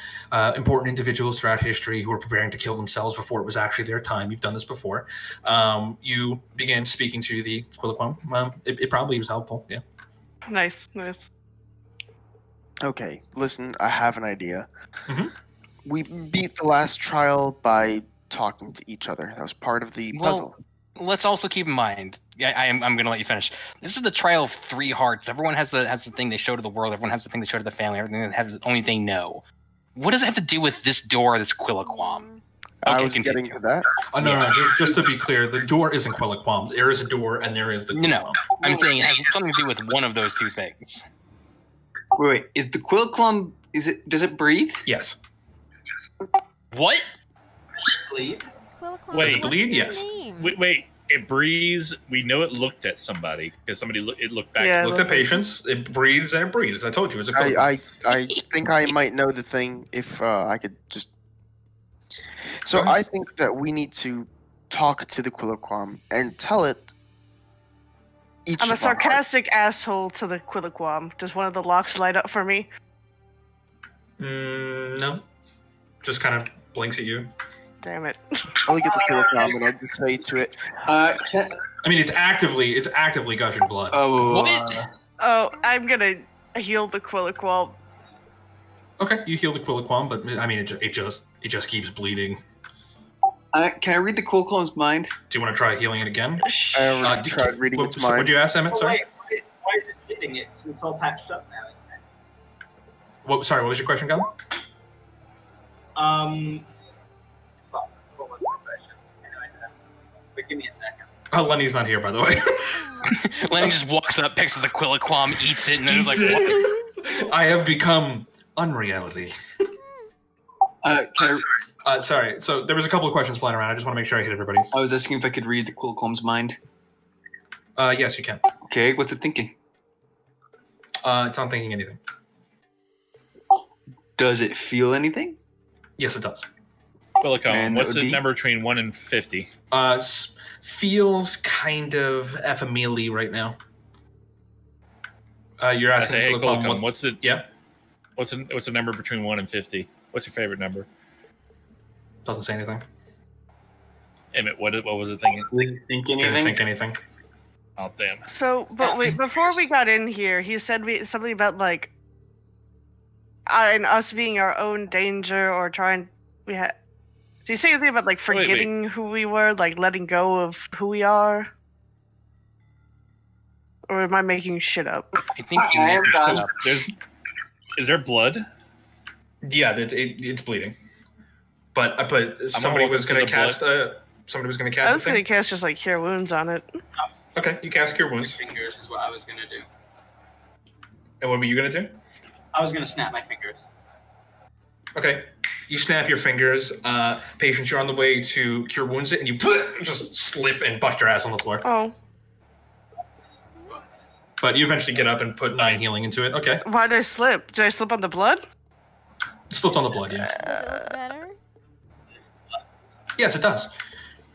important individuals throughout history who are preparing to kill themselves before it was actually their time. You've done this before. You began speaking to the Quilliquam. It probably was helpful, yeah. Nice. Okay, listen, I have an idea. Mhm. We beat the last trial by talking to each other. That was part of the puzzle. Let's also keep in mind. I'm going to let you finish. This is the trial of 3 hearts. Everyone has the thing they show to the world. Everyone has the thing they show to the family. Everything that has the only they know. What does it have to do with this door? This Quilliquam? I was getting to that. No. Just to be clear, the door isn't Quilliquam. There is a door, and there is the Quilliquam. No, I'm saying it has something to do with one of those 2 things. Wait, is the Quilliquam, does it breathe? Yes. What? Bleed? Wait, bleed? Yes. Wait, it breathes. We know it looked at somebody because it looked back. Yeah, Looked at patients. It breathes and it breathes. I told you, it's a Quilliquam. I think I might know the thing if I could just. So I think that we need to talk to the Quilliquam and tell it. I'm a sarcastic asshole to the Quilliquam. Does one of the locks light up for me? No. Just kind of blinks at you. Damn it. I look at the Quilliquam and I just say to it. I mean, it's actively gushing blood. Oh, I'm gonna heal the Quilliquam. Okay, you heal the Quilliquam, but I mean, it just keeps bleeding. Can I read the Quilliquam's mind? Do you want to try healing it again? I already tried reading its mind. What'd you ask, Emmett? Oh, Sorry. wait, why is it bleeding? It's all patched up now, isn't it? Sorry, what was your question, Gavin? Fuck, what was my question? Anyway, but give me a second. Oh, Lenny's not here, by the way. Lenny just walks up, picks up the Quilliquam, eats it, and then is like, what? I have become unreality. Sorry. So there was a couple of questions flying around. I just want to make sure I hit everybody's. I was asking if I could read the Quilliquam's mind. Yes, you can. Okay, what's it thinking? It's not thinking anything. Does it feel anything? Yes, it does. Quillicom, what's the number between 1 and 50? Feels kind of FML right now. You're asking hey, Quillicom, what's it? Yeah. What's the number between 1 and 50? What's your favorite number? Doesn't say anything. Emmett, what was it thinking? Didn't think Didn't think anything. Oh damn. So, but wait, before we got in here, he said something about like, and us being our own danger or trying. Did he say anything about like forgetting who we were, like letting go of who we are? Or am I making shit up? I think you made this up. Is there blood? Yeah, it's bleeding. But somebody was going to cast. Somebody was going to cast. I was going to cast just like Cure Wounds on it. Okay, you cast Cure Wounds. Fingers is what I was gonna do. And what were you going to do? I was gonna snap my fingers. Okay, you snap your fingers. Patience, you're on the way to Cure Wounds it, and you just slip and bust your ass on the floor. Oh. But you eventually get up and put 9 healing into it. Okay. Why did I slip? Did I slip on the blood? Slipped on the blood, yeah. Does it look better? Yes, it does.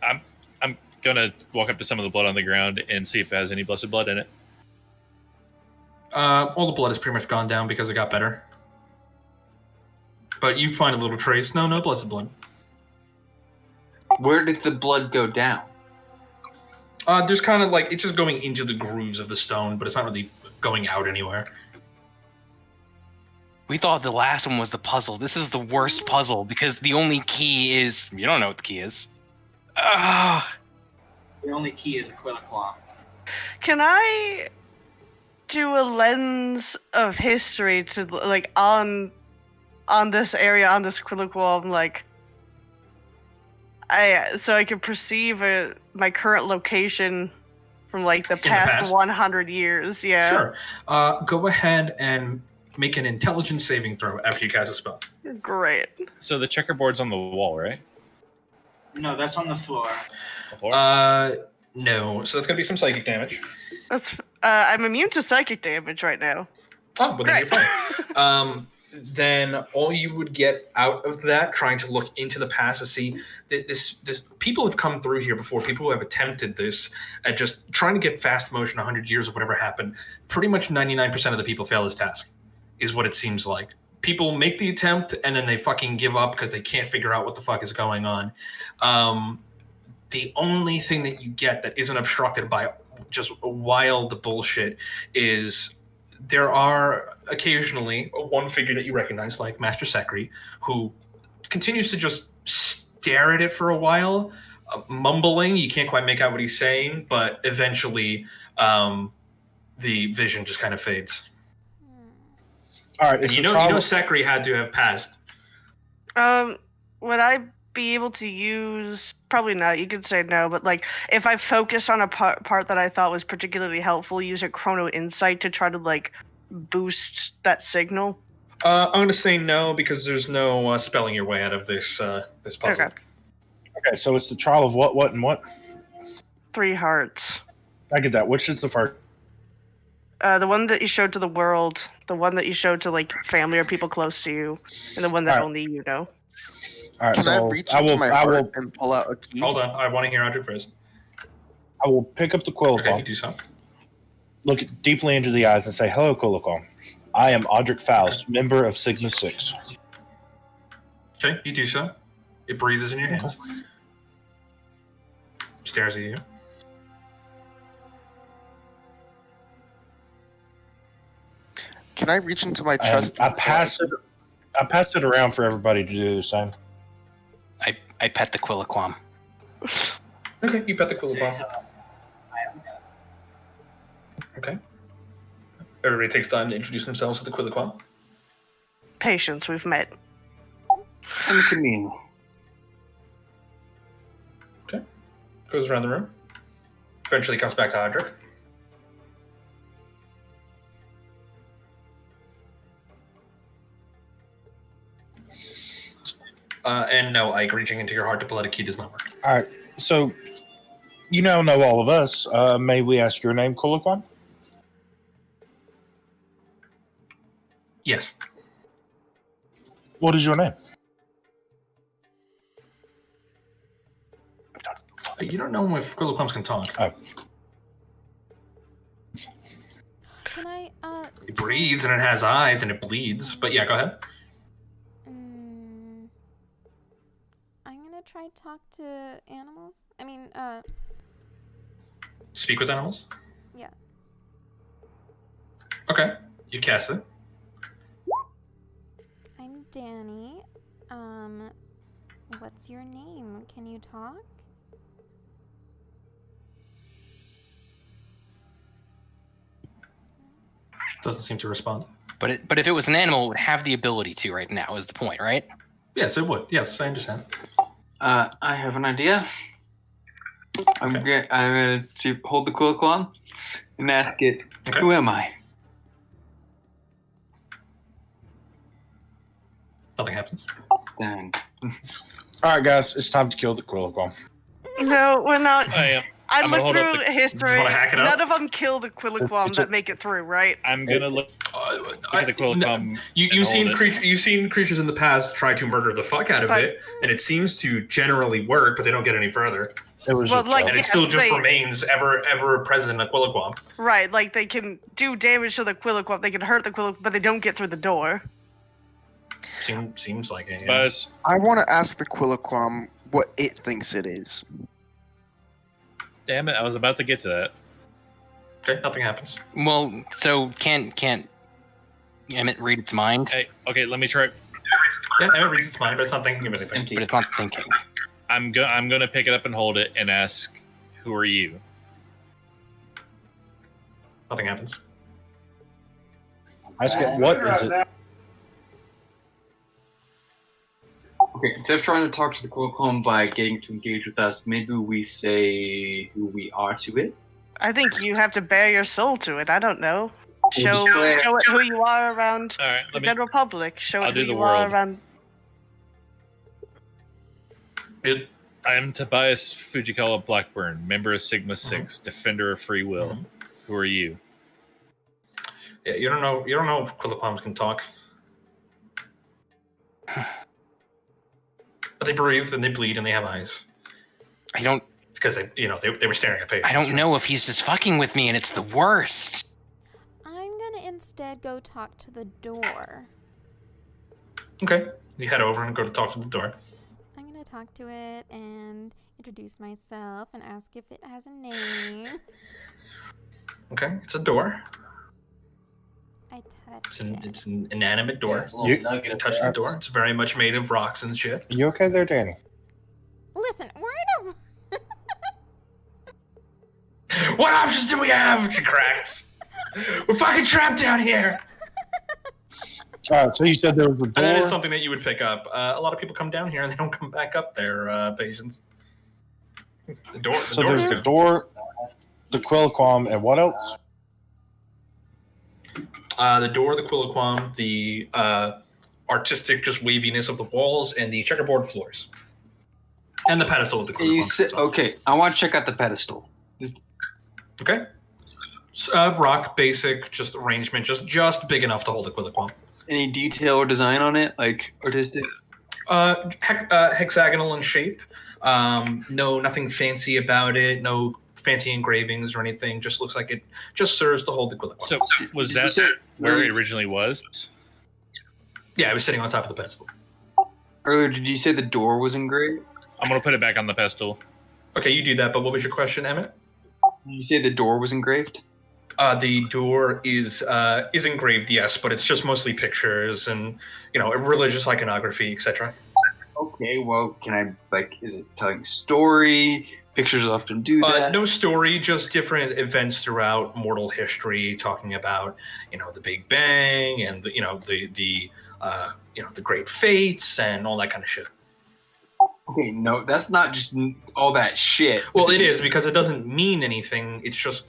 I'm gonna walk up to some of the blood on the ground and see if it has any blessed blood in it. All the blood has pretty much gone down because it got better. But you find a little trace. No blessed blood. Where did the blood go down? There's kind of like, it's just going into the grooves of the stone, but it's not really going out anywhere. We thought the last one was the puzzle. This is the worst puzzle because the only key is... You don't know what the key is. Ah. The only key is a Quilliquaw. Can I do a lens of history to like on this area, on this Quilliquaw, like so I can perceive my current location from like the past 100 years? Yeah. Sure. Go ahead and make an intelligence saving throw after you cast a spell. Great. So the checkerboard's on the wall, right? No, that's on the floor. The floor? No. So that's gonna be some psychic damage. That's I'm immune to psychic damage right now. Oh, but then you're fine. Then all you would get out of that, trying to look into the past to see that this people have come through here before. People who have attempted this at just trying to get fast motion 100 years of whatever happened. Pretty much 99% of the people fail this task, is what it seems like. People make the attempt and then they fucking give up because they can't figure out what the fuck is going on. The only thing that you get that isn't obstructed by just wild bullshit is there are occasionally one figure that you recognize, like Master Sekri, who continues to just stare at it for a while, mumbling. You can't quite make out what he's saying, but eventually the vision just kind of fades. All right, And you know Sekri had to have passed. Would I be able to use? Probably not. You could say no, but like if I focus on a part that I thought was particularly helpful, use a chrono insight to try to like boost that signal. I'm going to say no because there's no spelling your way out of this this puzzle. Okay, so it's the trial of what, and what? 3 hearts. I get that. Which is the first? The one that you showed to the world, the one that you showed to like family or people close to you, and the one that only you know. All right, Can I reach into my heart and pull out a key? Hold on, I want to hear Audrey first. I will pick up the Quilliquaw. Okay, you do so. Look deeply into the eyes and say, "Hello, Quilliquaw. I am Audric Faust, member of Sigma 6." Okay, you do so. It breathes in your hands. Stares at you. Can I reach into my chest? I pass it around for everybody to do the same. I pet the Quilliquam. Okay, you pet the Quilliquam. Okay. Everybody takes time to introduce themselves to the Quilliquam. Patience, we've met. Come to me. Okay. Goes around the room. Eventually comes back to Audrey. And no, Ike, reaching into your heart to pull out a key does not work. All right, so you now know all of us. May we ask your name, Quilliquam? Yes. What is your name? You don't know if Quilliquams can talk. Can I, It breathes and it has eyes and it bleeds. But yeah, go ahead. I'm gonna try talk to animals. I mean, Speak with animals? yeah. Okay. You cast it. I'm Danny. What's your name? Can you talk? Doesn't seem to respond. But if it was an animal, it would have the ability to right now, is the point, right? Yes, it would. Yes, I understand. I have an idea. I'm going to hold the Quilliquam and ask it, Who am I? Nothing happens. Dang. All right, guys, it's time to kill the Quilliquam. No, we're not. I am. I I'm gonna looked hold up through the- history. You wanna hack it up? None of them kill the Quilliquam that make it through, right? I'm gonna look at the Quillicum. You've seen hold it. you've seen creatures in the past try to murder the fuck out of But- it, and it seems to generally work, but they don't get any further. It was Well, a like, joke. And it yes, still just they- remains ever present in the Quilliquam. Right, like they can do damage to the Quilliquam, they can hurt the Quilliquam, but they don't get through the door. Seems like it. Yeah. Buzz, I want to ask the Quilliquam what it thinks it is. damn it! I was about to get to that. Okay, nothing happens. Well, so can't Emmett read its mind? Hey, okay, let me try. Yeah, it reads its mind, but it's not thinking of anything. Empty. But it's not thinking. I'm gonna pick it up and hold it and ask, "Who are you?" Nothing happens. I just get, what is it? Okay, instead of trying to talk to the Quillicum by getting to engage with us, maybe we say who we are to it. I think you have to bare your soul to it. I don't know. Show declare- show it who you are around All right, the let me. general public. Show I'll it do who the you are world. around. I am Tobias Fujikawa Blackburn, member of Sigma 6, defender of free will. Who are you? Yeah, you don't know if Quilliquams can talk. But they breathe and they bleed and they have eyes. I don't Because they were staring at patients. I don't know if he's just fucking with me and it's the worst. I'm gonna instead go talk to the door. Okay. You head over and go to talk to the door. I'm gonna talk to it and introduce myself and ask if it has a name. Okay, it's a door. I touch It's an inanimate door. You- You touch the door. It's very much made of rocks and shit. You okay there, Danny? Listen, we're in a. What options do we have? She cracks. We're fucking trapped down here. So you said there was a And that is door. something that you would pick up. A lot of people come down here and they don't come back up there, patients. The door. So there's the door, the Quilliquam, and what else? The door, the Quilliquam, the artistic just waviness of the walls, and the checkerboard floors. And the pedestal with the You Quilliquam. say, okay, I want to check out the pedestal. Okay. Rock, basic, just arrangement, just big enough to hold a Quilliquam. Any detail or design on it, like artistic? Hexagonal in shape. No, nothing fancy about it. No fancy engravings or anything. Just looks like it just serves to hold the Quilliquam. So was Did you that say- where it originally was? Yeah, it was sitting on top of the pedestal. Earlier, did you say the door was engraved? I'm gonna put it back on the pedestal. Okay, you do that, but what was your question, Emmett? Did you say the door was engraved? The door is engraved, yes, but it's just mostly pictures and religious iconography, etc. Okay, well, can I, is it telling a story? Pictures often do that. No story, just different events throughout mortal history, talking about the Big Bang and the great fates and all that kind of shit. Okay, no, that's not just all that shit. Well, it is because it doesn't mean anything. It's just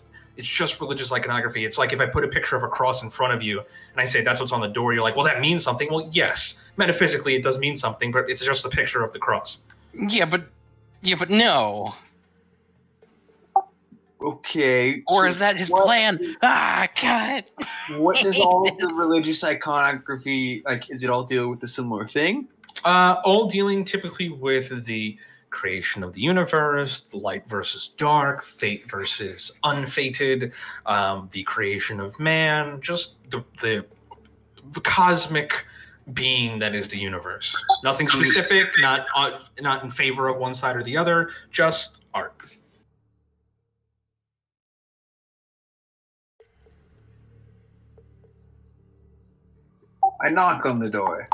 religious iconography. It's like if I put a picture of a cross in front of you and I say that's what's on the door, you're like, well, that means something. Well, yes, metaphysically it does mean something, but it's just a picture of the cross. Yeah, but no. Okay. Or so is that his what plan? is- God. What does all of the religious iconography, is it all deal with a similar thing? All dealing typically with the creation of the universe, the light versus dark, fate versus unfated, the creation of man, just the cosmic being that is the universe. Nothing specific, not in favor of one side or the other, just art. I knock on the door.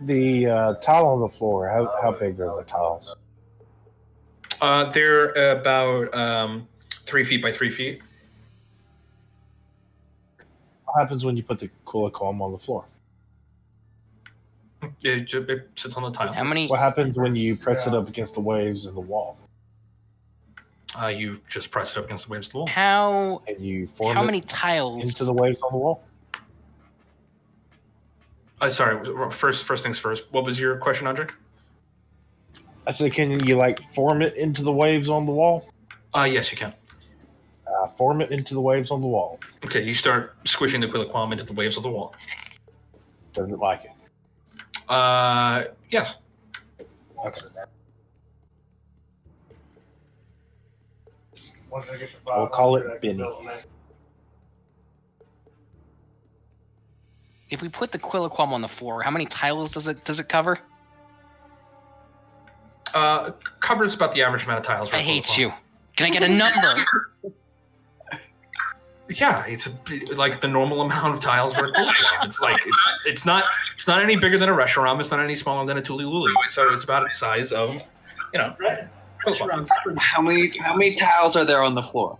The tile on the floor. How big are the tiles? They're about 3 feet by 3 feet. What happens when you put the Quilliquam on the floor? It sits on the tile. How many? What happens when you press it up against the waves in the wall? You just press it up against the waves of the wall. How And you form how it many tiles? into the waves on the wall? Sorry, first things first. What was your question, Andre? I said, can you like form it into the waves on the wall? Yes, you can. Form it into the waves on the wall. Okay, you start squishing the Quilliquam into the waves of the wall. Does it like it? Yes. Okay. We'll call it Benny. If we put the Quilliquam on the floor, how many tiles does it cover? Covers about the average amount of tiles. For I a hate Quilliquam. you. Can I get a number? Yeah, it's like the normal amount of tiles for a Quilliquam. It's like it's not any bigger than a Reshiram. It's not any smaller than a Tuliluli. So it's about the size of, Quilliquam. How many tiles are there on the floor?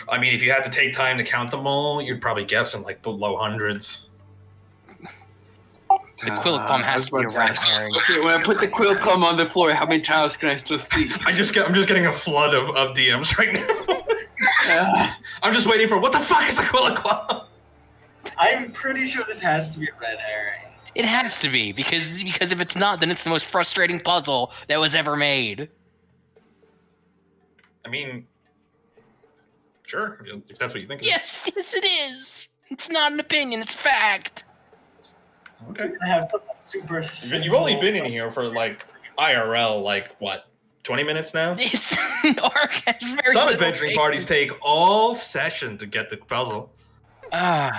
I mean, if you had to take time to count them all, you'd probably guess in like the low hundreds. The Quilliquam has to be a red herring. Okay, when I put the Quilliquam on the floor, how many tiles can I still see? I'm just getting a flood of DMs right now. I'm just waiting for what the fuck is a Quilliquam? I'm pretty sure this has to be a red herring. It has to be, because if it's not, then it's the most frustrating puzzle that was ever made. I mean, sure, if that's what you think. Yes, it is. It's not an opinion, it's a fact. Okay. I have super. You've only been in here for like IRL, like what, 20 minutes now? It's Ark has very Some little adventuring patience. parties take all session to get the puzzle. I'm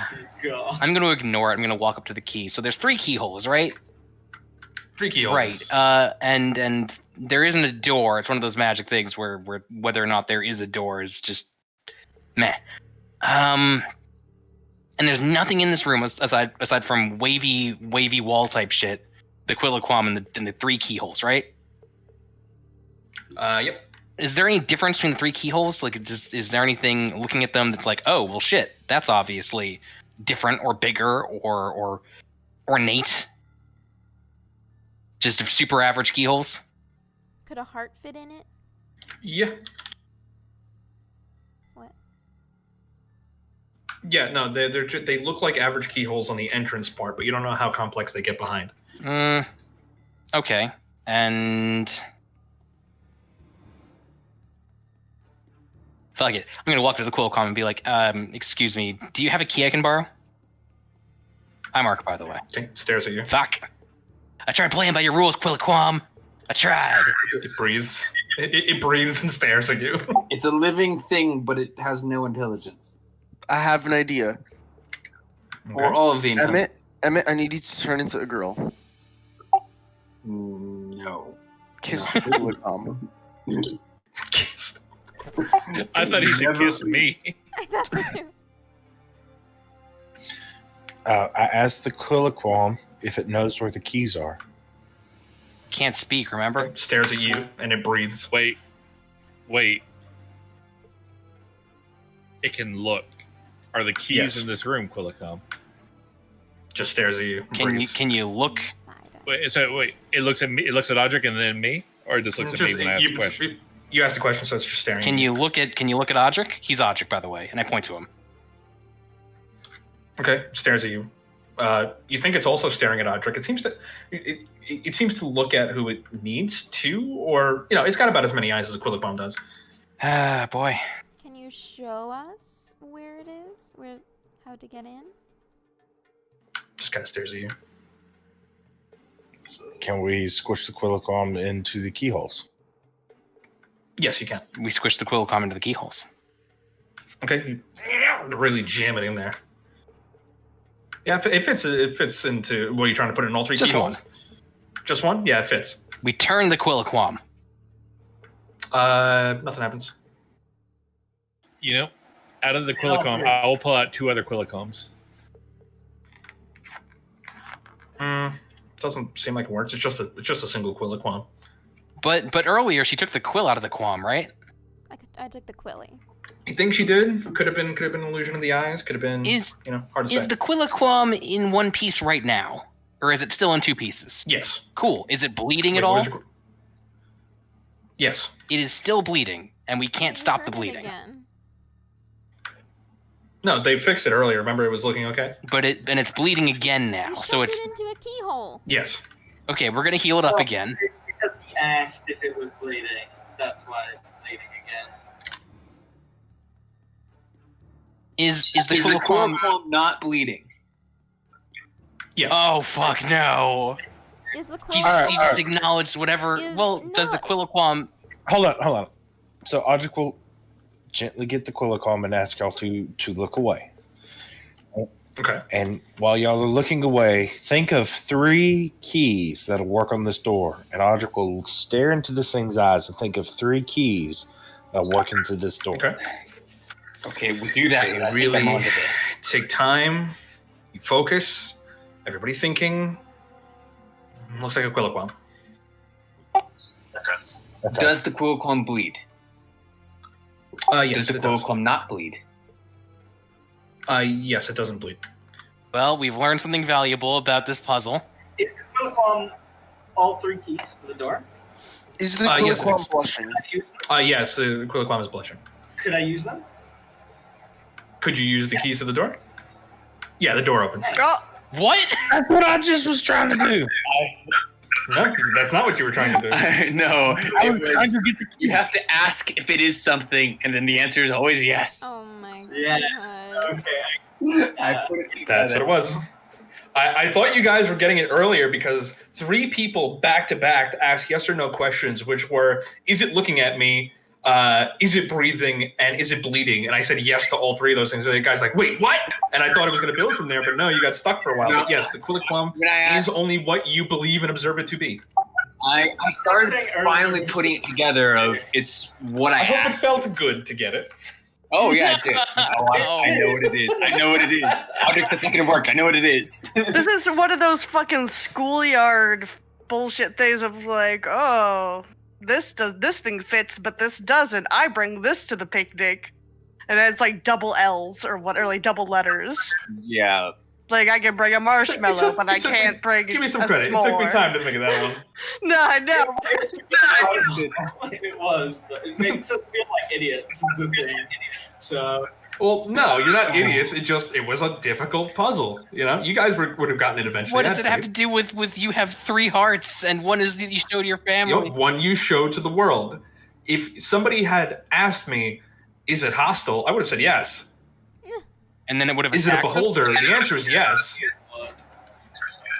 going to ignore it. I'm going to walk up to the key. So there's 3 keyholes, right? 3 keyholes. Right. And there isn't a door. It's one of those magic things where whether or not there is a door is just meh. And there's nothing in this room aside from wavy wall type shit, the Quilliquam and the 3 keyholes, right? Yep. Is there any difference between the 3 keyholes? Like, is there anything looking at them that's like, oh, well, shit, that's obviously different or bigger or ornate? Just super average keyholes? Could a heart fit in it? Yeah. What? Yeah, no, they look like average keyholes on the entrance part, but you don't know how complex they get behind. Okay. And fuck it. I'm gonna walk to the Quilliquam and be like, excuse me, do you have a key I can borrow? I'm Ark, by the way. Okay, stares at you. Fuck. I tried playing by your rules, Quilliquam. I tried. It breathes. It breathes and stares at you. It's a living thing, but it has no intelligence. I have an idea. Or all of the intelligence. Emmett, I need you to turn into a girl. No. Kiss the Quilliquam. Kiss. I thought he should kiss me. I thought so too. I asked the Quilliquam if it knows where the keys are. Can't speak, remember? Stares at you and it breathes. Wait. It can look. Are the keys Yes. in this room, Quilliquam? Just stares at you. Can you look? Wait. It looks at me. It looks at Audric and then me, or it just looks at me when I ask the question. You asked the question, so it's just staring. Can you look at Audric? He's Audric, by the way, and I point to him. Okay, stares at you. You think it's also staring at Audric. It seems to look at who it needs to, or it's got about as many eyes as a Quilliquam does. Ah, boy. Can you show us where it is? How to get in? Just kind of stares at you. Can we squish the Quilliquam into the keyholes? Yes, you can. We squish the Quilliquam into the keyholes. Okay, you really jam it in there. Yeah, it fits into. What are you trying to put it in all 3 Just keyholes? one. Just one? Yeah, it fits. We turn the Quilliquam. Nothing happens. Out of the Quilliquam, I will pull out 2 other Quilliquams. Doesn't seem like it works. It's just a single Quilliquam. But earlier she took the quill out of the quam, right? I took the quilly. You think she did? Could have been an illusion of the eyes. Could have been. Hard to say. Is the Quilliquam in one piece right now, or is it still in 2 pieces? Yes. Cool. Is it bleeding Wait, at all? Yes. It is still bleeding, and we can't stop the bleeding. No, they fixed it earlier. Remember, it was looking okay. But it's bleeding again now. So it's into a keyhole. Yes. Okay. We're gonna heal it up again. because he asked if it was bleeding. That's why it's bleeding again. Is the Is the Quilquam... chloroform not bleeding? Yes. Oh, fuck, no. Is the He Quilquam... just acknowledged whatever... does the Quilquam... Hold on. So Audric will gently get the Quillicom and ask y'all to look away. Okay. And while y'all are looking away, think of 3 keys that'll work on this door. And Audric will stare into this thing's eyes and think of 3 keys that'll work into this door. Okay. Okay, we'll do that. You I think really I'm onto this. take time. You focus. Everybody thinking. Looks like a Quilliquam. Okay. Does the Quilquam bleed? Yes, Does the it does. Quilquam not bleed? Yes, it doesn't bleed. Well, we've learned something valuable about this puzzle. Is the Quillicom all 3 keys for the door? Is the yes, it Quillicom is. blushing? Yes, the Quilliquam is blushing. Could I use them? Could you use the keys to the door? Yeah, the door opens. Oh, What? That's what I just was trying to do. No, that's not what you were trying to do. No, I it was trying was, to get the you have to ask if it is something, and then the answer is always yes. Oh my Yes. god. Okay. I put it That's what it was. I thought you guys were getting it earlier because 3 people back to back asked yes or no questions, which were, is it looking at me? Is it breathing? And is it bleeding? And I said yes to all 3 of those things. And the guy's like, wait, what? And I thought it was going to build from there, but no, you got stuck for a while. No. But yes, the Quilliquam When I is asked, only what you believe and observe it to be. I started finally putting it together of it's what I I hope it asked. felt good to get it. Oh, yeah, it did. Oh, I know what it is. I know what it is. Audric, that's not going to work. I know what it is. this is one of those fucking schoolyard bullshit things of like, oh, this thing fits, but this doesn't. I bring this to the picnic, and then it's like double L's or what, or like double letters. Yeah. Like I can bring a marshmallow, but I it took can't bring. Give me some a credit. It took me s'more. time to think of that one. No, I know. It was, but it makes us feel like idiots. Is the thing. So. Well, no, you're not idiots. It was a difficult puzzle. You know, you guys would have gotten it eventually. What does it have to do with you have 3 hearts and one is that you show to your family? One you show to the world. If somebody had asked me, is it hostile? I would have said yes. And then it would have Is it a attacked us? beholder? The answer is yes.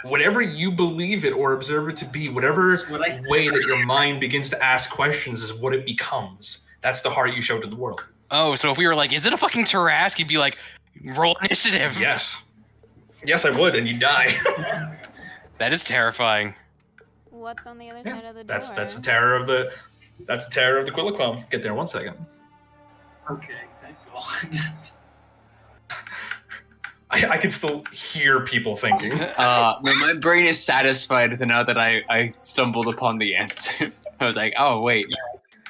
Whatever you believe it or observe it to be, whatever way that your mind begins to ask questions is what it becomes. That's the heart you show to the world. Oh, so if we were like, is it a fucking Tarask? You'd be like, roll initiative. Yes. Yes, I would, and you die. That is terrifying. What's on the other side of the door? That's the terror of the Quilliquam. Get there 1 second. Okay, thank God. I can still hear people thinking. My brain is satisfied now that I stumbled upon the answer. I was like, oh, wait.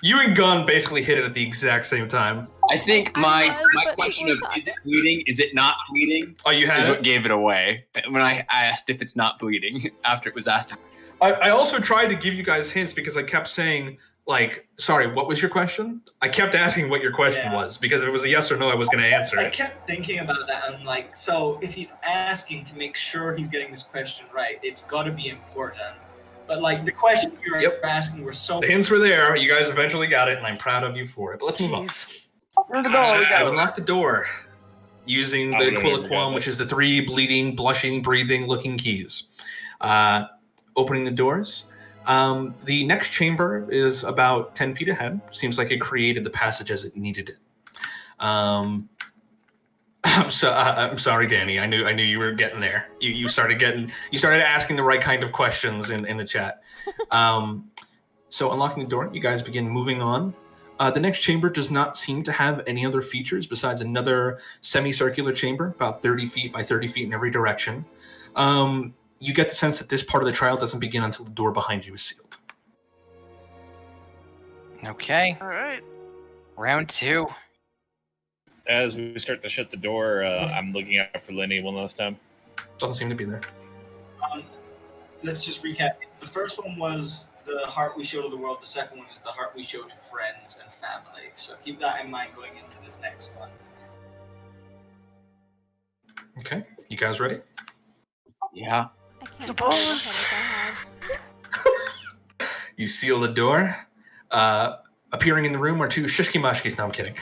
You and Gunn basically hit it at the exact same time. I think my but question people of talk- is it bleeding, is it not bleeding, Oh, you had is it? what gave it away. When I asked if it's not bleeding after it was asked. I also tried to give you guys hints because I kept saying, like, sorry, what was your question? I kept asking what your question was because if it was a yes or no, I was going to answer I it. kept thinking about that. I'm like, so if he's asking to make sure he's getting this question right, it's got to be important. But like the questions you were asking were so. The hints were there. You guys eventually got it, and I'm proud of you for it. But let's move on. Through the door we I go. unlocked the door using the Quilliquam, which is the 3 bleeding, blushing, breathing looking keys. Opening the doors. The next chamber is about 10 feet ahead. Seems like it created the passage as it needed it. I'm sorry, Danny. I knew you were getting there. You started asking the right kind of questions in the chat. So unlocking the door, you guys begin moving on. The next chamber does not seem to have any other features besides another semicircular chamber, about 30 feet by 30 feet in every direction. You get the sense that this part of the trial doesn't begin until the door behind you is sealed. Okay. All right. Round 2. As we start to shut the door, I'm looking out for Lenny one last time. Doesn't seem to be there. Let's just recap. The first one was the heart we show to the world. The second one is the heart we show to friends and family. So keep that in mind going into this next one. Okay, you guys ready? Yeah. I can't Suppose. tell what headache I have. You seal the door. Appearing in the room are two shishki-mashkis. No, I'm kidding.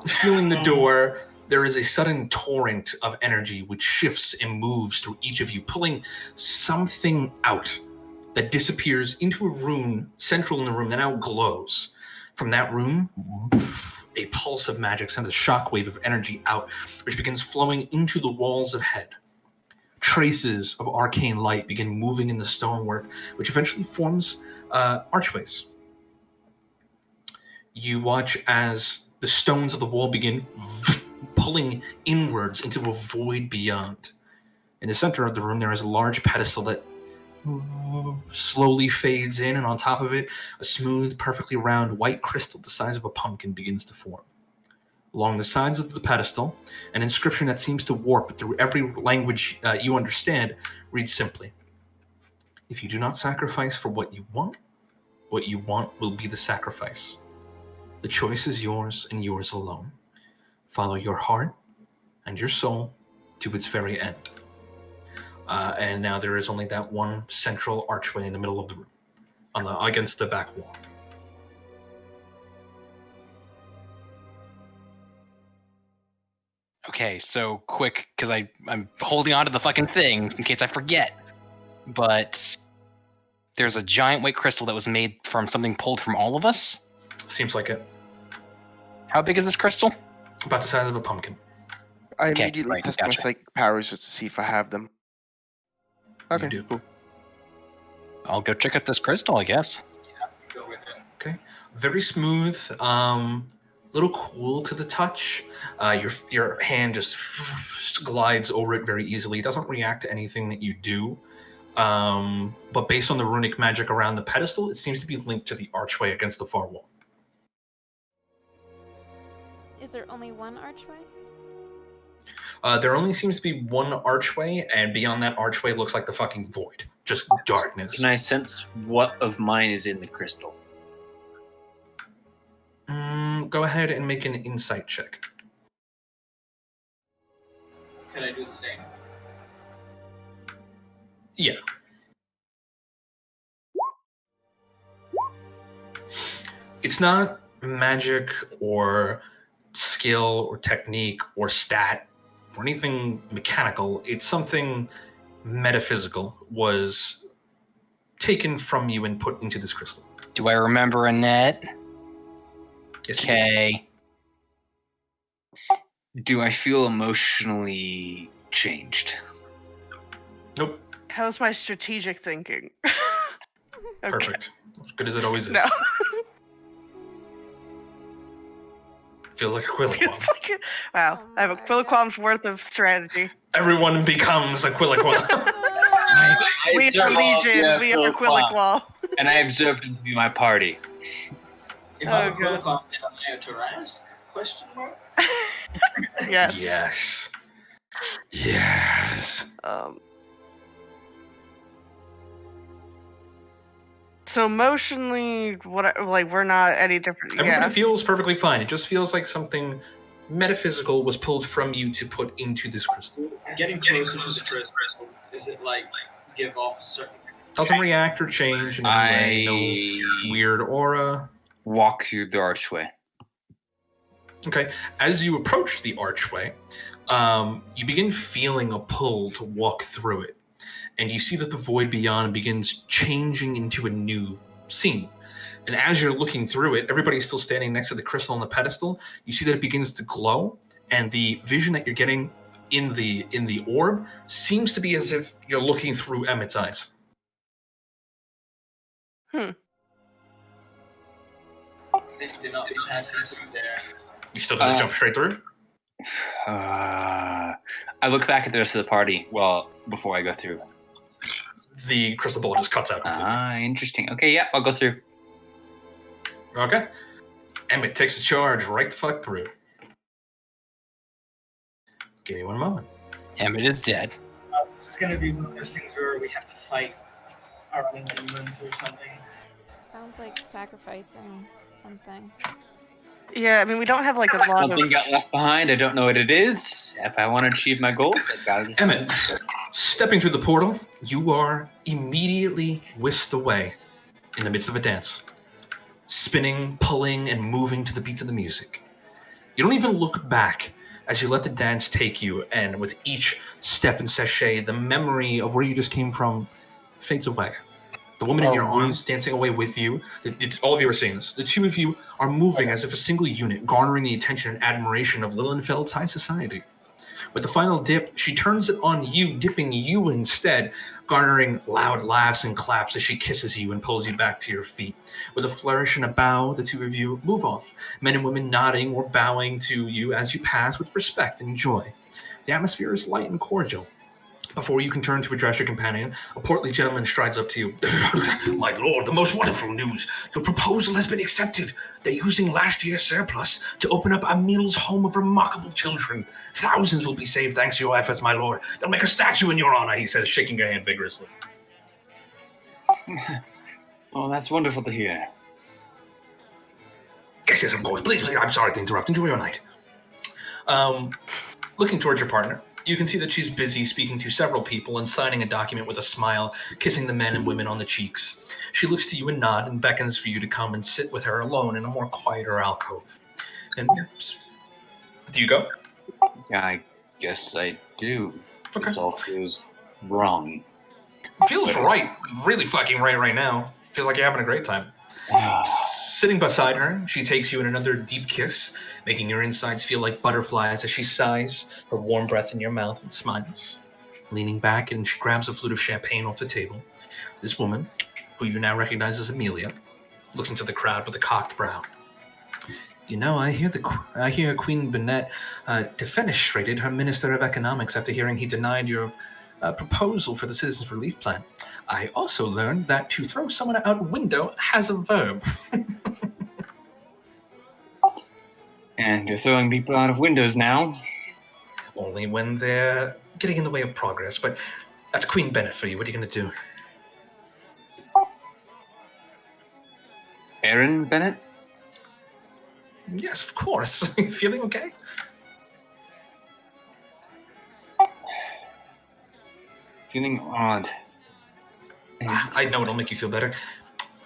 Sealing the door, there is a sudden torrent of energy which shifts and moves through each of you, pulling something out that disappears into a room central in the room that now glows. From that room, a pulse of magic sends a shockwave of energy out, which begins flowing into the walls of Head. Traces of arcane light begin moving in the stonework, which eventually forms archways. You watch as the stones of the wall begin pulling inwards into a void beyond. In the center of the room, there is a large pedestal that slowly fades in, and on top of it, a smooth, perfectly round white crystal the size of a pumpkin begins to form. Along the sides of the pedestal, an inscription that seems to warp through every language you understand reads simply, "If you do not sacrifice for what you want will be the sacrifice. The choice is yours and yours alone. Follow your heart and your soul to its very end." And now there is only that one central archway in the middle of the room, against the back wall. Okay, so quick, because I'm holding on to the fucking thing in case I forget. But there's a giant white crystal that was made from something pulled from all of us? Seems like it. How big is this crystal? About the size of a pumpkin. I Okay, immediately right, test my gotcha. psychic powers just to see if I have them. Okay, do. cool. I'll go check out this crystal, I guess. Go with it. Okay. Very smooth, little cool to the touch. Your hand just glides over it very easily. It doesn't react to anything that you do. But based on the runic magic around the pedestal, it seems to be linked to the archway against the far wall. Is there only one archway? There only seems to be one archway, and beyond that archway looks like the fucking void. Just darkness. Can I sense what of mine is in the crystal? Go ahead and make an insight check. Can I do the same? Yeah. It's not magic or skill or technique or stat or anything mechanical. It's something metaphysical was taken from you and put into this crystal. Do I remember Annette? Yes, you do. Okay. Do I feel emotionally changed? Nope. How's my strategic thinking? Okay. Perfect. As good as it always is. No. Feels like a Quilliquam. It's like, wow, Oh I have a my Quilliquam's worth of strategy. Everyone becomes a Quilliquam. We are Legion. We are Quilliquam. And I observed him to be my party. If I'm a Oh, God. Quilliquam, then am I a Tarrasque? Question mark? Yes. Yes. Yes. So emotionally, we're not any different. Everybody Yeah. feels perfectly fine. It just feels like something metaphysical was pulled from you to put into this crystal. Getting closer to the crystal, is it like give off a certain... Doesn't react or change in any way. No weird aura. Walk through the archway. Okay. As you approach the archway, you begin feeling a pull to walk through it. And you see that the void beyond begins changing into a new scene. And as you're looking through it, everybody's still standing next to the crystal on the pedestal. You see that it begins to glow, and the vision that you're getting in the orb seems to be as if you're looking through Emmett's eyes. They're not passing through there. You still gonna jump straight through? I look back at the rest of the party before I go through. The crystal ball just cuts out completely. Interesting. Okay, yeah, I'll go through. Okay. Emmett takes the charge right the fuck through. Give me one moment. Emmett is dead. This is gonna be one of those things where we have to fight our own demons or something. Sounds like sacrificing something. Yeah, I mean, we don't have like a lot Something of. got left behind. I don't know what it is. If I want to achieve my goals, I gotta just... Emmett, stepping through the portal, you are immediately whisked away in the midst of a dance, spinning, pulling, and moving to the beats of the music. You don't even look back as you let the dance take you, and with each step and sachet, the memory of where you just came from fades away. The woman in your arms dancing away with you, all of you are seeing this. The two of you are moving as if a single unit, garnering the attention and admiration of Lilienfeld's high society. With the final dip, she turns it on you, dipping you instead, garnering loud laughs and claps as she kisses you and pulls you back to your feet. With a flourish and a bow, the two of you move off, men and women nodding or bowing to you as you pass with respect and joy. The atmosphere is light and cordial. Before you can turn to address your companion, a portly gentleman strides up to you. My lord, the most wonderful news. Your proposal has been accepted. They're using last year's surplus to open up a Mills home of remarkable children. Thousands will be saved thanks to your efforts, my lord. They'll make a statue in your honor, he says, shaking your hand vigorously. Oh, that's wonderful to hear. Yes, of course. Please, I'm sorry to interrupt. Enjoy your night. Looking towards your partner, you can see that she's busy speaking to several people and signing a document with a smile, kissing the men and women on the cheeks. She looks to you and nod and beckons for you to come and sit with her alone in a more quieter alcove. And do you go? Yeah, I guess I do. Okay. This all feels wrong. Feels right. Really fucking right now. Feels like you're having a great time. Sitting beside her, she takes you in another deep kiss, making your insides feel like butterflies as she sighs, her warm breath in your mouth, and smiles. Leaning back, and she grabs a flute of champagne off the table. This woman, who you now recognize as Amelia, looks into the crowd with a cocked brow. You know, I hear Queen Bennett defenestrated her Minister of Economics after hearing he denied your proposal for the Citizens Relief Plan. I also learned that to throw someone out a window has a verb. And you're throwing people out of windows now? Only when they're getting in the way of progress, but that's Queen Bennett for you. What are you going to do? Aaron Bennett? Yes, of course. Feeling okay? Feeling odd. I know it'll make you feel better.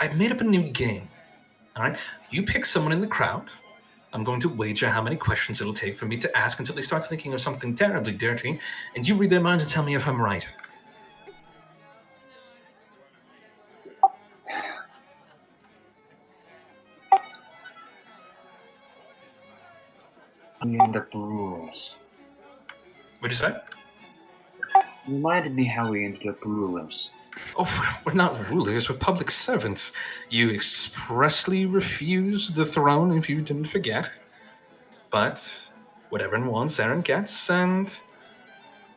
I've made up a new game. All right? You pick someone in the crowd. I'm going to wager how many questions it'll take for me to ask until they start thinking of something terribly dirty, and you read their minds and tell me if I'm right. We end up rules. What'd you say? Reminded me how we ended up rulers. Oh, we're not rulers, we're public servants. You expressly refused the throne, if you didn't forget. But whatever Aaron wants, Aaron gets, and,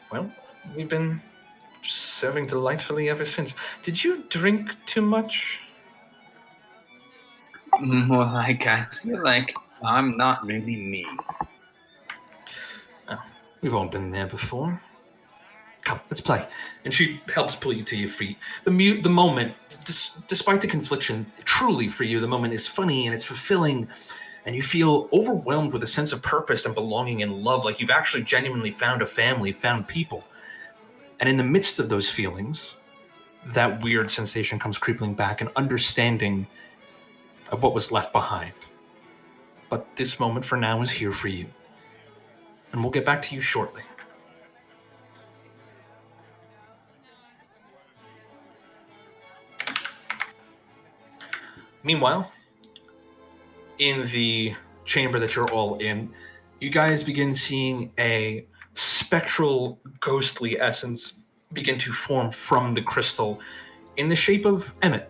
well, we've been serving delightfully ever since. Did you drink too much? More like I feel like I'm not really me. Oh, we've all been there before. Come, let's play. And she helps pull you to your feet. The moment, despite the confliction, truly for you, the moment is funny and it's fulfilling, and you feel overwhelmed with a sense of purpose and belonging and love, like you've actually genuinely found a family, found people. And in the midst of those feelings, that weird sensation comes creeping back, an understanding of what was left behind. But this moment for now is here for you. And we'll get back to you shortly. Meanwhile, in the chamber that you're all in, you guys begin seeing a spectral, ghostly essence begin to form from the crystal in the shape of Emmett.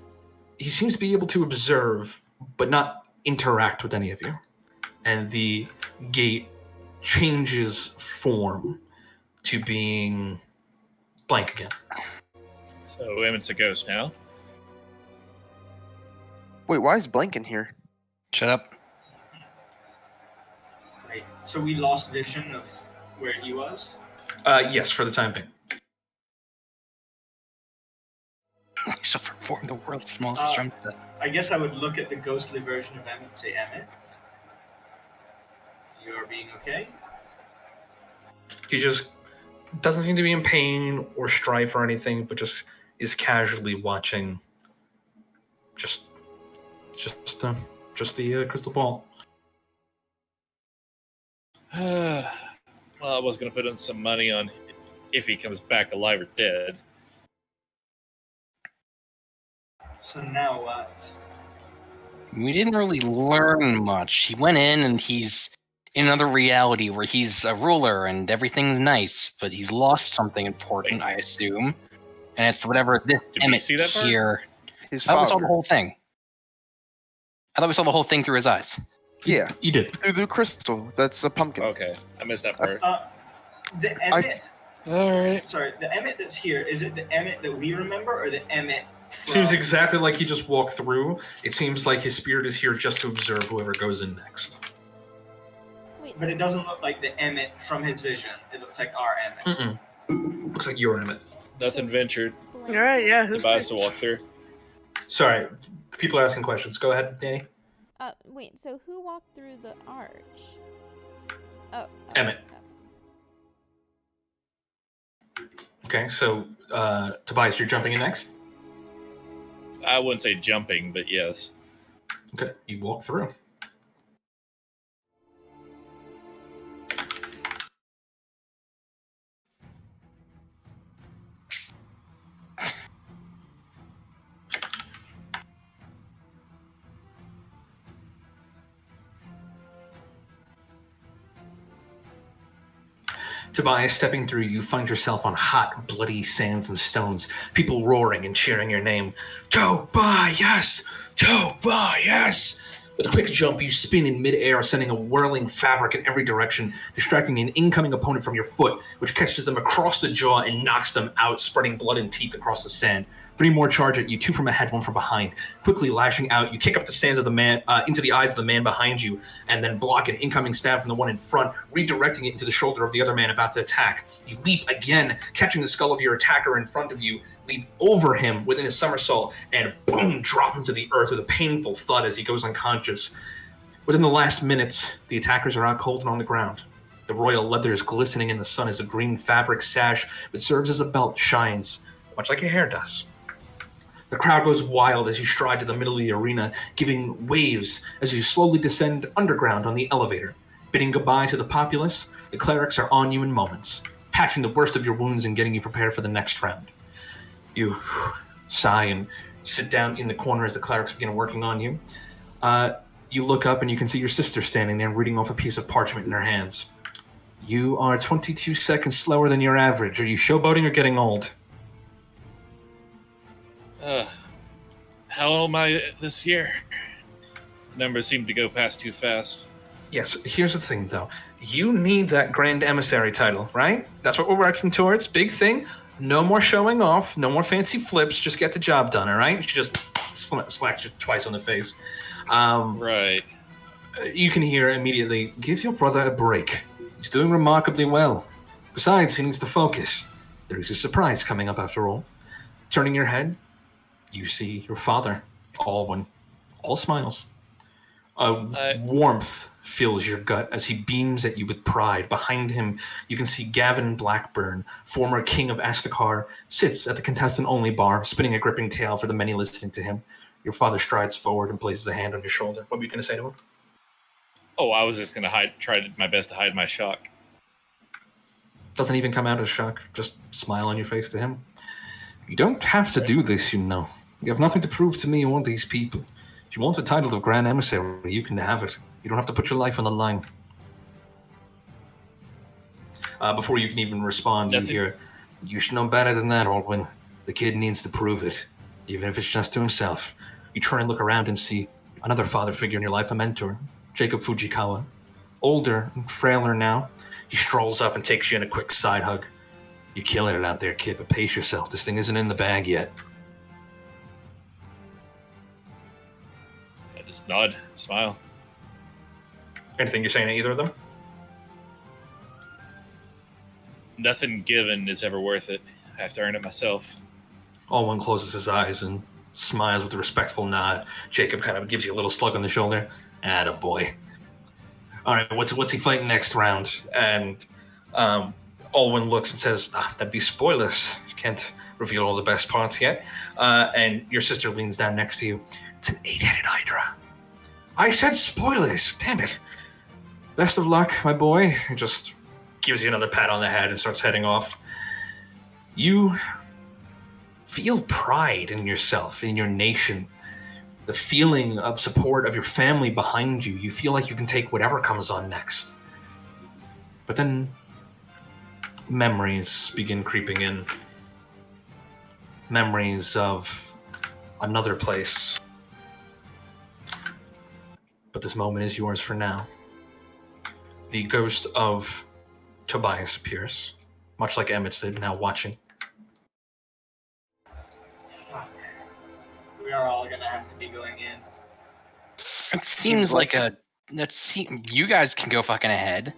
He seems to be able to observe, but not interact with any of you. And the gate changes form to being blank again. So Emmett's a ghost now. Wait, why is Blank in here? Shut up. Right. So we lost vision of where he was? Yes, for the time being. I shall perform the world's smallest drum set. I guess I would look at the ghostly version of Emmett and say, Emmett, you are being okay? He just doesn't seem to be in pain or strife or anything, but just is casually watching Just the crystal ball. Well, I was going to put in some money on if he comes back alive or dead. So now what? We didn't really learn much. He went in and he's in another reality where he's a ruler and everything's nice, but he's lost something important, I assume. And it's whatever this Did we Emmett see that part? here. His I thought we saw father. the whole thing. I thought we saw the whole thing through his eyes. Yeah, You did. through the crystal. That's a pumpkin. Okay, I missed that part. The Emmett. All right. Sorry, the Emmett that's here. Is it the Emmett that we remember, or the Emmett? Seems exactly like he just walked through. It seems like his spirit is here just to observe whoever goes in next. Wait, But it doesn't look like the Emmett from his vision. It looks like our Emmett. Looks like your Emmett. Nothing ventured. Blink. All right, yeah. who's Tobias to next? walk through. Sorry, people are asking questions. Go ahead, Danny. Wait, so who walked through the arch? Oh. Emmett. Okay, so Tobias, you're jumping in next. I wouldn't say jumping, but yes. Okay, you walk through. Tobias, stepping through, you find yourself on hot, bloody sands and stones, people roaring and cheering your name. Tobias! Tobias! With a quick jump, you spin in midair, sending a whirling fabric in every direction, distracting an incoming opponent from your foot, which catches them across the jaw and knocks them out, spreading blood and teeth across the sand. 3 more charge at you, 2 from ahead, 1 from behind. Quickly lashing out, you kick up the sands of the man into the eyes of the man behind you, and then block an incoming stab from the one in front, redirecting it into the shoulder of the other man about to attack. You leap again, catching the skull of your attacker in front of you, leap over him within a somersault, and boom, drop him to the earth with a painful thud as he goes unconscious. Within the last minutes, the attackers are out cold and on the ground. The royal leather is glistening in the sun as the green fabric sash that serves as a belt shines, much like your hair does. The crowd goes wild as you stride to the middle of the arena, giving waves as you slowly descend underground on the elevator. Bidding goodbye to the populace, the clerics are on you in moments, patching the worst of your wounds and getting you prepared for the next round. You sigh and sit down in the corner as the clerics begin working on you. You look up and you can see your sister standing there reading off a piece of parchment in her hands. You are 22 seconds slower than your average. Are you showboating or getting old? How old am I this year? Numbers seem to go past too fast. Yes, here's the thing, though. You need that Grand Emissary title, right? That's what we're working towards. Big thing. No more showing off. No more fancy flips. Just get the job done, all right? She just slapped you twice on the face. Right. You can hear immediately, give your brother a break. He's doing remarkably well. Besides, he needs to focus. There is a surprise coming up after all. Turning your head, you see your father, Alwyn, all smiles. Warmth fills your gut as he beams at you with pride. Behind him, you can see Gavin Blackburn, former king of Astakar, sits at the contestant-only bar, spinning a gripping tale for the many listening to him. Your father strides forward and places a hand on your shoulder. What were you going to say to him? Oh, I was just going to try my best to hide my shock. Doesn't even come out as shock. Just smile on your face to him. You don't have to do this, you know. You have nothing to prove to me or these people. If you want the title of Grand Emissary, you can have it. You don't have to put your life on the line. Before you can even respond, you hear, you should know better than that, Aldwin. The kid needs to prove it, even if it's just to himself. You turn and look around and see another father figure in your life, a mentor, Jacob Fujikawa. Older and frailer now, he strolls up and takes you in a quick side hug. You're killing it out there, kid, but pace yourself. This thing isn't in the bag yet. I just nod, smile. Anything you're saying to either of them? Nothing given is ever worth it. I have to earn it myself. Alwyn closes his eyes and smiles with a respectful nod. Jacob kind of gives you a little slug on the shoulder. Attaboy. All right, what's he fighting next round? And Alwyn looks and says, that'd be spoilers. Can't reveal all the best parts yet. And your sister leans down next to you. It's an 8-headed Hydra. I said spoilers. Damn it. Best of luck, my boy. He just gives you another pat on the head and starts heading off. You feel pride in yourself, in your nation. The feeling of support of your family behind you. You feel like you can take whatever comes on next. But then memories begin creeping in. Memories of another place. But this moment is yours for now. The ghost of Tobias appears, much like Emmett did, now watching. Fuck. We are all gonna have to be going in. It seems like you guys can go fucking ahead.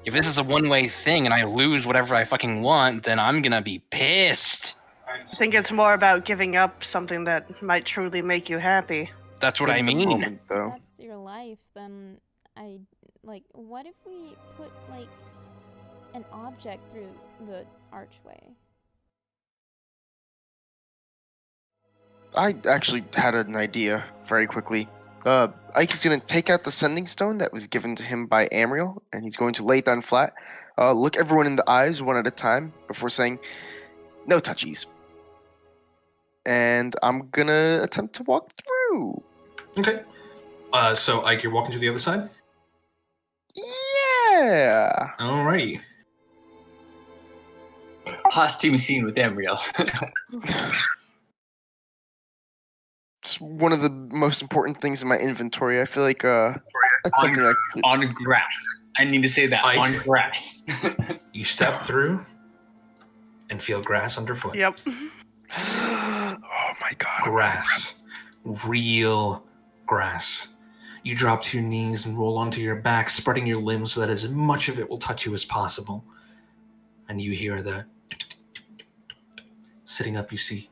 If this is a one-way thing and I lose whatever I fucking want, then I'm gonna be pissed. I think it's more about giving up something that might truly make you happy. That's what I mean. If that's your life, then what if we put, an object through the archway? I actually had an idea very quickly. Ike is going to take out the sending stone that was given to him by Amriel, and he's going to lay it down flat, look everyone in the eyes one at a time before saying, "No touchies." And I'm going to attempt to walk through. Okay. So, Ike, you're walking to the other side? Yeah. Alrighty. Posthumous scene with Emriel. It's one of the most important things in my inventory. I feel like that's something I could... On grass. I need to say that. Ike, on grass. You step through and feel grass underfoot. Yep. Oh my god. Grass. Real grass. You drop to your knees and roll onto your back, spreading your limbs so that as much of it will touch you as possible. And you hear the... Sitting up, you see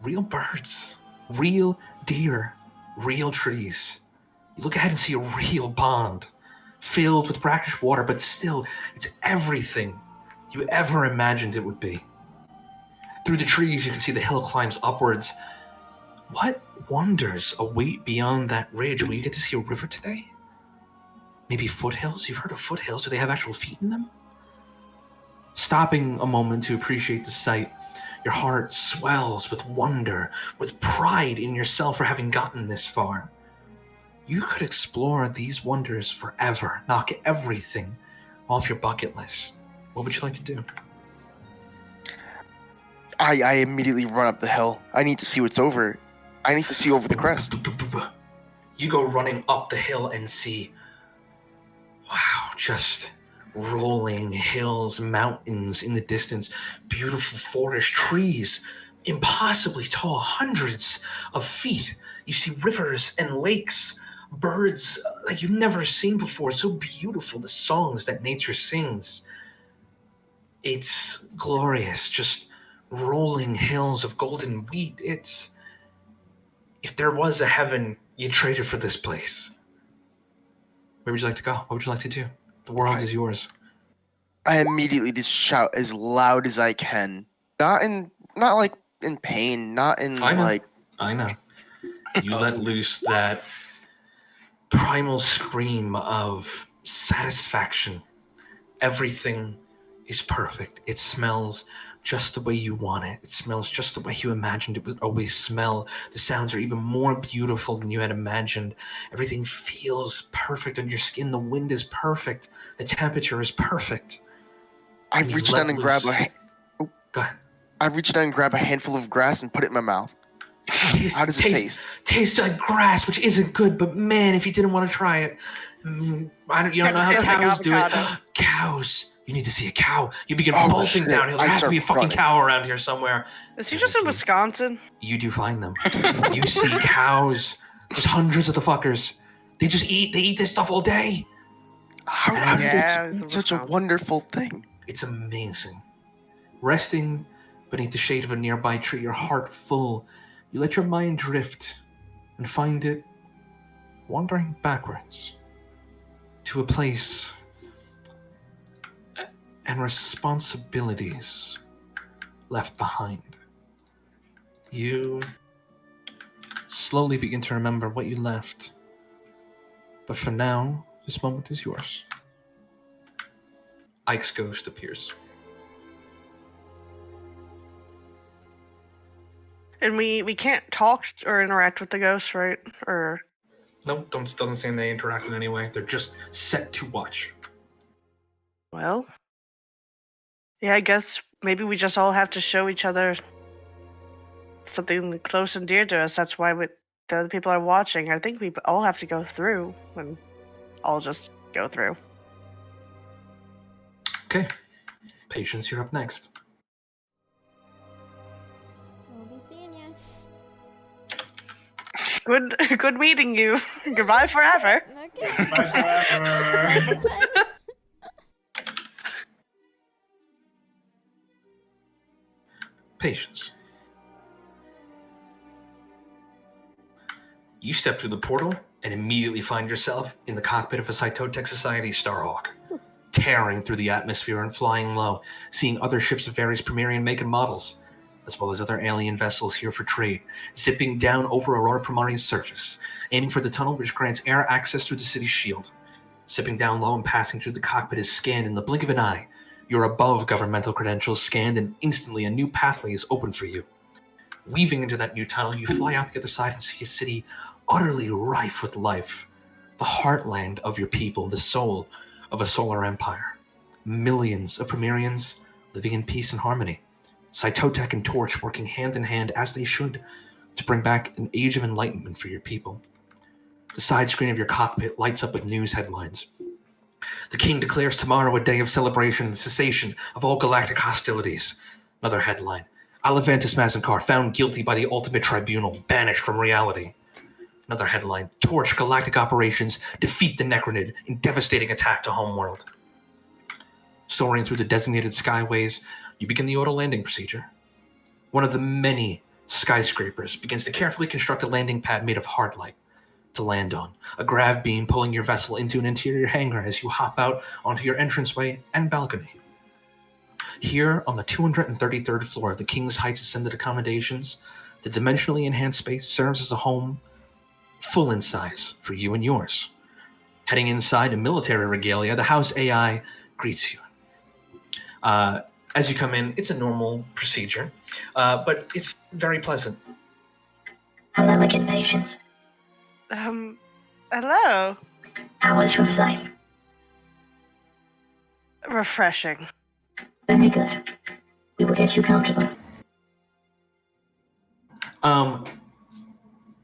real birds, real deer, real trees. You look ahead and see a real pond filled with brackish water, but still, it's everything you ever imagined it would be. Through the trees, you can see the hill climbs upwards. What wonders await beyond that ridge? Will you get to see a river today? Maybe foothills? You've heard of foothills. Do they have actual feet in them? Stopping a moment to appreciate the sight, your heart swells with wonder, with pride in yourself for having gotten this far. You could explore these wonders forever, knock everything off your bucket list. What would you like to do? I immediately run up the hill. I need to see what's over. I need to see over the crest. You go running up the hill and see, wow, just rolling hills, mountains in the distance, beautiful forest, trees, impossibly tall, hundreds of feet. You see rivers and lakes, birds like you've never seen before, so beautiful, the songs that nature sings. It's glorious, just rolling hills of golden wheat. It's... If there was a heaven, you'd trade it for this place. Where would you like to go? What would you like to do? The world is yours. I immediately just shout as loud as I can. Not like in pain, not in like... I know. You let loose that primal scream of satisfaction. Everything is perfect. It smells just the way you want it. It smells just the way you imagined it would always smell. The sounds are even more beautiful than you had imagined. Everything feels perfect on your skin. The wind is perfect. The temperature is perfect. I've reached down and grabbed Go ahead. I've reached down and grabbed a handful of grass and put it in my mouth. How does it taste? Tastes like grass, which isn't good, but man, if you didn't want to try it, you don't know how cows do it. Cows. You need to see a cow. You begin bolting downhill. There has to be a fucking cow around here somewhere. Is he just in Wisconsin? You do find them. You see cows. There's hundreds of the fuckers. They just eat. They eat this stuff all day. How did it be such a wonderful thing? It's amazing. Resting beneath the shade of a nearby tree, your heart full, you let your mind drift and find it wandering backwards to a place and responsibilities left behind. You slowly begin to remember what you left. But for now, this moment is yours. Ike's ghost appears. And we can't talk or interact with the ghosts, right? Or No, doesn't seem they interact in any way. They're just set to watch. well, yeah, I guess maybe we just all have to show each other something close and dear to us. That's why the other people are watching. I think we all have to go through, and I'll just go through. Okay. Patience, you're up next. We'll be seeing you. Good meeting you. Goodbye forever. Okay. Bye forever. Patience. You step through the portal and immediately find yourself in the cockpit of a Cytotech Society Starhawk, tearing through the atmosphere and flying low, seeing other ships of various Primarian make and models, as well as other alien vessels here for trade, zipping down over Aurora Primaria's surface, aiming for the tunnel which grants air access through the city's shield. Zipping down low and passing through the cockpit is scanned in the blink of an eye. You're above governmental credentials scanned, and instantly a new pathway is opened for you. Weaving into that new tunnel, you fly out the other side and see a city utterly rife with life. The heartland of your people, the soul of a solar empire. Millions of Primarians living in peace and harmony. Cytotech and Torch working hand in hand as they should to bring back an age of enlightenment for your people. The side screen of your cockpit lights up with news headlines. The king declares tomorrow a day of celebration and cessation of all galactic hostilities. Another headline. Alavantis Mazinkar found guilty by the ultimate tribunal, banished from reality. Another headline. Torch galactic operations defeat the Necronid in devastating attack to homeworld. Soaring through the designated skyways, you begin the auto landing procedure. One of the many skyscrapers begins to carefully construct a landing pad made of hard light to land on, a grav beam pulling your vessel into an interior hangar as you hop out onto your entranceway and balcony. Here on the 233rd floor of the King's Heights Ascended Accommodations, the dimensionally enhanced space serves as a home full in size for you and yours. Heading inside a military regalia, the house AI greets you. As you come in, it's a normal procedure, but it's very pleasant. Hello again, Patience. Hello. How was your flight? Refreshing. Very good. We will get you comfortable.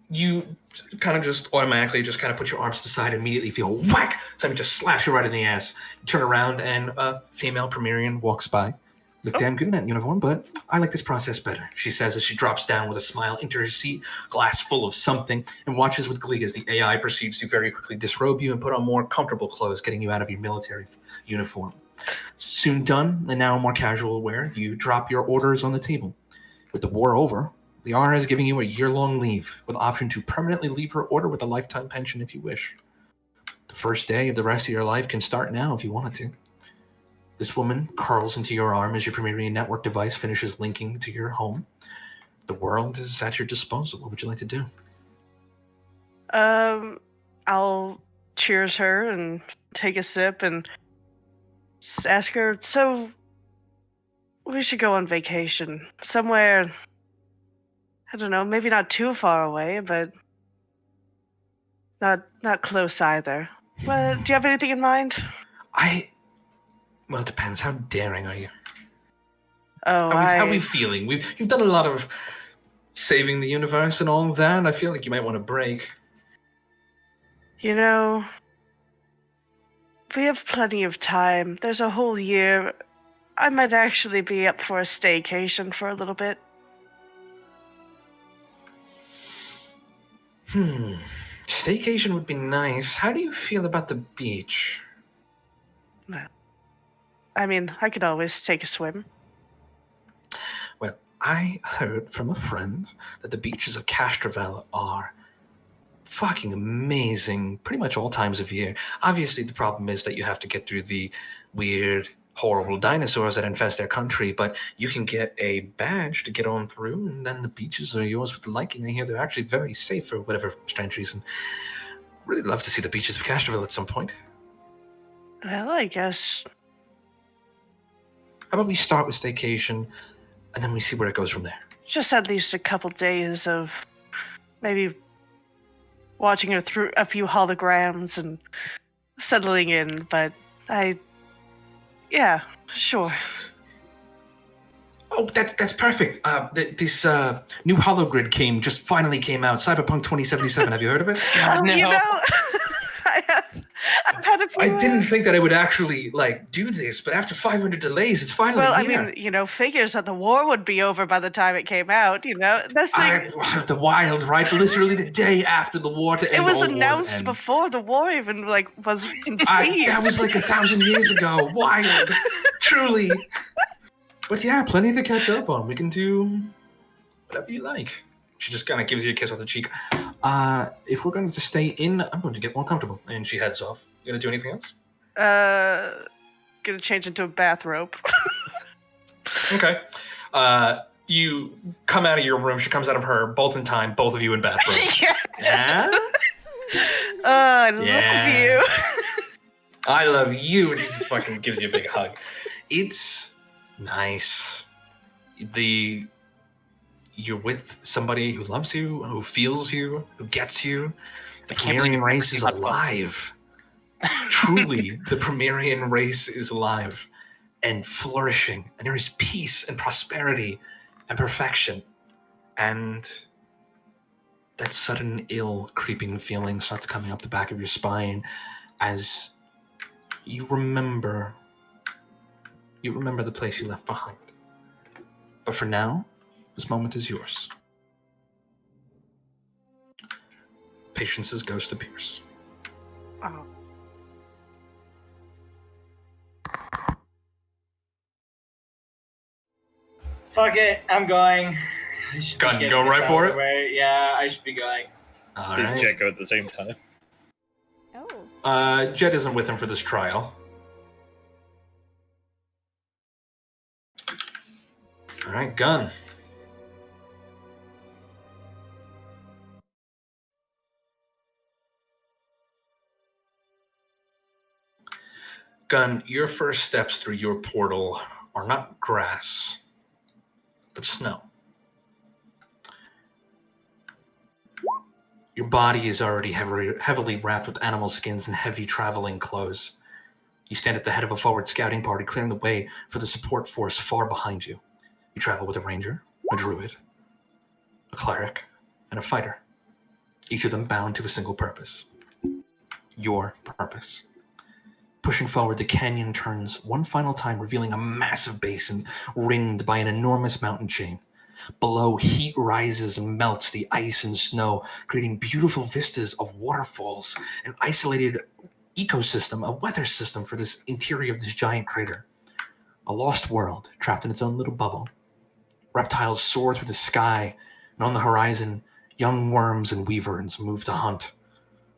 You kind of just automatically just kind of put your arms to the side and immediately feel whack. Something just slaps you right in the ass. You turn around and a female Primarian walks by. Look damn good in that uniform, but I like this process better, she says as she drops down with a smile into her seat, glass full of something, and watches with glee as the AI proceeds to very quickly disrobe you and put on more comfortable clothes, getting you out of your military uniform. Soon done, and now more casual wear, you drop your orders on the table. With the war over, the RA is giving you a year-long leave, with the option to permanently leave her order with a lifetime pension if you wish. The first day of the rest of your life can start now if you wanted to. This woman curls into your arm as your Primarian network device finishes linking to your home. The world is at your disposal. What would you like to do? I'll cheers her and take a sip and just ask her, so we should go on vacation. Somewhere, I don't know, maybe not too far away, but not close either. Well, do you have anything in mind? Well, it depends. How daring are you? Oh, how are we feeling? You've done a lot of saving the universe and all that. I feel like you might want a break. You know, we have plenty of time. There's a whole year. I might actually be up for a staycation for a little bit. Staycation would be nice. How do you feel about the beach? Well, I mean, I could always take a swim. Well, I heard from a friend that the beaches of Castrovel are fucking amazing pretty much all times of year. Obviously, the problem is that you have to get through the weird horrible dinosaurs that infest their country, but you can get a badge to get on through, and then the beaches are yours with the liking. I hear they're actually very safe for whatever strange reason. Really love to see the beaches of Castroville at some point. Well, I guess. How about we start with staycation, and then we see where it goes from there? Just at least a couple days of maybe watching her through a few holograms and settling in, but yeah, sure. Oh, that's perfect. This new hologrid finally came out. Cyberpunk 2077. Have you heard of it? God, no. You know, I've had a few. I didn't think that I would actually do this, but after 500 delays, it's finally Well, I here. mean, figures that the war would be over by the time it came out. The wild, right? Literally the day after the war to end. It was all wars announced end. before the war even was conceived. That was 1,000 years ago. Wild, truly. But yeah, plenty to catch up on. We can do whatever you like. She just kind of gives you a kiss on the cheek. If we're going to stay in, I'm going to get more comfortable. And she heads off. You going to do anything else? Gonna change into a bathrobe. Okay. You come out of your room. She comes out of her, both in time, both of you in bathrobes. Yeah? I love you. I love you. And she just fucking gives you a big hug. It's nice. You're with somebody who loves you, who feels you, who gets you. The Premierian race is alive. Truly, the Premierian race is alive and flourishing, and there is peace and prosperity and perfection. And that sudden ill creeping feeling starts coming up the back of your spine as you remember the place you left behind. But for now, this moment is yours. Patience's ghost appears. Oh. Fuck it, I'm going. Gun, go right for it? Way. Yeah, I should be going. All Did right. Jet go at the same time? Oh. Jet isn't with him for this trial. All right, Gun. Gun, your first steps through your portal are not grass, but snow. Your body is already heavily wrapped with animal skins and heavy traveling clothes. You stand at the head of a forward scouting party, clearing the way for the support force far behind you. You travel with a ranger, a druid, a cleric, and a fighter, each of them bound to a single purpose. Your purpose. Pushing forward, the canyon turns one final time, revealing a massive basin ringed by an enormous mountain chain. Below, heat rises and melts the ice and snow, creating beautiful vistas of waterfalls, an isolated ecosystem, a weather system for this interior of this giant crater. A lost world, trapped in its own little bubble. Reptiles soar through the sky, and on the horizon, young worms and weaverns move to hunt.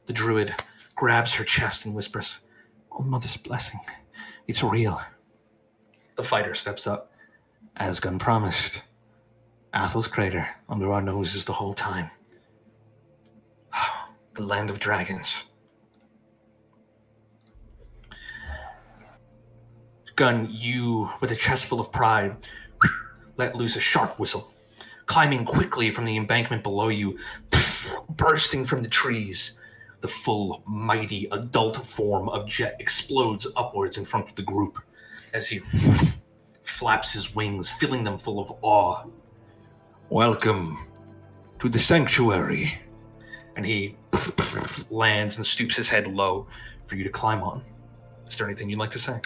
The druid grabs her chest and whispers, "Oh, Mother's blessing, it's real." The fighter steps up. As Gun promised, Athel's crater under our noses the whole time. The land of dragons. Gun, you, with a chest full of pride, let loose a sharp whistle. Climbing quickly from the embankment below you, bursting from the trees, the full, mighty, adult form of Jet explodes upwards in front of the group as he flaps his wings, filling them full of awe. "Welcome to the sanctuary." And he lands and stoops his head low for you to climb on. Is there anything you'd like to say?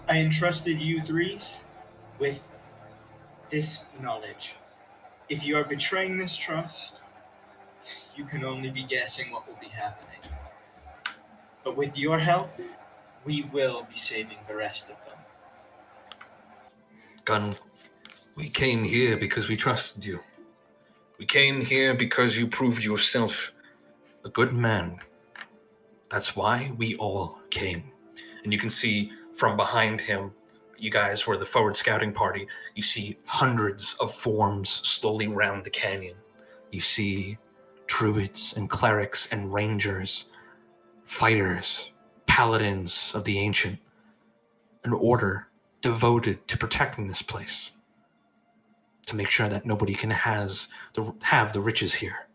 I entrusted you threes with this knowledge. If you are betraying this trust, you can only be guessing what will be happening. But with your help, we will be saving the rest of them. Gun, we came here because we trusted you. We came here because you proved yourself a good man. That's why we all came. And you can see from behind him, you guys were the forward scouting party, you see hundreds of forms slowly round the canyon. You see druids and clerics and rangers, fighters, paladins of the ancient, an order devoted to protecting this place, to make sure that nobody can have the riches here,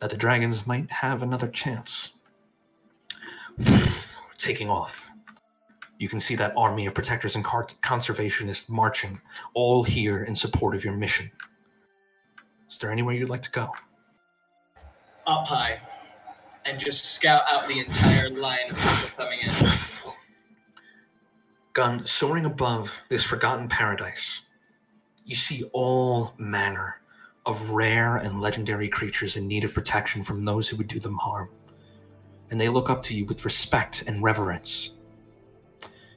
that the dragons might have another chance. Taking off. You can see that army of protectors and conservationists marching, all here in support of your mission. Is there anywhere you'd like to go? Up high, and just scout out the entire line of people coming in. Gun, soaring above this forgotten paradise, you see all manner of rare and legendary creatures in need of protection from those who would do them harm. And they look up to you with respect and reverence.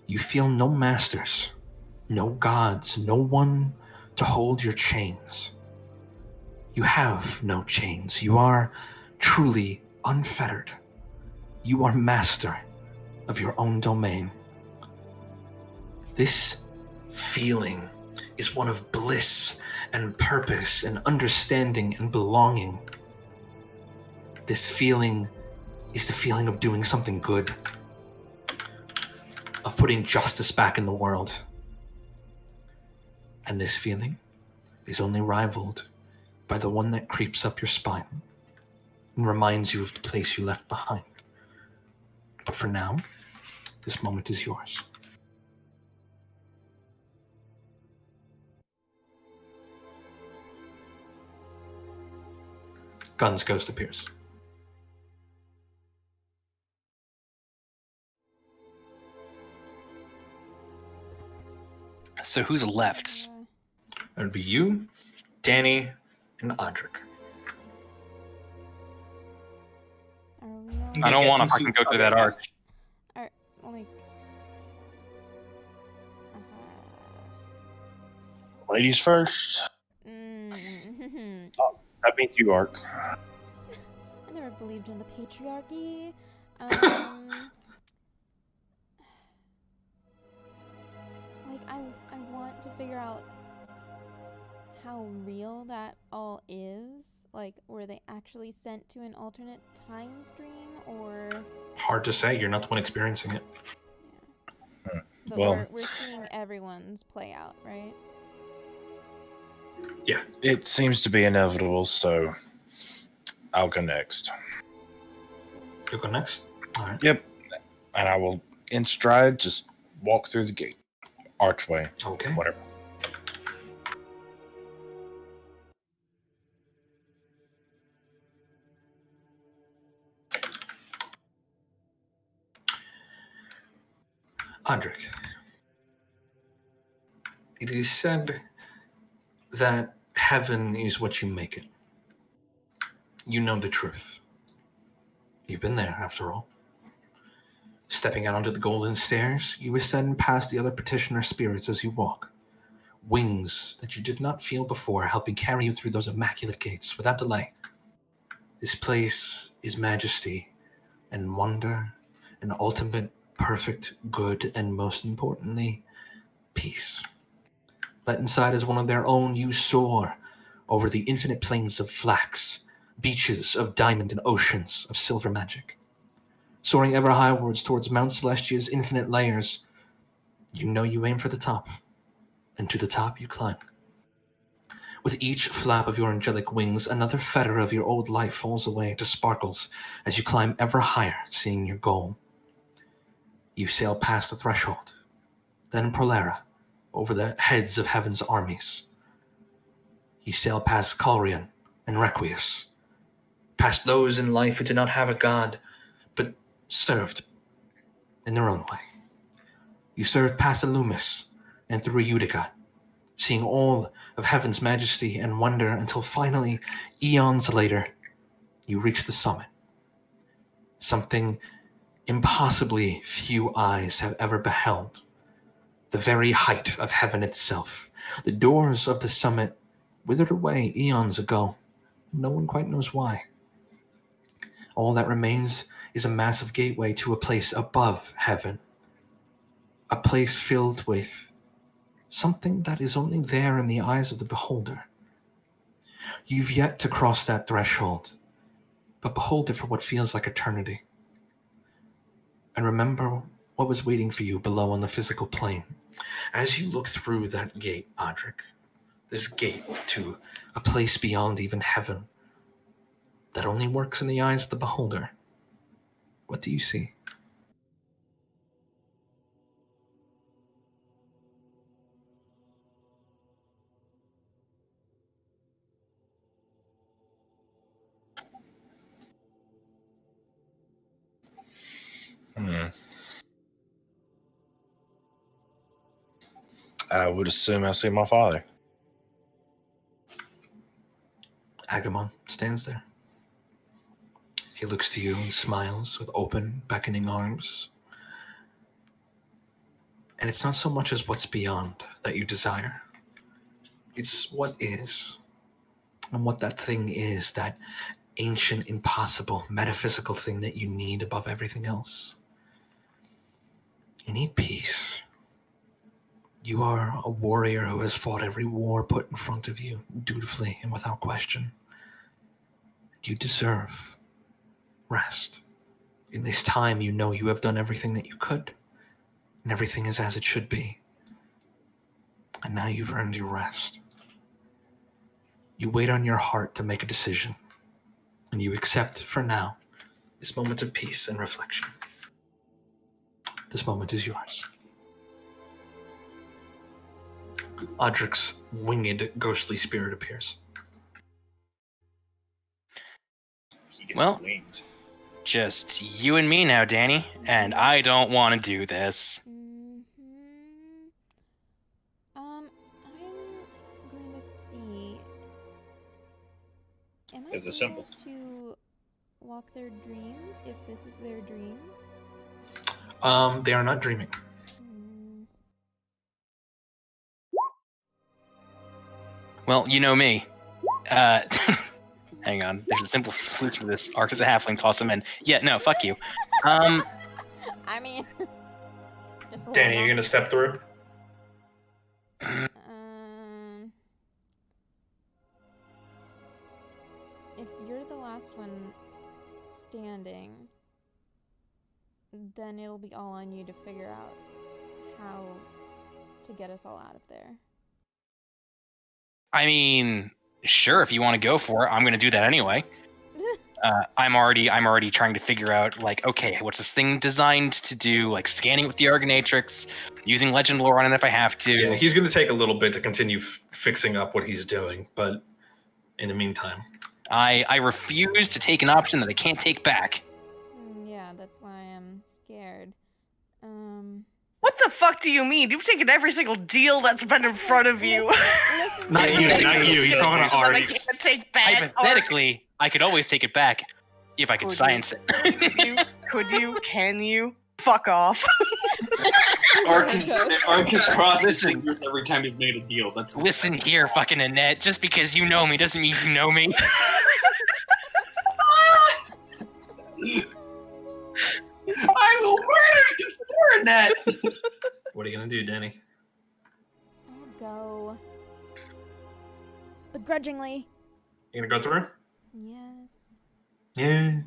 You feel no masters, no gods, no one to hold your chains. You have no chains. You are truly unfettered. You are master of your own domain. This feeling is one of bliss and purpose and understanding and belonging. This feeling is the feeling of doing something good, of putting justice back in the world. And this feeling is only rivaled by the one that creeps up your spine and reminds you of the place you left behind. But for now, this moment is yours. Gun's ghost appears. So who's left? It would be you, Danny, and Audric. I don't want to fucking go through that arch. Like, Ladies first. Oh, that means you, Ark. I never believed in the patriarchy. Like, I want to figure out how real that all is. Like, were they actually sent to an alternate time stream, or? Hard to say. You're not the one experiencing it. Yeah. But Well, we're seeing everyone's play out, right? Yeah. it seems to be inevitable, so I'll go next. You'll go next? All right. Yep. And I will, in stride, just walk through the gate. Archway. Okay. Whatever. Audric, it is said that heaven is what you make it. You know the truth. You've been there, after all. Stepping out onto the golden stairs, you ascend past the other petitioner spirits as you walk. Wings that you did not feel before, helping carry you through those immaculate gates without delay. This place is majesty and wonder and ultimate perfect good, and most importantly, peace. Let inside as one of their own, you soar over the infinite plains of flax, beaches of diamond, and oceans of silver magic. Soaring ever highwards towards Mount Celestia's infinite layers, you know you aim for the top, and to the top you climb. With each flap of your angelic wings, another fetter of your old life falls away to sparkles as you climb ever higher, seeing your goal. You sail past the threshold, then Prolera, over the heads of heaven's armies. You sail past Calrian and Requius, past those in life who did not have a god, but served in their own way. You served past Illumis and through Utica, seeing all of heaven's majesty and wonder until finally, eons later, you reach the summit. Something impossibly few eyes have ever beheld. The very height of heaven itself. The doors of the summit withered away eons ago. No one quite knows why. All that remains is a massive gateway to a place above heaven. A place filled with something that is only there in the eyes of the beholder. You've yet to cross that threshold, but behold it for what feels like eternity. And remember what was waiting for you below on the physical plane. As you look through that gate, Audric, this gate to a place beyond even heaven that only works in the eyes of the beholder, what do you see? I would assume I see my father. Agamon stands there. He looks to you and smiles with open, beckoning arms. And it's not so much as what's beyond that you desire. It's what is. And what that thing is, that ancient, impossible, metaphysical thing that you need above everything else. You need peace. You are a warrior who has fought every war put in front of you, dutifully and without question. You deserve rest. In this time, you know you have done everything that you could, and everything is as it should be. And now you've earned your rest. You wait on your heart to make a decision, and you accept, for now, this moment of peace and reflection. This moment is yours. Audric's winged, ghostly spirit appears. Well, just you and me now, Danny, and I don't want to do this. I'm going to see. Am I It's a able symbol. to walk their dreams if this is their dream? They are not dreaming. Well, you know me. Hang on. There's a simple solution to this. Ark is a halfling. Toss him in. Yeah, no, fuck you. I mean, just a Danny, little you're gonna step through? If you're the last one standing, then it'll be all on you to figure out how to get us all out of there. I mean, sure, if you want to go for it, I'm going to do that anyway. I'm already trying to figure out, like, okay, what's this thing designed to do? Like, scanning with the Argonatrix, using legend lore on it if I have to. Yeah, he's going to take a little bit to continue fixing up what he's doing, but in the meantime, I refuse to take an option that I can't take back. Yeah, that's why I'm scared. What the fuck do you mean? You've taken every single deal that's been in front of you. Listen, not you. He's talking to I Artie. can't take back. Hypothetically, I could always take it back if I could science it. Could you? Can you? Fuck off. Arcus crossed his fingers every time he's made a deal. That's Listen here, fucking Annette. Just because you know me doesn't mean you know me. I will murder you for Annette. What are you gonna do, Danny? I'll go. Begrudgingly. You gonna go through? Yes. Yeah.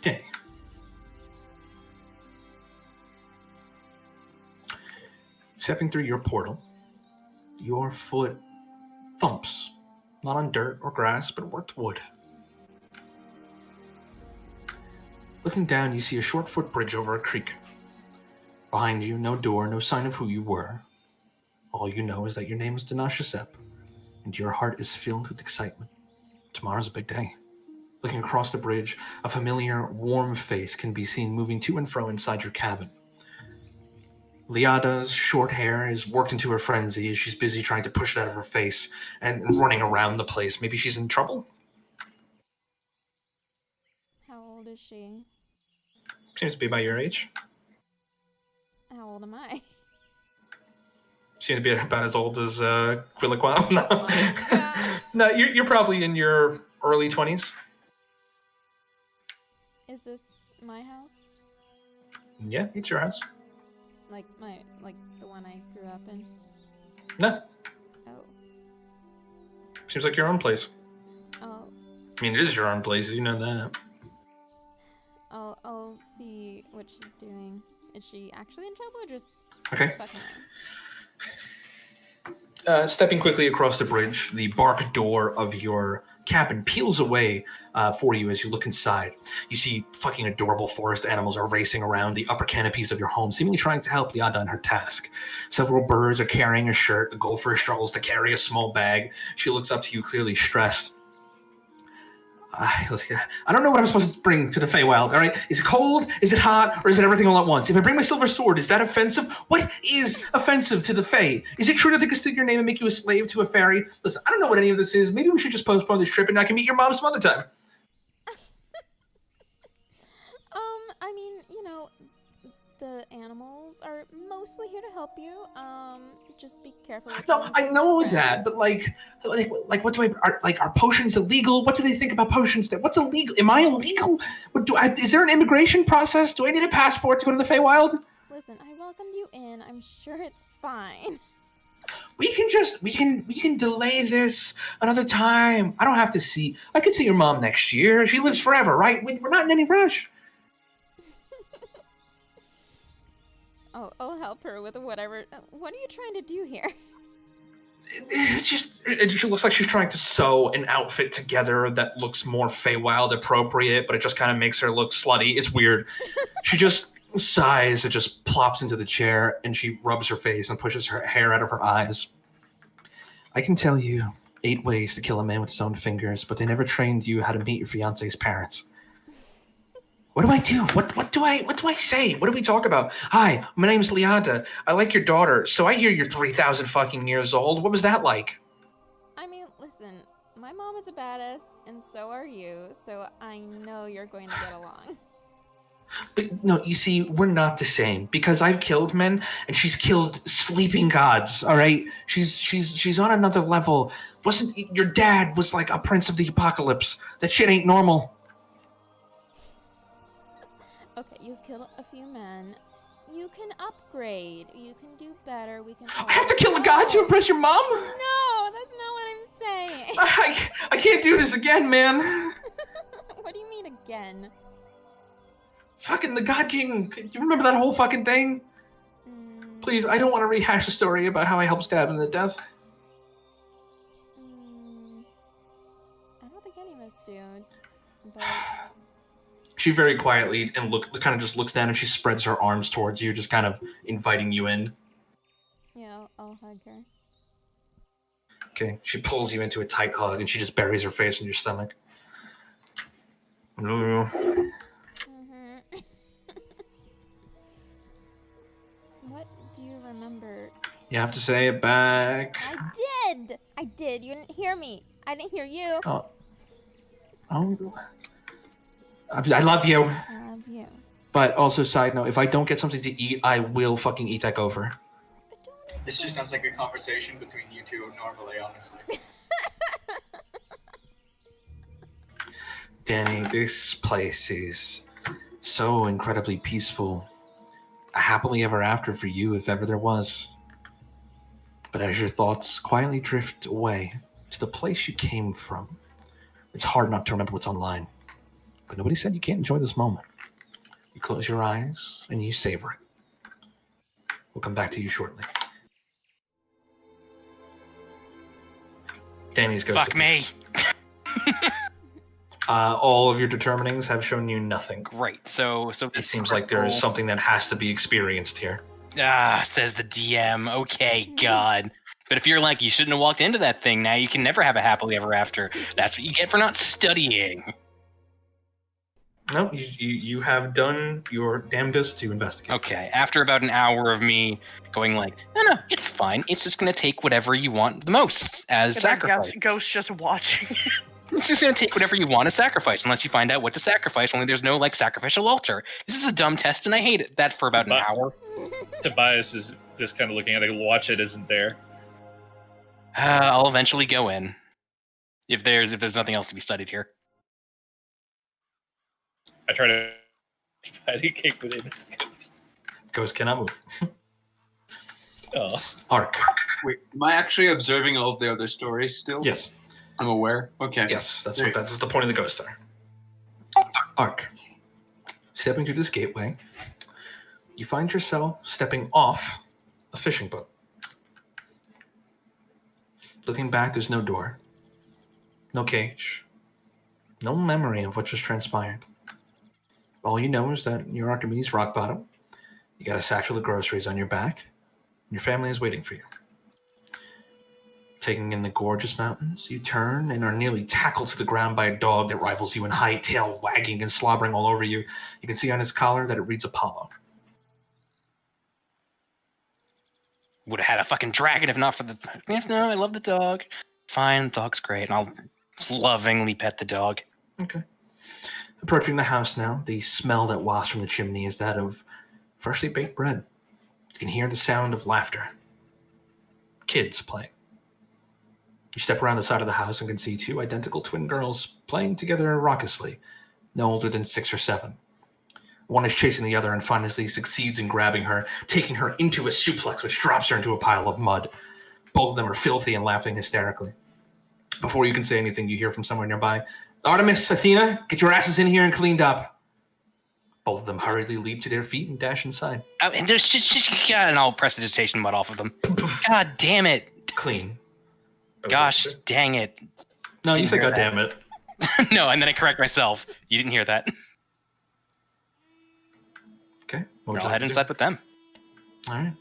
Danny. Stepping through your portal, your foot thumps, not on dirt or grass, but worked wood. Looking down, you see a short footbridge over a creek. Behind you, no door, no sign of who you were. All you know is that your name is Dinashasep, and your heart is filled with excitement. Tomorrow's a big day. Looking across the bridge, a familiar, warm face can be seen moving to and fro inside your cabin. Liada's short hair is worked into her frenzy as she's busy trying to push it out of her face and running around the place. Maybe she's in trouble? How old is she? Seems to be about your age. How old am I? Seem to be about as old as Quiliquan. No, no, you're probably in your early 20s. Is this my house? Yeah, it's your house. Like the one I grew up in? No, Oh. seems like your own place. Oh. I mean, it is your own place. You know that. I'll see what she's doing. Is she actually in trouble or just Okay. fucking around? Stepping quickly across the bridge, the bark door of your cabin peels away for you as you look inside. You see fucking adorable forest animals are racing around the upper canopies of your home, seemingly trying to help Liada in her task. Several birds are carrying a shirt. The gopher struggles to carry a small bag. She looks up to you, clearly stressed. I don't know what I'm supposed to bring to the Feywild, all right? Is it cold? Is it hot? Or is it everything all at once? If I bring my silver sword, is that offensive? What is offensive to the Fey? Is it true that they can stick your name and make you a slave to a fairy? Listen, I don't know what any of this is. Maybe we should just postpone this trip and I can meet your mom some other time. I mean, the animals are mostly here to help you. Just be careful with No, them. I know that, but like, what do are potions illegal? What do they think about potions? What's illegal? Am I illegal? Is there an immigration process? Do I need a passport to go to the Feywild? Listen, I welcomed you in. I'm sure it's fine. We can delay this another time. I don't have to see. I could see your mom next year. She lives forever, right? We're not in any rush. I'll help her with whatever. What are you trying to do here? She looks like she's trying to sew an outfit together that looks more Feywild appropriate, but it just kind of makes her look slutty. It's weird. She just sighs and just plops into the chair, and she rubs her face and pushes her hair out of her eyes. I can tell you 8 ways to kill a man with his own fingers, but they never trained you how to meet your fiance's parents. What do I do? What do I say? What do we talk about? Hi, my name's Liada. I like your daughter. So I hear you're 3,000 fucking years old. What was that like? I mean, listen, my mom is a badass, and so are you, so I know you're going to get along. But no, you see, we're not the same because I've killed men and she's killed sleeping gods. All right, she's on another level. Wasn't your dad was like a prince of the apocalypse? That shit ain't normal. Okay, you've killed a few men. You can upgrade. You can do better. We can. I have to kill a god to impress your mom? No, that's not what I'm saying. I can't do this again, man. What do you mean again? Fucking the God King. You remember that whole fucking thing? Please, I don't want to rehash the story about how I helped stab him to death. I don't think any of us do. But She very quietly and kind of just looks down and she spreads her arms towards you, just kind of inviting you in. yeah, I'll hug her. Okay, she pulls you into a tight hug and she just buries her face in your stomach. What do you remember? You have to say it back. I did. You didn't hear me. I didn't hear you. Oh. I love you. I love you. But also, side note, if I don't get something to eat, I will fucking eat that gopher. This just sounds like a conversation between you two normally, honestly. Danny, this place is so incredibly peaceful. A happily ever after for you, if ever there was. But as your thoughts quietly drift away to the place you came from, it's hard not to remember what's online. But nobody said you can't enjoy this moment. You close your eyes and you savor it. We'll come back to you shortly. Danny's goes. Fuck me. All of your determinings have shown you nothing. Great. So it seems like there is something that has to be experienced here. Says the DM. Okay, God. But if you're like, you shouldn't have walked into that thing, now you can never have a happily ever after. That's what you get for not studying. No, you have done your damnedest to investigate. Okay, after about an hour of me going like, no, it's fine. It's just going to take whatever you want the most as sacrifice. Ghost just watching. It's just going to take whatever you want as sacrifice, unless you find out what to sacrifice, only there's no, sacrificial altar. This is a dumb test, and I hate it. That for about an hour. Tobias is just kind of looking at it. Watch it isn't there. I'll eventually go in. If there's nothing else to be studied here. I try to patty cake with it. Ghost cannot move. Oh. Ark. Wait, am I actually observing all of the other stories still? Yes. I'm aware. Okay. Yes, that's the point of the ghost there. Ark. Stepping through this gateway, you find yourself stepping off a fishing boat. Looking back, there's no door, no cage, no memory of what just transpired. All you know is that you're Archimedes rock bottom. You got a satchel of groceries on your back, and your family is waiting for you. Taking in the gorgeous mountains, you turn and are nearly tackled to the ground by a dog that rivals you in height, tail wagging and slobbering all over you. You can see on his collar that it reads Apollo. Would have had a fucking dragon if not for the... No, I love the dog. Fine, the dog's great, and I'll lovingly pet the dog. Okay. Approaching the house now, the smell that wafts from the chimney is that of freshly baked bread. You can hear the sound of laughter. Kids playing. You step around the side of the house and can see two identical twin girls playing together raucously, no older than 6 or 7. One is chasing the other and finally succeeds in grabbing her, taking her into a suplex, which drops her into a pile of mud. Both of them are filthy and laughing hysterically. Before you can say anything, you hear from somewhere nearby, "Artemis, Athena, get your asses in here and cleaned up." Both of them hurriedly leap to their feet and dash inside. Oh, and there's and I'll prestidigitation mud off of them. God damn it. Clean. Gosh dang it. No, you said God damn it. No, and then I correct myself. You didn't hear that. Okay. I'll head inside with them. All right.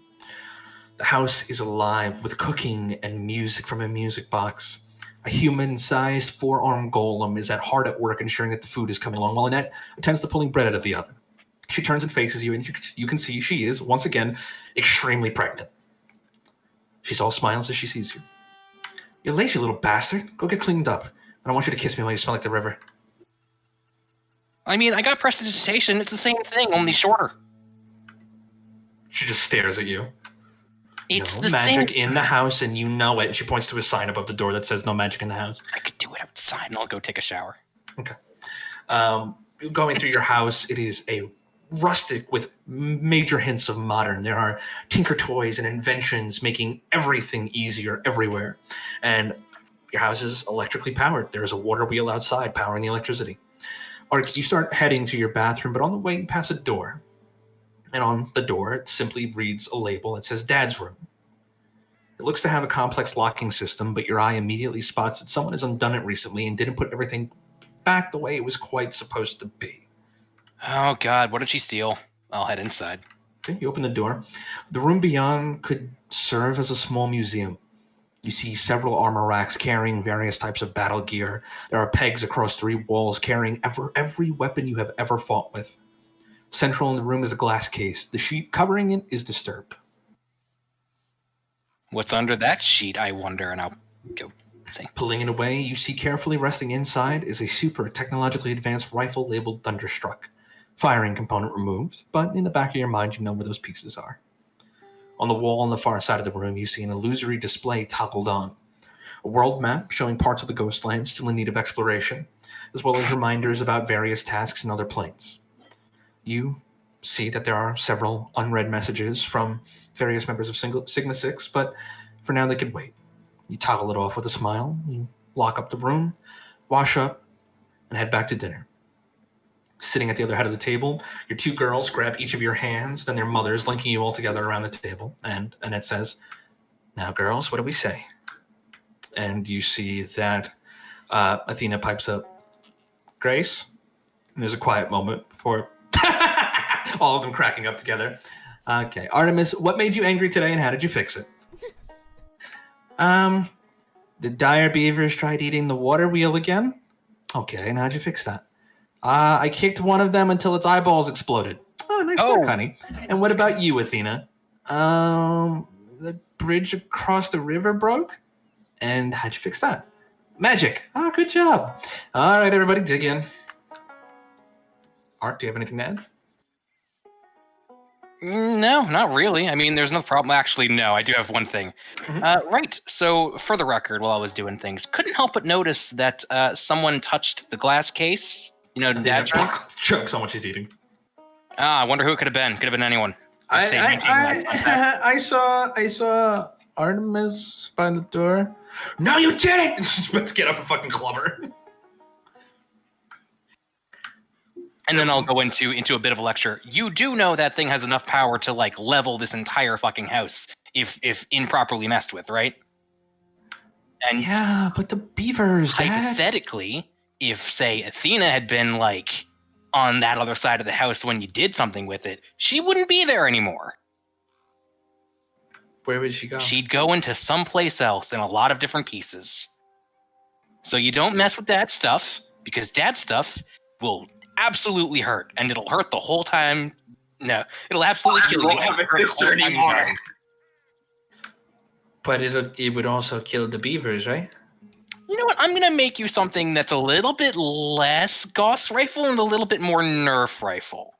The house is alive with cooking and music from a music box. A human-sized four-armed golem is hard at work ensuring that the food is coming along while Annette attends to pulling bread out of the oven. She turns and faces you, and you can see she is, once again, extremely pregnant. She's all smiles as she sees you. "You're late, you little bastard. Go get cleaned up. I don't want you to kiss me while you smell like the river." I mean, I got prestidigitation. It's the same thing, only shorter. She just stares at you. It's no the magic same. in the house, and you know it. And she points to a sign above the door that says "No magic in the house." I could do it outside, and I'll go take a shower. Okay. Going through your house, it is a rustic with major hints of modern. There are tinker toys and inventions making everything easier everywhere. And your house is electrically powered. There is a water wheel outside powering the electricity. Ark, you start heading to your bathroom, but on the way you pass a door. And on the door, it simply reads a label that says Dad's Room. It looks to have a complex locking system, but your eye immediately spots that someone has undone it recently and didn't put everything back the way it was quite supposed to be. Oh, God, what did she steal? I'll head inside. Okay, you open the door. The room beyond could serve as a small museum. You see several armor racks carrying various types of battle gear. There are pegs across 3 walls carrying every weapon you have ever fought with. Central in the room is a glass case. The sheet covering it is disturbed. What's under that sheet, I wonder, and I'll go see. Pulling it away, you see carefully resting inside is a super technologically advanced rifle labeled Thunderstruck. Firing component removed, but in the back of your mind you know where those pieces are. On the wall on the far side of the room, you see an illusory display toggled on. A world map showing parts of the Ghostland still in need of exploration, as well as reminders about various tasks in other planes. You see that there are several unread messages from various members of Sigma 6, but for now they could wait. You toggle it off with a smile, you lock up the room, wash up, and head back to dinner. Sitting at the other head of the table, your 2 girls grab each of your hands, then their mothers, linking you all together around the table. And Annette says, "Now, girls, what do we say?" And you see that Athena pipes up, "Grace?" And there's a quiet moment before all of them cracking up together. Okay, Artemis, what made you angry today and how did you fix it? The dire beavers tried eating the water wheel again. Okay, and how'd you fix that? I kicked one of them until its eyeballs exploded. Oh, nice work, honey. And what about you, Athena? The bridge across the river broke? And how'd you fix that? Magic. Oh, good job. All right, everybody, dig in. Art, do you have anything to add? No, not really. I mean, there's no problem. Actually, no, I do have one thing. Right. So, for the record, while I was doing things, couldn't help but notice that someone touched the glass case. You know, Dad. Chokes on what she's eating. I wonder who it could have been. Could have been anyone. I saw Artemis by the door. No, you didn't! And she's about to get up and fucking clubber. And then I'll go into a bit of a lecture. You do know that thing has enough power to like level this entire fucking house if improperly messed with, right? And yeah, but the beavers. Hypothetically, if say Athena had been like on that other side of the house when you did something with it, she wouldn't be there anymore. Where would she go? She'd go into someplace else in a lot of different pieces. So you don't mess with Dad's stuff, because Dad's stuff will absolutely hurt, and it'll hurt the whole time. No, it'll absolutely kill you. I won't have a sister anymore. But it would also kill the beavers, right? You know what? I'm gonna make you something that's a little bit less Gauss rifle and a little bit more Nerf rifle.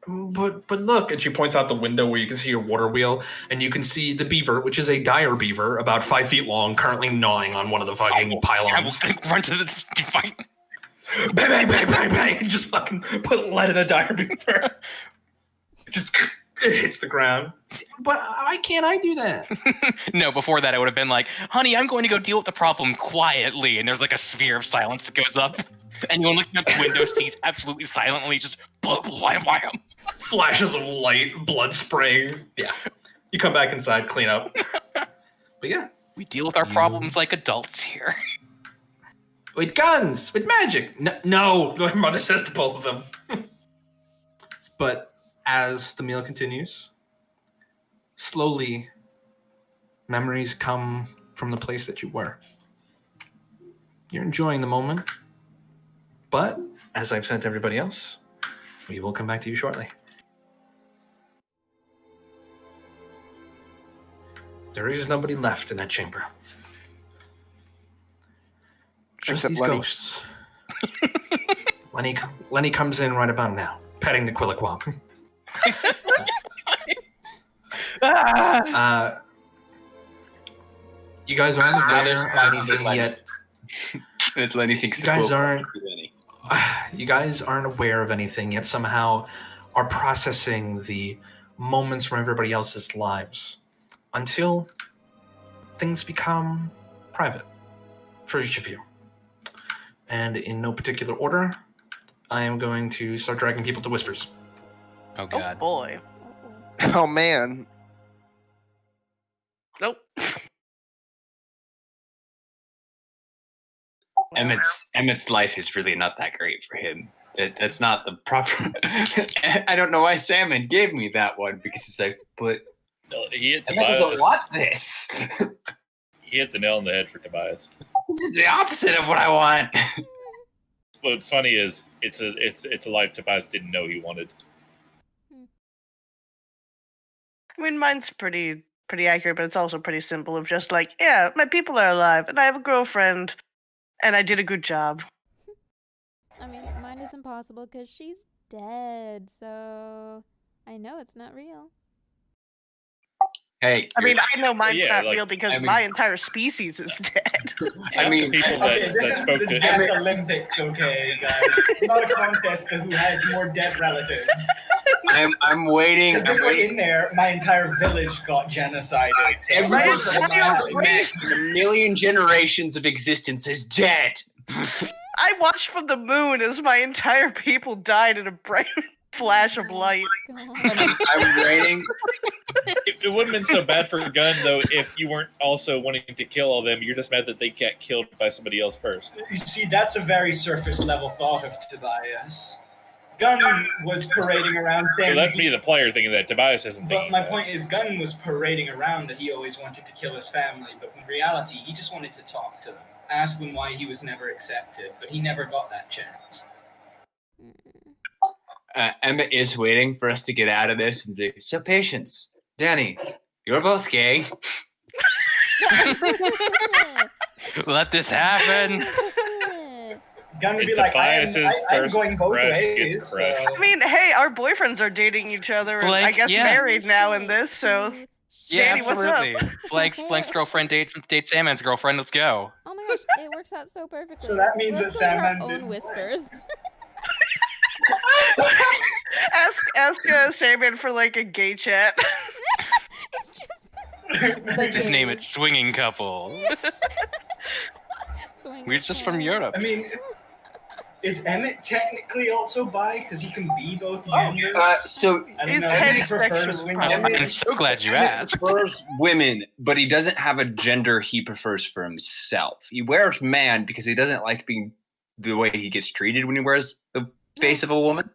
But look, and she points out the window where you can see your water wheel, and you can see the beaver, which is a dire beaver, about 5 feet long, currently gnawing on one of the fucking pylons. I will run to the fight. Bang, bang, bang, bang, bang, and just fucking put lead in a dire beaver. It hits the ground. But why can't I do that? No, before that I would have been like, honey, I'm going to go deal with the problem quietly. And there's like a sphere of silence that goes up. Anyone looking out the window sees absolutely silently just blam. Flashes of light, blood spraying. Yeah. You come back inside, clean up. But yeah. We deal with our problems like adults here. With guns, with magic. No, my mother says to both of them. But as the meal continues, slowly, memories come from the place that you were. You're enjoying the moment, but as I've said to everybody else, we will come back to you shortly. There is nobody left in that chamber. Just Except these Lenny. ghosts. Lenny comes in right about now, petting the Quilliquam. You guys aren't aware of anything yet. As Lenny thinks You guys aren't aware of anything yet. Somehow, are processing the moments from everybody else's lives until things become private for each of you. And in no particular order, I am going to start dragging people to whispers. Oh God. Oh boy. Oh man. Nope. Emmett's life is really not that great for him. That's not the proper. I don't know why Salmon gave me that one, because it's like, but He hit Emmett Tobias. doesn't want this. He hit the nail on the head for Tobias. This is the opposite of what I want. What's funny is it's a life Tobias didn't know he wanted. I mean, mine's pretty accurate, but it's also pretty simple. Of just like, yeah, my people are alive, and I have a girlfriend, and I did a good job. I mean, mine is impossible because she's dead, so I know it's not real. Hey, I mean, I know mine's Yeah, not like, real because I mean- my entire species is dead. I mean, people Okay, that this is spoke the to Death Olympics, okay, guys. It's not a contest of who has more dead relatives. I'm waiting. Because if we're in there, my entire village got genocided. So Everyone it's that not I've happening. met in a million generations of existence is dead. I watched from the moon as my entire people died in a bright flash of light. I'm waiting. It wouldn't have been so bad for Gunn, though, if you weren't also wanting to kill all them. You're just mad that they got killed by somebody else first. You see, that's a very surface level thought of Tobias. Gunn was parading around So saying. that's me, the player, thinking that. Tobias isn't But thinking my that. point is, Gunn was parading around that he always wanted to kill his family, but in reality, he just wanted to talk to them, ask them why he was never accepted, but he never got that chance. Emmett is waiting for us to get out of this and say, so Patience, Danny, you're both gay. Let this happen. Gunn would And be like, I'm Tobias's first going both crush ways. gets crushed. So. I mean, hey, our boyfriends are dating each other, and I Blank, guess yeah. married now in this. So, Yeah, Danny, what's up? absolutely. Blank's girlfriend dates Sandman's girlfriend. Let's go. Oh my gosh, it works out so perfectly. So that means Let's that go into our Sandman own didn't- whispers. ask Sandman for like a gay chat. It's just Just name it swinging couple. We're just from Europe. I mean, is Emmett technically also bi? Because he can be both genders. So I don't He's know. Does he prefer to pansexual. swing I'm Emmett? so glad you Emmett asked. prefers women, but he doesn't have a gender he prefers for himself. He wears man because he doesn't like being the way he gets treated when he wears the face of a woman.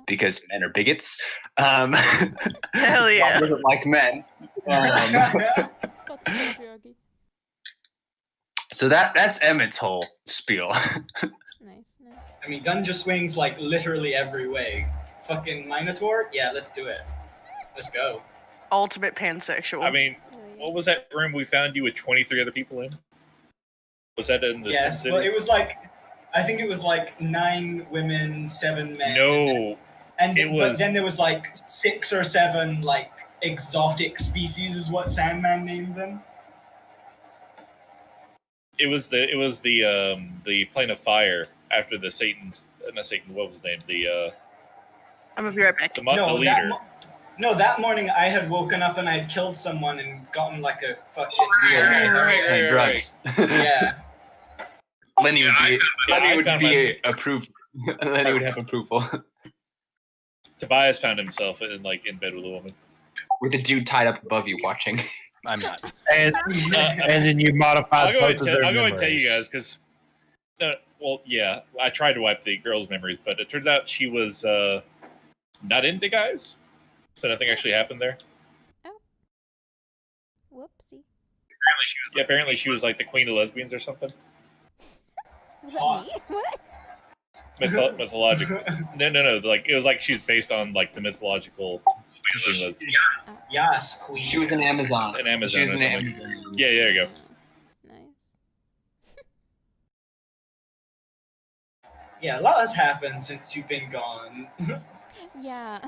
Because men are bigots. Hell yeah. Bob doesn't like men. So that's Emmett's whole spiel. Nice. I mean, Gunn just swings like literally every way. Fucking Minotaur? Yeah, let's do it. Let's go. Ultimate pansexual. I mean, what was that room we found you with 23 other people in? Was that in the Yes, Sin well, City? it was like, I think it was like 9 women, 7 men. No. And it but was- then there was like 6 or 7 like exotic species is what Sandman named them. It was the plane of fire after the Satan's not Satan. What was his name? I'm gonna be right back. The No, leader. that morning I had woken up and I had killed someone and gotten like a fucking Right. Drugs. Yeah. Lenny would found be approved. Lenny would have approval. Tobias found himself in bed with a woman. With a dude tied up above you watching. I'm not. And and then you modified I'll go both and of tell, their I'll go and tell you memories. guys because, well, yeah, I tried to wipe the girl's memories, but it turns out she was not into guys, so nothing actually happened there. Whoopsie. Apparently she was like the queen of lesbians or something. Was that me? What? Mythological. No. Like it was like she was based on like the mythological. Yes, queen. She was an Amazon. An Amazon. She was or an something. Amazon. Yeah, there you go. Nice. Yeah, a lot has happened since you've been gone. Yeah.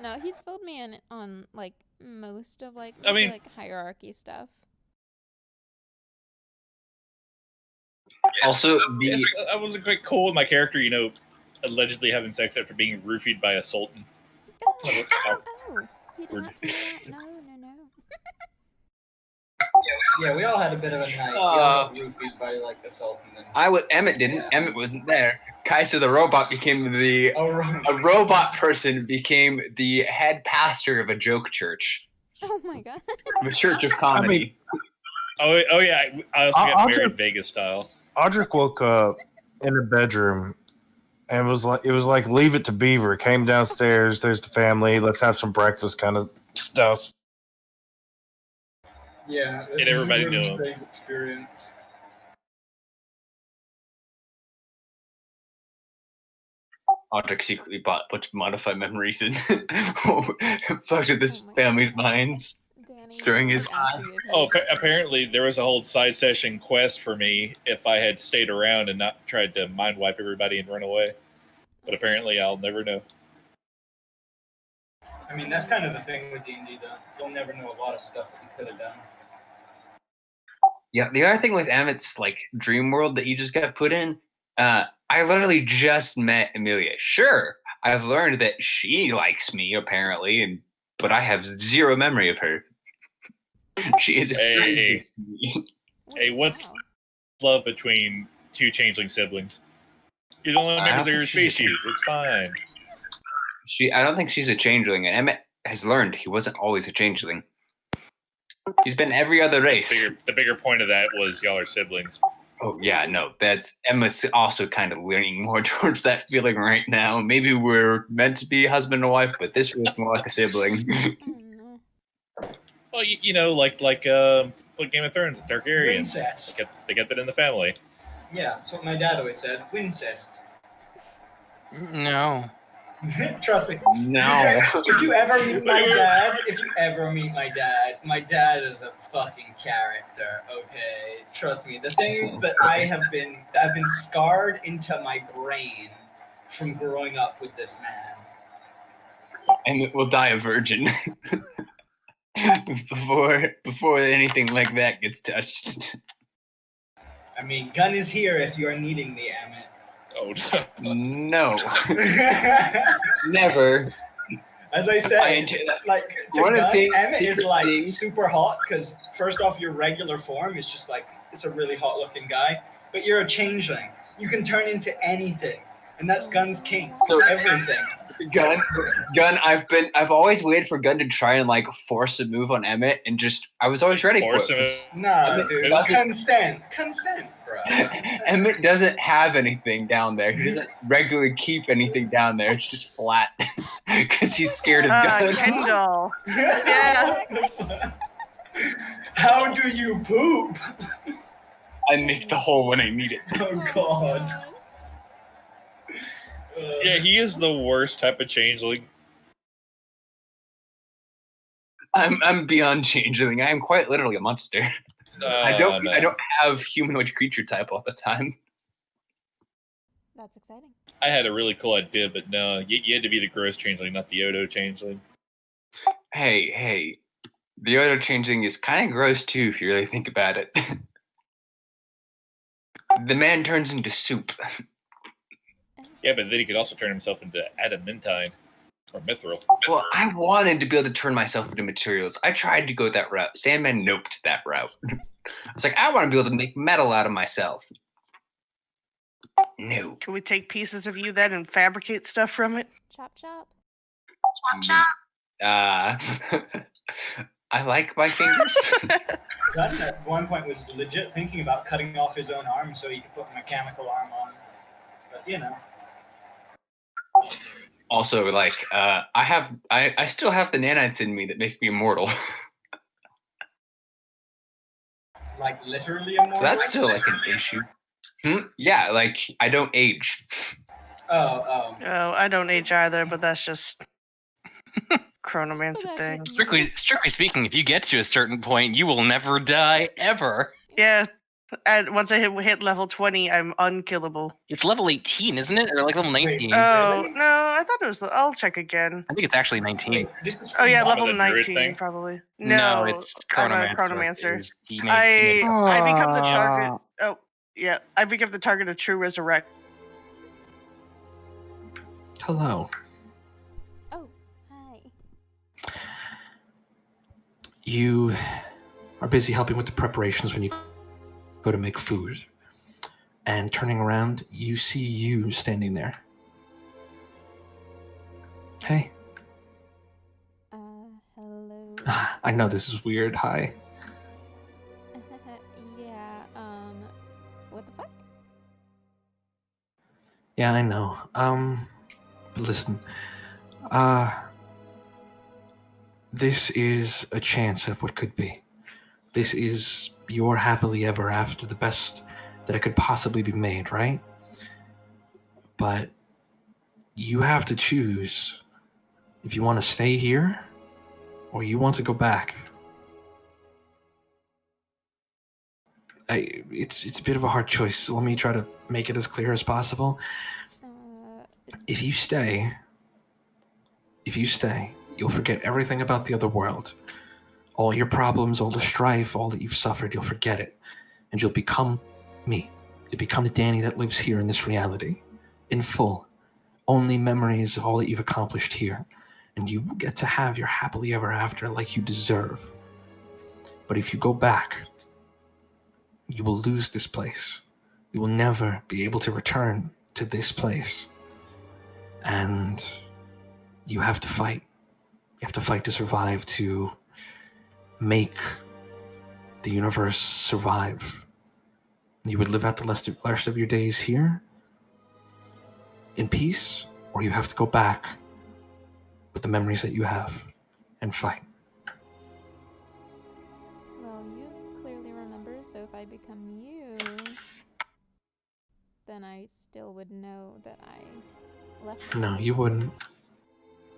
No, he's filled me in on like most of like I mean- like hierarchy stuff. Also, I wasn't quite cool with my character, allegedly having sex after being roofied by a sultan. Oh, he did not do that. No. Yeah, we all had a bit of a night. We all got roofied by like a sultan. Emmett didn't. Yeah. Emmett wasn't there. Kaisa the robot became a robot person became the head pastor of a joke church. Oh my god. A church of comedy. Oh yeah, I also got Audrey- married Vegas style. Audric woke up in her bedroom and it was like leave it to Beaver. Came downstairs. There's the family. Let's have some breakfast, kind of stuff. Yeah, And everybody it was a knew really him. great experience. Audric secretly bought a bunch of modified memories and fucked with this family's minds during his time. Oh, apparently there was a whole side session quest for me if I had stayed around and not tried to mind wipe everybody and run away. But apparently I'll never know. I mean, that's kind of the thing with D&D, though. You'll never know a lot of stuff that you could have done. Yeah, the other thing with Emmett's dream world that he just got put in, I literally just met Amelia. Sure, I've learned that she likes me apparently, but I have zero memory of her. She is a stranger to me. Hey, what's love between two changeling siblings? You're the only I members don't of your think she's a species. It's fine. I don't think she's a changeling, and Emmett has learned he wasn't always a changeling. He's been every other race. The bigger point of that was y'all are siblings. Oh yeah, no, that's Emmett's also kind of leaning more towards that feeling right now. Maybe we're meant to be husband and wife, but this feels more like a sibling. Well, like Game of Thrones, Targaryens. Incest. They kept it in the family. Yeah, that's what my dad always said. Wincest. No. Trust me. No. If you ever meet my dad, my dad is a fucking character. Okay, trust me. The thing is that I've been scarred into my brain from growing up with this man. And will die a virgin before anything like that gets touched. I mean, gun is here if you are needing me, Emmett. Oh no. Never. As I said, like to one of the gun, things, Emmett is secret like things- super hot because first off, your regular form is just like it's a really hot looking guy, but you're a changeling. You can turn into anything, and that's Gun's king. So everything. Gun. I've always waited for Gun to try and like force a move on Emmett, and I was always ready Force for it. him. 'cause Nah, Emmett dude. doesn't- Consent, bro. Emmett doesn't have anything down there. He doesn't regularly keep anything down there. It's just flat because he's scared of Gun. Kendall. Yeah. How do you poop? I make the hole when I need it. Oh God. Yeah, he is the worst type of changeling. I'm beyond changeling. I am quite literally a monster. I don't have humanoid creature type all the time. That's exciting. I had a really cool idea, but no, you had to be the gross changeling, not the Odo changeling. Hey, the Odo changeling is kind of gross too if you really think about it. The man turns into soup. Yeah, but then he could also turn himself into adamantine or mithril. Well, I wanted to be able to turn myself into materials. I tried to go that route. Sandman noped that route. I was like, I want to be able to make metal out of myself. No. Can we take pieces of you then and fabricate stuff from it? Chop chop. I like my fingers. Gunn at one point was legit thinking about cutting off his own arm so he could put a mechanical arm on. But you know. Also, like, I still have the nanites in me that make me immortal. Like literally immortal? So that's still like an issue. Yeah, like I don't age. Oh. Oh, I don't age either, but that's just chronomancer thing. Strictly speaking, if you get to a certain point, you will never die ever. Yeah. And once I hit level 20, I'm unkillable. It's level 18, isn't it? Or like level 19? Oh, no, I thought it was. I'll check again. I think it's actually 19. Oh, yeah, level the druid 19, thing? probably. No, it's I'm a Chronomancer. chronomancer. He made- I become the target. Oh, yeah. I become the target of True Resurrect. Hello. Oh, hi. You are busy helping with the preparations when you go to make food. And turning around, you see you standing there. Hey. Hello. I know this is weird. Hi. Yeah, what the fuck? Yeah, I know. But listen. This is a chance at what could be. This is your happily ever after, the best that it could possibly be made, right? But you have to choose if you want to stay here or you want to go back. It's a bit of a hard choice, so let me try to make it as clear as possible. If you stay, you'll forget everything about the other world. All your problems, all the strife, all that you've suffered, you'll forget it. And you'll become me. You'll become the Danny that lives here in this reality. In full. Only memories of all that you've accomplished here. And you will get to have your happily ever after like you deserve. But if you go back, you will lose this place. You will never be able to return to this place. And you have to fight. You have to fight to survive, to make the universe survive. You would live out the rest of your days here in peace, or you have to go back with the memories that you have and fight. Well, you clearly remember, so if I become you, then I still would know that I left. No, you wouldn't.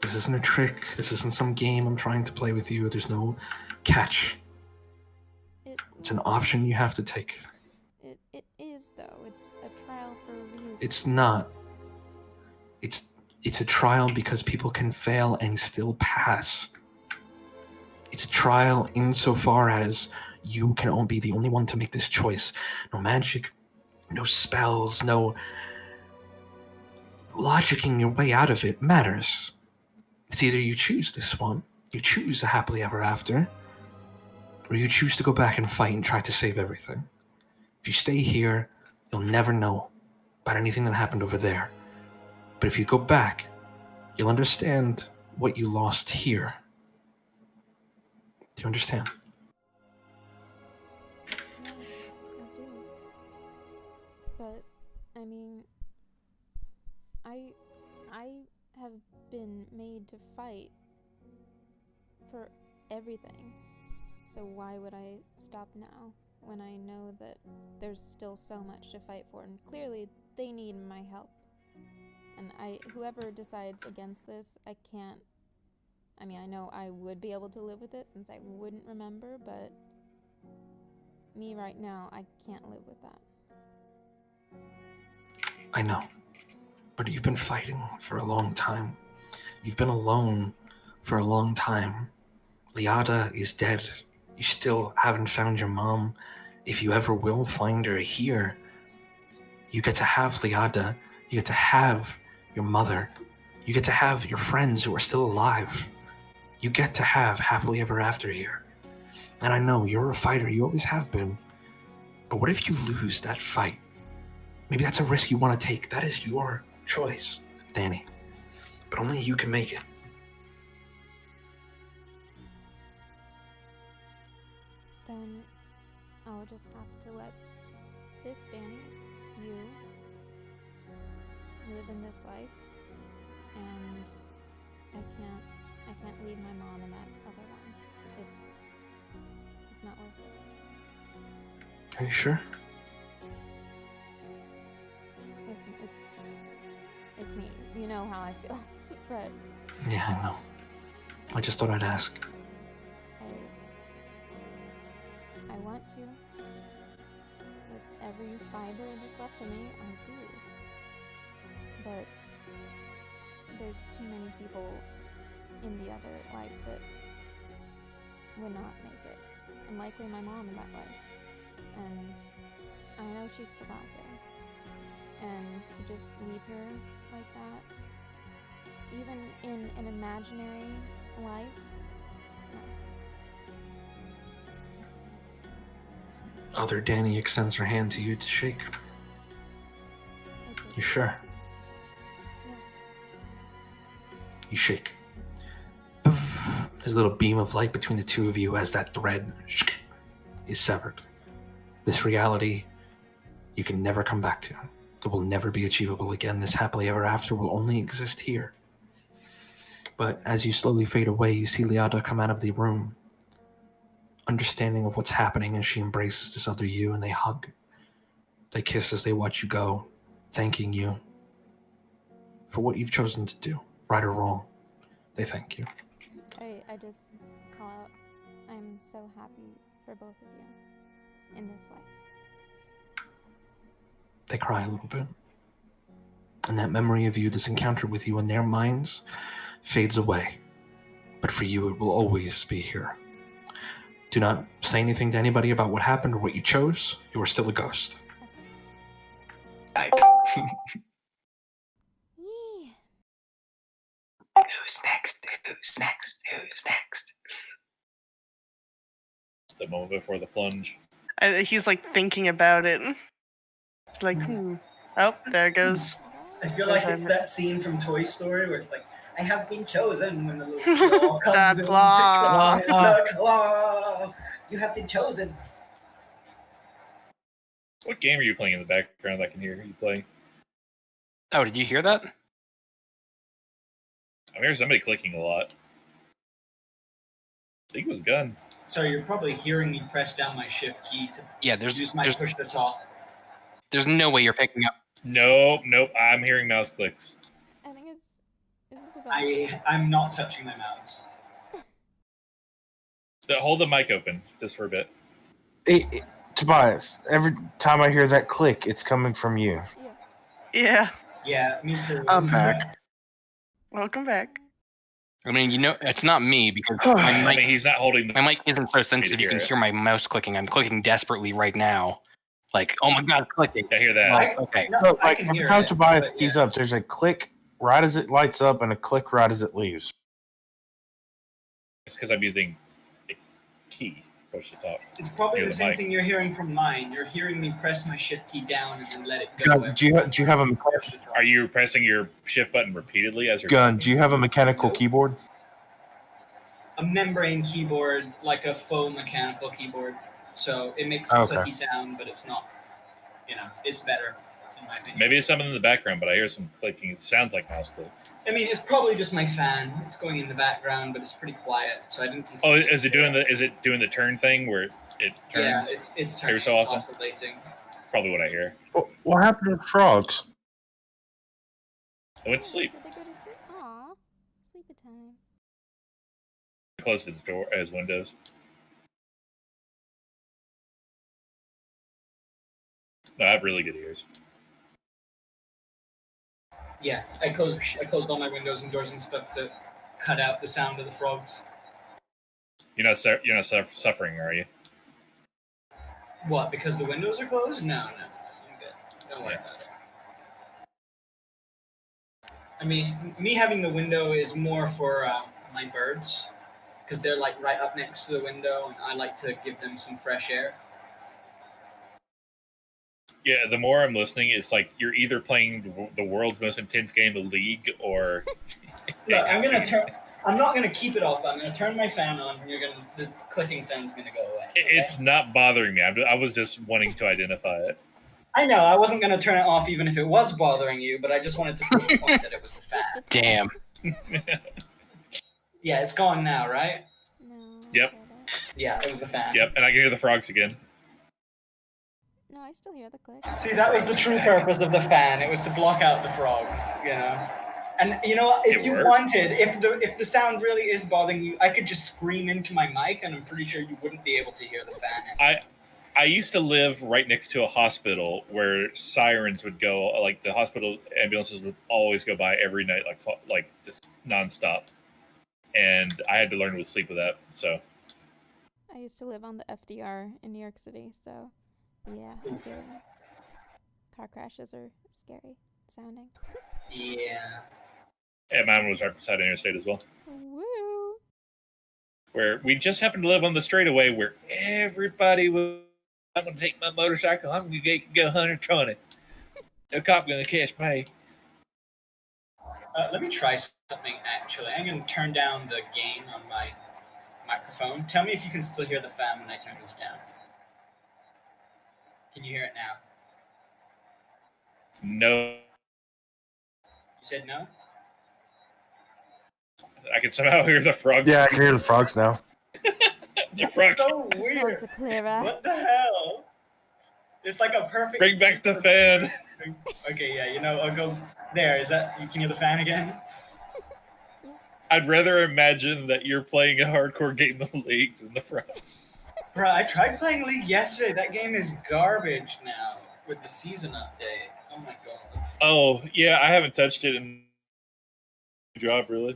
This isn't a trick. This isn't some game I'm trying to play with you. There's no catch. It's an option you have to take. It is though. It's a trial for a reason. It's not. It's a trial because people can fail and still pass. It's a trial insofar as you can be the only one to make this choice. No magic, no spells, no logicking your way out of it matters. It's either you choose this one, you choose a happily ever after, or you choose to go back and fight and try to save everything. If you stay here, you'll never know about anything that happened over there. But if you go back, you'll understand what you lost here. Do you understand? Yeah, I do. But I mean, I have been made to fight for everything. So why would I stop now when I know that there's still so much to fight for, and clearly they need my help. And whoever decides against this, I can't. I mean, I know I would be able to live with it since I wouldn't remember, but me right now, I can't live with that. I know. But you've been fighting for a long time. You've been alone for a long time. Liada is dead. You still haven't found your mom. If you ever will find her here, you get to have Liada. You get to have your mother. You get to have your friends who are still alive. You get to have happily ever after here. And I know you're a fighter. You always have been. But what if you lose that fight? Maybe that's a risk you want to take. That is your choice, Danny. But only you can make it. Then I'll just have to let this Danny, you, live in this life, and I can't leave my mom in that other one. It's not worth it. Are you sure? Listen, it's me. You know how I feel, but Yeah, I know. I just thought I'd ask. I want to. With every fiber that's left of me, I do. But there's too many people in the other life that would not make it. And likely my mom in that life. And I know she's still out there. And to just leave her like that, even in an imaginary life, no. Other Danny extends her hand to you to shake. You sure? Yes. You shake. There's a little beam of light between the two of you as that thread is severed. This reality you can never come back to. It will never be achievable again. This happily ever after will only exist here. But as you slowly fade away, you see Liada come out of the room, understanding of what's happening as she embraces this other you, and they hug. They kiss as they watch you go, thanking you for what you've chosen to do, right or wrong. They thank you. I just call out, I'm so happy for both of you in this life. They cry a little bit. And that memory of you, this encounter with you in their minds, fades away. But for you, it will always be here. Do not say anything to anybody about what happened or what you chose. You are still a ghost. I Yee. Who's next? Who's next? Who's next? The moment before the plunge. He's like thinking about it. It's like, oh, there it goes. I feel like it's that scene from Toy Story where it's like, I have been chosen when the little claw comes The in. claw. The claw. You have been chosen. What game are you playing in the background I can hear you playing? Oh, did you hear that? I hear somebody clicking a lot. I think it was Gun. So you're probably hearing me press down my shift key to use my push to talk. There's no way you're picking up. Nope. I'm hearing mouse clicks. I think I'm not touching my mouse. Hold the mic open just for a bit. Tobias, every time I hear that click, it's coming from you. Yeah. Yeah, me too. I'm back. Welcome back. I mean, it's not me because my I mic, mean, he's not holding. my mic isn't so sensitive. You can hear my mouse clicking. I'm clicking desperately right now. Like, oh my god, clicking. I hear that. Well, okay. No, So, I like can every hear time it, Tobias but keys yeah. up, there's a click right as it lights up and a click right as it leaves. It's because I'm using a key push to talk. It's probably Near the the same mic. thing you're hearing from mine. You're hearing me press my shift key down and then let it go. Gun, do you have a Are you pressing your shift button repeatedly as you're gun? talking? Do you have a mechanical keyboard? A membrane keyboard, like a faux mechanical keyboard. So it makes a Okay. clicky sound, but it's not, it's better, in my opinion. Maybe it's something in the background, but I hear some clicking. It sounds like mouse clicks. I mean, it's probably just my fan. It's going in the background, but it's pretty quiet, so I didn't think... Oh, is it doing the turn thing where it turns? Yeah, it's turning, every so it's often? oscillating. That's probably what I hear. What happened to the frogs? I went to sleep. Did they go to sleep? Aw, sleepy time. Close his door, his windows. No, I have really good ears. Yeah, I closed all my windows and doors and stuff to cut out the sound of the frogs. You're not suffering, are you? What, because the windows are closed? No, I'm good. Don't worry about it. I mean, me having the window is more for my birds, because they're like right up next to the window, and I like to give them some fresh air. Yeah, the more I'm listening, it's like you're either playing the world's most intense game of League or... Look, I'm not gonna keep it off. I'm gonna turn my fan on. And the clicking sound is gonna go away. Okay? It's not bothering me. I was just wanting to identify it. I know. I wasn't gonna turn it off even if it was bothering you, but I just wanted to prove the point that it was the fan. Damn. Yeah, it's gone now, right? No. Yep. Yeah, it was the fan. Yep, and I can hear the frogs again. No, I still hear the click. See, that was the true purpose of the fan. It was to block out the frogs, And if you wanted, if the sound really is bothering you, I could just scream into my mic, and I'm pretty sure you wouldn't be able to hear the fan. I used to live right next to a hospital where sirens would go, like the hospital ambulances would always go by every night, like just nonstop, and I had to learn to sleep with that. So I used to live on the FDR in New York City, so yeah, I feel it. Car crashes are scary sounding. Yeah. And mine was right beside Interstate as well. Woo! Where we just happened to live on the straightaway where everybody was, I'm going to take my motorcycle, I'm going to go 120. No cop going to catch me. Let me try something, actually. I'm going to turn down the gain on my microphone. Tell me if you can still hear the fan when I turn this down. Can you hear it now? No. You said no? I can somehow hear the frogs. Yeah, I can hear the frogs now. The frogs. So weird. Frogs are clearer. What the hell? It's like a perfect... Bring back the fan. Okay, yeah, I'll go... There, is that... You can hear the fan again? I'd rather imagine that you're playing a hardcore game of League than the frogs. Bro, I tried playing League yesterday. That game is garbage now with the season update. Oh my god. Oh, yeah, I haven't touched it in job, really.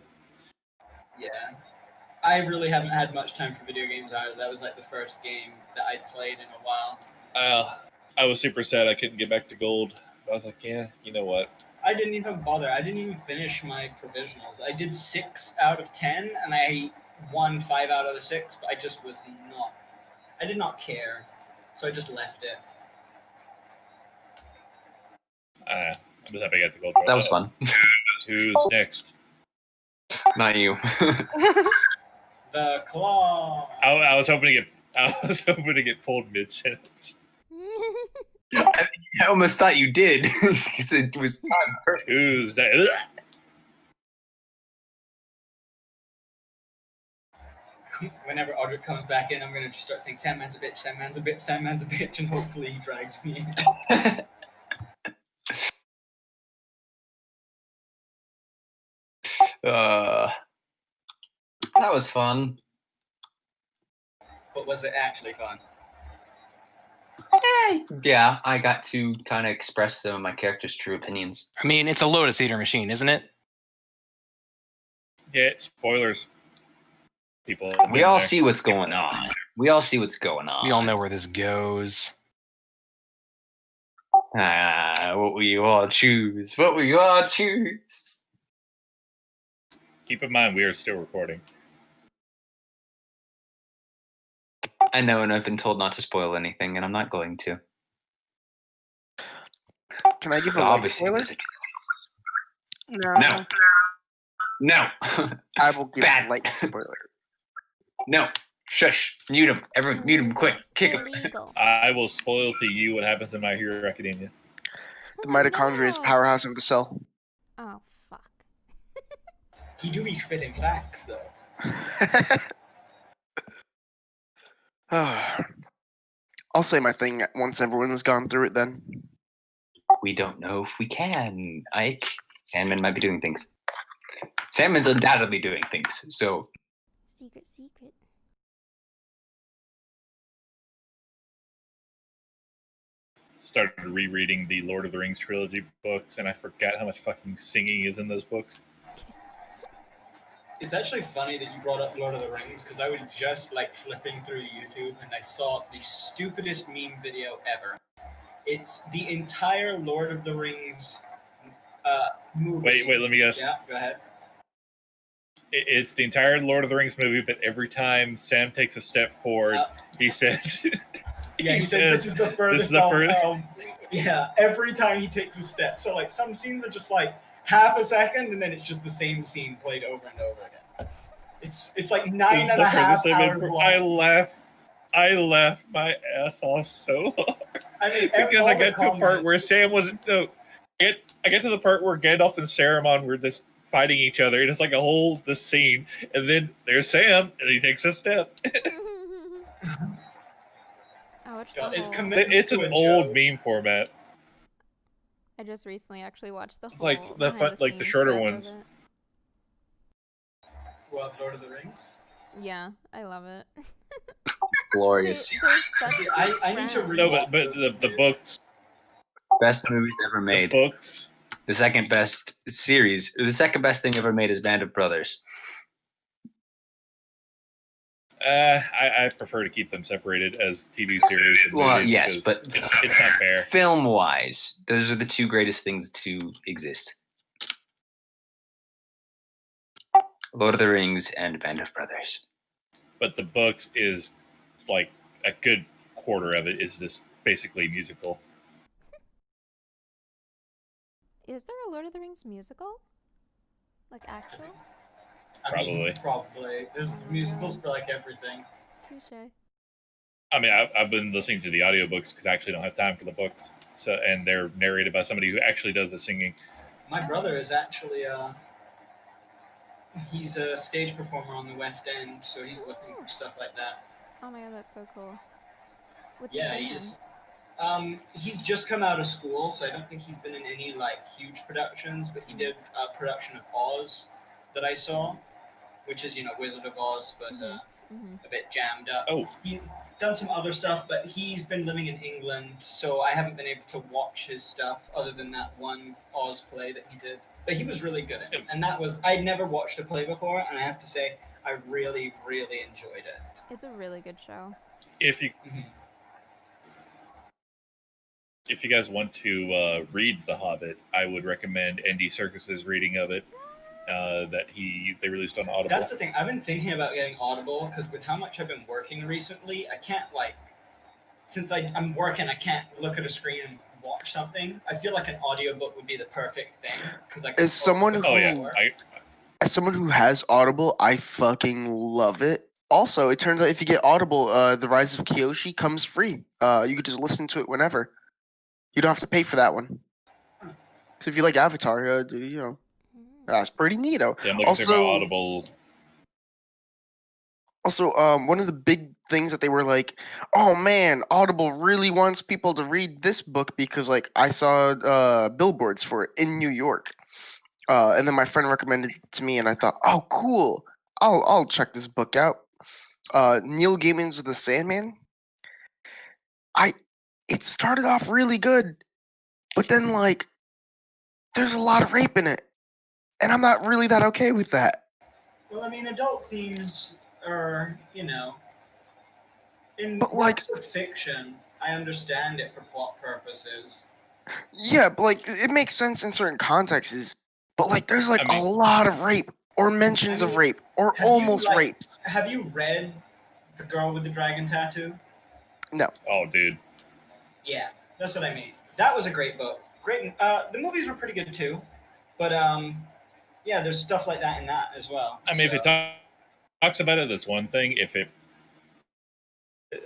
Yeah. I really haven't had much time for video games either. That was like the first game that I played in a while. I was super sad I couldn't get back to gold. I was like, yeah, you know what? I didn't even bother. I didn't even finish my provisionals. I did 6 out of 10, and I won 5 out of the 6, but I just was not... I did not care, so I just left it. I'm just happy I got the gold. That was fun. Who's next? Not you. The claw. I was hoping to get pulled mid sentence. I almost thought you did because it was time perfect. Who's next? Whenever Audric comes back in, I'm gonna just start saying, Sandman's a bitch, Sandman's a bitch, Sandman's a bitch, and hopefully he drags me in. That was fun. But was it actually fun? Yeah, I got to kind of express some of my character's true opinions. I mean, it's a Lotus Eater machine, isn't it? Yeah, spoilers. People. We all see what's going on. We all see what's going on. We all know where this goes. What will you all choose? What will you all choose? Keep in mind, we are still recording. I know, and I've been told not to spoil anything, and I'm not going to. Can I give a light spoiler? No. No. I will give Bad. a light spoiler. No. Shush. Mute him. Everyone, mute him quick. Kick him. Illegal. I will spoil to you what happens in My Hero Academia. The mitochondria is powerhouse of the cell. Oh, fuck. He do be spitting facts, though. I'll say my thing once everyone has gone through it then. We don't know if we can, Ike. Sandman might be doing things. Sandman's undoubtedly doing things, so... Secret. Started rereading the Lord of the Rings trilogy books, and I forgot how much fucking singing is in those books. It's actually funny that you brought up Lord of the Rings, because I was just like flipping through YouTube and I saw the stupidest meme video ever. It's the entire Lord of the Rings movie. Wait, let me guess. Yeah, go ahead. It's the entire Lord of the Rings movie, but every time Sam takes a step forward, he says... Yeah, he says this is the furthest furthest. Yeah, every time he takes a step. So like some scenes are just like half a second, and then it's just the same scene played over and over again. It's like 9.5 hours long. I laughed my ass off so hard. I mean, because I got to a part where Sam was I get to the part where Gandalf and Saruman were just fighting each other. It's like the scene, and then there's Sam, and he takes a step. It's an old meme format. I just recently actually watched the whole Like the behind-the-scenes shorter stuff of ones. it. What, Lord of the Rings? Yeah, I love it. It's glorious. They're such I need to friends. read. No, but the books. Best movies ever made. The books. The second best series. The second best thing ever made is Band of Brothers. I prefer to keep them separated as TV series. And Well, movies yes, because but it's not fair. Film-wise, those are the two greatest things to exist. Lord of the Rings and Band of Brothers. But the books is like a good quarter of it is just basically musical. Is there a Lord of the Rings musical? Like actual? Probably. There's musicals for like everything. Touche. I mean, I've been listening to the audiobooks because I actually don't have time for the books. So, and they're narrated by somebody who actually does the singing. My brother is actually he's a stage performer on the West End, so he's looking for stuff like that. Oh my god, that's so cool. What's Yeah, he he's he's just come out of school, so I don't think he's been in any like huge productions, but he did a production of Oz that I saw, which is, Wizard of Oz, but a bit jammed up. Oh. He's done some other stuff, but he's been living in England, so I haven't been able to watch his stuff other than that one Oz play that he did. But he was really good at it. And I'd never watched a play before, and I have to say, I really, really enjoyed it. It's a really good show. If you guys want to read The Hobbit, I would recommend Andy Serkis's reading of it. That they released on Audible. That's the thing. I've been thinking about getting Audible because with how much I've been working recently, I can't since I'm working, I can't look at a screen and watch something. I feel like an audiobook would be the perfect thing because I can. As someone who has Audible, I fucking love it. Also, it turns out if you get Audible, The Rise of Kyoshi comes free. You could just listen to it whenever. You don't have to pay for that one. So if you like Avatar, that's pretty neato. Yeah, I'm looking through my Audible. Also, one of the big things that they were like, oh man, Audible really wants people to read this book because I saw billboards for it in New York. And then my friend recommended it to me, and I thought, oh, cool. I'll check this book out. Neil Gaiman's The Sandman. It started off really good, but then like there's a lot of rape in it, and I'm not really that okay with that. Well, I mean, adult themes are, in But, works of fiction, I understand it for plot purposes. Yeah, but like it makes sense in certain contexts, but like there's like I mean- a lot of rape or mentions of rape or Have you, almost like- rapes. Have you read The Girl with the Dragon Tattoo? No. Oh, dude. Yeah, that's what I mean. That was a great book. Great. The movies were pretty good too, but yeah, there's stuff like that in that as well. I mean, if it talks about it, that's one thing. If it,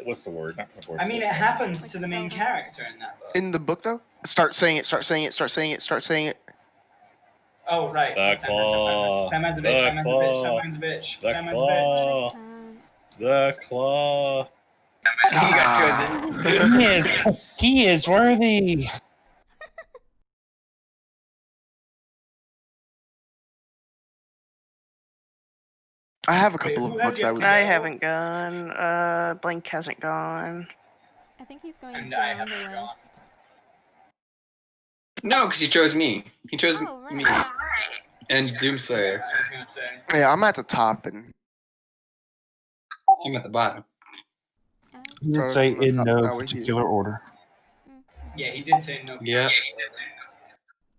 what's the word? Not proportional. I mean, it happens to the main character in that book. In the book though, start saying it. Oh right. The claw. Sandman's a bitch. Sandman's a bitch. Sandman's a bitch. The Sandman's a bitch. claw. The claw. He is worthy. I have a couple of books I would. I haven't gone. Blink hasn't gone. I think he's going And I down the haven't gone. list. No, because he chose me. He chose Oh, right. me. And Doomslayer. I was gonna say. Yeah, I'm at the top and I'm at the bottom. He did say in no How we do. particular order. Yeah, he did say no. Yeah.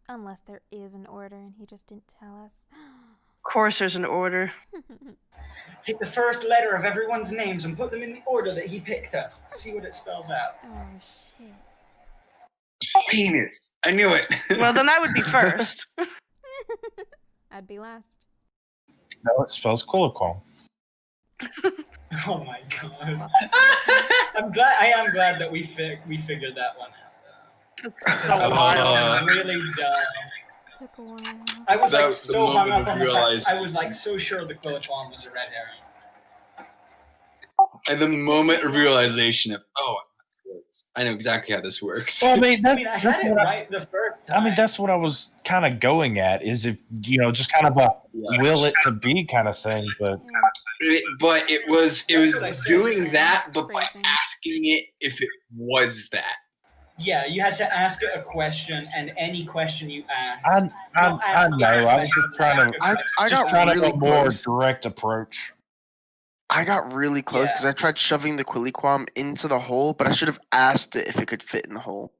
Unless there is an order and he just didn't tell us. Of course, there's an order. Take the first letter of everyone's names and put them in the order that he picked us. See what it spells out. Oh, shit. Penis. I knew it. Well, then I would be first. I'd be last. No, it spells Quilliquam. Oh my god. I am glad that we figured that one out. So wild. Really dumb. Took a while. I was like The so hung moment up on we the fact. realized- I was like so sure the Quilliquam was a red herring. And the moment of realization of, I know exactly how this works. Well, I mean, I mean, I had it right the first time. I mean, that's what I was kind of going at. Is if just kind of a will it to be kind of thing. But But it was doing that, but by Phrasing. asking it if it was that. Yeah, you had to ask it a question, and any question you asked. I Don't ask know. the I was question, just trying to. I just got trying to really go more close. direct approach. I got really close Yeah. because I tried shoving the Quilliquam into the hole, but I should have asked it if it could fit in the hole,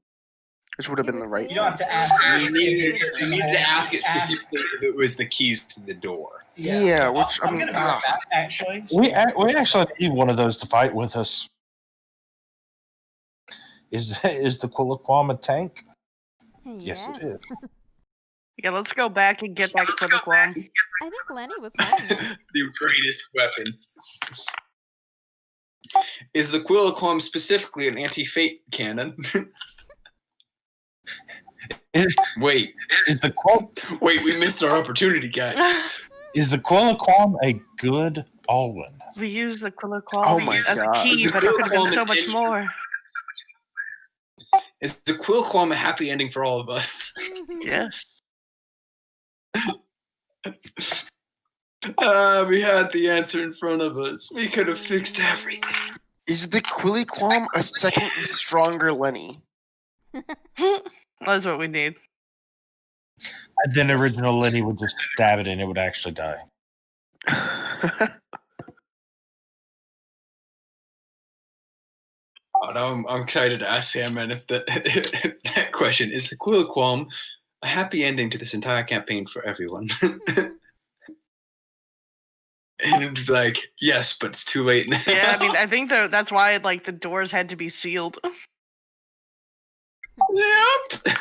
which would have You been the would right. say You don't have to ask it. You needed to ask it specifically if it was the keys to the door. Yeah, which I I'm mean, gonna do that actually. We actually need one of those to fight with us. Is the Quilliquam a tank? Yes, it is. Yeah, let's go back and get that Quilliquam. I think Lenny was holding it. The greatest weapon. Is the Quilliquam specifically an anti-fate cannon? Wait, Wait, we missed our opportunity, guys. Is the Quilliquam a good Alwyn? We used the Quilliquam Oh my as a God. key, Is the but it could have been Quilliquam so an much engine? more. Is the Quilliquam a happy ending for all of us? Yes. We had the answer in front of us. We could have fixed everything. Is the Quilliquam a second stronger Lenny? That's what we need. And then original Lenny would just stab it and it would actually die. Oh, no, I'm excited to ask Sandman if that question is the Quilliquam a happy ending to this entire campaign for everyone. And it'd be like, yes, but it's too late now. Yeah, I mean, I think that's why like the doors had to be sealed. Yep.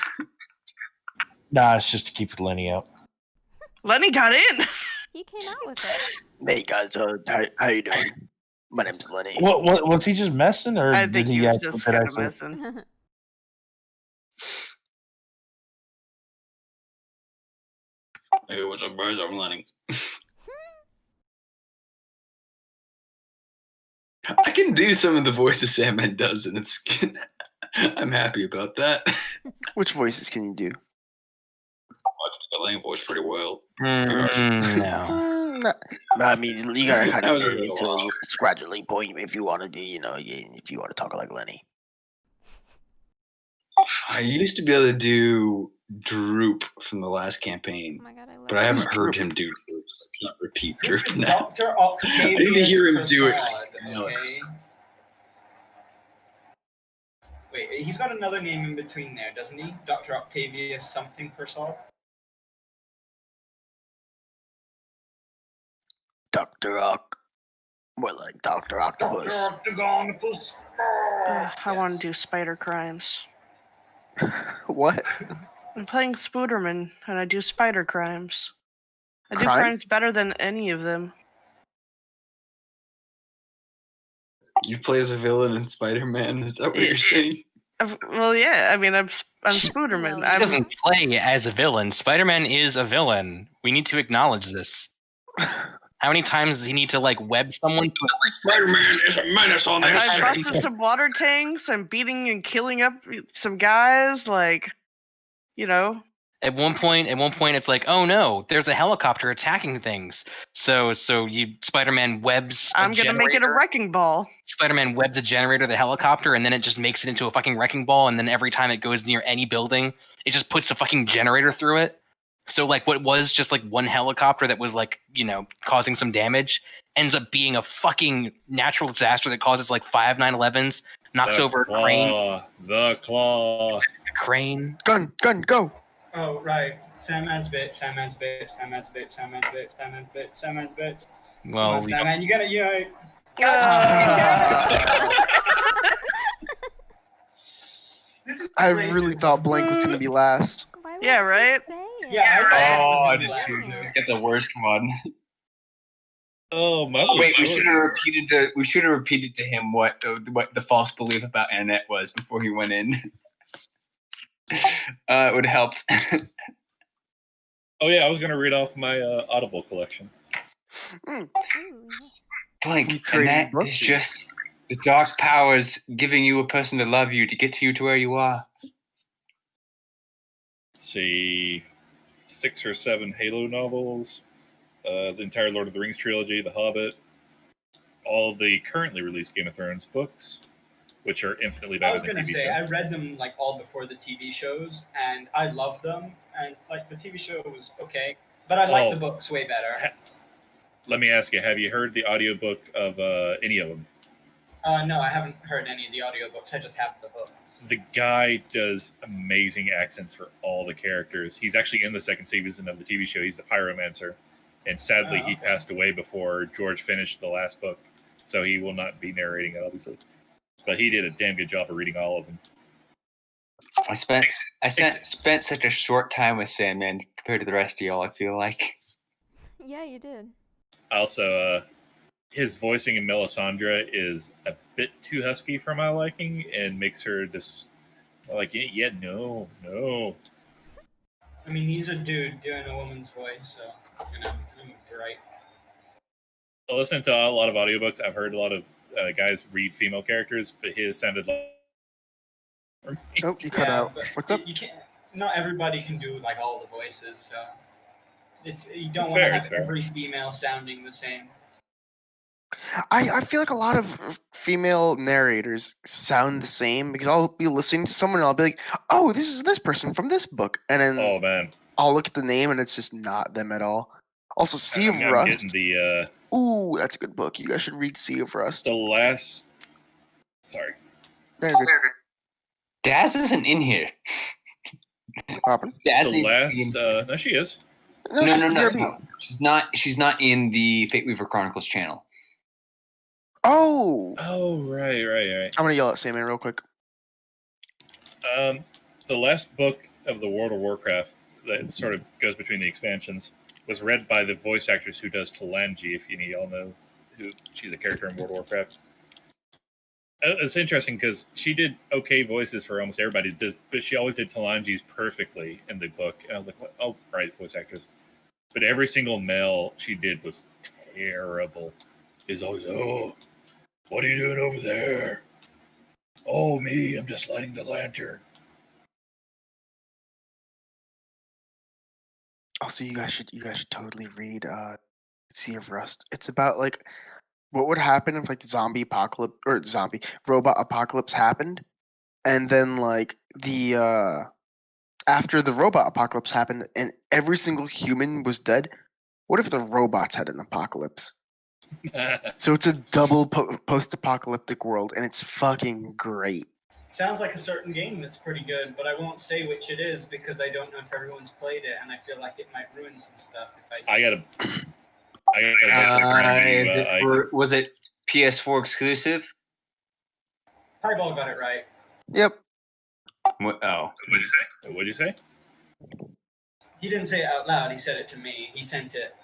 Nah, it's just to keep Lenny out. Lenny got in. He came out with it. Hey guys, how you doing? My name's Lenny. What was he just messing, or I did think he he was actually just did kind of actually- messing. Hey, what's up, guys? I'm Lenny. I can do some of the voices Sandman does, and it's I'm happy about that. Which voices can you do? I the Lane voice pretty well. No. I mean, you gotta kind That of was a get little into a gradually point if you want to do, if you want to talk like Lenny. I used to be able to do Droop from the last campaign, Oh my god, I love but I it. haven't heard him do Droop, so I can't repeat Droop now. Dr. I need to Octavius hear him do it. Prasad, okay? Wait, he's got another name in between there, doesn't he? Dr. Octavius something Prasad? Dr. Ock. More like Dr. Octopus. Octagonopus. I want to do spider crimes. What? I'm playing Spooderman, and I do spider crimes. I do Crime? crimes better than any of them. You play as a villain in Spider-Man? Is that what you're saying? Well, yeah. I mean, I'm Spooderman. Well, He doesn't play as a villain. Spider-Man is a villain. We need to acknowledge this. How many times does he need to web someone? Spider-Man is a menace on this I city. busted some water tanks. I'm beating and killing up some guys. At one point, it's like, oh no, there's a helicopter attacking things. So Spider-Man webs. I'm gonna make it a wrecking ball. Spider-Man webs a generator, the helicopter, and then it just makes it into a fucking wrecking ball. And then every time it goes near any building, it just puts a fucking generator through it. So what was just one helicopter that was causing some damage ends up being a fucking natural disaster that causes 5 9/11s, knocks over a crane. The claw. The crane. Gun, go. Oh, right. Sandman's bitch, Sandman's bitch, Sandman's bitch, Sandman's bitch, Sandman's bitch, Sandman's bitch. Well, Come on, Sandman, you gotta. This is I crazy. really thought Blank was gonna be last. Why would Yeah, you right? say it? Yeah, I Oh, thought dude, just get the worst one. Oh my! Wait, we should have repeated to him what the false belief about Annette was before he went in. It would have helped. Oh yeah, I was gonna read off my Audible collection. Ooh, Blank, trading Annette books. is just the dark powers giving you a person to love you to get you to where you are. Let's see, 6 or 7 Halo novels, the entire Lord of the Rings trilogy, The Hobbit, all of the currently released Game of Thrones books, which are infinitely I better was than gonna TV say, show. I read them all before the TV shows, and I love them. And the TV show was okay, but I like the books way better. Let me ask you, have you heard the audiobook of any of them? No, I haven't heard any of the audiobooks. I just have the book. The guy does amazing accents for all the characters. He's actually in the second season of the TV show. He's the pyromancer. And sadly, he passed away before George finished the last book. So he will not be narrating it, obviously. But he did a damn good job of reading all of them. I spent such a short time with Sandman compared to the rest of y'all, I feel like. yeah, you did. Also, his voicing in Melisandre is a bit too husky for my liking and makes her just no. I mean, he's a dude doing a woman's voice, so I'm right. I listen to a lot of audiobooks. I've heard a lot of guys read female characters, but his sounded like. Oh, you cut out. What's up? You can't. Not everybody can do all the voices, so you don't It's want to fair, have it's fair. every female sounding the same. I feel like a lot of female narrators sound the same because I'll be listening to someone and I'll be like, oh, this is this person from this book. And then Oh man, I'll look at the name and it's just not them at all. Also, Sea of I'm Rust. getting the Ooh, that's a good book. You guys should read Sea of Rust. the last. Sorry, There it is. Daz isn't in here. Poppin'. Daz the needs to be last. in- No, she is. No, she's in No. BRB. She's not in the Fate Weaver Chronicles channel. Oh! Oh right. I'm going to yell at Sandman real quick. The last book of the World of Warcraft that sort of goes between the expansions was read by the voice actress who does Talanji. If any of y'all know who she's a character in World of Warcraft. It's interesting because she did okay voices for almost everybody, but she always did Talanji's perfectly in the book. And I was like, what? Oh, right, voice actress. But every single male she did was terrible. Is always, oh, what are you doing over there? Oh, me, I'm just lighting the lantern. Also, you guys should totally read Sea of Rust. It's about like what would happen if like the zombie apocalypse or zombie robot apocalypse happened, and then like the after the robot apocalypse happened and every single human was dead. What if the robots had an apocalypse? So it's a double post-apocalyptic world, and it's fucking great. Sounds like a certain game that's pretty good, but I won't say which it is because I don't know if everyone's played it, and I feel like it might ruin some stuff if I. I gotta. Was it PS4 exclusive? Highball got it right. Yep. What, oh. What'd you say? What'd you say? He didn't say it out loud. He said it to me. He sent it.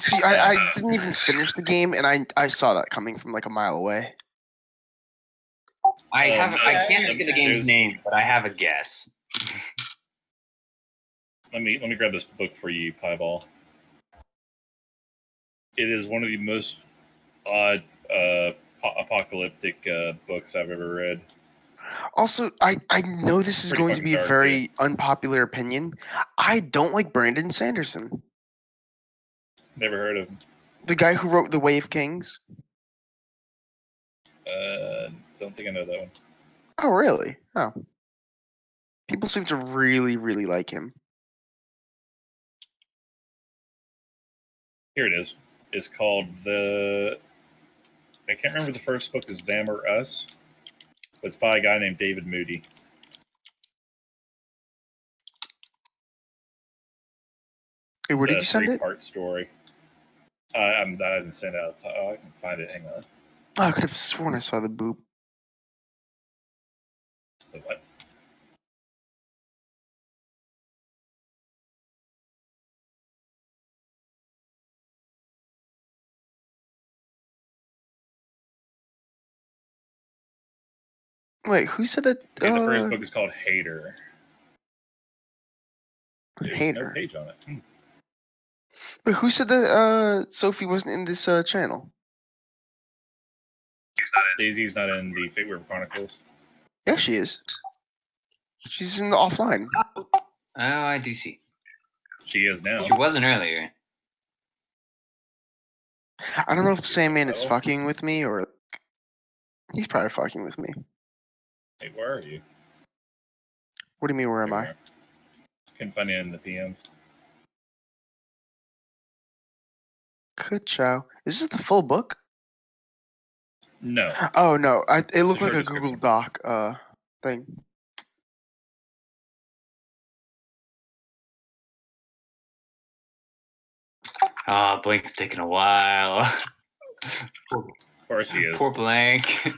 See, I didn't even finish the game, and I saw that coming from like a mile away. I can't think of the game's name, but I have a guess. Let me grab this book for you, Pieball. It is one of the most odd apocalyptic books I've ever read. Also, I know this is going to be a very unpopular opinion. I don't like Brandon Sanderson. Never heard of him. The guy who wrote The Way of Kings. Don't think I know that one. Oh, really? Oh. People seem to really, really like him. Here it is. It's called I can't remember the first book is Them or Us. But it's by a guy named David Moody. Hey, where did you send it? Three-part story. I haven't sent it out. I can find it. Hang on. Oh, I could have sworn I saw the boop. The what? Wait, who said that? Okay, the first book is called Hater. There's Hater. no page on it. Wait, who said that Sophie wasn't in this channel? Daisy's not in the Fate River Chronicles. Yeah, she is. She's in the offline. Oh, I do see. She is now. She wasn't earlier. I don't know if Sandman is fucking with me or he's probably fucking with me. Hey, where are you? What do you mean, where am I? Couldn't find you in the PMs. Ka-chow. Is this the full book? No. Oh no, it looked The like a short Google Doc thing. Ah, Blink's taking a while. Of course he is. Poor Blank.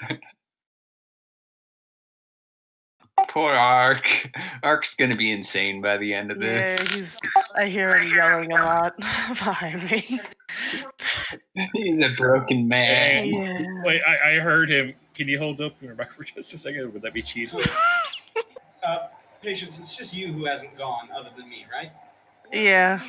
Poor Ark. Ark's gonna be insane by the end of this. Yeah, I hear him yelling a lot behind me. He's a broken man. Yeah. Wait, I heard him. Can you hold up your mic for just a second? Would that be cheesy? Patience, it's just you who hasn't gone, other than me, right? Yeah.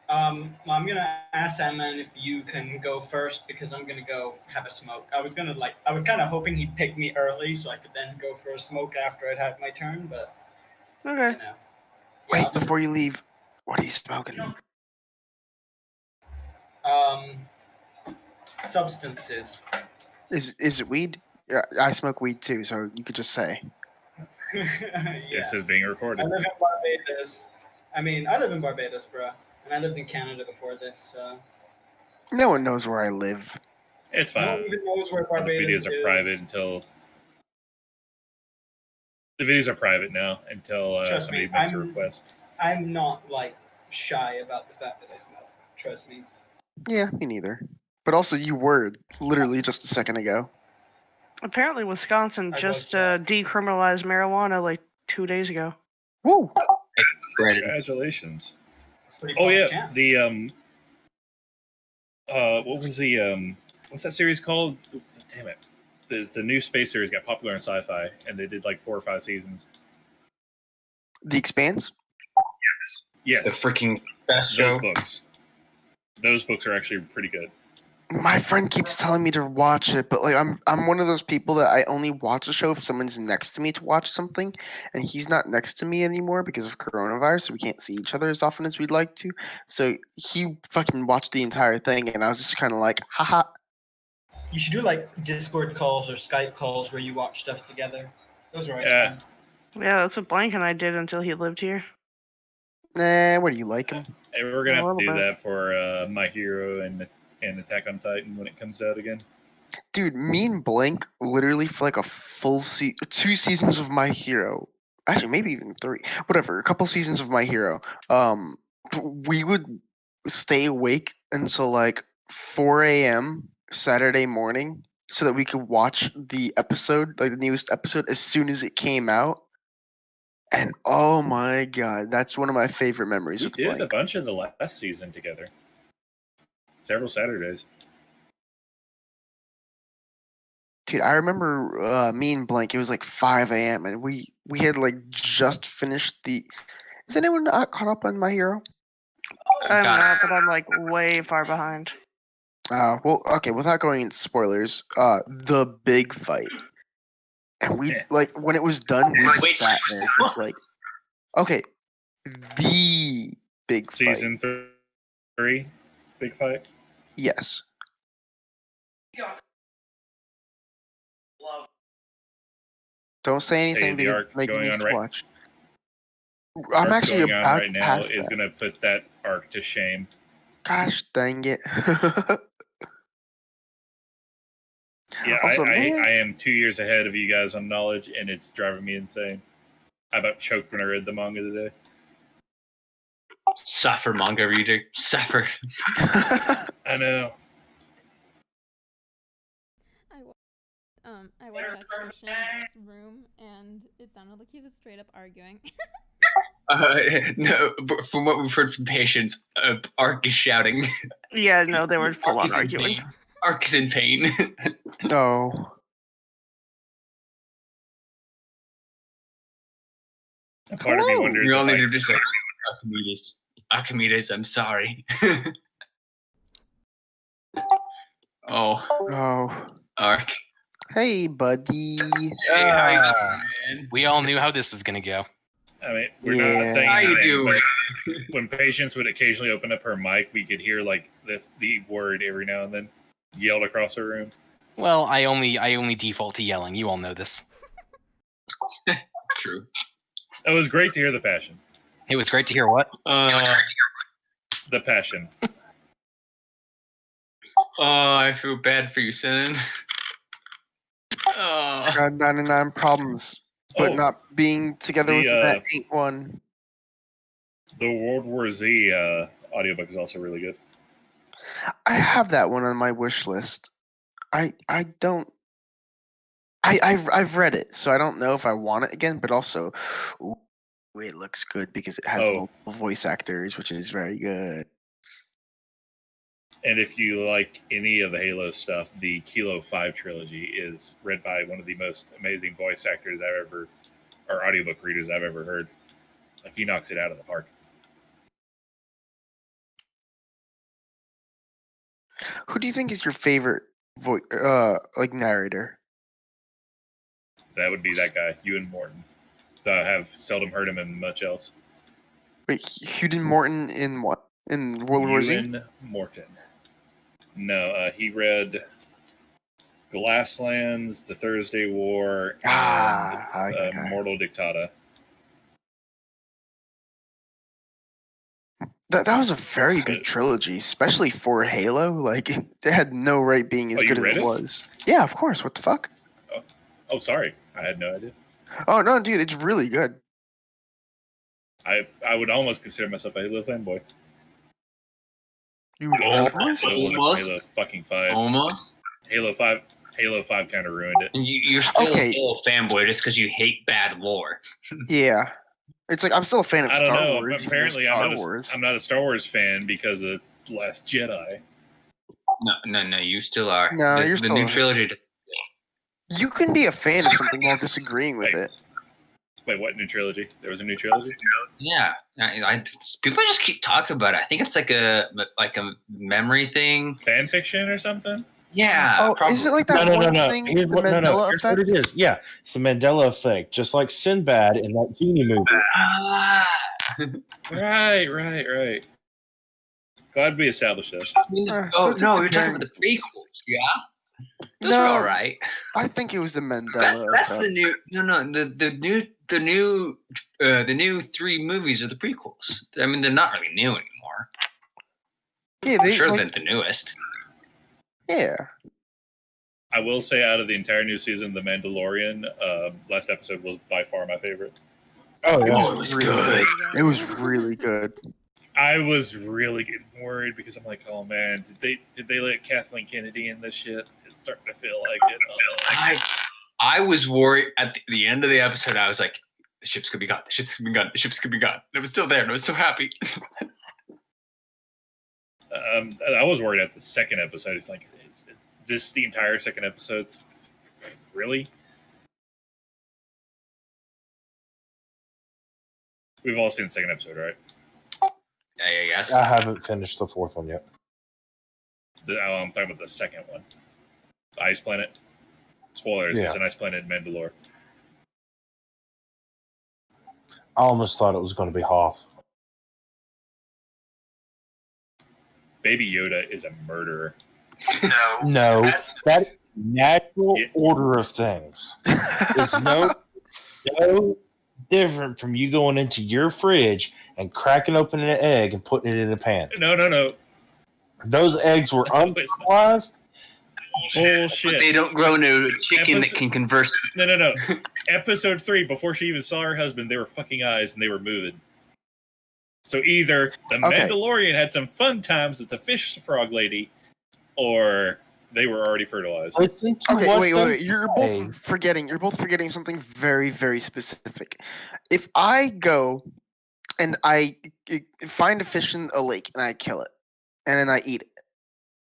Well, I'm gonna ask Sandman if you can go first because I'm gonna go have a smoke. I was kind of hoping he'd pick me early so I could then go for a smoke after I'd had my turn, but Okay. you know. Wait, before you leave, what are you smoking? Substances. Is it weed? Yeah, I smoke weed too, so you could just say. This is being recorded. I live in Barbados. I live in Barbados, bro. And I lived in Canada before this, so. No one knows where I live. It's fine. No one even knows where The Barbados videos are is. private until. The videos are private now until Trust somebody me, makes a request. I'm not, shy about the fact that I smoke. Trust me. Yeah, me neither. But also, you were literally just a second ago. Apparently, Wisconsin I just was, decriminalized marijuana like 2 days ago. Woo! Congratulations. Pretty Oh fun yeah, champ. the what was the what's that series called? Damn it, the new space series got popular in sci-fi, and they did like 4 or 5 seasons. The Expanse? Yes, The freaking best those show. books. Those books are actually pretty good. My friend keeps telling me to watch it, but like I'm one of those people that I only watch a show if someone's next to me to watch something, and he's not next to me anymore because of coronavirus, so we can't see each other as often as we'd like to. So he fucking watched the entire thing, and I was just kind of like, haha. You should do like Discord calls or Skype calls where you watch stuff together. Those are always Yeah. fun. Yeah, that's what Blank and I did until he lived here. Nah, what do you like him? Hey, we're gonna A have to little do bit. that for My Hero and Attack on Titan when it comes out again. Dude, me and Blank literally for like a full 2 seasons of My Hero. Actually, maybe even 3. Whatever, a couple seasons of My Hero. We would stay awake until like 4 a.m. Saturday morning so that we could watch the episode, like the newest episode, as soon as it came out. And oh my god, that's one of my favorite memories We with did Blank. a bunch of the last season together. Several Saturdays. Dude, I remember me and Blank. It was like 5 a.m. and we had like just finished the. Is anyone not caught up on My Hero? I'm Got it. not, but I'm like way far behind. Well, okay. Without going into spoilers, the big fight, and we like when it was done, we just Wait. sat there, just like, okay, the big fight. Season 3, big fight. Yes. Don't say anything the because arc Megan going needs on to right- watch. I'm Arc actually going on about right now past is that. gonna put that arc to shame. Gosh dang it. Yeah, Also, I man- am 2 years ahead of you guys on knowledge, and it's driving me insane. I about choked when I read the manga today. Suffer, manga reader. Suffer. I know. I walked past Christian's room, and it sounded like he was straight up arguing. No, but from what we've heard from patients, Ark is shouting. Yeah, no, they were full Ark on is in arguing. pain. Ark is in pain. No. And part of me Hello. wonders We all if need I, to just like Archimedes, I'm sorry. Oh, Oh. Ark. Hey, buddy. Hey, how you doing, man? We all knew how this was gonna go. I mean, we're Yeah. not saying How you anything, doing? but when Patience would occasionally open up her mic, we could hear like the word every now and then yelled across the room. Well, I only default to yelling. You all know this. True. It was great to hear the passion. It was great to hear what? The passion. Oh, I feel bad for you, son. Oh. Got 99 problems, but Oh, not being together the, with that ain't one. The World War Z audiobook is also really good. I have that one on my wish list. I don't. I've read it, so I don't know if I want it again. But also, ooh, it looks good because it has Oh. multiple voice actors, which is very good. And if you like any of the Halo stuff, the Kilo 5 trilogy is read by one of the most amazing voice actors or audiobook readers I've ever heard. Like, he knocks it out of the park. Who do you think is your favorite like narrator? That would be that guy, Ewan Morton. I have seldom heard him in much else. Wait, Huden Morton in what? In World War Z? Ewan Morton. No, he read Glasslands, The Thursday War, and I like that guy. Mortal Dictata. That was a very good trilogy, especially for Halo. Like, it had no right being as Oh, you good as read it it? was. Yeah, of course. What the fuck? Oh, sorry. I had no idea. Oh no, dude, it's really good. I would almost consider myself a Halo fanboy. You would Almost? Halo fucking 5. Almost? Halo 5 kind of ruined it. You're still Okay. a Halo fanboy just because you hate bad lore. Yeah, it's like I'm still a fan of I don't Star know. Wars. even Apparently, Star I'm Wars. not a Star Wars fan because of Last Jedi. No, you still are. No, the, you're the still new a- trilogy. You can be a fan of something while disagreeing with Hey. it. Wait, what new trilogy? There was a new trilogy? Yeah, people just keep talking about it. I think it's like a memory thing, fan fiction or something. Yeah. Oh, probably. is it like that No. one thing? Here's the what, Mandela Here's effect? what it is. Yeah, it's the Mandela effect, just like Sinbad in that genie movie. Right. Glad we established this. Oh no, you're talking about the prequels, yeah? Those are all right. I think it was the Mandela That's effect. the new. No, the new 3 movies are the prequels. I mean, they're not really new anymore. Yeah, I'm sure they're the newest. Yeah. I will say, out of the entire new season, The Mandalorian, last episode was by far my favorite. Oh, yeah. It was really good. It was really good. I was really getting worried because I'm like, oh man, did they let Kathleen Kennedy in this shit? It's starting to feel like it. I was worried at the end of the episode. I was like, the ships could be gone. The ships could be gone. The ships could be gone. It was still there, and I was so happy. I was worried at the second episode. It's like, this the entire second episode? Really? We've all seen the second episode, right? Yeah, yes. I haven't finished the 4th one yet. I'm talking about the second one. The Ice Planet. Spoilers, Yeah. There's an Ice Planet in Mandalore. I almost thought it was going to be Hoth. Baby Yoda is a murderer. No, that natural order of things. It's no different from you going into your fridge and cracking open an egg and putting it in a pan. No. Those eggs were unfertilized. Bullshit. But they don't grow into a chicken that can converse. No. Episode 3, before she even saw her husband, they were fucking eyes and they were moving. So either the Mandalorian had some fun times with the fish frog lady, or they were already fertilized. Okay, wait. You're both forgetting something very, very specific. If I go and I find a fish in a lake and I kill it, and then I eat it,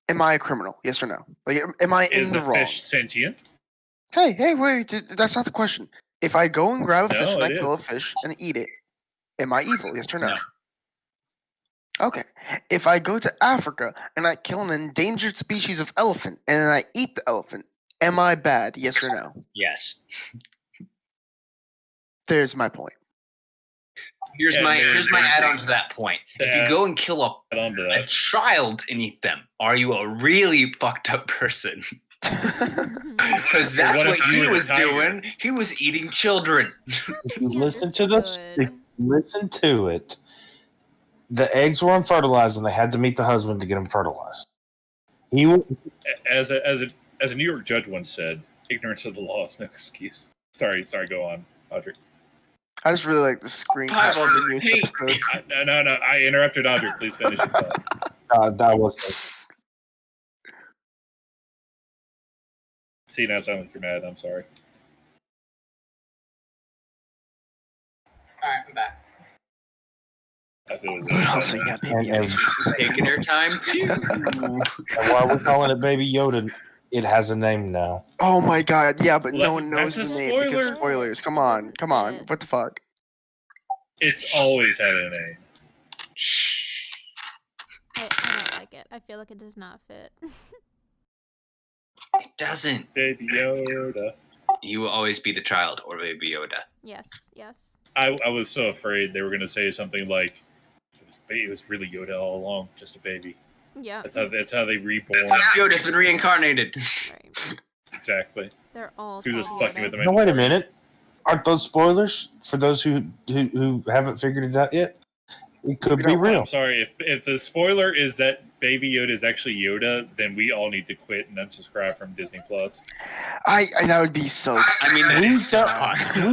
am I a criminal? Yes or no? Like, am I in Is the the wrong? fish sentient? Hey, wait. That's not the question. If I go and grab a fish and I it kill a is. fish and eat it, am I evil? Yes or no? No. Okay. If I go to Africa and I kill an endangered species of elephant and then I eat the elephant, am I bad? Yes or no? Yes. There's my point. Here's my add-on to that point. If you go and kill a child and eat them, are you a really fucked up person? Because that's what what if you he were a was tiger? doing. He was eating children. If you listen to it, the eggs were unfertilized and they had to meet the husband to get them fertilized. As a New York judge once said, ignorance of the law is no excuse. Sorry, go on, Audrey. I just really like the screen cap of the newest episode. No, I interrupted Audrey. Please finish your thought. That was See, now it sounds like you're mad. I'm sorry. Alright, I'm back. I feel it was What else you got, baby? And Taking her time too. while we're calling it Baby Yoda, it has a name now. Oh my god, yeah, but no Let- one knows the that's a name because spoiler. spoilers. Come on. What the fuck? It's always had a name. I don't like it. I feel like it does not fit. It doesn't. Baby Yoda. You will always be the child or Baby Yoda. yes. I was so afraid they were going to say something like, it was really Yoda all along, just a baby. Yeah. That's how they reborn. Yoda's been reincarnated. Right. Exactly. They're all. Who was called fucking Yoda. with the No, wait a minute. Aren't those spoilers for those who haven't figured it out yet? It could be real. I'm sorry. If the spoiler is that Baby Yoda is actually Yoda, then we all need to quit and unsubscribe from Disney Plus. I that would be so. I mean, that We is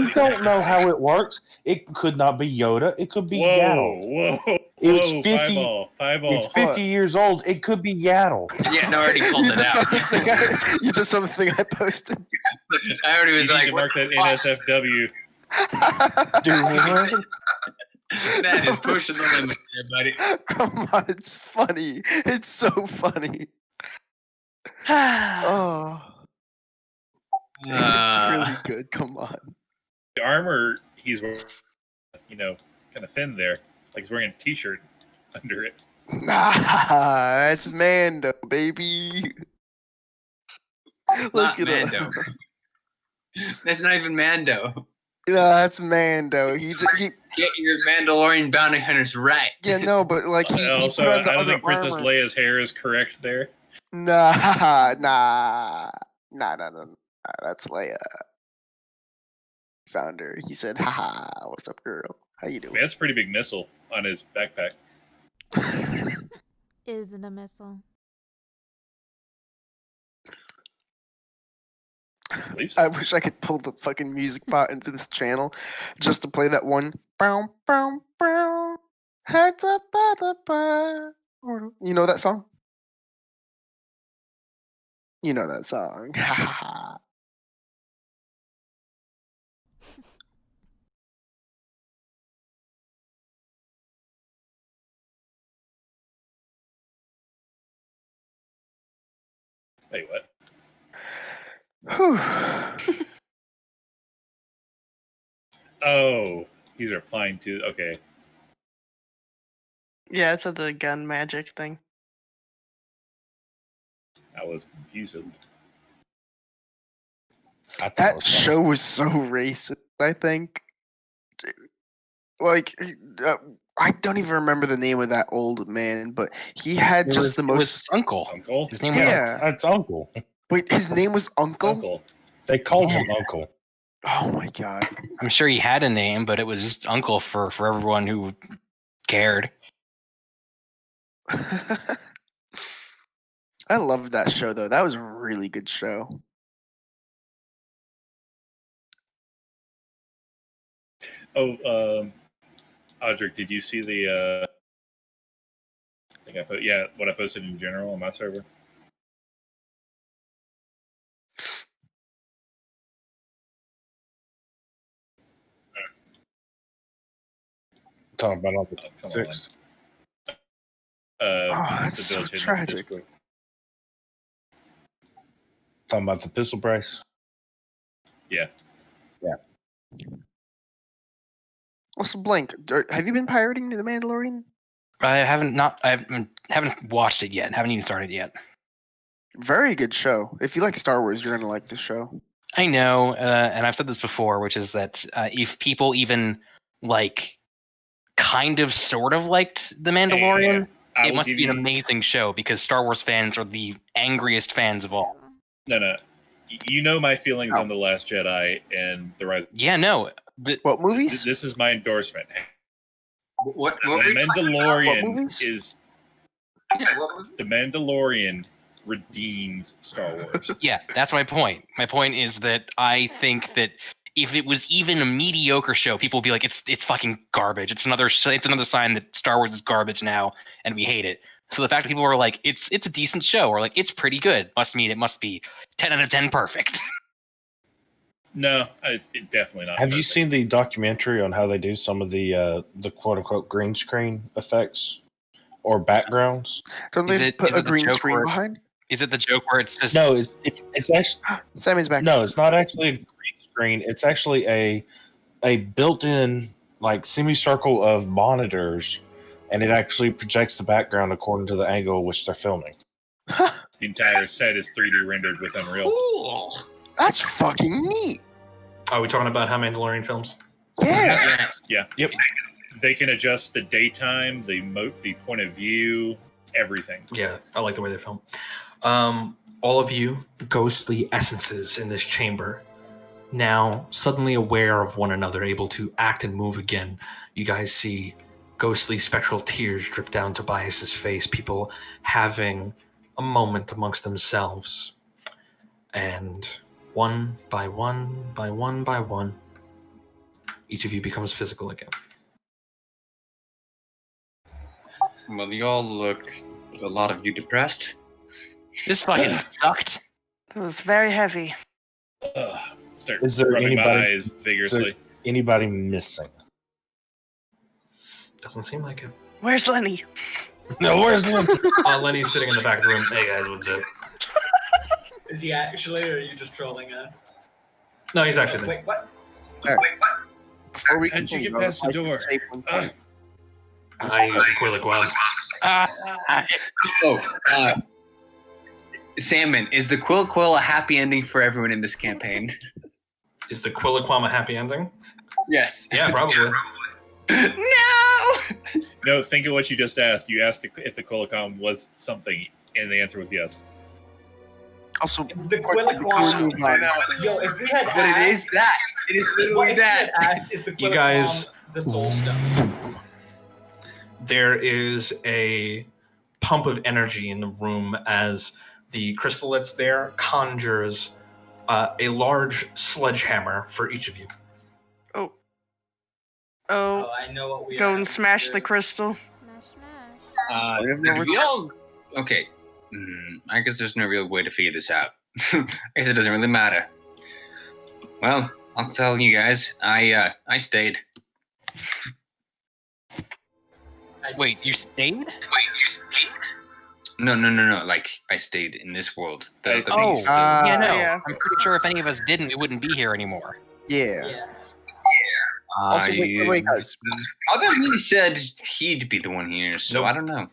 we don't know how it works. It could not be Yoda. It could be Yaddle. Whoa. It's 50. Pieball. It's 50 years old. It could be Yaddle. Yeah, no, I already called You it just saw out. the thing. You just saw the thing I posted. I already was You need like, to mark that what NSFW. Dude, that is pushing the limit there, buddy. Come on, it's funny. It's so funny. Oh, it's really good. Come on. armor he's wearing, kind of thin there. Like he's wearing a t-shirt under it. Nah, that's Mando, baby. It's not Mando. That's not even Mando. No, that's Mando. He Get your Mandalorian bounty hunters right. Yeah, no, but like he Also, put on I the don't other think Princess armor. Leia's hair is correct there. Nah. That's Leia. Found her. He said, "Haha, what's up, girl? How you doing?" Man, that's a pretty big missile on his backpack. Is it a missile? I wish I could pull the fucking music bot into this channel just to play that one. Bow, bow, bow. Heads up, you know that song? You know that song. Ha ha ha. Wait, what? Oh, he's replying to. Okay. Yeah, it's the gun magic thing. I was confused. That show was so racist, I think. Like, I don't even remember the name of that old man, but he had just the most. Uncle. His name was That's Uncle. Wait, his name was Uncle? They called him Uncle. Oh my god. I'm sure he had a name, but it was just Uncle for everyone who cared. I loved that show, though. That was a really good show. Oh, Audric, did you see the thing I put? Yeah, what I posted in general on my server. Talking about all the six. That's so tragic. Talking about the pistol brace. Yeah. Yeah. Also, Blank, have you been pirating The Mandalorian? I haven't watched it yet. Haven't even started yet. Very good show. If you like Star Wars, you're gonna like the show. I know, and I've said this before, which is that if people even kind of sort of liked The Mandalorian, it must be an amazing show because Star Wars fans are the angriest fans of all. No. You know my feelings on The Last Jedi and The Rise. Yeah, no. What movies? This is my endorsement. What The were you talking about? What Mandalorian movies? is. Yeah, what movies? The Mandalorian redeems Star Wars. Yeah, that's my point. My point is that I think that if it was even a mediocre show, people would be like, "It's fucking garbage. It's another sign that Star Wars is garbage now, and we hate it." So the fact that people are like, "It's a decent show," or like, "It's pretty good," must mean it must be 10 out of 10 perfect. No, it's definitely not. Have you seen the documentary on how they do some of the quote unquote green screen effects or backgrounds? Don't they just put a green screen behind? Is it the joke where it's just No, it's actually Sammy's back. No, it's not actually a green screen. It's actually a built-in semicircle of monitors, and it actually projects the background according to the angle which they're filming. The entire set is 3D rendered with Unreal. Cool. That's fucking neat. Are we talking about how Mandalorian films? Yeah. Yeah. Yep. They can adjust the daytime, the point of view, everything. Yeah, I like the way they film. All of you ghostly essences in this chamber, now suddenly aware of one another, able to act and move again. You guys see ghostly spectral tears drip down Tobias's face, people having a moment amongst themselves. And one by one, each of you becomes physical again. Well, you all look, a lot of you, depressed. This fucking sucked. It was very heavy. Start Is there rubbing my anybody? eyes vigorously. Anybody missing? Doesn't seem like it. Where's Lenny? No, where's Lenny? Lenny's sitting in the back of the room. Hey guys, what's up? Is he actually, or are you just trolling us? No, he's actually there. Wait, what? Before we How'd you continue, get past the I'd like to door? say one thing. I use the Quilliquam. Salmon, is the Quill a happy ending for everyone in this campaign? Is the Quilliquam a happy ending? Yes. Yeah, probably. No! No, think of what you just asked. You asked if the Quillicom was something, and the answer was yes. Also, It's the Quilliquam. Quilliquam. Yo, if we had But it is asked, that. It is what literally if we had that. asked, is the You Quilliquam guys- the Soul Stone? There is a pump of energy in the room as the crystal that's there conjures a large sledgehammer for each of you. Oh, Oh, I know what we go are. and smash the crystal. Smash. Did we all... Okay. I guess there's no real way to figure this out. I guess it doesn't really matter. Well, I'll tell you guys. I stayed. Wait, you stayed? No. Like, I stayed in this world. The Oh, thing is still- yeah, no. yeah. I'm pretty sure if any of us didn't, we wouldn't be here anymore. Yeah. Yes. Also, wait, guys. Other he said he'd be the one here, so Nope. I don't know.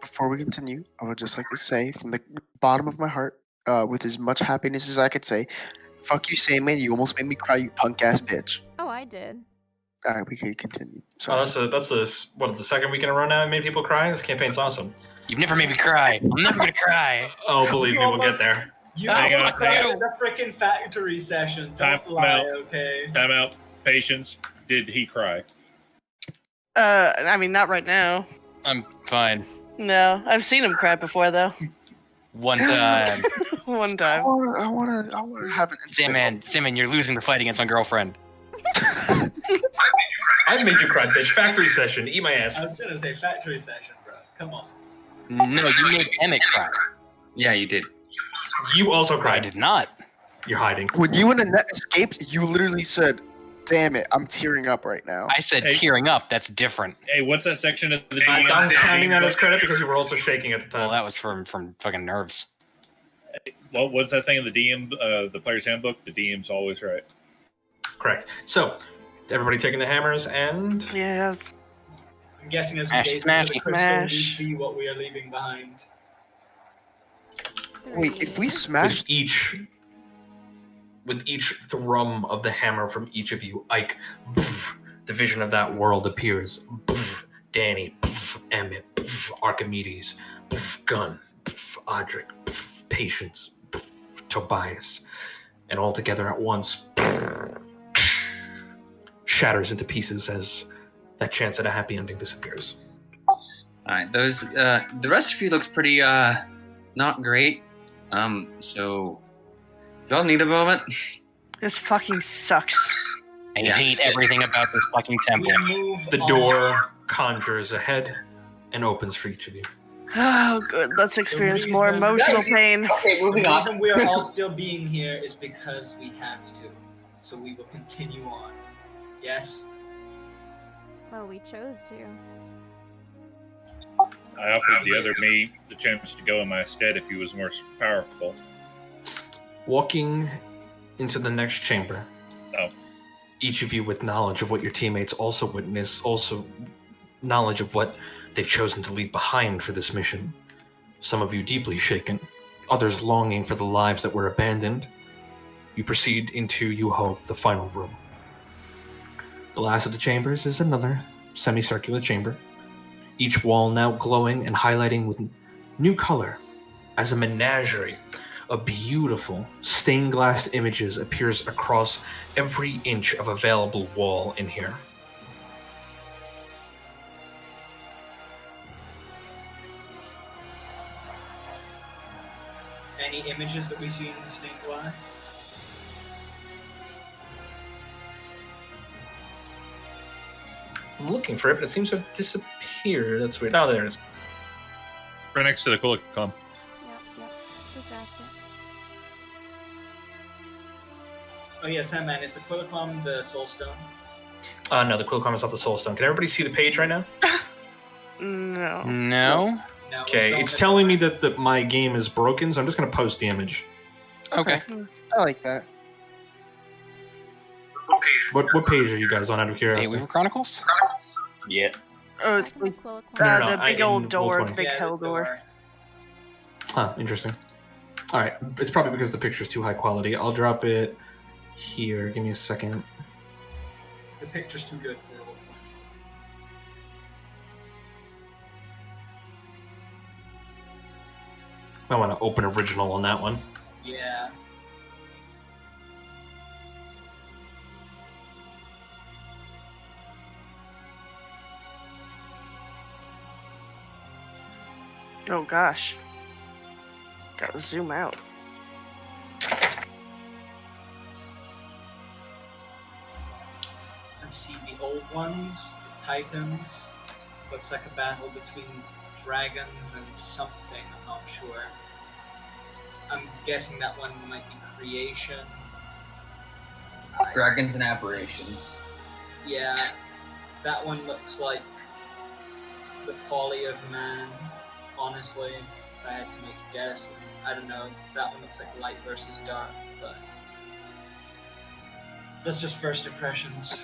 Before we continue, I would just like to say from the bottom of my heart, with as much happiness as I could say, fuck you, Sandman. You almost made me cry, you punk ass bitch. Oh, I did. All right, we can continue. Oh, Sorry. that's the second week in a row now I made people cry? This campaign's awesome. You've never made me cry. I'm never gonna cry. Oh, believe me, we'll get there. You Hang on, almost hang cried on. at the freaking factory session. Time Don't lie, out. okay? Time out. Patience. Did he cry? I mean, not right now. I'm fine. No, I've seen him cry before though. One time. One I time. wanna have an Salmon, you're losing the fight against my girlfriend. I've made you cry, bitch. Factory session. Eat my ass. I was gonna say factory session, bro. Come on. No, you made Emmett cry. Yeah, you did. You also I cried. did not. You're hiding. When you and Annette escaped, you literally said, "Damn it, I'm tearing up right now." I said Hey. tearing up. That's different. Hey, what's that section of the I'm DM? not counting that as credit because you were also shaking at the time. Well, that was from fucking nerves. Well, what's that thing in the DM, the player's handbook? The DM's always right. Correct. So, everybody taking the hammers and Yes. I'm guessing as we Smash, gaze smash, into the crystal, we smash. see what we are leaving behind. Wait, if we with smash, each thrum of the hammer from each of you, Ike, the vision of that world appears. Danny, Emmett, Archimedes, Gunn, Audric, Patience, Tobias, and all together at once shatters into pieces as that chance at a happy ending disappears. All right, those the rest of you looks pretty not great. So y'all need a moment. This fucking sucks. I hate everything about this fucking temple. We move The on. door conjures ahead and opens for each of you. Oh, good. Let's experience reason- more emotional Guys, pain. Okay, The moving on. reason we are all still being here is because we have to. So we will continue on. Yes? Well, we chose to. I offered the other me the chance to go in my stead if he was more powerful. Walking into the next chamber, Oh. each of you with knowledge of what your teammates also witnessed, also knowledge of what they've chosen to leave behind for this mission. Some of you deeply shaken, others longing for the lives that were abandoned. You proceed into, you hope, the final room. The last of the chambers is another semicircular chamber, each wall now glowing and highlighting with new color as a menagerie of beautiful stained glass images appears across every inch of available wall in here. Any images that we see in the stained glass? I'm looking for it, but it seems to have disappeared. That's weird. Oh, there it is. Right next to the Quillicom. Yep. Just ask it. Oh yes, man. Is the Quillicom the Soul Stone? No, the Quillicom is off the Soul Stone. Can everybody see the page right now? No. No. No. Okay, it's telling me that my game is broken, so I'm just going to post the image. Okay. I like that. What page are you guys on out of curiosity? Weaver Chronicles? Yeah. Back in Aquila No, no, The big in old door, Roll20. the big hell door. Huh, interesting. All right, it's probably because the picture's too high quality. I'll drop it here. Give me a second. The picture's too good for Roll20. I want to open original on that one. Yeah. Oh gosh. Gotta zoom out. I see the old ones, the Titans. Looks like a battle between dragons and something, I'm not sure. I'm guessing that one might be creation. Dragons and aberrations. Yeah, that one looks like the folly of man, honestly, if I had to make a guess. I don't know, that one looks like light versus dark, but that's just first impressions.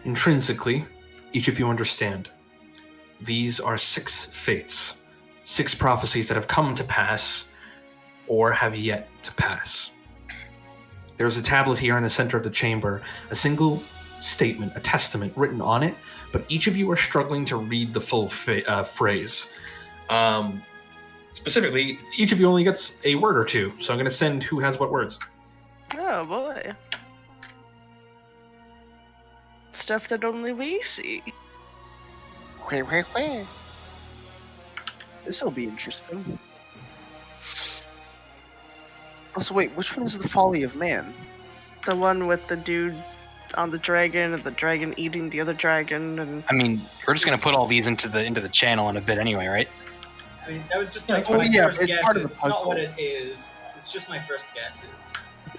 Intrinsically, each of you understand. These are 6 fates, 6 prophecies that have come to pass or have yet to pass. There's a tablet here in the center of the chamber, a single statement, a testament written on it, but each of you are struggling to read the full phrase. Specifically, each of you only gets a word or two, so I'm going to send who has what words. Oh boy. Stuff that only we see. This will be interesting. Also, wait, which one is the folly of man? The one with the dude on the dragon and the dragon eating the other dragon and I mean, we're just gonna put all these into the channel in a bit anyway, right? I mean, that was just like Oh, my yeah, first it's guesses. part of the It's not puzzle. what it is. It's just my first guesses.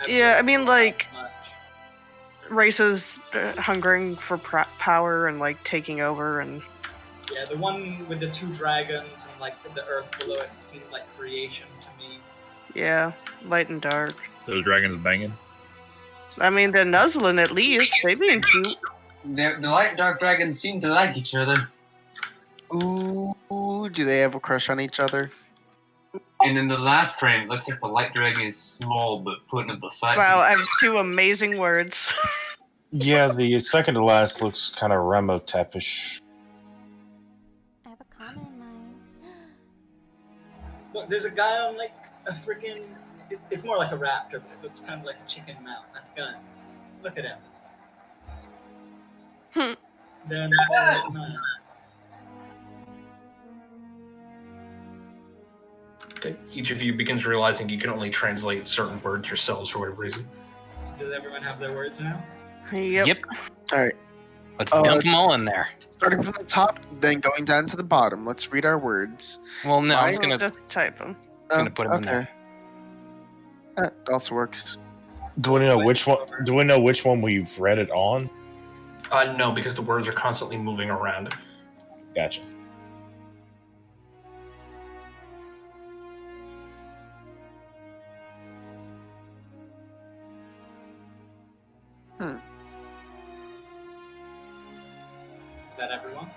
Yeah, I mean, like, Much. races hungering for power and like taking over and Yeah, the one with the 2 dragons and like the earth below it seemed like creation to me. yeah, light and dark. Those dragons banging. I mean, they're nuzzling at least. They being cute. The light and dark dragons seem to like each other. Ooh, do they have a crush on each other? And in the last frame, it looks like the light dragon is small but putting up a fight. Wow, I have 2 amazing words. Yeah, the second to last looks kind of Remotep-ish. I have a comment in mind. Look, there's a guy on like a freaking. It's more like a raptor, but it looks kind of like a chicken mount. That's Gun. Look at him. They're in the folly of man. Okay. Each of you begins realizing you can only translate certain words yourselves for whatever reason. Does everyone have their words now? Yep. All right. Let's dump them all in there. Starting from the top, then going down to the bottom. Let's read our words. Well, no, I was We'll gonna just type them. put them in there. That also works. Do we know which one? Do we know which one we've read it on? No, because the words are constantly moving around. Gotcha. Is that everyone?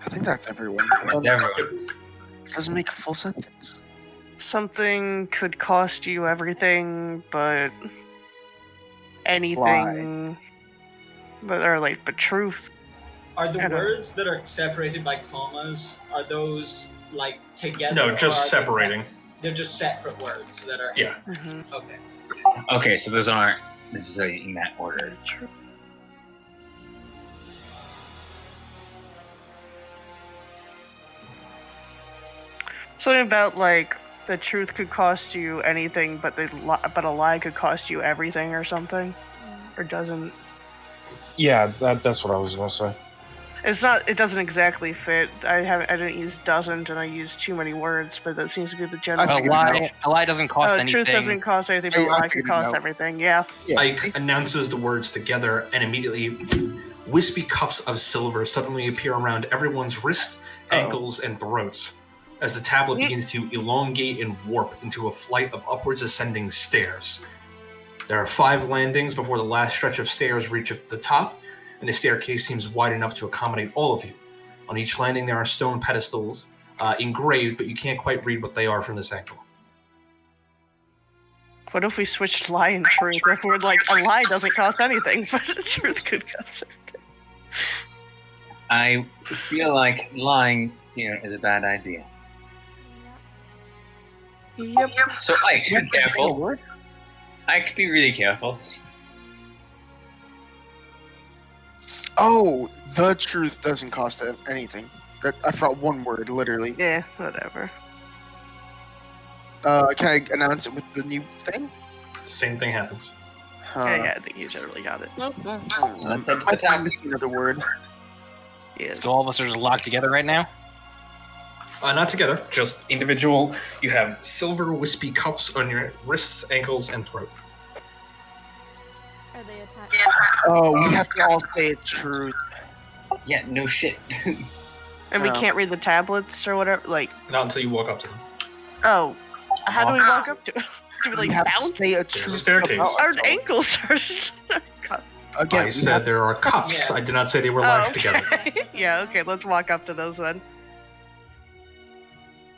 I think that's everyone. That's everyone. It doesn't make a full sentence. Something could cost you everything, but anything. But truth. Are the I don't- words that are separated by commas, are those like together? No, or just are they separating. They're just separate words that are. Yeah. Okay. Okay, so those aren't necessarily in that order. Something about like the truth could cost you anything, but but a lie could cost you everything or something, or doesn't. Yeah, that's what I was gonna say. It's not. It doesn't exactly fit. I didn't use doesn't, and I used too many words, but that seems to be the general. A lie doesn't cost anything. Truth doesn't cost anything, but a lie could cost everything. Yeah. Ike announces the words together, and immediately wispy cuffs of silver suddenly appear around everyone's wrists, ankles, and throats. as the tablet begins to elongate and warp into a flight of upwards ascending stairs. There are 5 landings before the last stretch of stairs reach the top, and the staircase seems wide enough to accommodate all of you. On each landing, there are stone pedestals engraved, but you can't quite read what they are from this angle. What if we switched lie and truth? If we're like, a lie doesn't cost anything, but a truth could cost everything. I feel like lying here is a bad idea. Yep. So I could be careful. I could be really careful. Oh, the truth doesn't cost anything. I forgot one word, literally. Yeah, whatever. Can I announce it with the new thing? Same thing happens. Yeah, I think you generally got it. Let's head to the top. Another word. Yeah. So all of us are just locked together right now? Not together, just individual. You have silver wispy cuffs on your wrists, ankles, and throat. Are they attached? Oh, we have to all say it truth. Yeah, no shit. And we can't read the tablets or whatever. Like, Not until you walk up to them. oh, how do we walk up to it? Do we We like have bounce? to say a There's a truth. staircase. about Our ourselves. ankles are. God. Again, I we said have- there are cuffs. Yeah. I did not say they were lashed together. Okay. Yeah, okay, let's walk up to those then.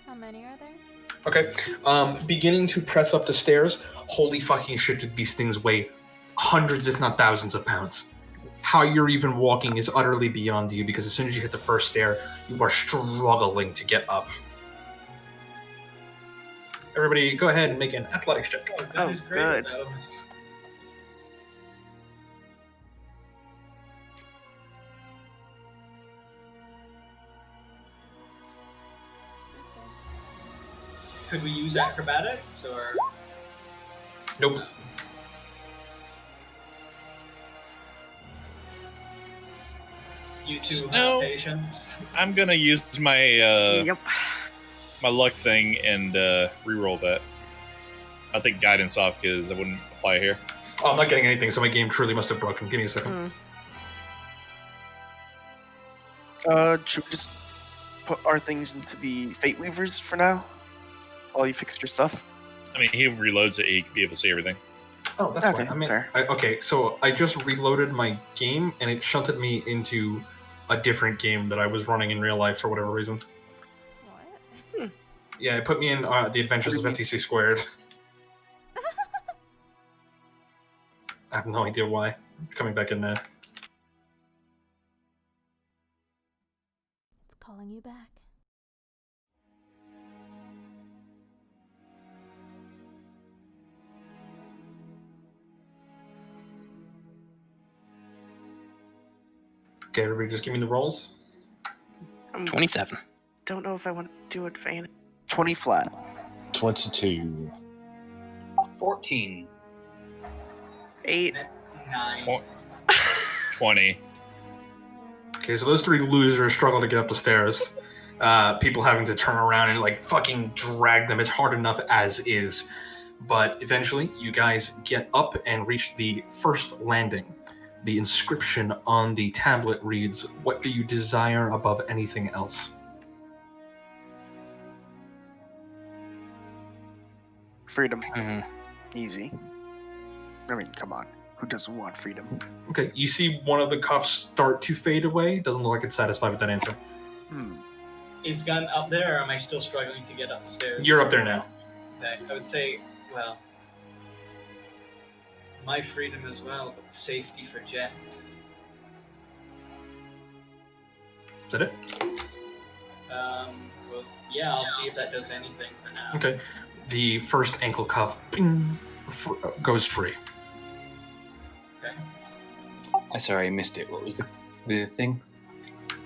How many are there? Okay. Beginning to press up the stairs. Holy fucking shit, did these things weigh hundreds, if not thousands of pounds. How you're even walking is utterly beyond you, because as soon as you hit the first stair, you are struggling to get up. Everybody, go ahead and make an athletics check. That is great. good. Though. Could we use acrobatics or? Nope. You two have No. patience. I'm gonna use my Yep. my luck thing and re-roll that. I'll take guidance off because I wouldn't apply here. Oh, I'm not getting anything, so my game truly must have broken. Give me a second. should we just put our things into the Fate Weavers for now? While you fixed your stuff? I mean, he reloads it, he could be able to see everything. Oh, that's Okay, fine. I mean, fair. okay, so I just reloaded my game, and it shunted me into a different game that I was running in real life for whatever reason. What? Yeah, it put me in the Adventures of FTC Squared. I have no idea why. Coming back in there. It's calling you back. Okay, everybody just give me the rolls. 27. Don't know if I want to do advantage. 20 flat. 22. 14. 8. 9. 20. Okay, so those 3 losers struggle to get up the stairs. People having to turn around and like fucking drag them. It's hard enough as is. But eventually, you guys get up and reach the first landing. The inscription on the tablet reads, "What do you desire above anything else?" Freedom. Mhm. Easy. I mean, come on. Who doesn't want freedom? Okay, you see one of the cuffs start to fade away. Doesn't look like it's satisfied with that answer. Is Gun up there, or am I still struggling to get upstairs? You're up there now. Okay, I would say, well, my freedom as well, but safety for Jet. Is that it? Well, yeah, I'll see if that does anything for now. Okay. The first ankle cuff ping, goes free. Okay. I'm sorry, I missed it. What was the thing?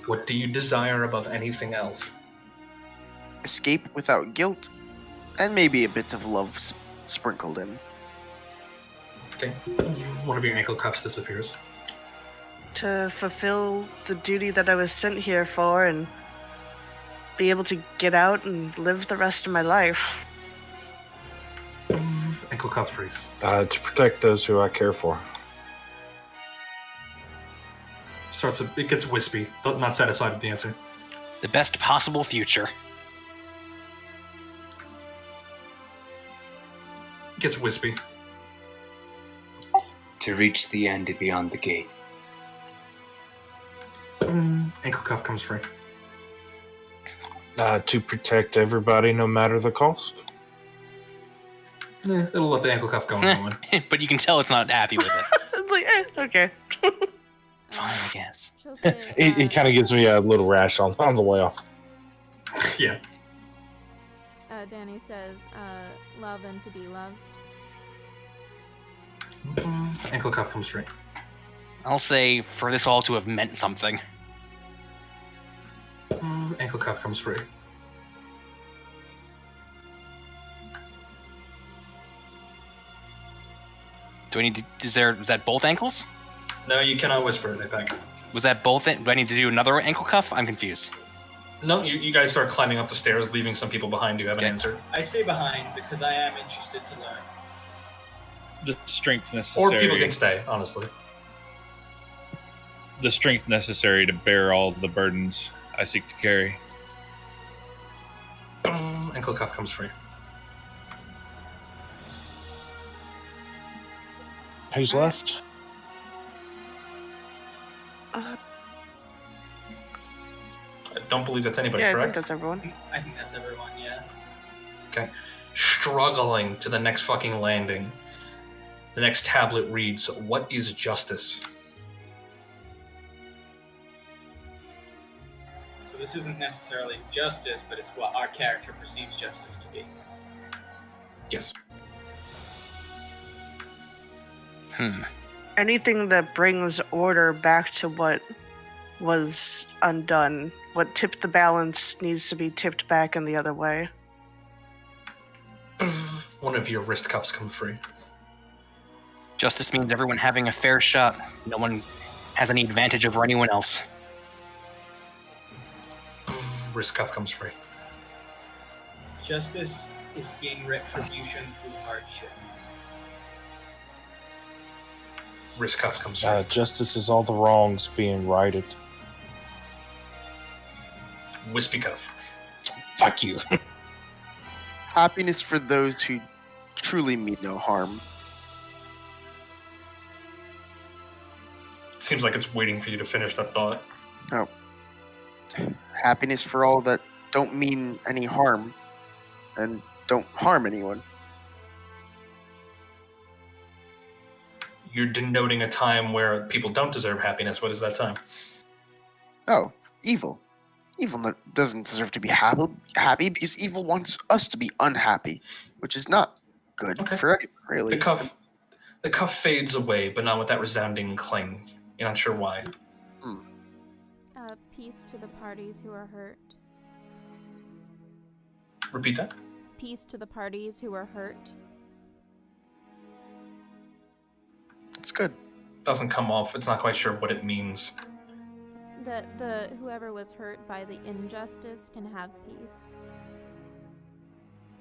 What do you desire above anything else? Escape without guilt, and maybe a bit of love sprinkled in. Okay. One of your ankle cuffs disappears. To fulfill the duty that I was sent here for and be able to get out and live the rest of my life. Ankle cuff freeze. To protect those who I care for. It gets wispy. Not satisfied with the answer. The best possible future. gets wispy. To reach the end beyond the gate. Ankle cuff comes free. To protect everybody, no matter the cost. It'll let the ankle cuff go on that one. But you can tell it's not happy with it. It's like, okay. Fine, I guess. She'll say, It kind of gives me a little rash on the way off. Yeah. Danny says, love and to be loved. Ankle cuff comes free. I'll say for this all to have meant something. Ankle cuff comes free. Do I need to, is that both ankles? No, you cannot whisper it back. Was that both? Do I need to do another ankle cuff? I'm confused. No, you guys start climbing up the stairs, leaving some people behind who haven't answered. I stay behind because I am interested to learn. The strength necessary. Or people can stay, honestly. The strength necessary to bear all the burdens I seek to carry. Ankle cuff comes free. Who's left? I don't believe that's anybody, Yeah, I correct? think that's everyone. I think that's everyone, yeah. Okay. Struggling to the next fucking landing. The next tablet reads, "What is justice?" So this isn't necessarily justice, but it's what our character perceives justice to be. Yes. Anything that brings order back to what was undone, what tipped the balance needs to be tipped back in the other way. One of your wrist cuffs come free. Justice means everyone having a fair shot. No one has any advantage over anyone else. Wrist cuff comes free. Justice is being retribution through hardship. Wrist cuff comes free. Justice is all the wrongs being righted. Wispy cuff. Fuck you. Happiness for those who truly mean no harm. Seems like it's waiting for you to finish that thought. Oh. Happiness for all that don't mean any harm and don't harm anyone. You're denoting a time where people don't deserve happiness. What is that time? Oh, evil. Evil doesn't deserve to be happy because evil wants us to be unhappy, which is not good for anyone, really. The cuff fades away, but not with that resounding clang. You're not sure why. Peace to the parties who are hurt. Repeat that. Peace to the parties who are hurt. It's good. Doesn't come off. It's not quite sure what it means. The whoever was hurt by the injustice can have peace.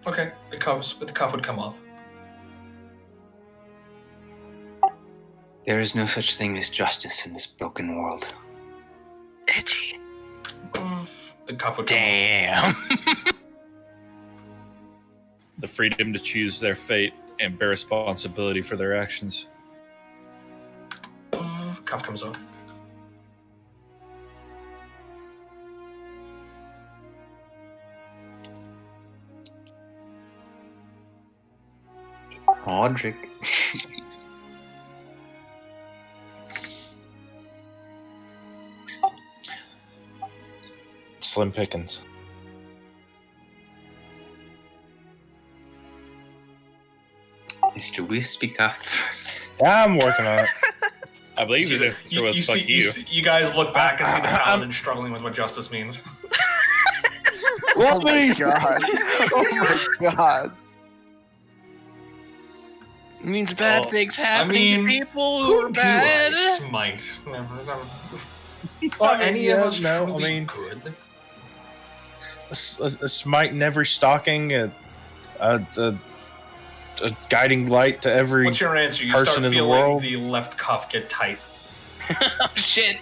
Okay, the cuff would come off. There is no such thing as justice in this broken world. Itchy. The cuff would Damn. The freedom to choose their fate and bear responsibility for their actions. Cuff comes off. Audric. Slim pickings. Mr. Wispy Cuff. I'm working on it. I believe it was fuck you. You guys look back and see the paladin struggling with what justice means. Oh my god. Oh my god. It means bad things happening to people who who are bad. Do I smite? Any of us truly good? A smite in every stocking, a guiding light to every What's your answer? You person start in the feeling world. the left cuff get tight. Oh shit.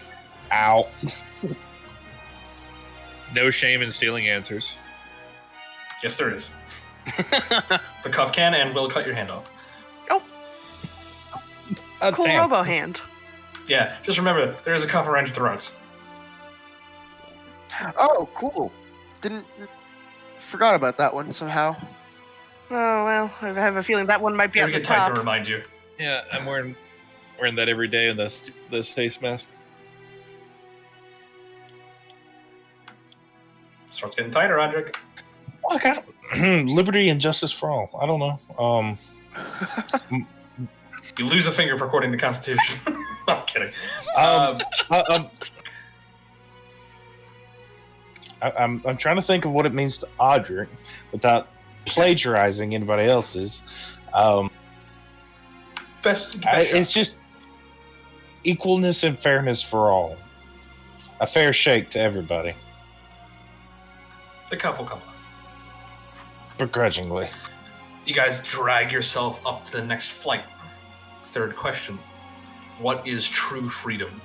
Ow. No shame in stealing answers. Yes, there is. The cuff can and will cut your hand off. Cool damn. robo hand. Yeah, just remember, there is a cuff around your throats. Oh, cool. Forgot about that one somehow. Oh, well, I have a feeling that one might be Yeah, at we the can type top. to remind you. Yeah, I'm wearing that every day in this face mask. Starts getting tighter, Roderick. I got liberty and justice for all. I don't know. You lose a finger for quoting the Constitution. I'm kidding. I'm trying to think of what it means to Audric without plagiarizing anybody else's. It's just equalness and fairness for all. A fair shake to everybody. The cuff will come off. Begrudgingly. You guys drag yourself up to the next flight. Third question. What is true freedom?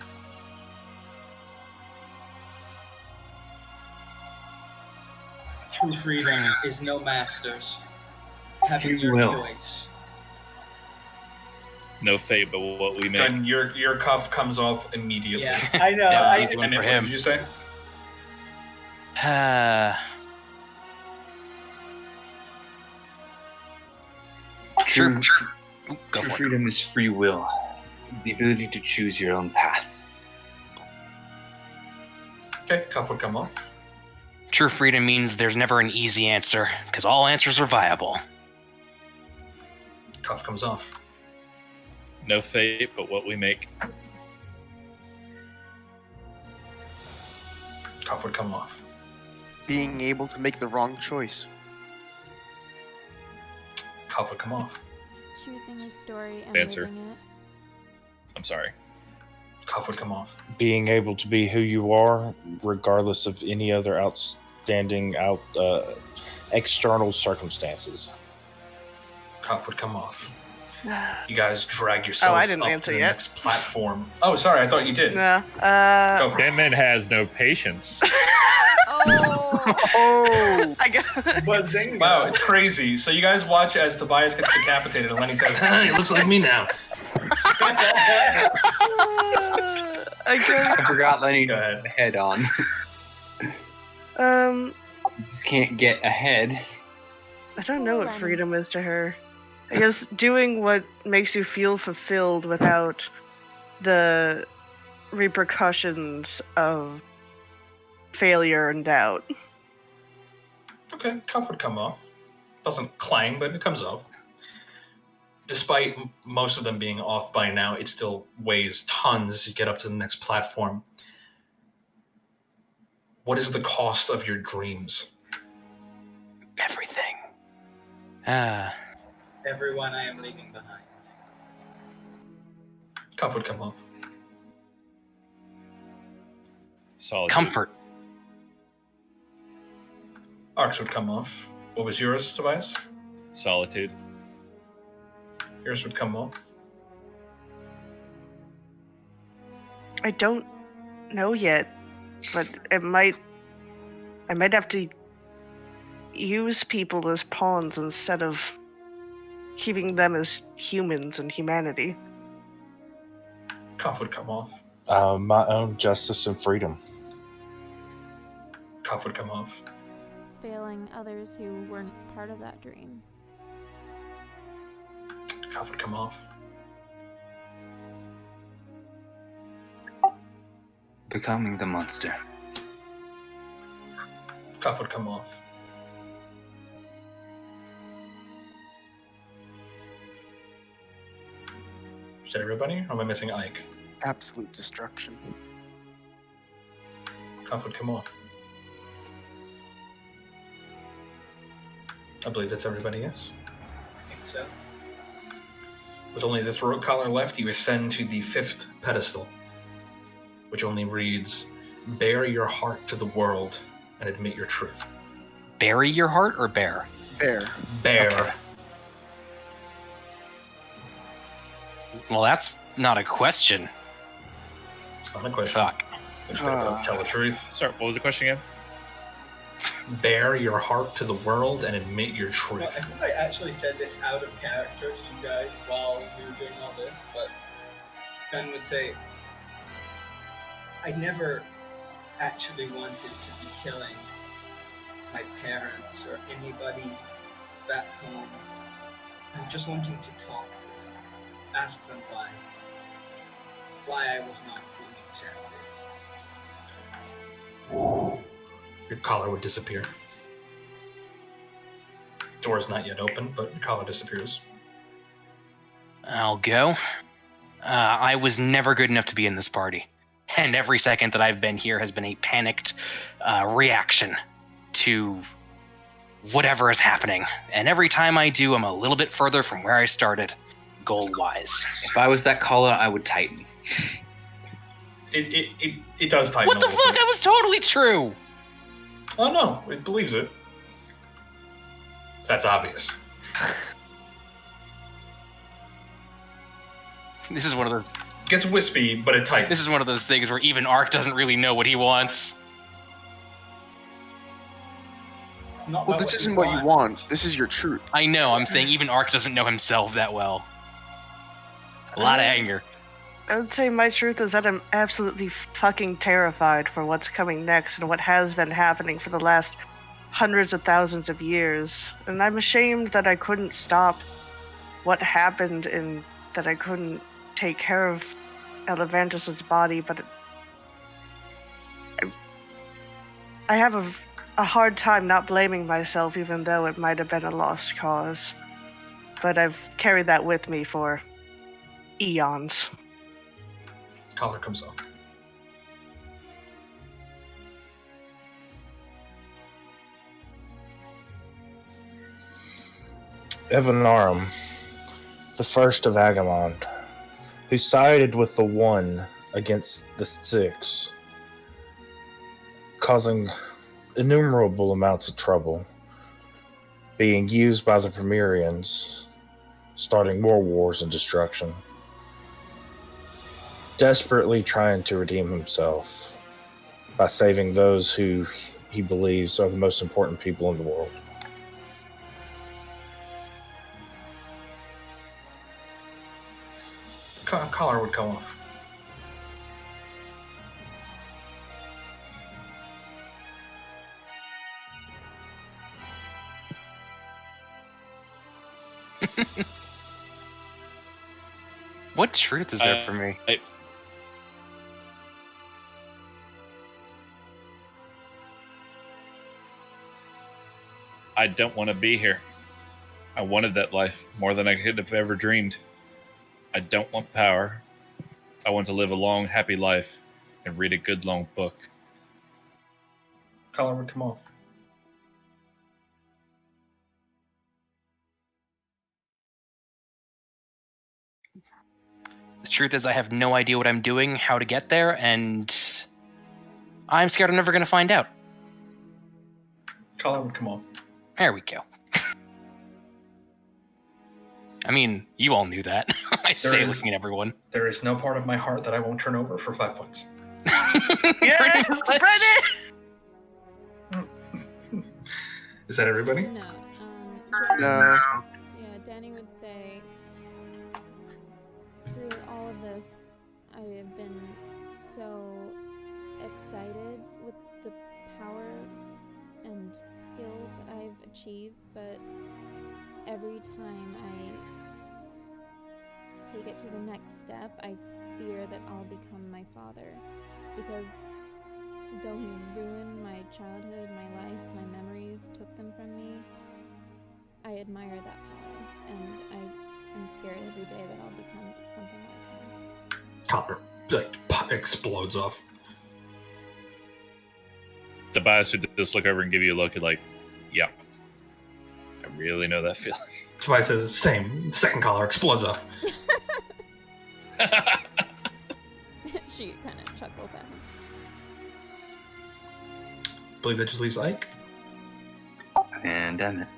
True freedom is no masters. Having Free your will. choice. No fate, but what we make. And your cuff comes off immediately. Yeah, I know. Yeah, I, easy one And for then what him. did you say? True. Go True for it. freedom is free will, the ability to choose your own path. Okay, cuff would come off. True freedom means there's never an easy answer, because all answers are viable. Cuff comes off. No fate, but what we make. Cuff would come off. Being able to make the wrong choice. Cuff would come off. Choosing your story and Answer. living it. I'm sorry. Cuff would come off. Being able to be who you are, regardless of any other outstanding external circumstances. Cuff would come off. You guys drag yourselves I didn't up answer to the yet. next platform. Oh, sorry, I thought you did. No. Go for it. Sandman has no patience. Oh! I got. Bazinga. Wow, it's crazy. So you guys watch as Tobias gets decapitated, and Lenny says, "It looks like me now." I got. I forgot Lenny Go ahead. head on. Can't get ahead. I don't know what Lenny. freedom is to her. I guess doing what makes you feel fulfilled without the repercussions of failure and doubt. Okay, cuff would come off. Doesn't clang, but it comes off. Despite most of them being off by now, it still weighs tons as you get up to the next platform. What is the cost of your dreams? Everything. Everyone I am leaving behind. Cuff would come off. Solid. Comfort. Arcs would come off. What was yours, Tobias? Solitude. Yours would come off. I don't know yet, but I might have to use people as pawns instead of keeping them as humans and humanity. Cuff would come off. My own justice and freedom. Cuff would come off. Failing others who weren't part of that dream. Cuff would come off. Becoming the monster. Cuff would come off. Is that everybody? Or am I missing Ike? Absolute destruction. Cuff would come off. I believe that's everybody, yes? I think so. With only the throat collar left, you ascend to the 5th pedestal, which only reads, "Bare your heart to the world and admit your truth." Bury your heart or bear? Bear. Bare. Okay. Well, that's not a question. It's not a question. Fuck. Just gotta go tell the truth. Sorry, what was the question again? bare your heart to the world and admit your Well, truth. I think I actually said this out of character to you guys while we were doing all this, but Ben would say, I never actually wanted to be killing my parents or anybody back home. I'm just wanting to talk to them, ask them why I was not being accepted. Your collar would disappear. Door's not yet open, but your collar disappears. I'll go. I was never good enough to be in this party. And every second that I've been here has been a panicked reaction to whatever is happening. And every time I do, I'm a little bit further from where I started, goal-wise. If I was that collar, I would tighten. It does tighten. What the a fuck? little bit. That was totally true! Oh no, it believes it. That's obvious. This is one of those... It gets wispy, but it tightens. This is one of those things where even Ark doesn't really know what he wants. It's not Well, about this isn't what you want. This is your truth. I know, I'm saying even Ark doesn't know himself that well. A lot of anger. I would say my truth is that I'm absolutely fucking terrified for what's coming next and what has been happening for the last hundreds of thousands of years. And I'm ashamed that I couldn't stop what happened and that I couldn't take care of Elevantus's body, but I have a hard time not blaming myself, even though it might have been a lost cause. But I've carried that with me for eons. Collar comes off. Evanarum, the first of Agamond, who sided with the One against the Six, causing innumerable amounts of trouble, being used by the Vermirians, starting more wars and destruction, desperately trying to redeem himself by saving those who he believes are the most important people in the world. Collar would come off. What truth is there for me? I don't want to be here. I wanted that life more than I could have ever dreamed. I don't want power. I want to live a long, happy life and read a good, long book. Collar would come off. The truth is I have no idea what I'm doing, how to get there, and I'm scared I'm never going to find out. Collar would come off. There we go. I mean, you all knew that. I say looking at everyone. There is no part of my heart that I won't turn over for 5 points. Yes, Brennan! Is that everybody? No. No. Yeah, Danny would say, through all of this, I have been so excited with the power and skills that I've achieved, but every time I take it to the next step, I fear that I'll become my father. Because though he ruined my childhood, my life, my memories, took them from me, I admire that power, and I'm scared every day that I'll become something like him. Collar explodes off. Tobias would just look over and give you a look at like, yeah, I really know that feeling. Tobias says, same. Second collar explodes off. She kind of chuckles at him. I believe that just leaves Ike. And damn it.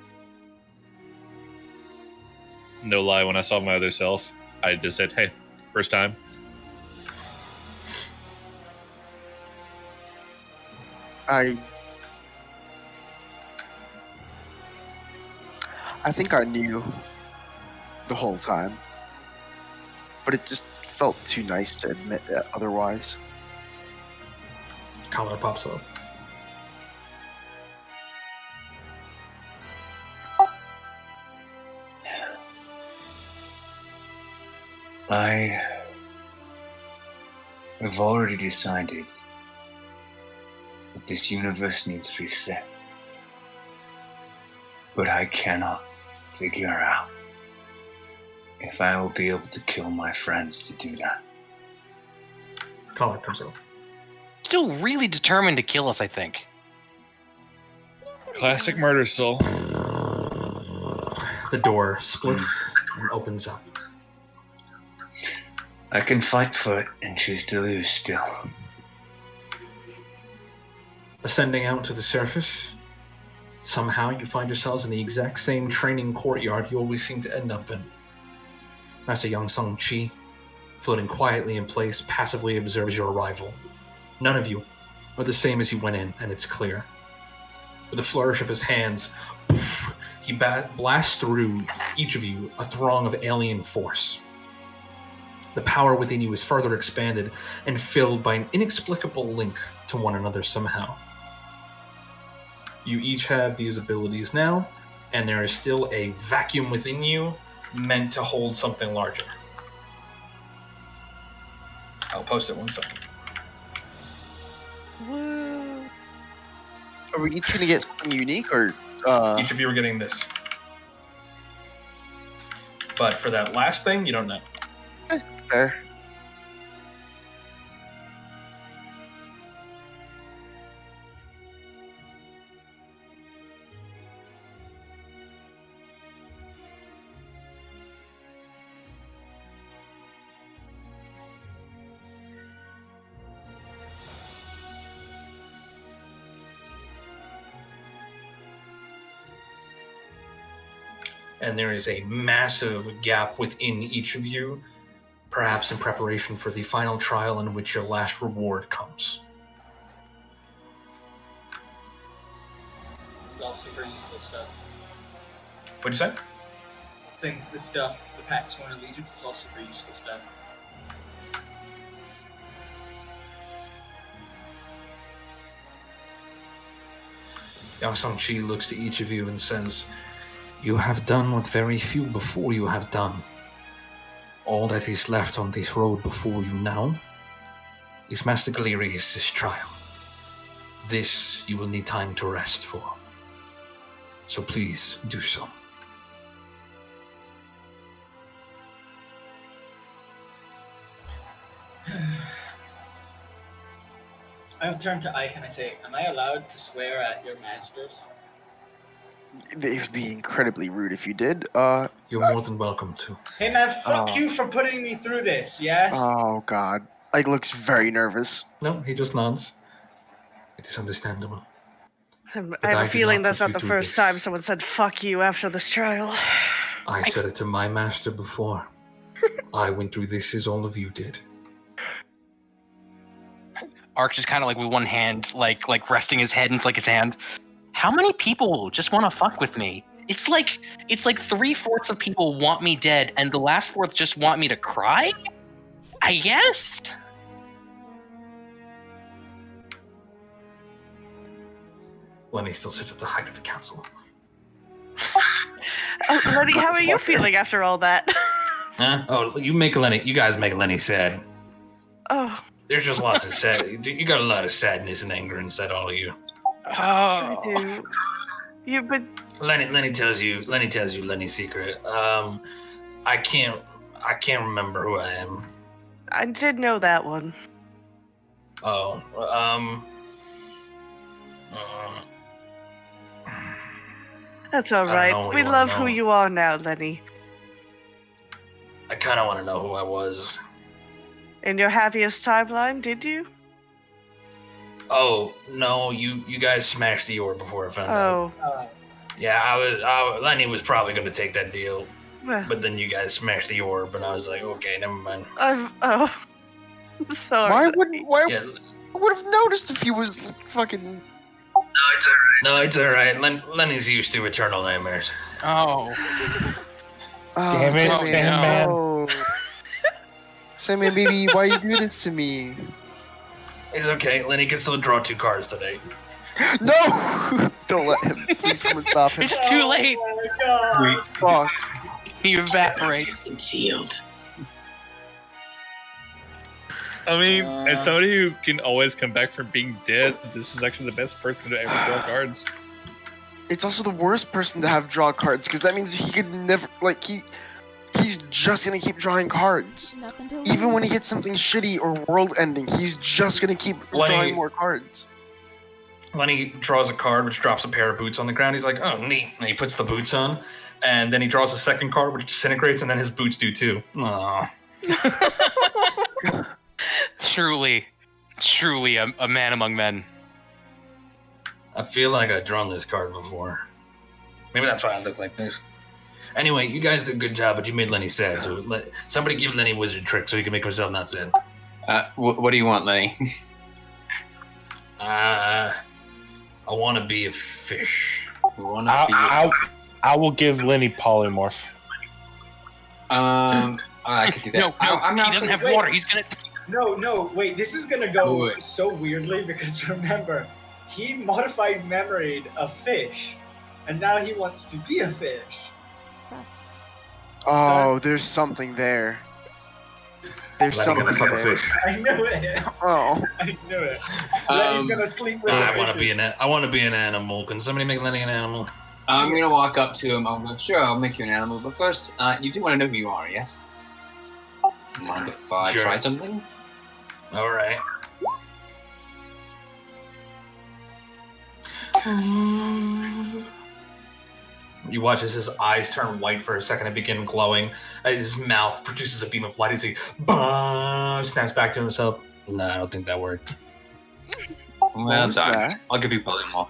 No lie, when I saw my other self, I just said, hey, first time. I I think I knew the whole time, but it just felt too nice to admit that otherwise. Collar pops up. I have already decided that this universe needs reset. But I cannot figure out if I will be able to kill my friends to do that. Collar comes up. Still really determined to kill us, I think. Classic murder still. The door splits and opens up. I can fight for it and choose to lose still. Ascending out to the surface, somehow you find yourselves in the exact same training courtyard you always seem to end up in. Master Youngsung Chi, floating quietly in place, passively observes your arrival. None of you are the same as you went in, and it's clear. With a flourish of his hands, he blasts through each of you a throng of alien force. The power within you is further expanded and filled by an inexplicable link to one another somehow. You each have these abilities now, and there is still a vacuum within you meant to hold something larger. I'll post it 1 second. Are we each going to get something unique, or Each of you are getting this. But for that last thing, you don't know. fair? And there is a massive gap within each of you, perhaps in preparation for the final trial in which your last reward comes. It's all super useful stuff. What'd you say? Saying the stuff, the Pact Sworn Allegiance, is all super useful stuff. Youngsung Chi looks to each of you and says, "You have done what very few before you have done. All that is left on this road before you now is Master Galerius' trial. This you will need time to rest for. So please do so." I'll turn to Ike and I say, am I allowed to swear at your masters? It would be incredibly rude if you did. You're more than welcome to. Hey man, fuck you for putting me through this, yes? Oh God, Ike looks very nervous. No, he just nods. It is understandable. I I have a did feeling not that's put not you the through first this. time someone said fuck you after this trial. I said it to my master before. I went through this as all of you did. Ark just kind of like with one hand, like resting his head and flick his hand. How many people just want to fuck with me? It's like 3/4 of people want me dead, and the last fourth just want me to cry. I guess. Lenny still sits at the height of the council. Oh, Lenny, how are you feeling after all that? Huh? Oh, you guys make Lenny sad. Oh, There's just lots of sad. You got a lot of sadness and anger inside all of you. I do. But Lenny tells you Lenny's secret. I can't remember who I am. I did know that one. Oh, That's all I don't right. know what We you wanna love know. who you are now, Lenny. I kind of want to know who I was. In your happiest timeline, did you? Oh no, you guys smashed the orb before I found out. Oh, Yeah, Lenny was probably going to take that deal, well, but then you guys smashed the orb, and I was like, okay, never mind. oh, sorry. Why Lenny. wouldn't? Why Yeah, I would have noticed if he was fucking No, it's all right. Lenny's used to eternal nightmares. Oh. Damn it, Sandman. Sandman. Oh. Sandman, baby, why you do this to me? It's okay. Lenny can still draw 2 cards today. No! Don't let him. Please come and stop him. It's too late. Oh my god. Fuck. He evaporates. Concealed. I mean, as somebody who can always come back from being dead, this is actually the best person to ever draw cards. It's also the worst person to have draw cards, because that means he could never, like, he's just gonna keep drawing cards. Nothing to Even when he lose. gets something shitty or world-ending, he's just gonna keep Lenny- drawing more cards. Lenny draws a card which drops a pair of boots on the ground. He's like, oh, neat. And he puts the boots on. And then he draws a second card which disintegrates, and then his boots do too. Aww. Truly a man among men. I feel like I've drawn this card before. Maybe that's why I look like this. Anyway, you guys did a good job, but you made Lenny sad. So somebody give Lenny a wizard trick so he can make himself not sad. What do you want, Lenny? I want to be a fish. I will give Lenny polymorph. I could do that. No, I'm he not doesn't saying- have water. He's gonna. No, wait, this is gonna go Wait. so weirdly because remember, he modified memoried a fish, and now he wants to be a fish. Sus. Oh, Sus. there's something there. There's Lenny something gonna fuck a there. fish. I knew it. Oh. I knew it. Lenny's gonna sleep with the I want to fishes. be I want to be an animal. Can somebody make Lenny an animal? I'm gonna walk up to him. I'm like, sure, I'll make you an animal, but first, you do want to know who you are, yes? Mind if I Sure. try something? All right. You watch as his eyes turn white for a second and begin glowing. His mouth produces a beam of light as he snaps back to himself. No, I don't think that worked. Well was done. that? I'll give you polymorph.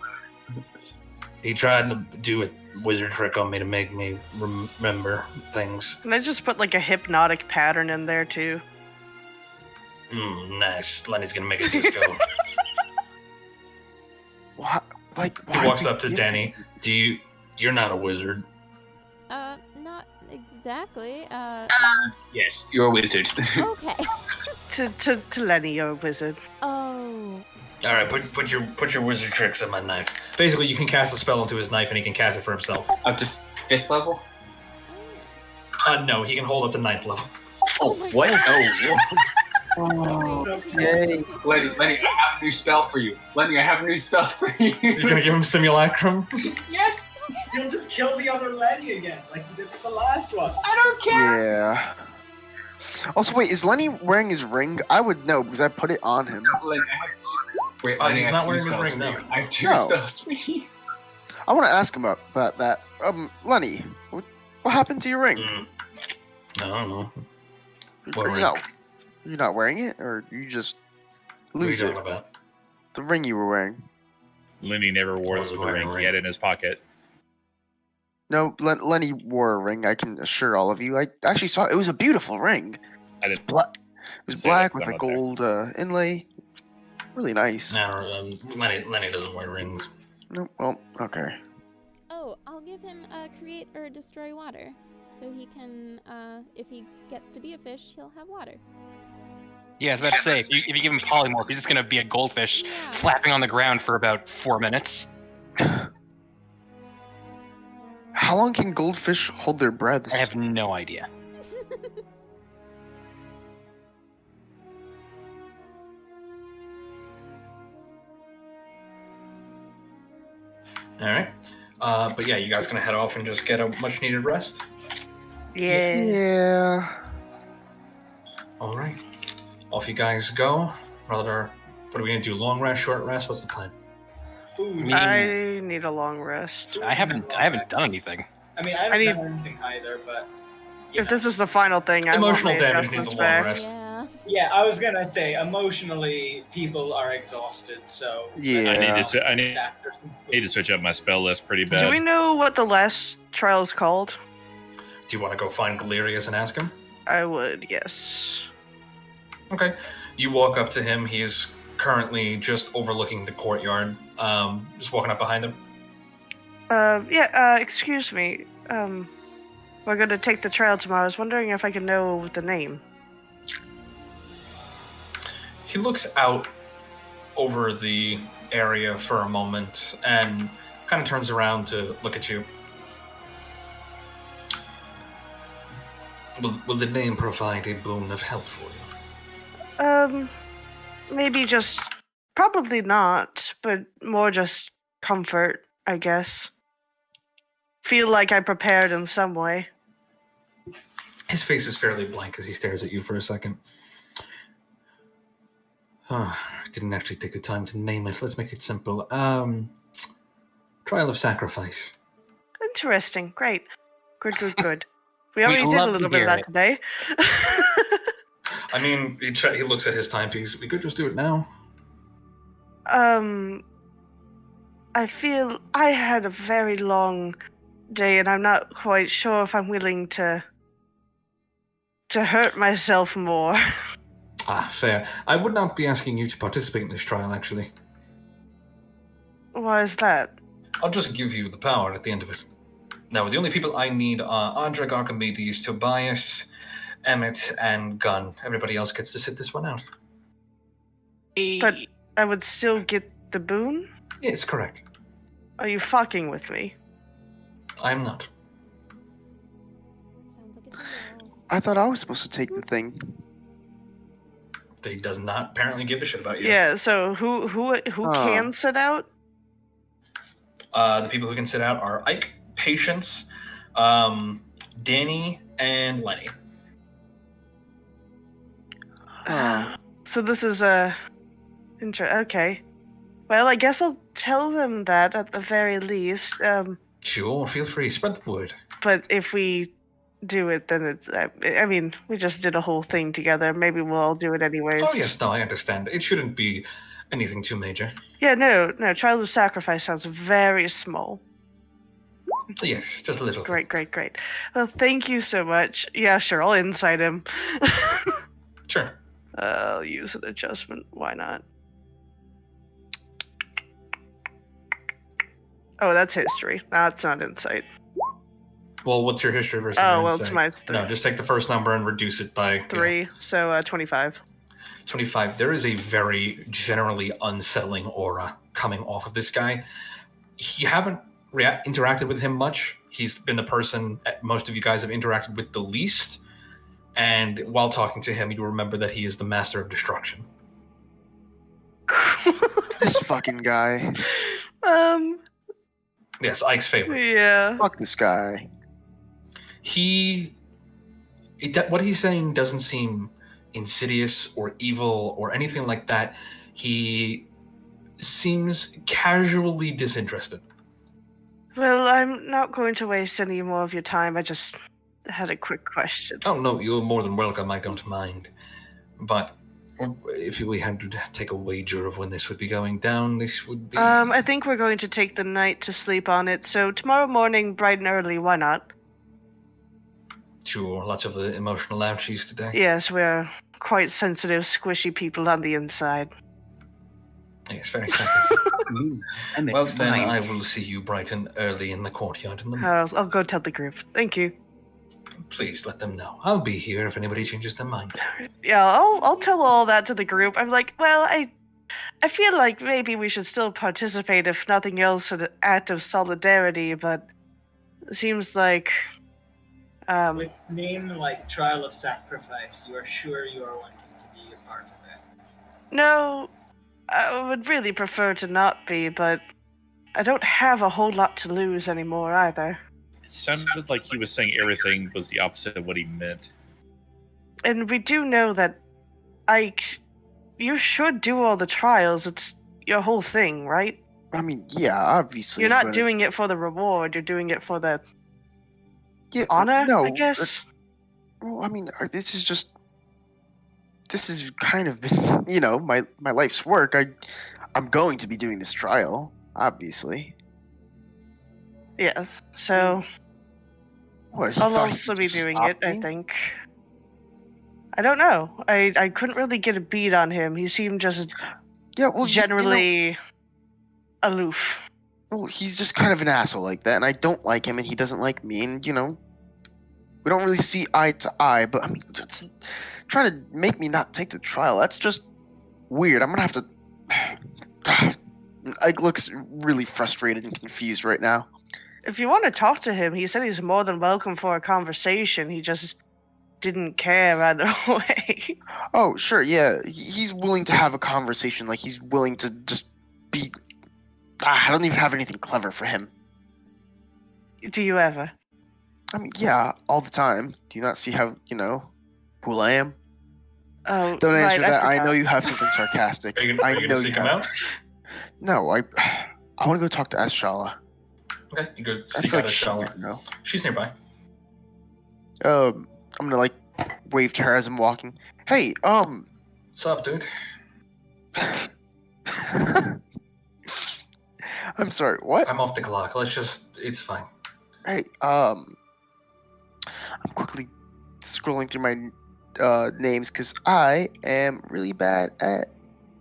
He tried to do a wizard trick on me to make me remember things. And I just put like a hypnotic pattern in there too. Nice. Lenny's gonna make a disco. What? Like, He why walks do up to you- Denny. You're not a wizard. Not exactly. Yes, you're a wizard. Okay. To Lenny, you're a wizard. Oh. All right, put your wizard tricks in my knife. Basically, you can cast a spell into his knife, and he can cast it for himself. Up to 5th level? No, he can hold up to 9th level. Oh, what? Oh, Oh, yay. Lenny, I have a new spell for you. Lenny, I have a new spell for you. You're gonna give him simulacrum? Yes! You'll just kill the other Lenny again, like you did with the last one. I don't care. Yeah. Also, wait, is Lenny wearing his ring? I would know because I put it on him. Lenny, Wait, Oh, Lenny, he's I have not 2 wearing his spells ring for now. you. I have 2 No. spells for you. I want to ask him about that. Lenny, what happened to your ring? I don't know. What Are ring? you're not wearing it, or you just What are you lose it? talking about? The ring you were wearing. Lenny never wore Wasn't the wearing a ring. ring. He had it in his pocket. No, Lenny wore a ring. I can assure all of you. I actually saw it. It was a beautiful ring. I didn't. It was Say black that, with I'm a not there. gold inlay. Really nice. No, Lenny doesn't wear rings. No, well, okay. Oh, I'll give him create or destroy water, so he can. If he gets to be a fish, he'll have water. Yeah, I was about to say, if you give him polymorph, he's just gonna be a goldfish Yeah. flapping on the ground for about 4 minutes. How long can goldfish hold their breaths? I have no idea. All right. But yeah, you guys gonna head off and just get a much needed rest? Yeah. Yeah. All right. Off you guys go. Rather, what are we gonna do? Long rest, short rest? What's the plan? Food. I need a long rest. I haven't done anything. I mean, I haven't I need- done anything either, but you If know. this is the final thing, I Emotional want my damage needs adjustments a long back. rest. Yeah. Yeah, I was gonna say emotionally, people are exhausted, so Yeah. I need to. I need after some to switch up my spell list pretty bad. Do we know what the last trial is called? Do you want to go find Galerius and ask him? I would, yes. Okay. You walk up to him. He is currently just overlooking the courtyard. just walking up behind him. Excuse me. We're going to take the trail tomorrow. I was wondering if I could know the name. He looks out over the area for a moment and kind of turns around to look at you. Will the name provide a boon of help for you? Maybe just... Probably not, but more just comfort, I guess. Feel like I prepared in some way. His face is fairly blank as he stares at you for a second. I didn't actually take the time to name it. Let's make it simple. Trial of Sacrifice. Interesting. Great. Good. We already We'd did a love to little bit of hear that it. today. I mean, he looks at his timepiece. We could just do it now. I feel I had a very long day, and I'm not quite sure if I'm willing to hurt myself more. Fair. I would not be asking you to participate in this trial, actually. Why is that? I'll just give you the power at the end of it. Now, the only people I need are Andrek, Archimedes, Tobias, Emmett, and Gunn. Everybody else gets to sit this one out. But I would still get the boon? Yes, correct. Are you fucking with me? I'm not. Sounds like a deal. I thought I was supposed to take the thing. He does not apparently give a shit about you. Yeah, so who can sit out? The people who can sit out are Ike, Patience, Danny, and Lenny. So this is okay. Well, I guess I'll tell them that at the very least. Sure, feel free. Spread the word. But if we do it, then it's... I mean, we just did a whole thing together. Maybe we'll all do it anyways. Oh, yes, no, I understand. It shouldn't be anything too major. Yeah, no. Trial of Sacrifice sounds very small. Yes, just a little. Great. Well, thank you so much. Yeah, sure, I'll insight him. Sure. I'll use an adjustment. Why not? Oh, that's history. That's not insight. Well, what's your history versus Oh, your well, insight? it's my 3. No, just take the first number and reduce it by 3, so 25. 25. There is a very generally unsettling aura coming off of this guy. You haven't interacted with him much. He's been the person most of you guys have interacted with the least. And while talking to him, you remember that he is the master of destruction. This fucking guy. Yes, Ike's favorite. Yeah. Fuck this guy. What he's saying doesn't seem insidious or evil or anything like that. He seems casually disinterested. Well, I'm not going to waste any more of your time. I just had a quick question. Oh, no, you're more than welcome. I don't mind. But if we had to take a wager of when this would be going down, this would be... I think we're going to take the night to sleep on it, so tomorrow morning, bright and early, why not? Sure, lots of emotional ouchies today. Yes, we're quite sensitive, squishy people on the inside. Yes, very sensitive. Well, then fine. I will see you bright and early in the courtyard in the morning. I'll go tell the group. Thank you. Please let them know. I'll be here if anybody changes their mind. Yeah, I'll tell all that to the group. I'm like, well, I feel like maybe we should still participate, if nothing else, in an act of solidarity, but it seems like... With name like Trial of Sacrifice, you are sure you are wanting to be a part of it? No, I would really prefer to not be, but I don't have a whole lot to lose anymore either. It sounded like he was saying everything was the opposite of what he meant. And we do know that, you should do all the trials. It's your whole thing, right? I mean, yeah, obviously. You're not but- doing it for the reward. You're doing it for the honor, no, I guess. Well, I mean, this has kind of been, my life's work. I'm going to be doing this trial, obviously. Yes. So What, he I'll thought he also could be just doing stop it, I me? think. I don't know. I couldn't really get a beat on him. He seemed just Yeah, well, generally aloof. Well, he's just kind of an asshole like that, and I don't like him, and he doesn't like me, and we don't really see eye to eye. But I mean, trying to make me not take the trial, that's just weird. I'm gonna have to. Ike looks really frustrated and confused right now. If you want to talk to him, he said he's more than welcome for a conversation. He just didn't care either way. Oh, sure, yeah. He's willing to have a conversation. Like, he's willing to just be. I don't even have anything clever for him. Do you ever? I mean, yeah, all the time. Do you not see how, cool I am? Oh, Don't answer right, that. I forgot. know you have something sarcastic. Are you gonna seek him out? No, I want to go talk to Ashala. Okay, you go I seek feel out like she Ashala. might know. She's nearby. I'm gonna wave to her as I'm walking. Hey, What's up, dude? I'm sorry, what? I'm off the clock. It's fine. Hey, I'm quickly scrolling through my names because I am really bad at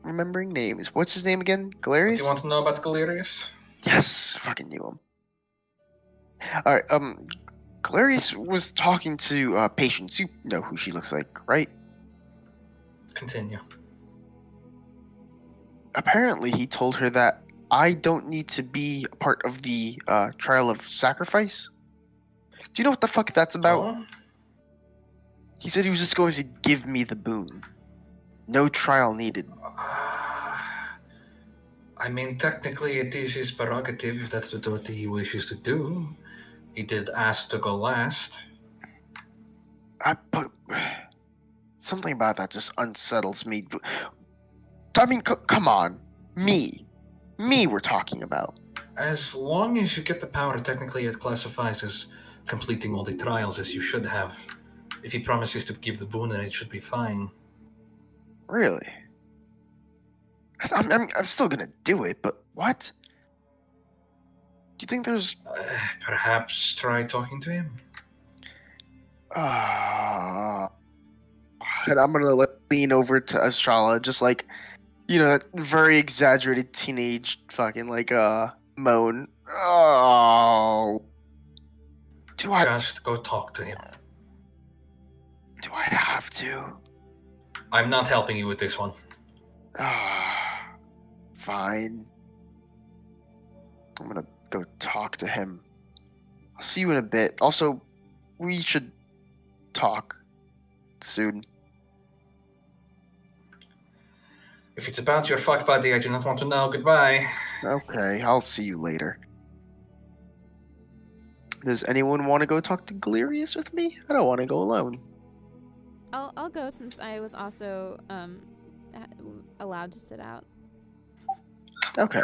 remembering names. What's his name again? Do Galerius? you want to know about Galerius? Yes, fucking knew him. Alright, Galerius was talking to Patience. You know who she looks like, right? Continue. Apparently, he told her that I don't need to be a part of the trial of sacrifice. Do you know what the fuck that's about? Oh? He said he was just going to give me the boon. No trial needed. I mean, technically, it is his prerogative if that's what he wishes to do. He did ask to go last. But something about that just unsettles me. I mean, come on. Me we're talking about. As long as you get the power, technically it classifies as completing all the trials as you should have. If he promises to give the boon, then it should be fine. Really? I'm still gonna do it, but what? Do you think there's... Perhaps try talking to him? And I'm gonna lean over to Ashala, just that very exaggerated teenage fucking moan. Oh. Just go talk to him. Do I have to? I'm not helping you with this one. Fine. I'm gonna go talk to him. I'll see you in a bit. Also, we should talk soon. If it's about your fuck buddy, I do not want to know. Goodbye. Okay, I'll see you later. Does anyone want to go talk to Galerius with me? I don't want to go alone. I'll go since I was also allowed to sit out. Okay.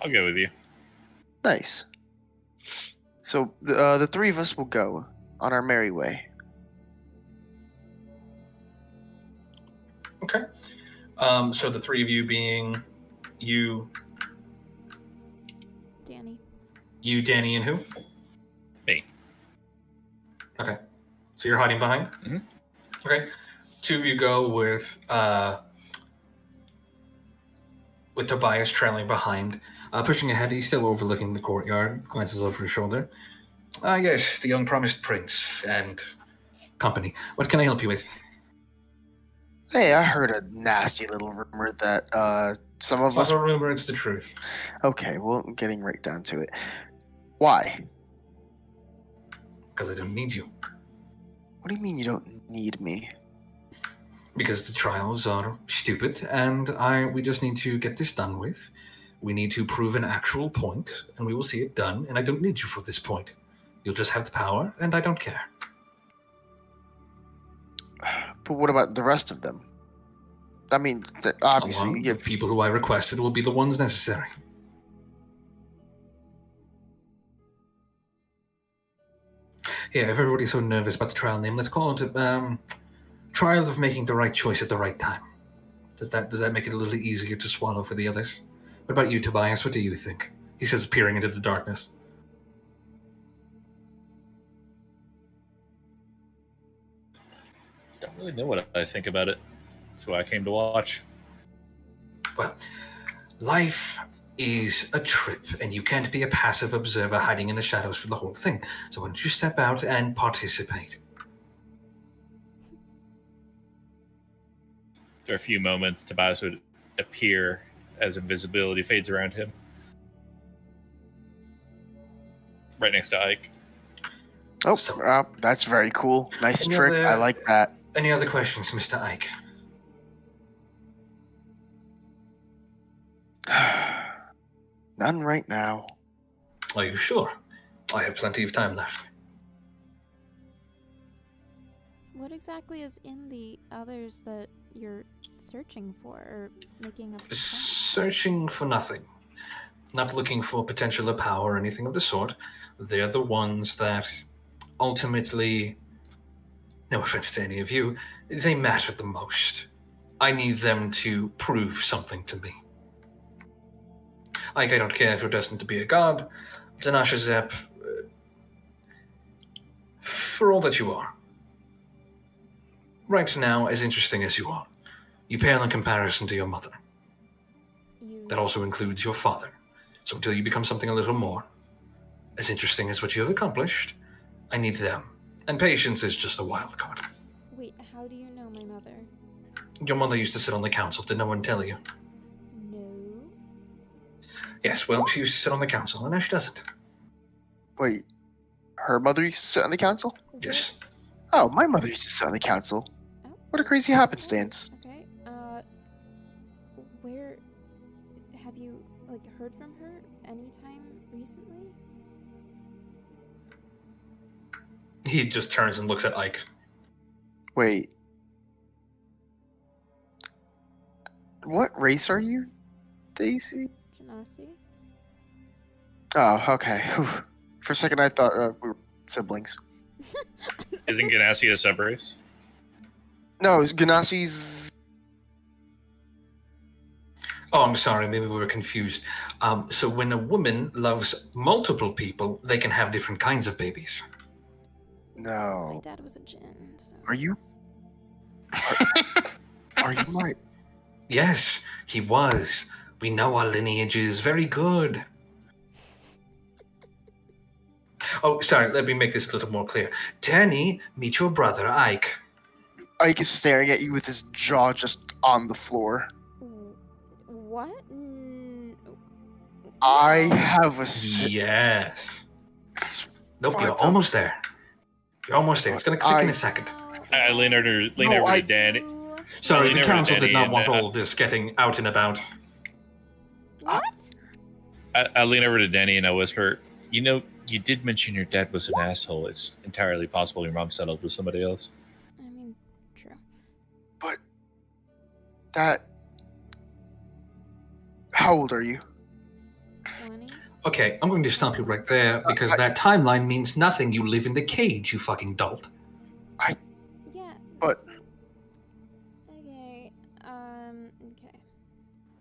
I'll go with you. Nice. So the three of us will go on our merry way. Okay. So the three of you being you, Danny, and who? Me. Okay. So you're hiding behind? Mm-hmm. Okay. Two of you go with Tobias trailing behind. Pushing ahead, he's still overlooking the courtyard, glances over his shoulder. Yes, the young promised prince and company. What can I help you with? Hey, I heard a nasty little rumor that some of us... It's not a rumor, it's the truth. Okay, well, I'm getting right down to it. Why? Because I don't need you. What do you mean you don't need me? Because the trials are stupid, and we just need to get this done with. We need to prove an actual point, and we will see it done, and I don't need you for this point. You'll just have the power, and I don't care. But what about the rest of them? I mean, obviously... The people who I requested will be the ones necessary. Yeah, if everybody's so nervous about the trial name, let's call it trial of making the right choice at the right time. Does that make it a little easier to swallow for the others? What about you, Tobias? What do you think? He says, peering into the darkness. Don't really know what I think about it. That's why I came to watch. Well, life is a trip, and you can't be a passive observer hiding in the shadows for the whole thing. So why don't you step out and participate? After a few moments, Tobias would appear as invisibility fades around him. Right next to Ike. Oh, that's very cool. Nice Any trick. other- I like that. Any other questions, Mr. Ike? None right now. Are you sure? I have plenty of time left. What exactly is in the others that you're searching for or making up? Searching for nothing. Not looking for potential or power or anything of the sort. They're the ones that ultimately, no offense to any of you, they matter the most. I need them to prove something to me. Like, I don't care if you're destined to be a god, Zanasha Zep, for all that you are. Right now, as interesting as you are, you pale in comparison to your mother. That also includes your father. So until you become something a little more, as interesting as what you have accomplished, I need them. And patience is just a wild card. Wait, how do you know my mother? Your mother used to sit on the council. Did no one tell you? No. Yes, well, she used to sit on the council, and now she doesn't. Wait, her mother used to sit on the council? Yes. Oh, my mother used to sit on the council. What a crazy happenstance. Okay. Where have you heard from her anytime recently? He just turns and looks at Ike. Wait. What race are you, Daisy? Genasi? Oh, okay. Whew. For a second, I thought we were siblings. Isn't Ganassi a subrace? No, Ganassi's. Oh, I'm sorry. Maybe we were confused. So when a woman loves multiple people, they can have different kinds of babies. No. My dad was a djinn. So. Are you? Are you right? Yes, he was. We know our lineage is very good. Oh, sorry. Let me make this a little more clear. Danny, meet your brother, Ike. Ike is staring at you with his jaw just on the floor. What? I have a. Yes. Nope, What you're the- almost there. You're almost there. It's going to click in a second. I lean over to Danny. Sorry, Lean the over to council did Danny not and, want all of this getting out and about. What? I lean over to Danny and I whisper, you know, you did mention your dad was an asshole. It's entirely possible your mom settled with somebody else. I mean, true. But that. How old are you? 20? Okay, I'm going to stop you right there because that timeline means nothing. You live in the cage, you fucking dolt. Yeah. But. Okay. Okay.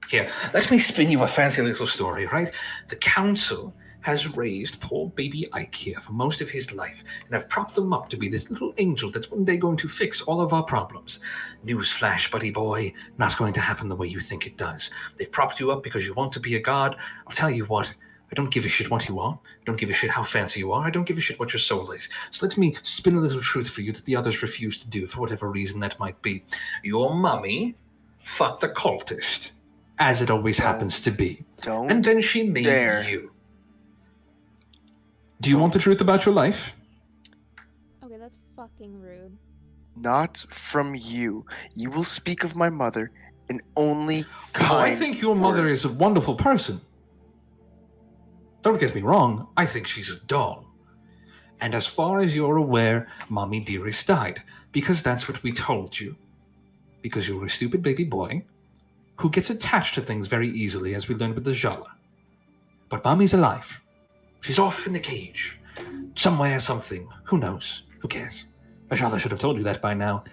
Here, let me spin you a fancy little story, right? The council has raised poor baby Ike here for most of his life, and have propped him up to be this little angel that's one day going to fix all of our problems. Newsflash, buddy boy, not going to happen the way you think it does. They've propped you up because you want to be a god. I'll tell you what, I don't give a shit what you are. I don't give a shit how fancy you are. I don't give a shit what your soul is. So let me spin a little truth for you that the others refuse to do, for whatever reason that might be. Your mummy fucked a cultist, as it always happens to be. And then she made you. Do you want the truth about your life? Okay, that's fucking rude. Not from you. You will speak of my mother in only kind. Oh, I think your mother is a wonderful person. Don't get me wrong, I think she's a doll. And as far as you're aware, Mommy Dearest died, because that's what we told you. Because you're a stupid baby boy who gets attached to things very easily, as we learned with the Jala. But Mommy's alive. She's off in the cage. Somewhere, something. Who knows? Who cares? Ajala should have told you that by now.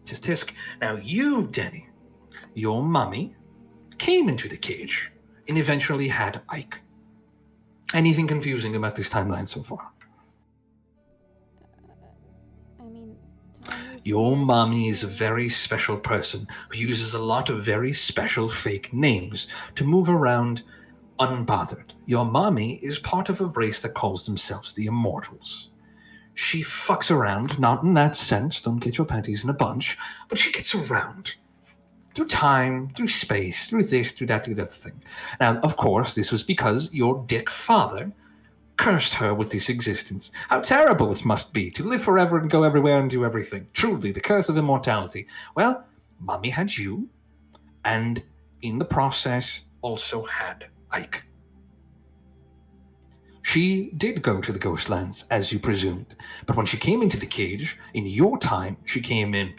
Tisk tisk. Now you, Denny, your mummy, came into the cage and eventually had Ike. Anything confusing about this timeline so far? I mean, time Your mommy is a very special person who uses a lot of very special fake names to move around unbothered. Your mommy is part of a race that calls themselves the Immortals. She fucks around, not in that sense, don't get your panties in a bunch, but she gets around. Through time, through space, through this, through that thing. Now, of course, this was because your dick father cursed her with this existence. How terrible it must be to live forever and go everywhere and do everything. Truly, the curse of immortality. Well, Mommy had you, and in the process, also had Ike. She did go to the Ghostlands, as you presumed, but when she came into the cage, in your time, she came in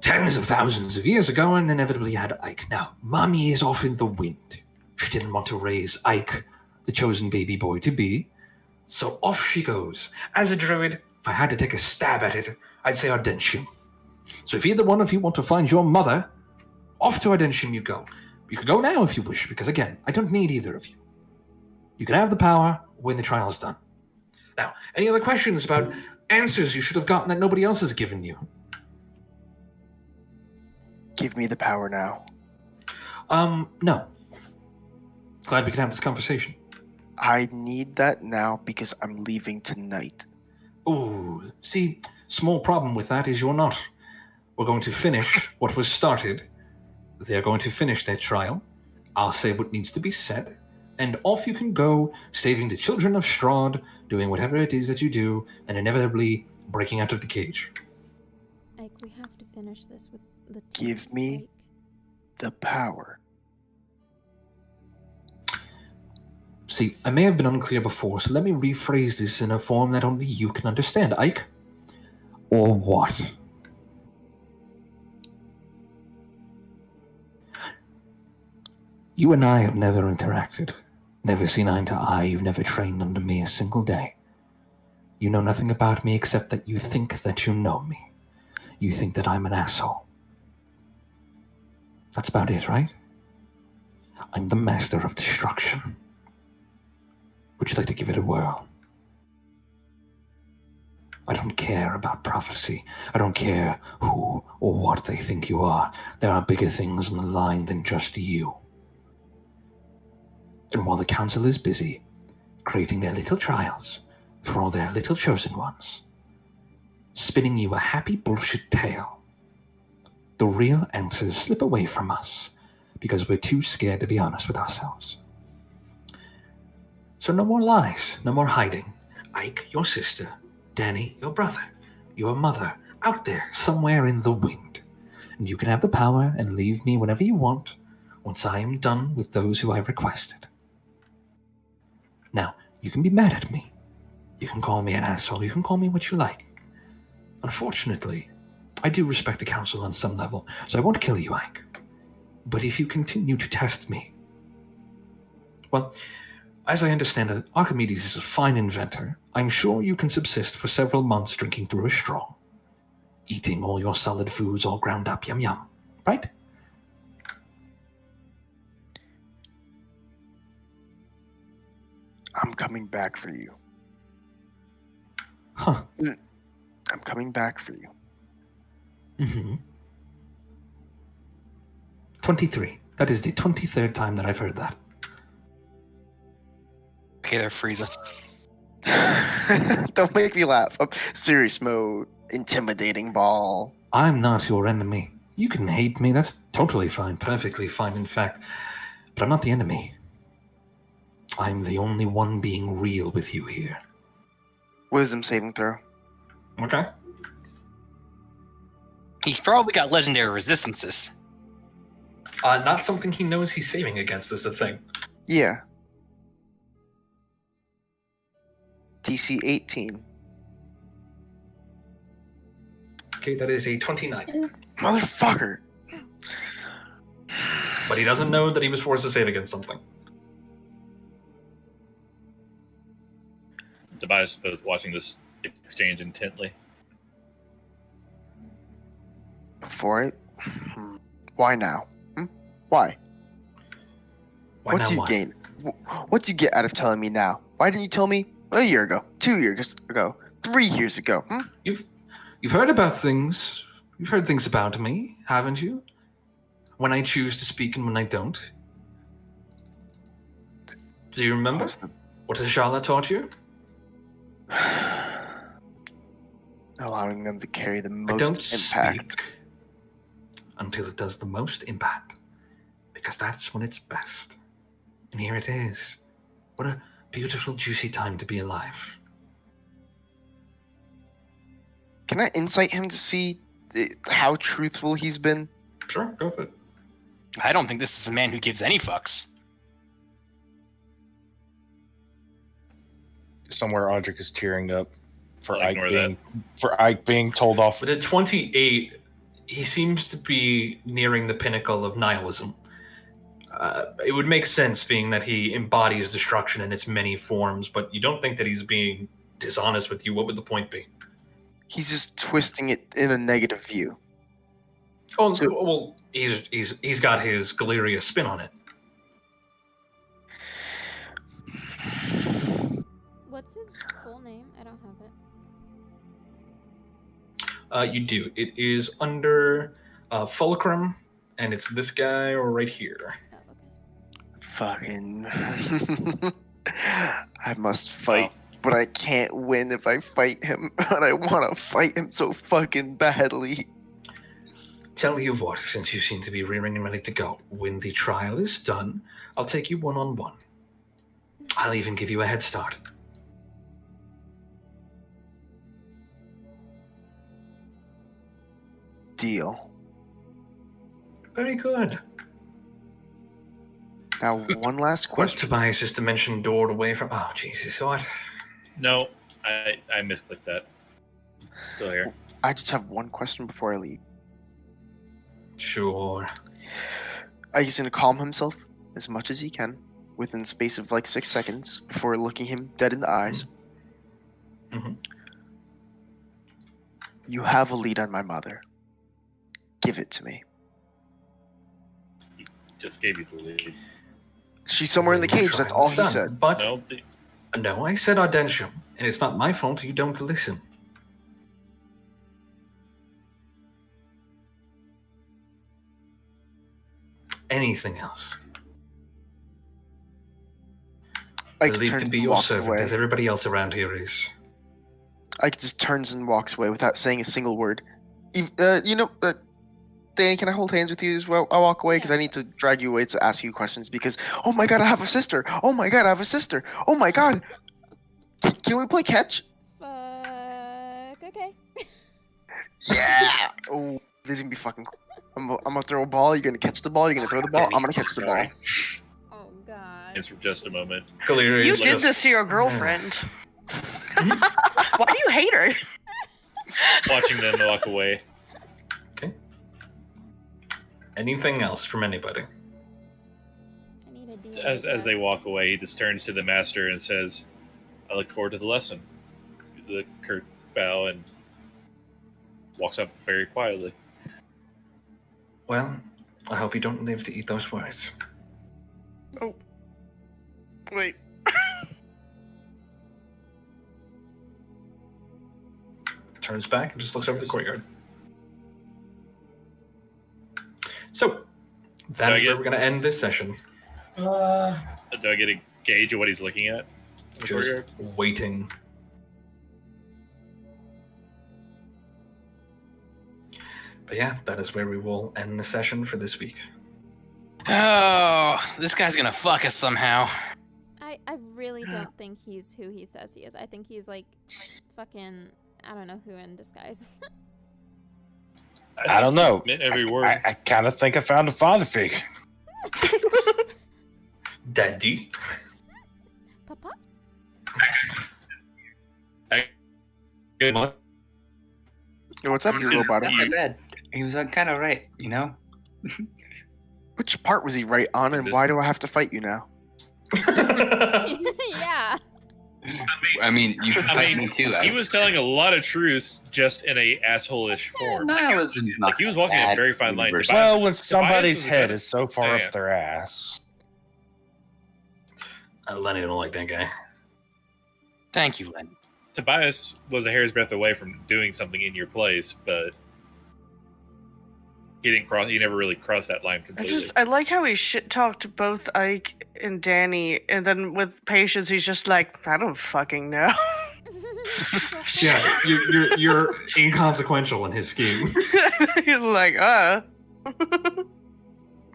tens of thousands of years ago and inevitably had Ike. Now, Mommy is off in the wind. She didn't want to raise Ike, the chosen baby boy to be, so off she goes. As a druid, if I had to take a stab at it, I'd say Ardentium. So if either one of you want to find your mother, off to Ardentium you go. You can go now if you wish, because again, I don't need either of you. You can have the power when the trial is done. Now, any other questions about answers you should have gotten that nobody else has given you? Give me the power now. No. Glad we can have this conversation. I need that now because I'm leaving tonight. Oh, see, small problem with that is you're not. We're going to finish what was started. They're going to finish their trial. I'll say what needs to be said. And off you can go, saving the children of Strahd, doing whatever it is that you do, and inevitably breaking out of the cage. Ike, we have to finish this with the Give me the power. See, I may have been unclear before, so let me rephrase this in a form that only you can understand, Ike. Or what? You and I have never interacted. Never seen eye to eye. You've never trained under me a single day. You know nothing about me except that you think that you know me. You think that I'm an asshole. That's about it, right? I'm the master of destruction. Would you like to give it a whirl? I don't care about prophecy. I don't care who or what they think you are. There are bigger things on the line than just you. And while the council is busy creating their little trials for all their little chosen ones, spinning you a happy bullshit tale, the real answers slip away from us because we're too scared to be honest with ourselves. So no more lies, no more hiding. Ike, your sister, Danny, your brother, your mother, out there somewhere in the wind. And you can have the power and leave me whenever you want once I am done with those who I requested. Now, you can be mad at me. You can call me an asshole. You can call me what you like. Unfortunately, I do respect the council on some level, so I won't kill you, Ike. But if you continue to test me, well, as I understand it, Archimedes is a fine inventor. I'm sure you can subsist for several months drinking through a straw, eating all your solid foods all ground up, yum yum, right? I'm coming back for you. Huh. I'm coming back for you. Mm-hmm. 23. That is the 23rd time that I've heard that. Okay, there, Frieza. Don't make me laugh. Serious mode. Intimidating ball. I'm not your enemy. You can hate me. That's totally fine. Perfectly fine, in fact. But I'm not the enemy. I'm the only one being real with you here. Wisdom saving throw. Okay. He's probably got legendary resistances. Not something he knows he's saving against is the thing. Yeah. DC 18. Okay, that is a 29. Motherfucker. But he doesn't know that he was forced to save against something. Tobias is both watching this exchange intently. For it? Why now? Why? Why what now do you what? gain? What do you get out of telling me now? Why didn't you tell me a year ago, 2 years ago, 3 years ago? You've heard about things. You've heard things about me, haven't you? When I choose to speak and when I don't. Do you remember? What Ajala taught you? Allowing them to carry the most I don't impact. speak until it does the most impact. Because that's when it's best. And here it is. What a beautiful, juicy time to be alive. Can I insight him to see how truthful he's been? Sure, go for it. I don't think this is a man who gives any fucks. Somewhere Audric is tearing up for I'll Ike ignore being told off. With a 28, he seems to be nearing the pinnacle of nihilism. It would make sense, being that he embodies destruction in its many forms, but you don't think that he's being dishonest with you. What would the point be? He's just twisting it in a negative view. Oh, well, he's got his Galeria spin on it. What's his full name? I don't have it. You do. It is under Fulcrum, and it's this guy right here. Fucking. I must fight, but I can't win if I fight him. And I want to fight him so fucking badly. Tell you what, since you seem to be rearing and ready to go, when the trial is done, I'll take you one-on-one. I'll even give you a head start. Deal. Very good. Now, one last What question. Tobias is dimension doored away from? Oh, Jesus, what? No, I misclicked that. Still here. I just have one question before I leave. Sure. He's going to calm himself as much as he can within the space of like 6 seconds before looking him dead in the eyes. Mm-hmm. You have a lead on my mother. Give it to me. Just gave you the lead. She's somewhere in the cage. That's all he said. But No, no, I said Ardentium, and it's not my fault you don't listen. Anything else? Ike Believe turns to be and your walks servant, away. as everybody else around here is. Ike just turns and walks away without saying a single word. Danny, can I hold hands with you as well? I'll walk away because I need to drag you away to ask you questions because, oh my god, I have a sister. Oh my god, I have a sister. Oh my god. Can we play catch? Okay. Yeah. Oh, this is gonna be fucking cool. I'm gonna throw a ball. You're gonna catch the ball. You're gonna throw the ball. I'm gonna catch the ball. Oh god. it's for just a moment. Galeria You is did just- this to your girlfriend. Why do you hate her? Watching them walk away. Okay. Anything else from anybody? I need a D. As they walk away, he just turns to the master and says, I look forward to the lesson. The curt bow and walks off very quietly. Well, I hope you don't live to eat those words. Oh. Wait. Turns back and just looks over the courtyard. So, that is where we're going to end this session. Do I get a gauge of what he's looking at? in the Just courtyard? waiting. But yeah, that is where we will end the session for this week. Oh, this guy's gonna fuck us somehow. I really don't think he's who he says he is. I think he's like fucking I don't know who in disguise. I don't know. Meant every word. I kind of think I found a father figure. Daddy. Papa? Good one. Yo, what's up, you robot? Not my bad. He was kind of right, you know? Which part was he right on, and why do I have to fight you now? Yeah. I mean, you can fight me too. He was telling a lot of truths just in a asshole-ish form. Nihilism's not Like he was walking a bad very fine line. universe. Well, when somebody's was a head better- is so far Oh, yeah. up their ass. Lenny don't like that guy. Thank you, Len. Tobias was a hair's breadth away from doing something in your place, but he didn't cross. He never really crossed that line completely. I like how he shit talked both Ike and Danny, and then with Patience, he's just like, I don't fucking know. Yeah, you're inconsequential in his scheme. He's like,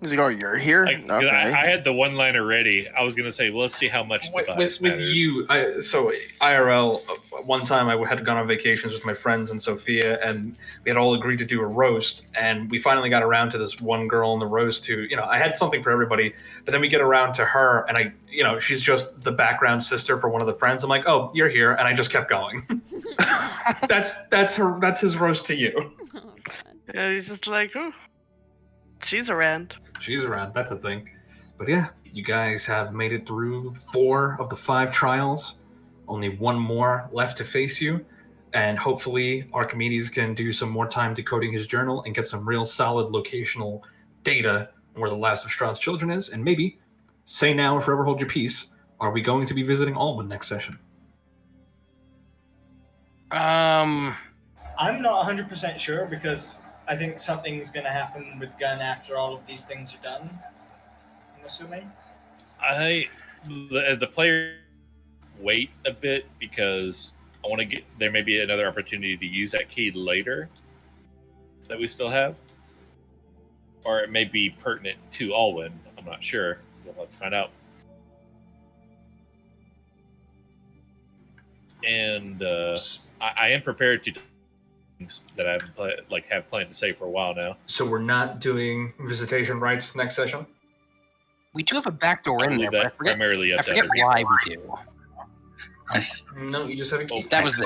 He's like, oh, you're here? Like, Okay. I had the one-liner ready. I was gonna say, well, let's see how much Tobias with matters. you. So IRL, one time I had gone on vacations with my friends and Sophia, and we had all agreed to do a roast, and we finally got around to this one girl in the roast who, I had something for everybody, but then we get around to her, and she's just the background sister for one of the friends. I'm like, oh, you're here, and I just kept going. That's his roast to you. Yeah, he's just like, oh, she's around. She's around. That's a thing. But yeah, you guys have made it through 4 of the 5 trials. Only 1 more left to face you. And hopefully Archimedes can do some more time decoding his journal and get some real solid locational data on where the last of Strahd's children is. And maybe, say now or forever hold your peace, are we going to be visiting Alwyn next session? I'm not 100% sure because I think something's going to happen with Gunn after all of these things are done. I'm assuming. The player wait a bit because I want to get. There may be another opportunity to use that key later that we still have, or it may be pertinent to Alwyn. I'm not sure. We'll have to find out. And I am prepared to things that I've have planned to say for a while now. So we're not doing visitation rights next session? We do have a backdoor in there, but I forget why we do. No, you just have a key. That was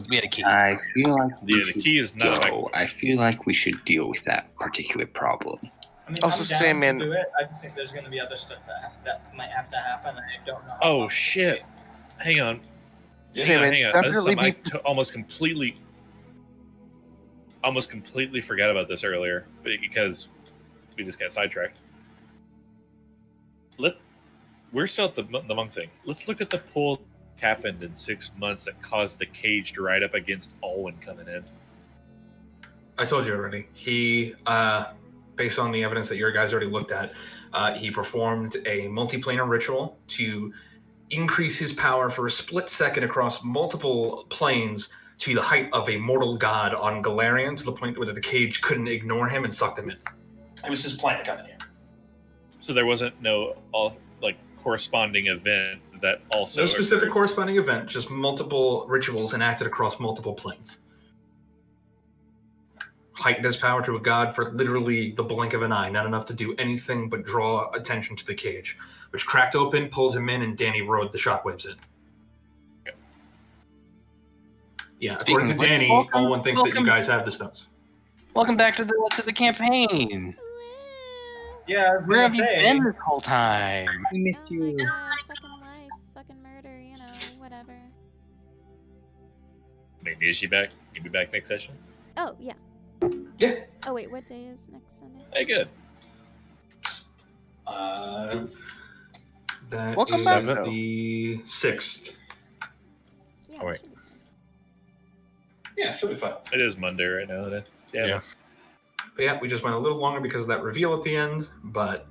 we had a key. I feel like we the key is not go. I feel like we should deal with that particular problem. I mean, Also, I'm down Sandman- to do it. I just think there's going to be other stuff that might have to happen, and I don't know. Oh shit! Hang on. Sandman, Hang on. That's definitely something I almost completely forgot about this earlier, because we just got sidetracked. We're still at the monk thing. Let's look at the pull happened in 6 months that caused the cage to ride up against Alwyn coming in. I told you already. He, based on the evidence that your guys already looked at, he performed a multiplanar ritual to increase his power for a split second across multiple planes to the height of a mortal god on Galarian, to the point where the cage couldn't ignore him and sucked him in. It was his plan to come in here. So there wasn't no corresponding event that also. No specific occurred. corresponding event, just multiple rituals enacted across multiple planes. Heightened his power to a god for literally the blink of an eye, not enough to do anything but draw attention to the cage, which cracked open, pulled him in, and Danny rode the shockwaves in. Okay. Yeah, according to Danny, Olwen thinks that you guys have the stones. Welcome back to the campaign. Yeah, I was Where gonna have you say. been this whole time? We missed you. Fucking life, fucking murder, whatever. Wait, is she back? You'll be back next session? Oh, yeah. Yeah. Oh, wait, what day is next Sunday? Hey, good. That Welcome is back, the 6th. Yeah, Oh, wait. should be- Yeah, she'll be fine. It is Monday right now. Yeah. But yeah, we just went a little longer because of that reveal at the end, but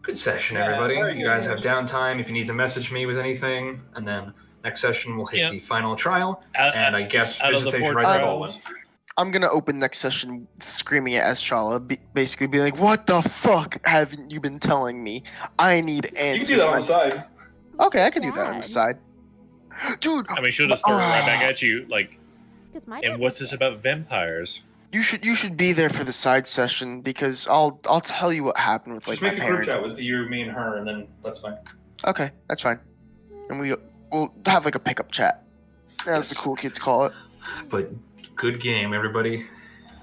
good session, Yeah, everybody. very You good guys have session. downtime if you need to message me with anything, and then next session we'll hit Yeah. the final trial, Out- and I guess out of the visitation 4 rights of trials, Alwyn. I'm gonna open next session screaming at Estrala, basically be like, "What the fuck haven't you been telling me? I need You can answers." do that on the side. Okay, I can do that on the Dad. side. Dude, I mean, she'll just throw it right back at you. Because my And dad's what's okay. this about vampires? you should be there for the side session because I'll tell you what happened with Just my make a group parents. chat with you, me, and her, and then that's fine. Okay, that's fine. And we'll have a pickup chat, as the cool kids call it. But good game, everybody.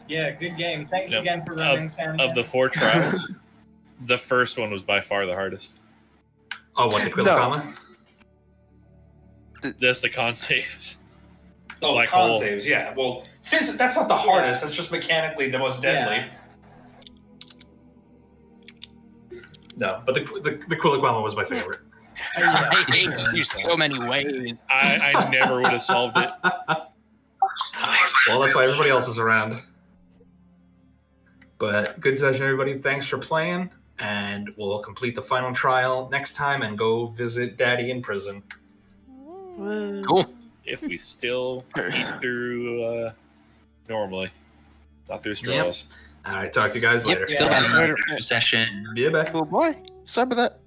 Yeah, good game. Thanks Yep. again for running, Sam. Of the 4 trials, the first one was by far the hardest. Oh, what, the Quillicama? That's the con saves. Oh, Black con hole. saves, yeah. Well, that's not the hardest. That's just mechanically the most deadly. Yeah. No, but the Quillicama was my favorite. I hate you so many ways. I never would have solved it. Well, that's why everybody else is around. But good session, everybody. Thanks for playing, and we'll complete the final trial next time and go visit Daddy in prison. Cool. If we still eat through normally, not through straws. All right, talk to you guys later. Yep. Till then. Later. Session. Yeah, bye. Oh boy. Sorry about that.